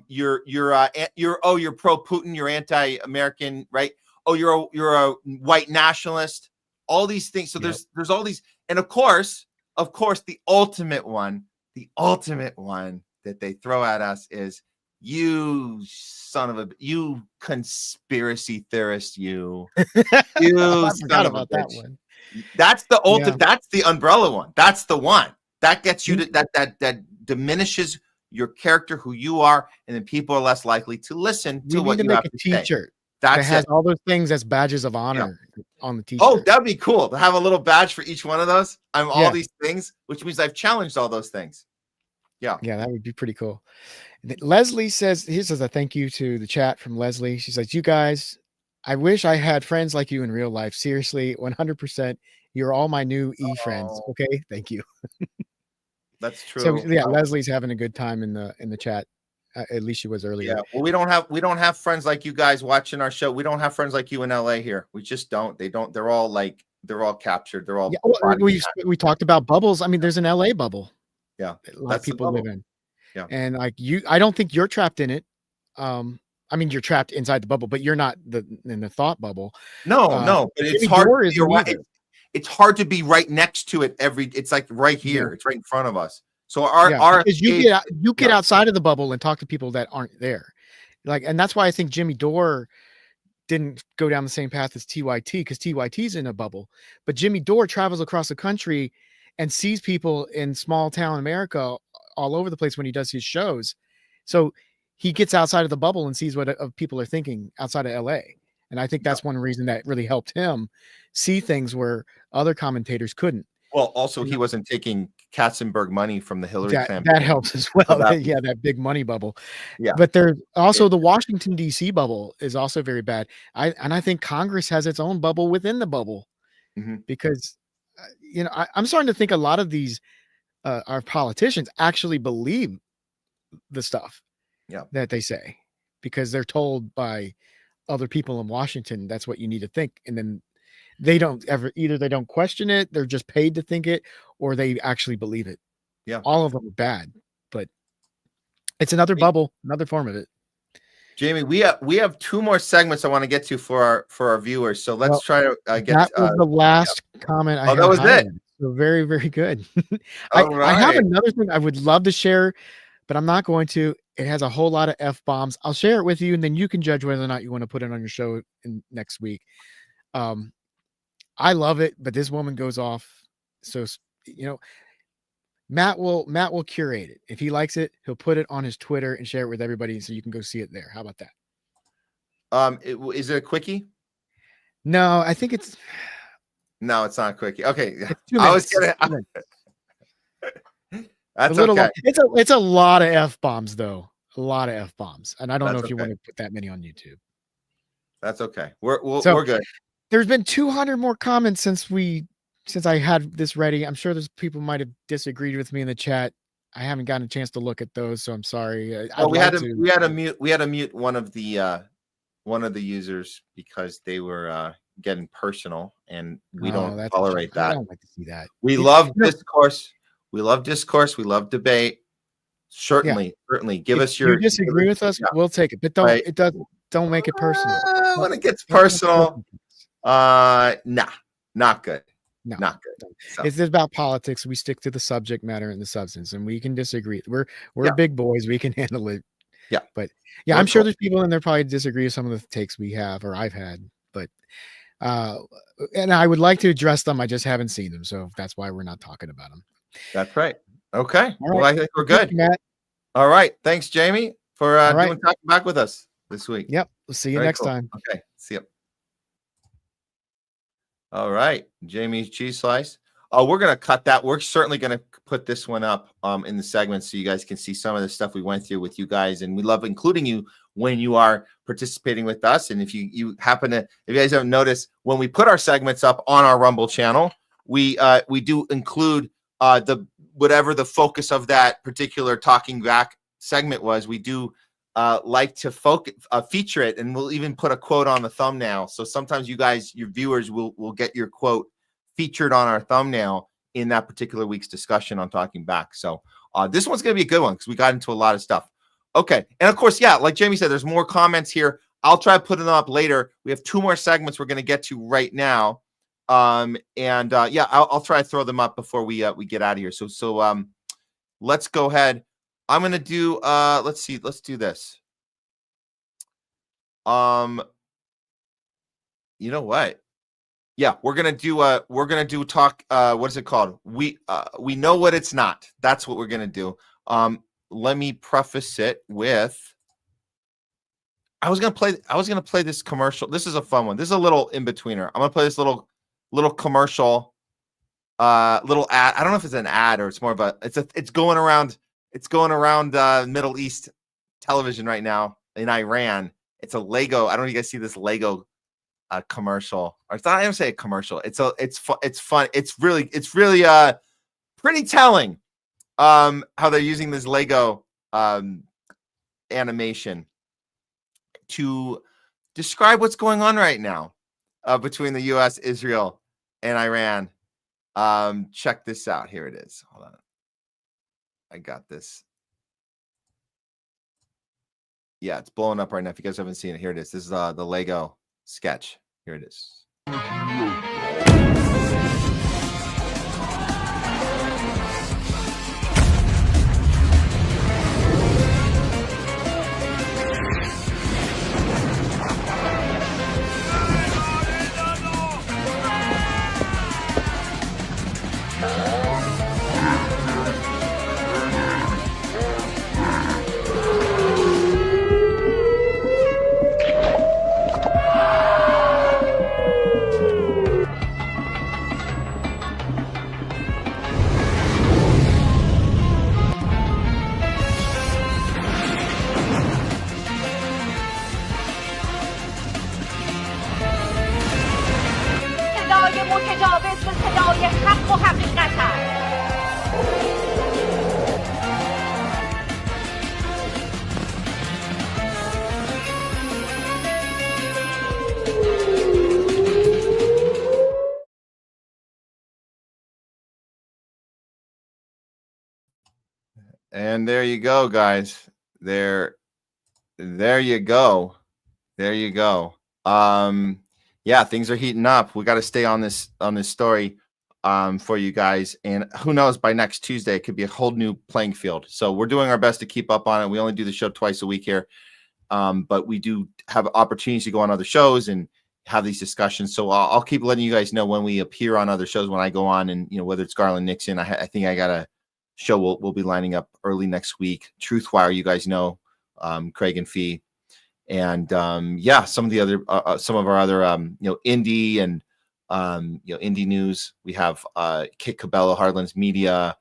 You're pro-Putin. You're anti-American, right? Oh, you're a white nationalist. All these things. So there's all these, and of course, the ultimate one that they throw at us is you conspiracy theorist, you son of a bitch. That's the ultimate. That's the umbrella one. That's the one that gets you to that diminishes your character, who you are, and then people are less likely to listen to what you have to say. T-shirt that has all those things as badges of honor on the T-shirt. Oh, that'd be cool to have a little badge for each one of those. I'm all these things, which means I've challenged all those things. Yeah, that would be pretty cool. Leslie says, he says a thank you to the chat from Leslie. She says, you guys, I wish I had friends like you in real life. Seriously, 100%. You're all my new friends. Okay, thank you. That's true. So Leslie's having a good time in the chat. At least she was earlier. Yeah. Well, we don't have friends like you guys watching our show. We don't have friends like you in LA here. We just don't. They don't. They're all captured. They're all. We talked about bubbles. I mean, there's an LA bubble. Yeah, a lot of people live in. Yeah, and like I don't think you're trapped in it. I mean, you're trapped inside the bubble, but you're not in the thought bubble. No, but it's hard. You're right. It's hard to be right next to it. It's like right here. Yeah. It's right in front of us. So you get outside of the bubble and talk to people that aren't there. Like, and that's why I think Jimmy Dore didn't go down the same path as TYT, because TYT's in a bubble, but Jimmy Dore travels across the country and sees people in small town America all over the place when he does his shows. So he gets outside of the bubble and sees what people are thinking outside of LA. And I think that's one reason that really helped him see things where other commentators couldn't. Well, also he wasn't taking Katzenberg money from the Hillary campaign. That helps as well. That big money bubble. Yeah. But there's also the Washington, D.C. bubble is also very bad. I think Congress has its own bubble within the bubble, because I'm starting to think a lot of these our politicians actually believe the stuff that they say, because they're told by other people in Washington that's what you need to think, and then they don't ever, either they don't question it, they're just paid to think it, or they actually believe it. All of them are bad, but it's another bubble, another form of it. Jamie, we have 2 more segments I want to get to for our viewers, so let's try to get. That was the last comment I had. That was it. So very, very good. All I have right. another thing I would love to share, but I'm not going to. It has a whole lot of F-bombs. I'll share it with you, and then you can judge whether or not you want to put it on your show next week. I love it, but this woman goes off. So, Matt will curate it. If he likes it, he'll put it on his Twitter and share it with everybody, so you can go see it there. How about that? Is it a quickie? No, I think it's. No, it's not a quickie. Okay, I was gonna. That's okay. It's a lot of F-bombs though. A lot of F-bombs, and I don't know if you want to put that many on YouTube. That's okay. We're good. There's been 200 more comments since I had this ready. I'm sure there's people might have disagreed with me in the chat. I haven't gotten a chance to look at those, so I'm sorry. We had to mute one of the users because they were getting personal, and we don't tolerate that. I don't like to see that. We love discourse. We love discourse. We love debate. Certainly. Give us your. If you disagree with us, we'll take it, but don't make it personal. When it gets personal, nah, not good. No, not good. So. It's about politics. We stick to the subject matter and the substance, and we can disagree. We're big boys. We can handle it. Yeah, but I'm sure there's people in there probably disagree with some of the takes we have or I've had. But and I would like to address them. I just haven't seen them, so that's why we're not talking about them. That's right. Okay. Well, I think we're good. Matt. All right. Thanks, Jamie, for talking back with us this week. Yep. We'll see you next time. Okay. See you. All right. Jamie's cheese slice. Oh, we're going to cut that. We're certainly going to put this one up in the segment so you guys can see some of the stuff we went through with you guys. And we love including you when you are participating with us. And if you happen to, if you guys haven't noticed, when we put our segments up on our Rumble channel, we do include whatever the focus of that particular talking back segment was. We do like to feature it, and we'll even put a quote on the thumbnail. So sometimes you guys, your viewers, will get your quote featured on our thumbnail in that particular week's discussion on talking back. So this one's going to be a good one because we got into a lot of stuff. Okay, and of course, like Jamie said, there's more comments here. I'll try to put them up later. We have 2 more segments we're going to get to right now. I'll try to throw them up before we get out of here. So let's go ahead. I'm gonna do let's do this. You know what? Yeah, we're gonna do talk. What is it called? We know what it's not. That's what we're gonna do. Let me preface it with. I was gonna play this commercial. This is a fun one. This is a little in-betweener. I'm gonna play this little commercial, little ad. I don't know if it's an ad or it's more of a. It's going around Middle East television right now in Iran. It's a Lego. I don't know if you guys see this Lego commercial. Or it's not. I don't say a commercial. It's fun. It's really pretty telling how they're using this Lego animation to describe what's going on right now between the U.S., Israel, and Iran. Check this out. Here it is. Hold on. I got this. Yeah, it's blowing up right now. If you guys haven't seen it, here it is. This is the Lego sketch. Here it is. متجاوز به صدای حق و حقیقت است. And there you go, guys. There you go. There you go. Yeah, things are heating up. We got to stay on this story for you guys. And who knows, by next Tuesday, it could be a whole new playing field. So we're doing our best to keep up on it. We only do the show twice a week here. But we do have opportunities to go on other shows and have these discussions. So I'll keep letting you guys know when we appear on other shows, when I go on, and, you know, whether it's Garland Nixon, I think I got a show we'll be lining up early next week. Truthwire, you guys know, Craig and Fee. And yeah, some of the other some of our other you know, indie and you know, indie news. We have Kit Cabello, Hardlands Media,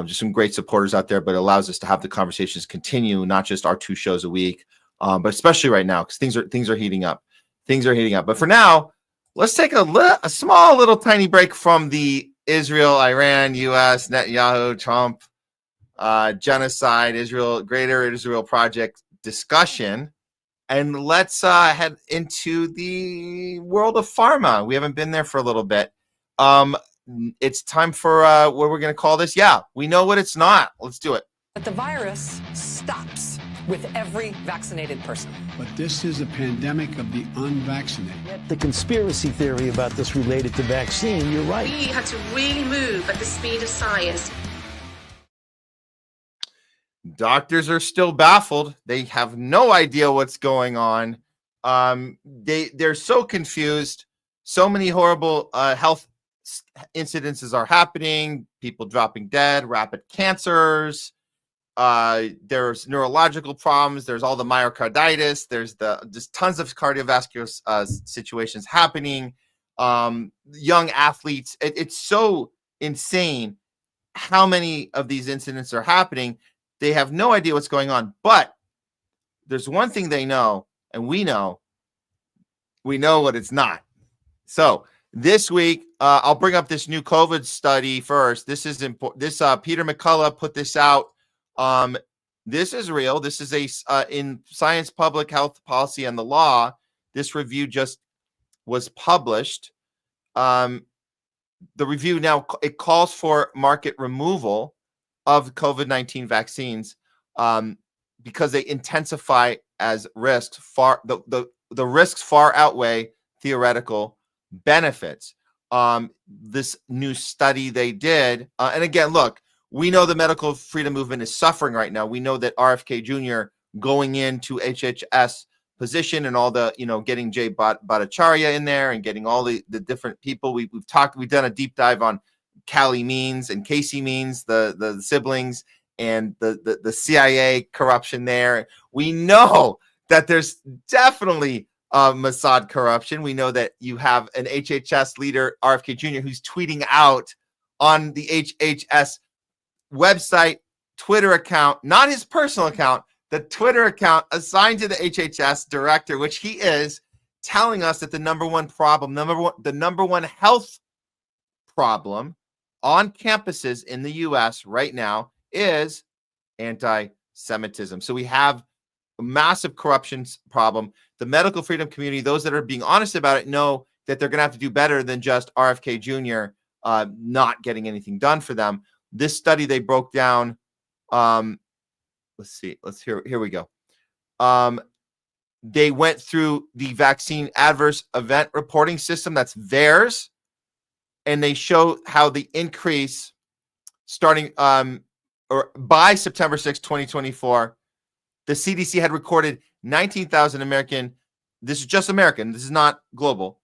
just some great supporters out there, but it allows us to have the conversations continue, not just our 2 shows a week, but especially right now, because things are heating up. Things are heating up. But for now, let's take a small little tiny break from the Israel, Iran, U.S., Netanyahu, Trump, genocide, Israel, Greater Israel Project discussion. And let's head into the world of pharma. We haven't been there for a little bit. It's time for what we're going to call this. Yeah, we know what it's not. Let's do it. But the virus stops with every vaccinated person. But this is a pandemic of the unvaccinated. The conspiracy theory about this related to vaccine, you're right. We had to really move at the speed of science. Doctors are still baffled. They have no idea what's going on. They're so confused. So many horrible health incidences are happening. People dropping dead, rapid cancers. There's neurological problems. There's all the myocarditis. There's just tons of cardiovascular situations happening. Young athletes. It's so insane how many of these incidents are happening. They have no idea what's going on, but there's one thing they know, and we know what it's not. So this week, I'll bring up this new COVID study first. This is important. This Peter McCullough put this out. This is real. This is in Science, Public Health Policy, and the Law. This review just was published. The review now, it calls for market removal of COVID-19 vaccines because they intensify as risks. The risks far outweigh theoretical benefits. This new study they did, and again, look, we know the medical freedom movement is suffering right now. We know that RFK Jr. going into HHS position and all the, you know, getting Jay Bhattacharya in there and getting all the different people. We've done a deep dive on Callie Means and Casey Means, the siblings, and the CIA corruption there. We know that there's definitely Mossad corruption. We know that you have an HHS leader, RFK Jr., who's tweeting out on the HHS website, Twitter account, not his personal account, the Twitter account assigned to the HHS director, which he is, telling us that the number one health problem on campuses in the U.S. right now is anti-Semitism. So we have a massive corruption problem. The medical freedom community, those that are being honest about it, know that they're going to have to do better than just RFK Jr. Not getting anything done for them. This study they broke down. Let's see. Here we go. They went through the vaccine adverse event reporting system. That's VAERS. And they show how the increase starting or by September 6, 2024, the CDC had recorded 19,000 American, this is just American, this is not global,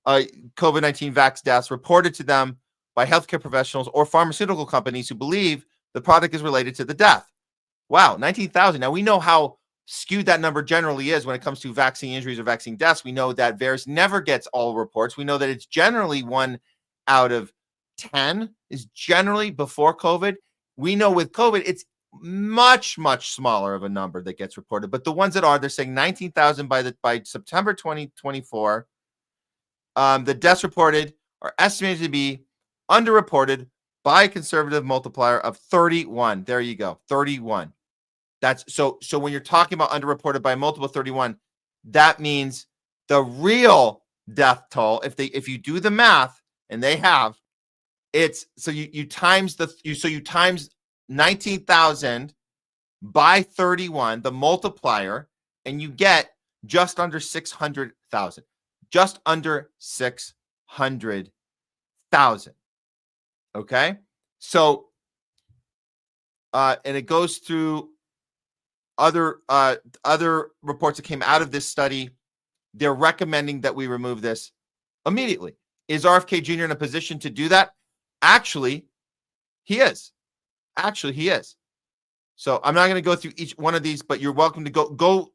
COVID-19 vax deaths reported to them by healthcare professionals or pharmaceutical companies who believe the product is related to the death. Wow, 19,000. Now we know how skewed that number generally is when it comes to vaccine injuries or vaccine deaths. We know that VAERS never gets all reports. We know that it's generally 1 out of 10 is generally before COVID. We know with COVID, it's much, much smaller of a number that gets reported. But the ones that are, they're saying 19,000 by September 2024. The deaths reported are estimated to be underreported by a conservative multiplier of 31. There you go, 31. That's so when you're talking about underreported by a multiple 31, that means the real death toll, if you do the math, and they have, it's so you times 19,000 by 31, the multiplier, and you get just under 600,000. Just under 600,000. Okay? So, and it goes through other reports that came out of this study. They're recommending that we remove this immediately. Is RFK Jr. in a position to do that? Actually, he is. Actually, he is. So I'm not going to go through each one of these, but you're welcome to go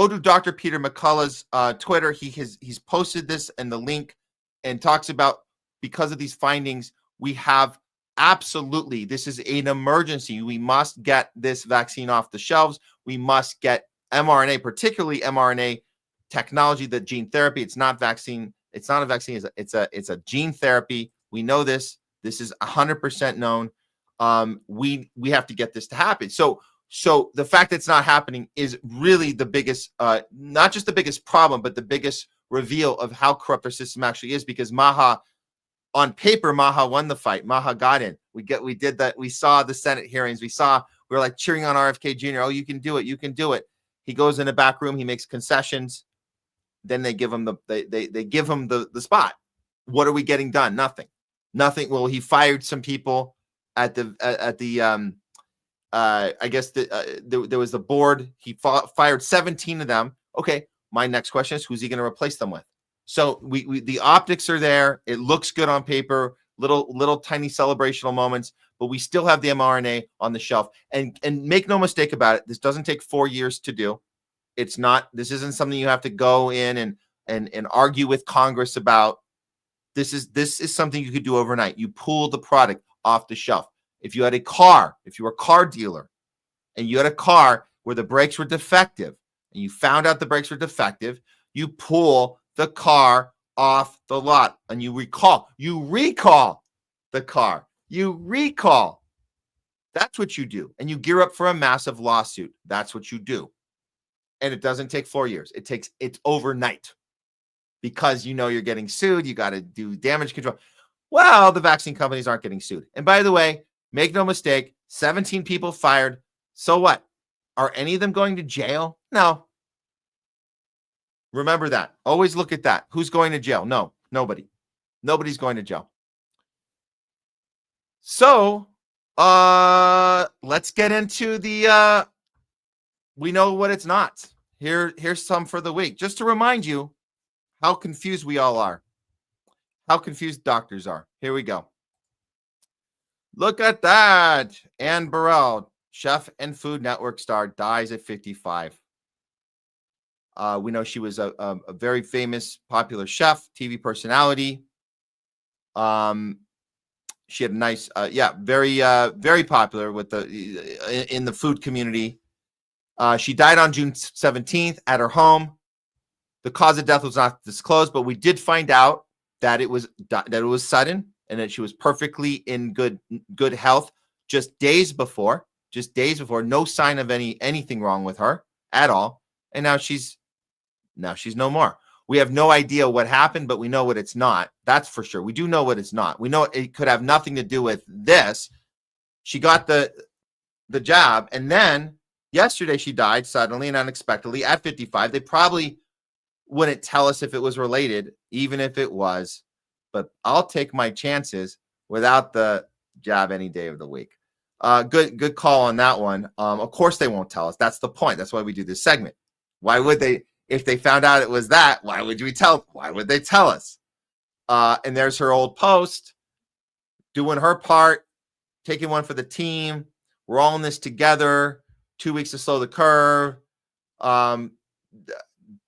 to Dr. Peter McCullough's Twitter. He's posted this and the link, and talks about, because of these findings, we have absolutely, this is an emergency. We must get this vaccine off the shelves. We must get mRNA, particularly mRNA technology, the gene therapy. It's not vaccine. It's not a vaccine. It's a gene therapy. We know this. This is 100% known. We have to get this to happen. So the fact that it's not happening is really the biggest, not just the biggest problem, but the biggest reveal of how corrupt our system actually is, because MAGA, on paper, MAGA won the fight. MAGA got in. We did that. We saw the Senate hearings. We were like cheering on RFK Jr. Oh, you can do it. You can do it. He goes in a back room. He makes concessions. Then they give him they give him the spot. What are we getting done? Nothing. Nothing. Well, he fired some people at the I guess there was the board. He fired 17 of them. Okay. My next question is, who's he going to replace them with? So the optics are there. It looks good on paper, little tiny celebrational moments, but we still have the mRNA on the shelf. And make no mistake about it, this doesn't take 4 years to do. This isn't something you have to go in and argue with Congress about. This is something you could do overnight. You pull the product off the shelf. If you were a car dealer and you had a car where the brakes were defective and you found out the brakes were defective, you pull the car off the lot and you recall the car. You recall. That's what you do. And you gear up for a massive lawsuit. That's what you do. And it doesn't take 4 years. It's overnight, because you're getting sued. You got to do damage control. Well, the vaccine companies aren't getting sued. And by the way, make no mistake, 17 people fired. So what? Are any of them going to jail? No. Remember that. Always look at that. Who's going to jail? No, nobody. Nobody's going to jail. So, let's get into the we know what it's not. Here's some for the week. Just to remind you how confused we all are. How confused doctors are. Here we go. Look at that. Anne Burrell, chef and Food Network star, dies at 55. We know she was a very famous, popular chef, TV personality. She had a nice, very popular with in the food community. She died on June 17th at her home. The cause of death was not disclosed, but we did find out that it was sudden and that she was perfectly in good health just days before. No sign of anything wrong with her at all. And now she's no more. We have no idea what happened, but we know what it's not. That's for sure. We do know what it's not. We know it could have nothing to do with this. She got the jab, and then yesterday she died suddenly and unexpectedly at 55. They probably wouldn't tell us if it was related, even if it was. But I'll take my chances without the jab any day of the week. Good call on that one. Of course they won't tell us. That's the point. That's why we do this segment. Why would they? If they found out it was that, why would they tell us? And there's her old post, doing her part, taking one for the team. We're all in this together. 2 weeks to slow the curve.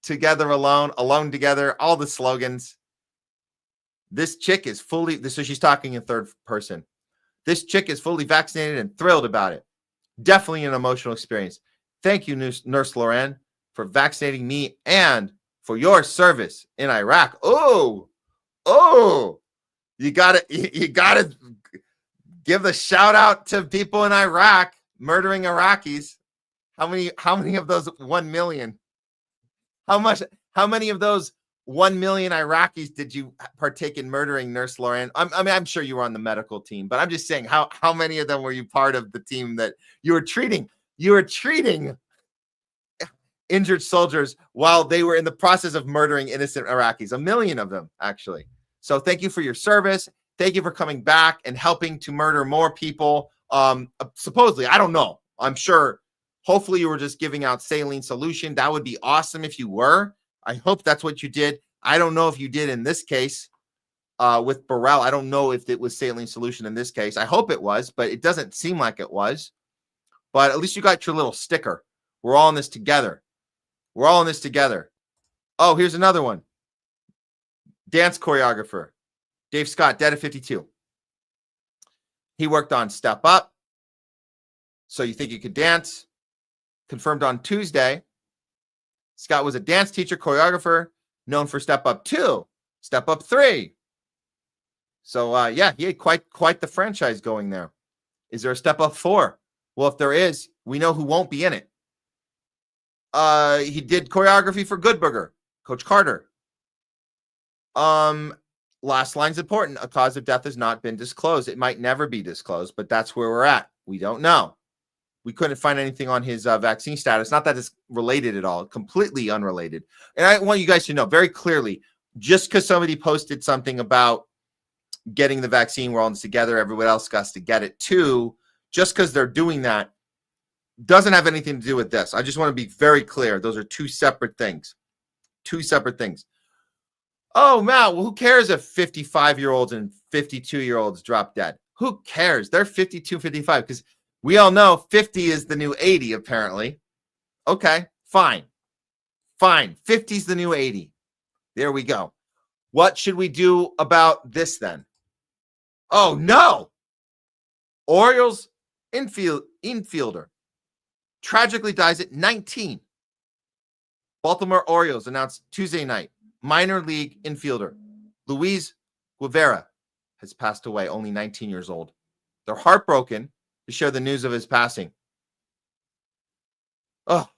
Together alone together, all the slogans. This chick is so she's talking in third person. This chick is fully vaccinated and thrilled about it. Definitely an emotional experience. Thank you, Nurse Lauren, for vaccinating me and for your service in Iraq. Oh, you gotta give the shout out to people in Iraq murdering Iraqis. How many of those 1 million? How many of those 1 million Iraqis did you partake in murdering, Nurse Lauren? I'm sure you were on the medical team, but I'm just saying, how many of them were you part of the team that you were treating? You were treating injured soldiers while they were in the process of murdering innocent Iraqis, 1 million of them, actually. So thank you for your service. Thank you for coming back and helping to murder more people. Supposedly, I don't know. I'm sure. Hopefully, you were just giving out saline solution. That would be awesome if you were. I hope that's what you did. I don't know if you did in this case with Burrell. I don't know if it was saline solution in this case. I hope it was, but it doesn't seem like it was. But at least you got your little sticker. We're all in this together. We're all in this together. Oh, here's another one. Dance choreographer. Dave Scott, dead at 52. He worked on Step Up. So You Think You Could Dance. Confirmed on Tuesday. Scott was a dance teacher, choreographer, known for Step Up 2, Step Up 3. So, yeah, he had quite the franchise going there. Is there a Step Up 4? Well, if there is, we know who won't be in it. He did choreography for Good Burger, Coach Carter. Last line's important. A cause of death has not been disclosed. It might never be disclosed, but that's where we're at. We don't know. We couldn't find anything on his vaccine status. Not that it's related at all. Completely unrelated. And I want you guys to know very clearly, just because somebody posted something about getting the vaccine, we're all in this together, everyone else got to get it too, just because they're doing that doesn't have anything to do with this. I just want to be very clear. Those are two separate things. Two separate things. Oh, Matt, well, who cares if 55-year-olds and 52-year-olds drop dead? Who cares? They're 52, 55, because we all know 50 is the new 80, apparently. Okay, fine. Fine. 50 is the new 80. There we go. What should we do about this then? Oh, no. Orioles infielder tragically dies at 19. Baltimore Orioles announced Tuesday night minor league infielder Luis Guevara has passed away, only 19 years old. They're heartbroken to share the news of his passing. Oh,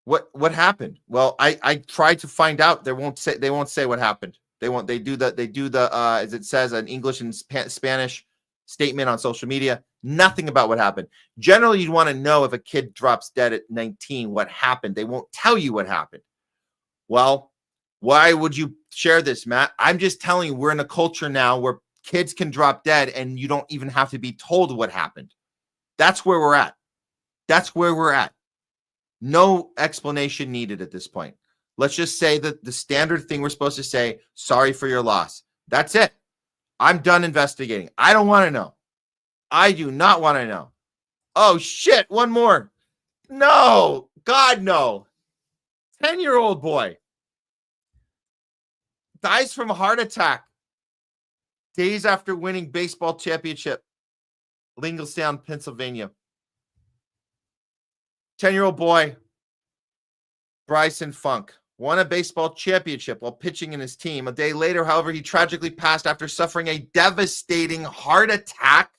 what happened? Well, I tried to find out. They won't say what happened. They do the as it says, an English and Spanish statement on social media. Nothing about what happened. Generally, you'd want to know if a kid drops dead at 19, what happened. They won't tell you what happened. Well, why would you share this, Matt? I'm just telling you, we're in a culture now where kids can drop dead and you don't even have to be told what happened. That's where we're at. That's where we're at. No explanation needed at this point. Let's just say that the standard thing we're supposed to say, sorry for your loss. That's it. I'm done investigating. I don't want to know. I do not want to know. Oh, shit. One more. No. God, no. 10-year-old boy dies from a heart attack days after winning baseball championship, Lingelstown, Pennsylvania. 10-year-old boy, Bryson Funk, won a baseball championship while pitching in his team. A day later, however, he tragically passed after suffering a devastating heart attack.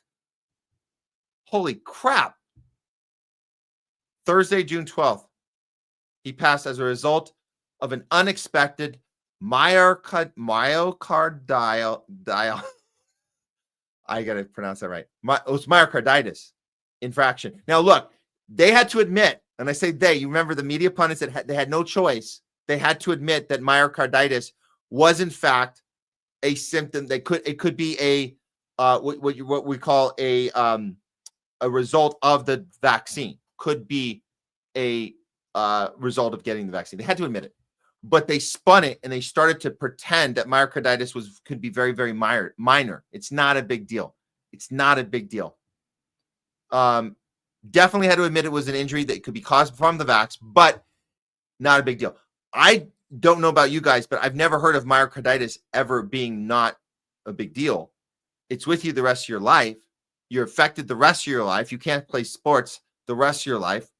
Holy crap. Thursday, June 12th, he passed as a result of an unexpected myocardial. I got to pronounce that right. It was myocarditis infraction. Now, look, they had to admit, and I say they, you remember the media pundits that they had no choice. They had to admit that myocarditis was in fact a symptom. It could be a what we call a result of the vaccine. Could be a result of getting the vaccine. They had to admit it, but they spun it and they started to pretend that myocarditis could be very, very minor. It's not a big deal. It's not a big deal. Definitely had to admit it was an injury that could be caused from the vax, but not a big deal. I don't know about you guys, but I've never heard of myocarditis ever being not a big deal. It's with you the rest of your life. You're affected the rest of your life. You can't play sports the rest of your life.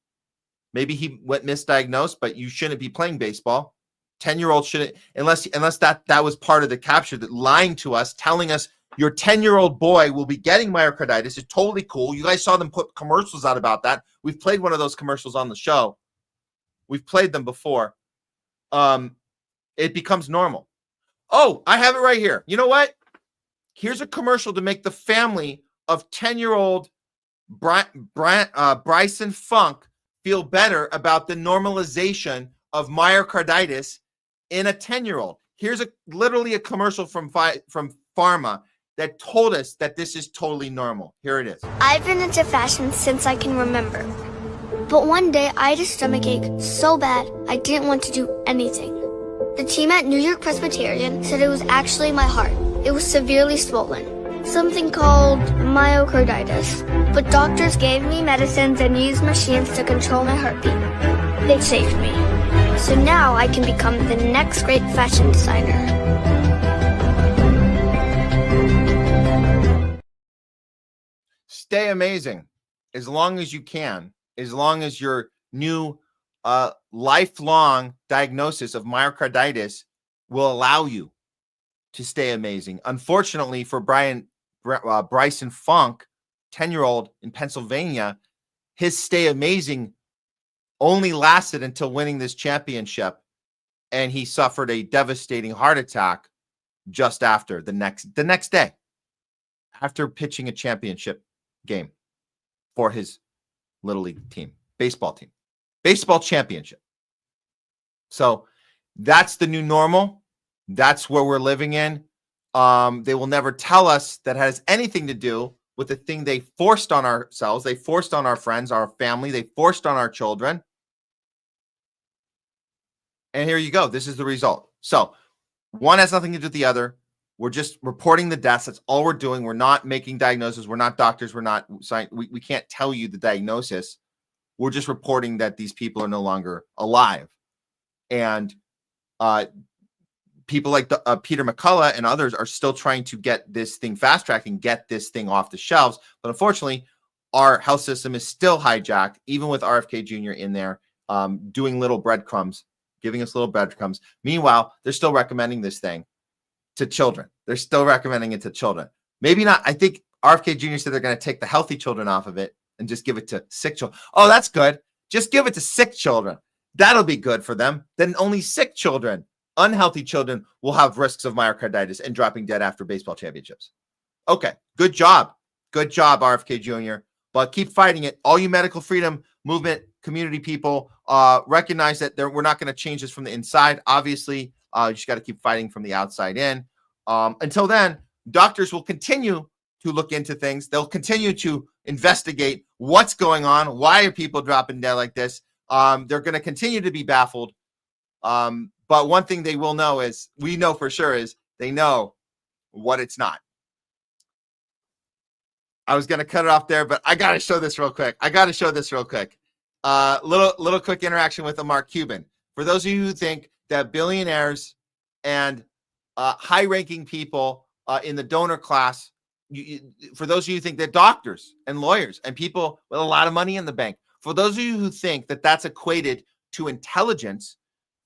Maybe he went misdiagnosed, but you shouldn't be playing baseball. 10-year-old shouldn't, unless that was part of the capture, that lying to us, telling us your 10-year-old boy will be getting myocarditis. It's totally cool. You guys saw them put commercials out about that. We've played one of those commercials on the show. We've played them before. It becomes normal. Oh, I have it right here. You know what? Here's a commercial to make the family of 10-year-old Bryson Funk feel better about the normalization of myocarditis in a 10-year-old? Here's literally a commercial from Pharma that told us that this is totally normal. Here it is. I've been into fashion since I can remember. But one day I had a stomachache so bad I didn't want to do anything. The team at New York Presbyterian said it was actually my heart. It was severely swollen. Something called myocarditis. But doctors gave me medicines and used machines to control my heartbeat. They saved me. So now I can become the next great fashion designer. Stay amazing as long as you can, as long as your new lifelong diagnosis of myocarditis will allow you to stay amazing. Unfortunately for Bryson Funk, 10-year-old in Pennsylvania, his stay amazing only lasted until winning this championship, and he suffered a devastating heart attack just after the next day, after pitching a championship game for his little league team, baseball championship. So that's the new normal. That's where we're living in. They will never tell us that has anything to do with the thing they forced on ourselves. They forced on our friends, our family. They forced on our children. And here you go. This is the result. So one has nothing to do with the other. We're just reporting the deaths. That's all we're doing. We're not making diagnoses. We're not doctors. We're not we can't tell you the diagnosis. We're just reporting that these people are no longer alive. And people like Peter McCullough and others are still trying to get this thing fast-tracked and get this thing off the shelves. But unfortunately, our health system is still hijacked, even with RFK Jr. in there, doing little breadcrumbs, giving us little breadcrumbs. Meanwhile, they're still recommending this thing to children. They're still recommending it to children. Maybe not. I think RFK Jr. said they're going to take the healthy children off of it and just give it to sick children. Oh, that's good. Just give it to sick children. That'll be good for them. Then only sick children, unhealthy children will have risks of myocarditis and dropping dead after baseball championships. Okay, good job. Good job, RFK Jr. But keep fighting it. All you medical freedom movement community people, recognize that we're not going to change this from the inside. Obviously, you just got to keep fighting from the outside in. Until then, doctors will continue to look into things. They'll continue to investigate what's going on. Why are people dropping dead like this? They're going to continue to be baffled. But one thing they will know is, we know for sure, is they know what it's not. I was going to cut it off there, but I got to show this real quick. Little quick interaction with Mark Cuban. For those of you who think that billionaires and high-ranking people in the donor class, for those of you who think that doctors and lawyers and people with a lot of money in the bank, for those of you who think that that's equated to intelligence,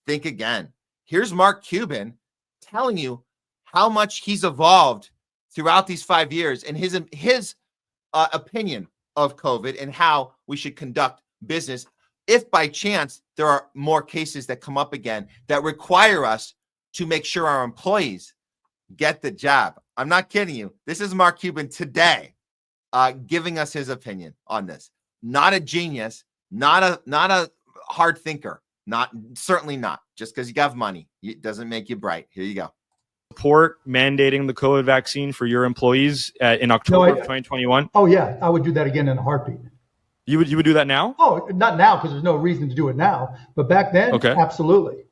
think again. Here's Mark Cuban telling you how much he's evolved throughout these 5 years and his opinion of COVID and how we should conduct business if by chance there are more cases that come up again that require us to make sure our employees get the job. I'm not kidding you. This is Mark Cuban today giving us his opinion on this. Not a genius, not a hard thinker, certainly not. Just because you have money, it doesn't make you bright. Here you go. Support mandating the COVID vaccine for your employees in October of 2021? Oh yeah, I would do that again in a heartbeat. You would do that now? Oh, not now, because there's no reason to do it now. But back then, okay, absolutely.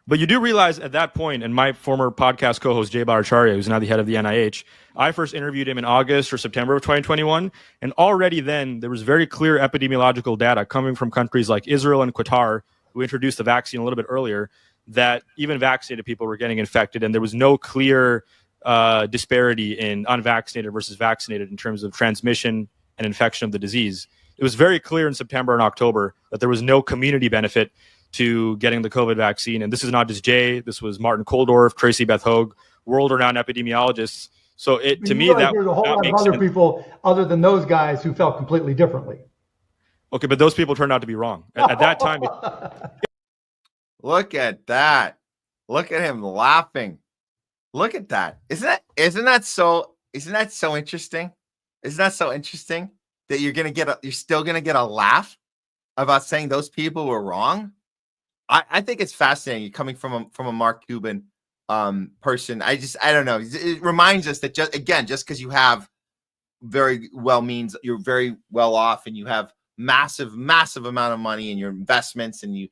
But you do realize at that point, and my former podcast co-host Jay Bhattacharya, who's now the head of the NIH, I first interviewed him in August or September of 2021, and already then there was very clear epidemiological data coming from countries like Israel and Qatar, who introduced the vaccine a little bit earlier, that even vaccinated people were getting infected, and there was no clear disparity in unvaccinated versus vaccinated in terms of transmission and infection of the disease. It was very clear in September and October that there was no community benefit to getting the COVID vaccine. And this is not just Jay. This was Martin Koldorf, Tracy Beth Hogue, world-renowned epidemiologists. So to me, that there's a whole lot of other people other than those guys who felt completely differently. Okay, but those people turned out to be wrong. At that time... Look at that. Look at him laughing. Look at that. Isn't that so interesting? Isn't that so interesting that you're still gonna get a laugh about saying those people were wrong. I think it's fascinating coming from a Mark Cuban person. I don't know. It reminds us that just because you have you're very well off and you have massive amount of money in your investments, and you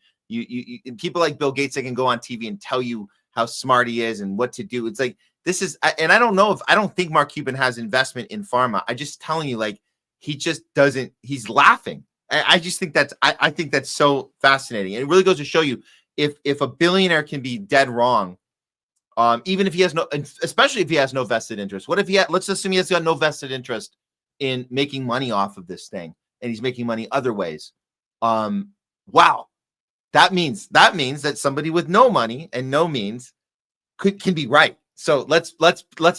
and people like Bill Gates, they can go on TV and tell you how smart he is and what to do. It's like, this is, and I don't think Mark Cuban has investment in pharma. I just telling you, like, he just doesn't, he's laughing. I just think I think that's so fascinating. And it really goes to show you, if a billionaire can be dead wrong, even if he has especially if he has no vested interest. What if let's assume he has got no vested interest in making money off of this thing, and he's making money other ways. Wow. That means that somebody with no money and no means can be right. So let's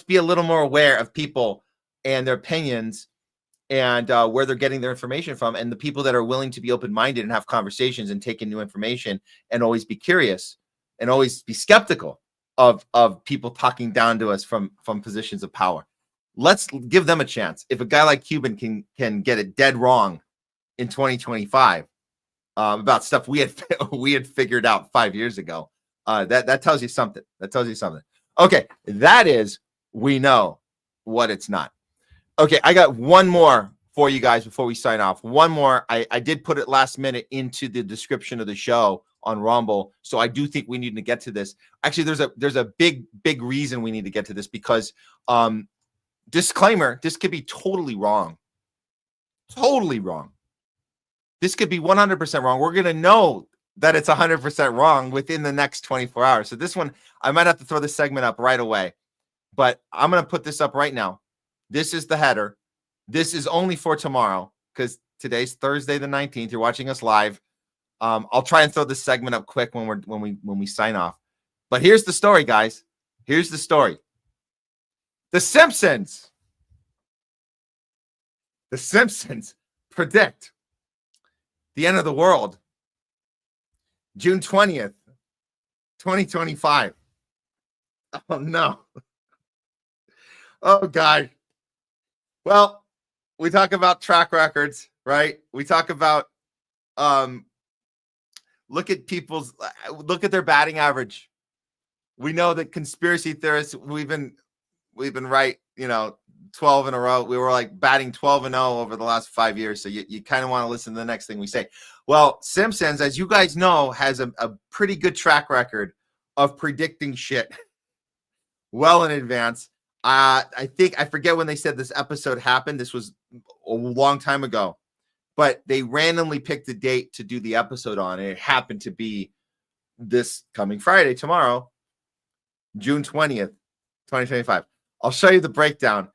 be a little more aware of people and their opinions, and where they're getting their information from, and the people that are willing to be open-minded and have conversations and take in new information, and always be curious and always be skeptical of people talking down to us from positions of power. Let's give them a chance. If a guy like Cuban can get it dead wrong in 2025 about stuff we had figured out 5 years ago, that tells you something. That tells you something. Okay, that is, we know what it's not. Okay, I got one more for you guys before we sign off. One more. I did put it last minute into the description of the show on Rumble, so I do think we need to get to this. Actually, there's a big reason we need to get to this, because disclaimer, this could be totally wrong. Totally wrong. This could be 100% wrong. We're going to know that it's 100% wrong within the next 24 hours. So this one, I might have to throw this segment up right away, but I'm going to put this up right now. This is the header. This is only for tomorrow, because today's Thursday the 19th. You're watching us live. I'll try and throw this segment up quick when we sign off. But here's the story, guys. Here's the story. The Simpsons predict the end of the world June 20th, 2025. Oh, no. Oh, God. Well, we talk about track records, right? We talk about look at their batting average. We know that conspiracy theorists, we've been right, 12 in a row. We were like batting 12-0 over the last 5 years. So you kind of want to listen to the next thing we say. Well, Simpsons, as you guys know, has a pretty good track record of predicting shit well in advance. I forget when they said this episode happened. This was a long time ago, but they randomly picked a date to do the episode on, and it happened to be this coming Friday, tomorrow, June 20th, 2025. I'll show you the breakdown.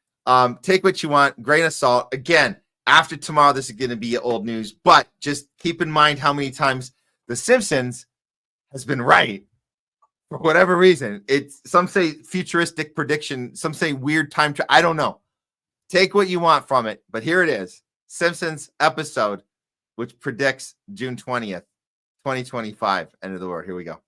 Take what you want, grain of salt. Again, after tomorrow, this is going to be old news, but just keep in mind how many times The Simpsons has been right for whatever reason. Some say futuristic prediction, some say weird time. I don't know. Take what you want from it, but here it is. Simpsons episode, which predicts June 20th, 2025. End of the world. Here we go.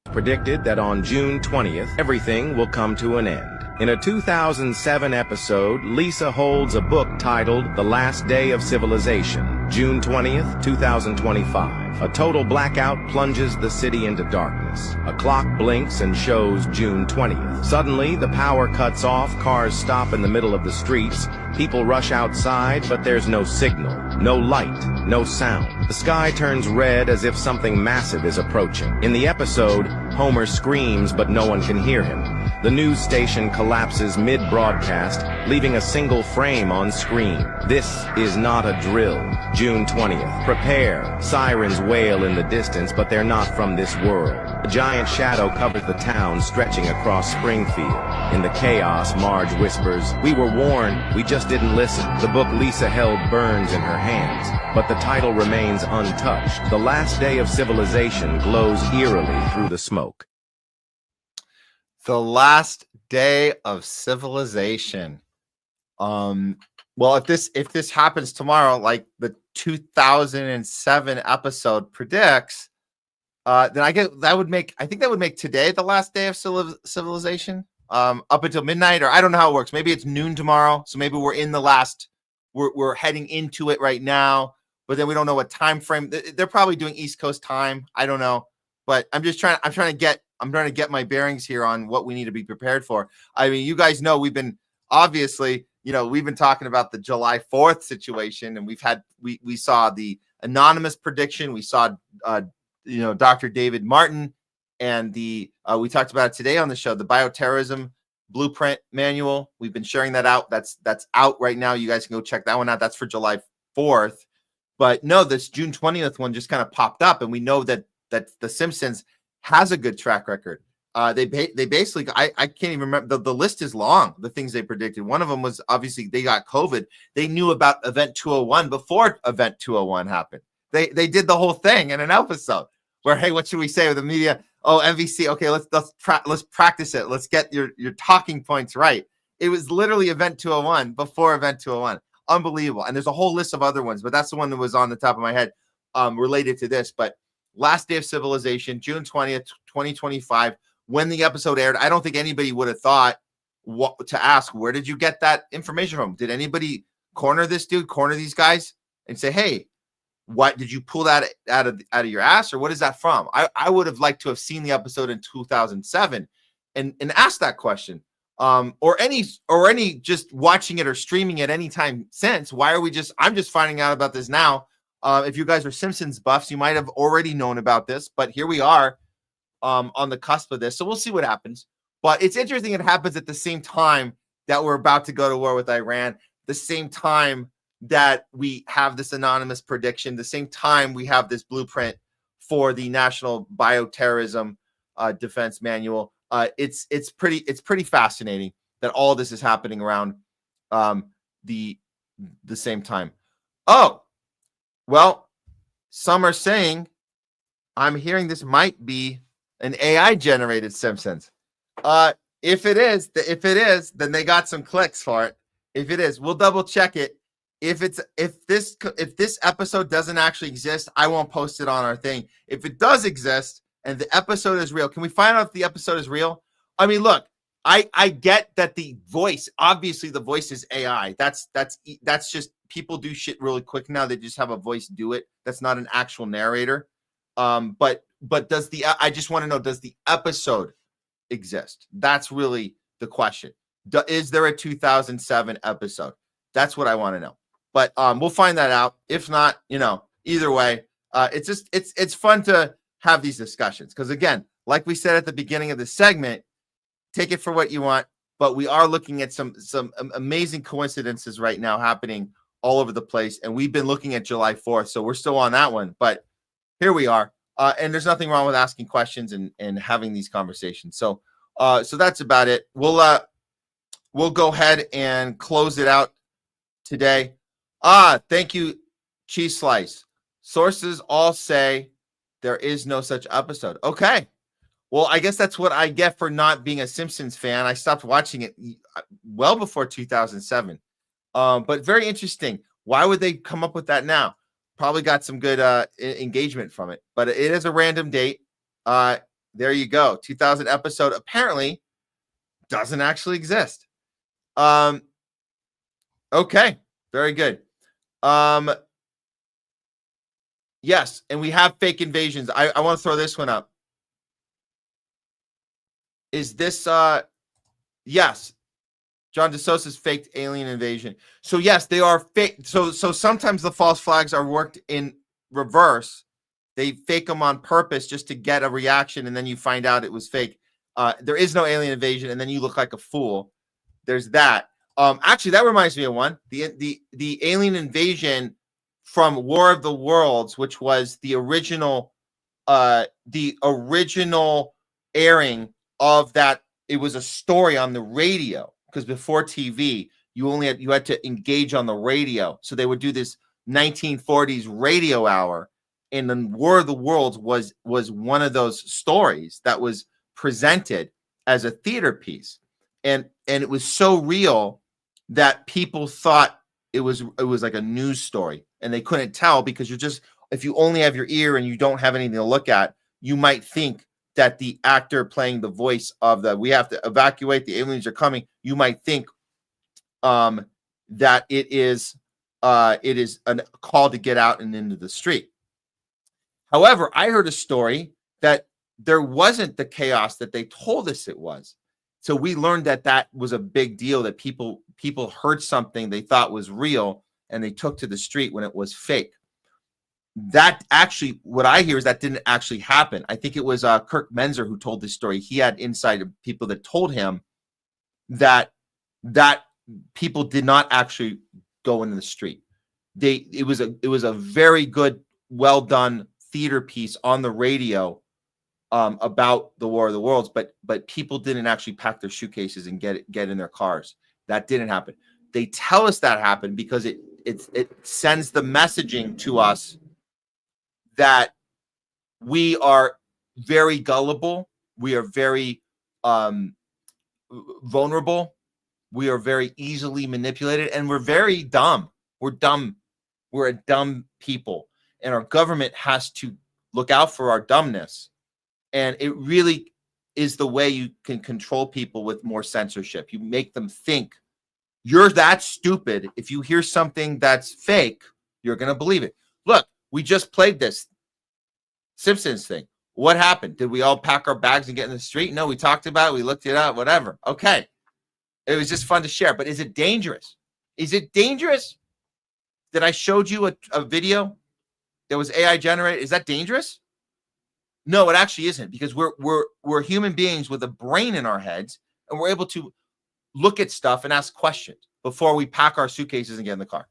Predicted that on June 20th, everything will come to an end. In a 2007 episode, Lisa holds a book titled The Last Day of Civilization, June 20th, 2025. A total blackout plunges the city into darkness. A clock blinks and shows June 20th. Suddenly, the power cuts off, cars stop in the middle of the streets, people rush outside, but there's no signal, no light, no sound. The sky turns red as if something massive is approaching. In the episode, Homer screams, but no one can hear him. The news station collapses mid-broadcast, leaving a single frame on screen. This is not a drill. June 20th. Prepare. Sirens wail in the distance, but they're not from this world. A giant shadow covers the town, stretching across Springfield. In the chaos, Marge whispers, "We were warned, we just didn't listen." The book Lisa held burns in her hands, but the title remains untouched. The Last Day of Civilization glows eerily through the smoke. The Last Day of Civilization. Well, if this happens tomorrow, like the 2007 episode predicts, then I think that would make today the last day of civilization, up until midnight, or I don't know how it works. Maybe it's noon tomorrow, so maybe we're in the last we're heading into it right now, but then we don't know what time frame. They're probably doing East Coast time. I don't know, but I'm trying to get my bearings here on what we need to be prepared for. I mean, you guys know we've been talking about the July 4th situation, and we saw the anonymous prediction. We saw Dr. David Martin, and we talked about it today on the show, the bioterrorism blueprint manual. We've been sharing that out. That's out right now. You guys can go check that one out. That's for July 4th. But no, this June 20th one just kind of popped up, and we know that The Simpsons has a good track record. They basically, I can't even remember, the list is long, the things they predicted. One of them was obviously they got COVID. They knew about Event 201 before Event 201 happened. They did the whole thing in an episode where, hey, what should we say with the media? Oh, MVC. Okay, let's practice it. Let's get your talking points right. It was literally Event 201 before Event 201. Unbelievable. And there's a whole list of other ones, but that's the one that was on the top of my head related to this. But Last Day of Civilization, June 20th, 2025, when the episode aired, I don't think anybody would have thought to ask, where did you get that information from? Did anybody corner this dude, corner these guys and say, hey, what did you pull that out of your ass, or what is that from? I would have liked to have seen the episode in 2007 and asked that question. Or any just watching it or streaming it anytime since. I'm just finding out about this now. If you guys are Simpsons buffs, you might have already known about this, but here we are on the cusp of this. So we'll see what happens. But it's interesting it happens at the same time that we're about to go to war with Iran, the same time that we have this anonymous prediction, the same time we have this blueprint for the National Bioterrorism Defense Manual. It's pretty fascinating that all this is happening around the same time. Oh, well, some are saying, I'm hearing this might be an AI generated Simpsons. If it is, then they got some clicks for it. If it is, we'll double check it. If this episode doesn't actually exist, I won't post it on our thing. If it does exist and the episode is real, can we find out if the episode is real? I mean, look, I get that the voice, obviously the voice is AI. That's just, people do shit really quick now. They just have a voice do it. That's not an actual narrator. But I just want to know, does the episode exist? That's really the question. Is there a 2007 episode? That's what I want to know. But we'll find that out. If not, either way, it's fun to have these discussions. Because again, like we said at the beginning of the segment, take it for what you want. But we are looking at some amazing coincidences right now happening all over the place. And we've been looking at July 4th. So we're still on that one. But here we are. And there's nothing wrong with asking questions and having these conversations. So that's about it. We'll go ahead and close it out today. Thank you, Cheese Slice. Sources all say there is no such episode. Okay. Well, I guess that's what I get for not being a Simpsons fan. I stopped watching it well before 2007. But very interesting. Why would they come up with that now? Probably got some good engagement from it. But it is a random date. There you go. 2000 episode apparently doesn't actually exist. Okay. Very good. Yes, and we have fake invasions. I want to throw this one up. Is this yes, John DeSosa's faked alien invasion. So yes, they are fake. So sometimes the false flags are worked in reverse. They fake them on purpose just to get a reaction, and then you find out it was fake. There is no alien invasion, and then you look like a fool. There's that. Actually, that reminds me of one. The alien invasion from War of the Worlds, which was the original airing of that. It was a story on the radio, because before TV, you had to engage on the radio. So they would do this 1940s radio hour, and then War of the Worlds was one of those stories that was presented as a theater piece, and it was so real that people thought it was like a news story, and they couldn't tell, because if you only have your ear and you don't have anything to look at, you might think that the actor playing the voice of we have to evacuate, the aliens are coming, you might think that it is it is a call to get out and into the street. However, I heard a story that there wasn't the chaos that they told us it was. So we learned that that was a big deal, that people heard something they thought was real and they took to the street when it was fake. That actually, what I hear is that didn't actually happen. I think it was Kirk Menzer who told this story. He had insight of people that told him that people did not actually go into the street. It was a very good, well done theater piece on the radio about the War of the Worlds, but people didn't actually pack their suitcases and get in their cars. That didn't happen. They tell us that happened because it sends the messaging to us that we are very gullible, we are very vulnerable, we are very easily manipulated, and we're very dumb. We're dumb. We're a dumb people, and our government has to look out for our dumbness. And it really is the way you can control people with more censorship. You make them think you're that stupid. If you hear something that's fake, you're going to believe it. Look, we just played this Simpsons thing. What happened? Did we all pack our bags and get in the street? No, we talked about it. We looked it up, whatever. Okay. It was just fun to share. But is it dangerous? Is it dangerous that I showed you a video that was AI generated? Is that dangerous? No, it actually isn't, because we're human beings with a brain in our heads, and we're able to look at stuff and ask questions before we pack our suitcases and get in the car.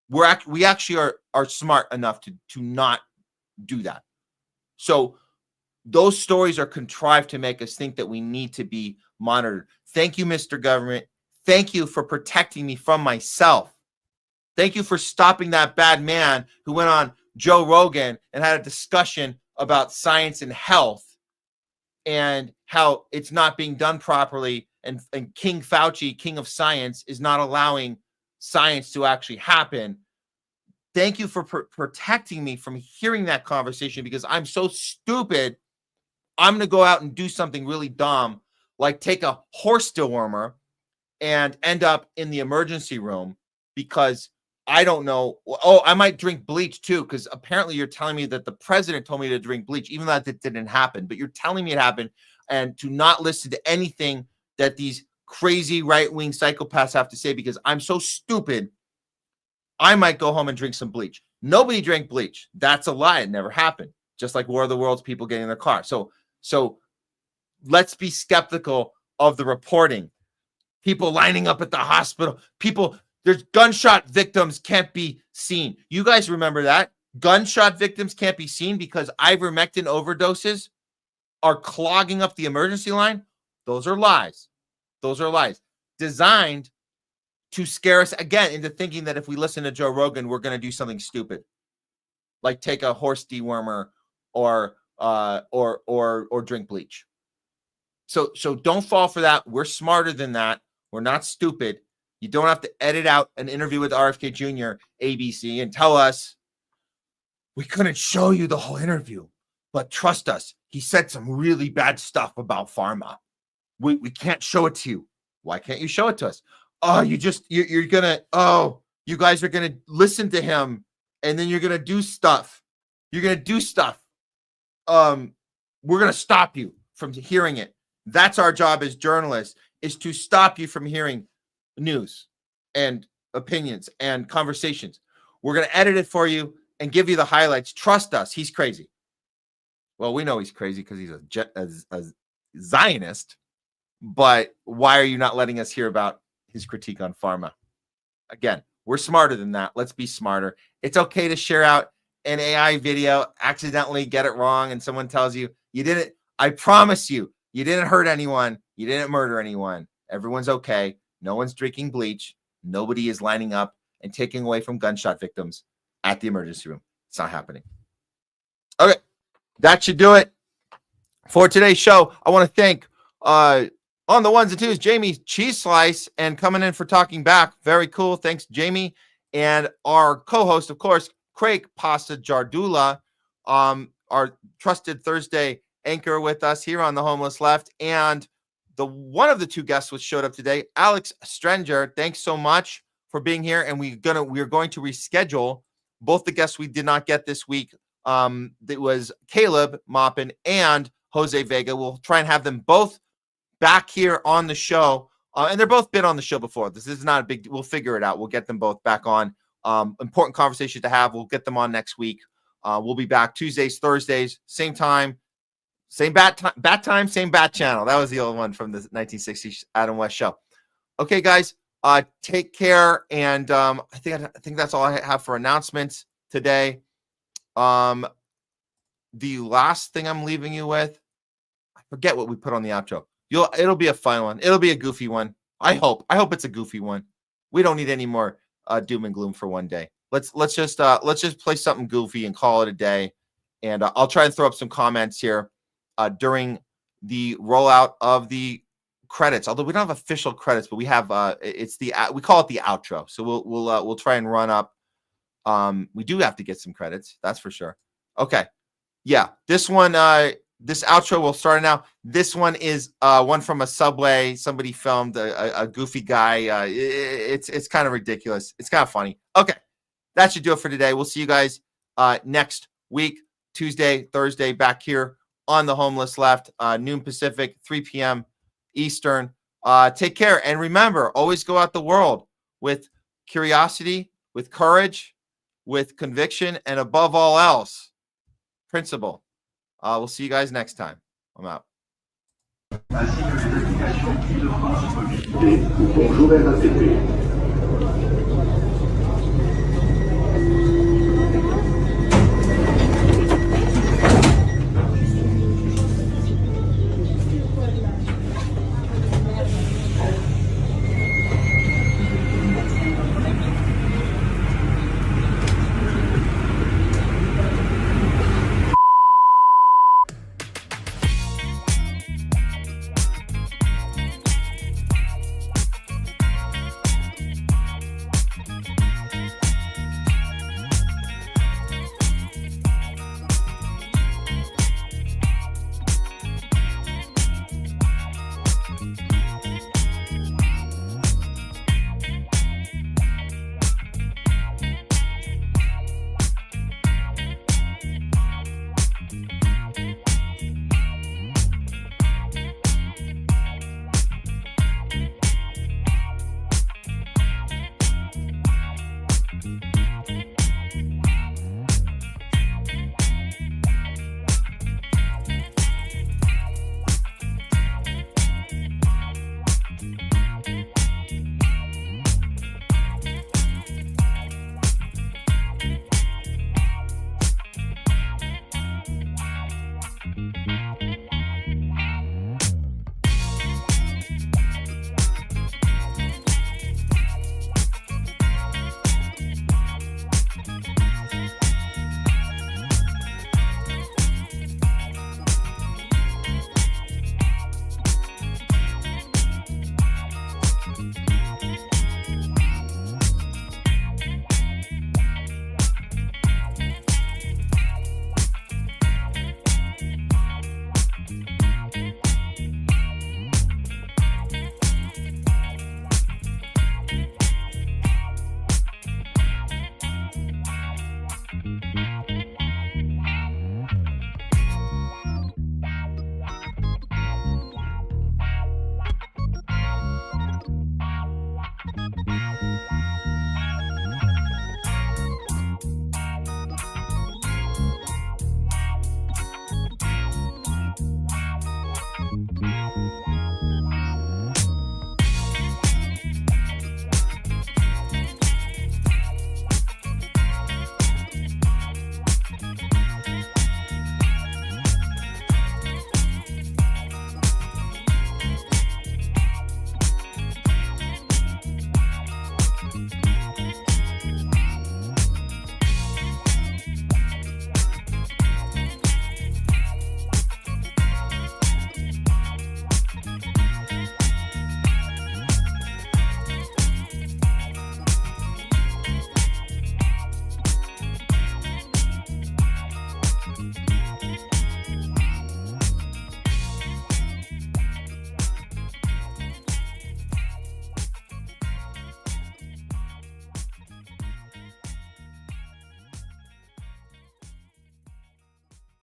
We actually are smart enough to not do that. So those stories are contrived to make us think that we need to be monitored. Thank you, Mr. Government. Thank you for protecting me from myself. Thank you for stopping that bad man who went on Joe Rogan and had a discussion about science and health and how it's not being done properly. And King Fauci, king of science, is not allowing science to actually happen. Thank you for protecting me from hearing that conversation, because I'm so stupid. I'm going to go out and do something really dumb, like take a horse dewormer and end up in the emergency room because I don't know. Oh, I might drink bleach too, because apparently you're telling me that the president told me to drink bleach, even though that didn't happen. But you're telling me it happened, and to not listen to anything that these crazy right-wing psychopaths have to say because I'm so stupid. I might go home and drink some bleach. Nobody drank bleach. That's a lie. It never happened. Just like War of the Worlds, people getting in their car. So let's be skeptical of the reporting. People lining up at the hospital. There's gunshot victims can't be seen. You guys remember that? Gunshot victims can't be seen because ivermectin overdoses are clogging up the emergency line. Those are lies. Those are lies designed to scare us again into thinking that if we listen to Joe Rogan, we're going to do something stupid, like take a horse dewormer or drink bleach. So don't fall for that. We're smarter than that. We're not stupid. You don't have to edit out an interview with RFK Jr., ABC, and tell us we couldn't show you the whole interview, but trust us, he said some really bad stuff about pharma. We can't show it to you. Why can't you show it to us? Oh, you guys are gonna listen to him, and then you're gonna do stuff. You're gonna do stuff. We're gonna stop you from hearing it. That's our job as journalists, is to stop you from hearing news and opinions and conversations. We're going to edit it for you and give you the highlights. Trust us, he's crazy. Well, we know he's crazy because he's a Zionist, but why are you not letting us hear about his critique on pharma? Again, we're smarter than that. Let's be smarter. It's okay to share out an AI video, accidentally get it wrong, and someone tells you didn't. I promise you, you didn't hurt anyone. You didn't murder anyone. Everyone's okay. No one's drinking bleach. Nobody is lining up and taking away from gunshot victims at the emergency room. It's not happening. Okay, that should do it for today's show. I want to thank on the ones and twos, Jamie Cheese Slice, and coming in for talking back. Very cool. Thanks, Jamie. And our co-host, of course, Craig Pasta Jardula, our trusted Thursday anchor with us here on the Homeless Left, and one of the two guests which showed up today, ALEX STRENGER. Thanks so much for being here, and we're going to reschedule both the guests we did not get this week. It was Caleb Maupin and Jose Vega. We'll try and have them both back here on the show, and they're both been on the show before. This is not a big. We'll figure it out. We'll get them both back on. Important conversation to have. We'll get them on next week. We'll be back Tuesdays, Thursdays, same time, same bat time, same bat channel. That was the old one from the 1960s Adam West show. Okay, guys, take care, and I think that's all I have for announcements today. The last thing I'm leaving you with, I forget what we put on the outro. It'll be a fun one. It'll be a goofy one. I hope it's a goofy one. We don't need any more doom and gloom for one day. Let's just play something goofy and call it a day. And I'll try and throw up some comments here during the rollout of the credits. Although we don't have official credits, but we have we call it the outro. So we'll try and run up. We do have to get some credits, that's for sure. Okay, yeah, this one, this outro will start now. This one is one from a subway. Somebody filmed a goofy guy. It's kind of ridiculous. It's kind of funny. Okay, that should do it for today. We'll see you guys next week, Tuesday, Thursday, back here on the Homeless Left, noon Pacific, 3 p.m. Eastern. Take care, and remember, always go out the world with curiosity, with courage, with conviction, and above all else, principle. We'll see you guys next time. I'm out.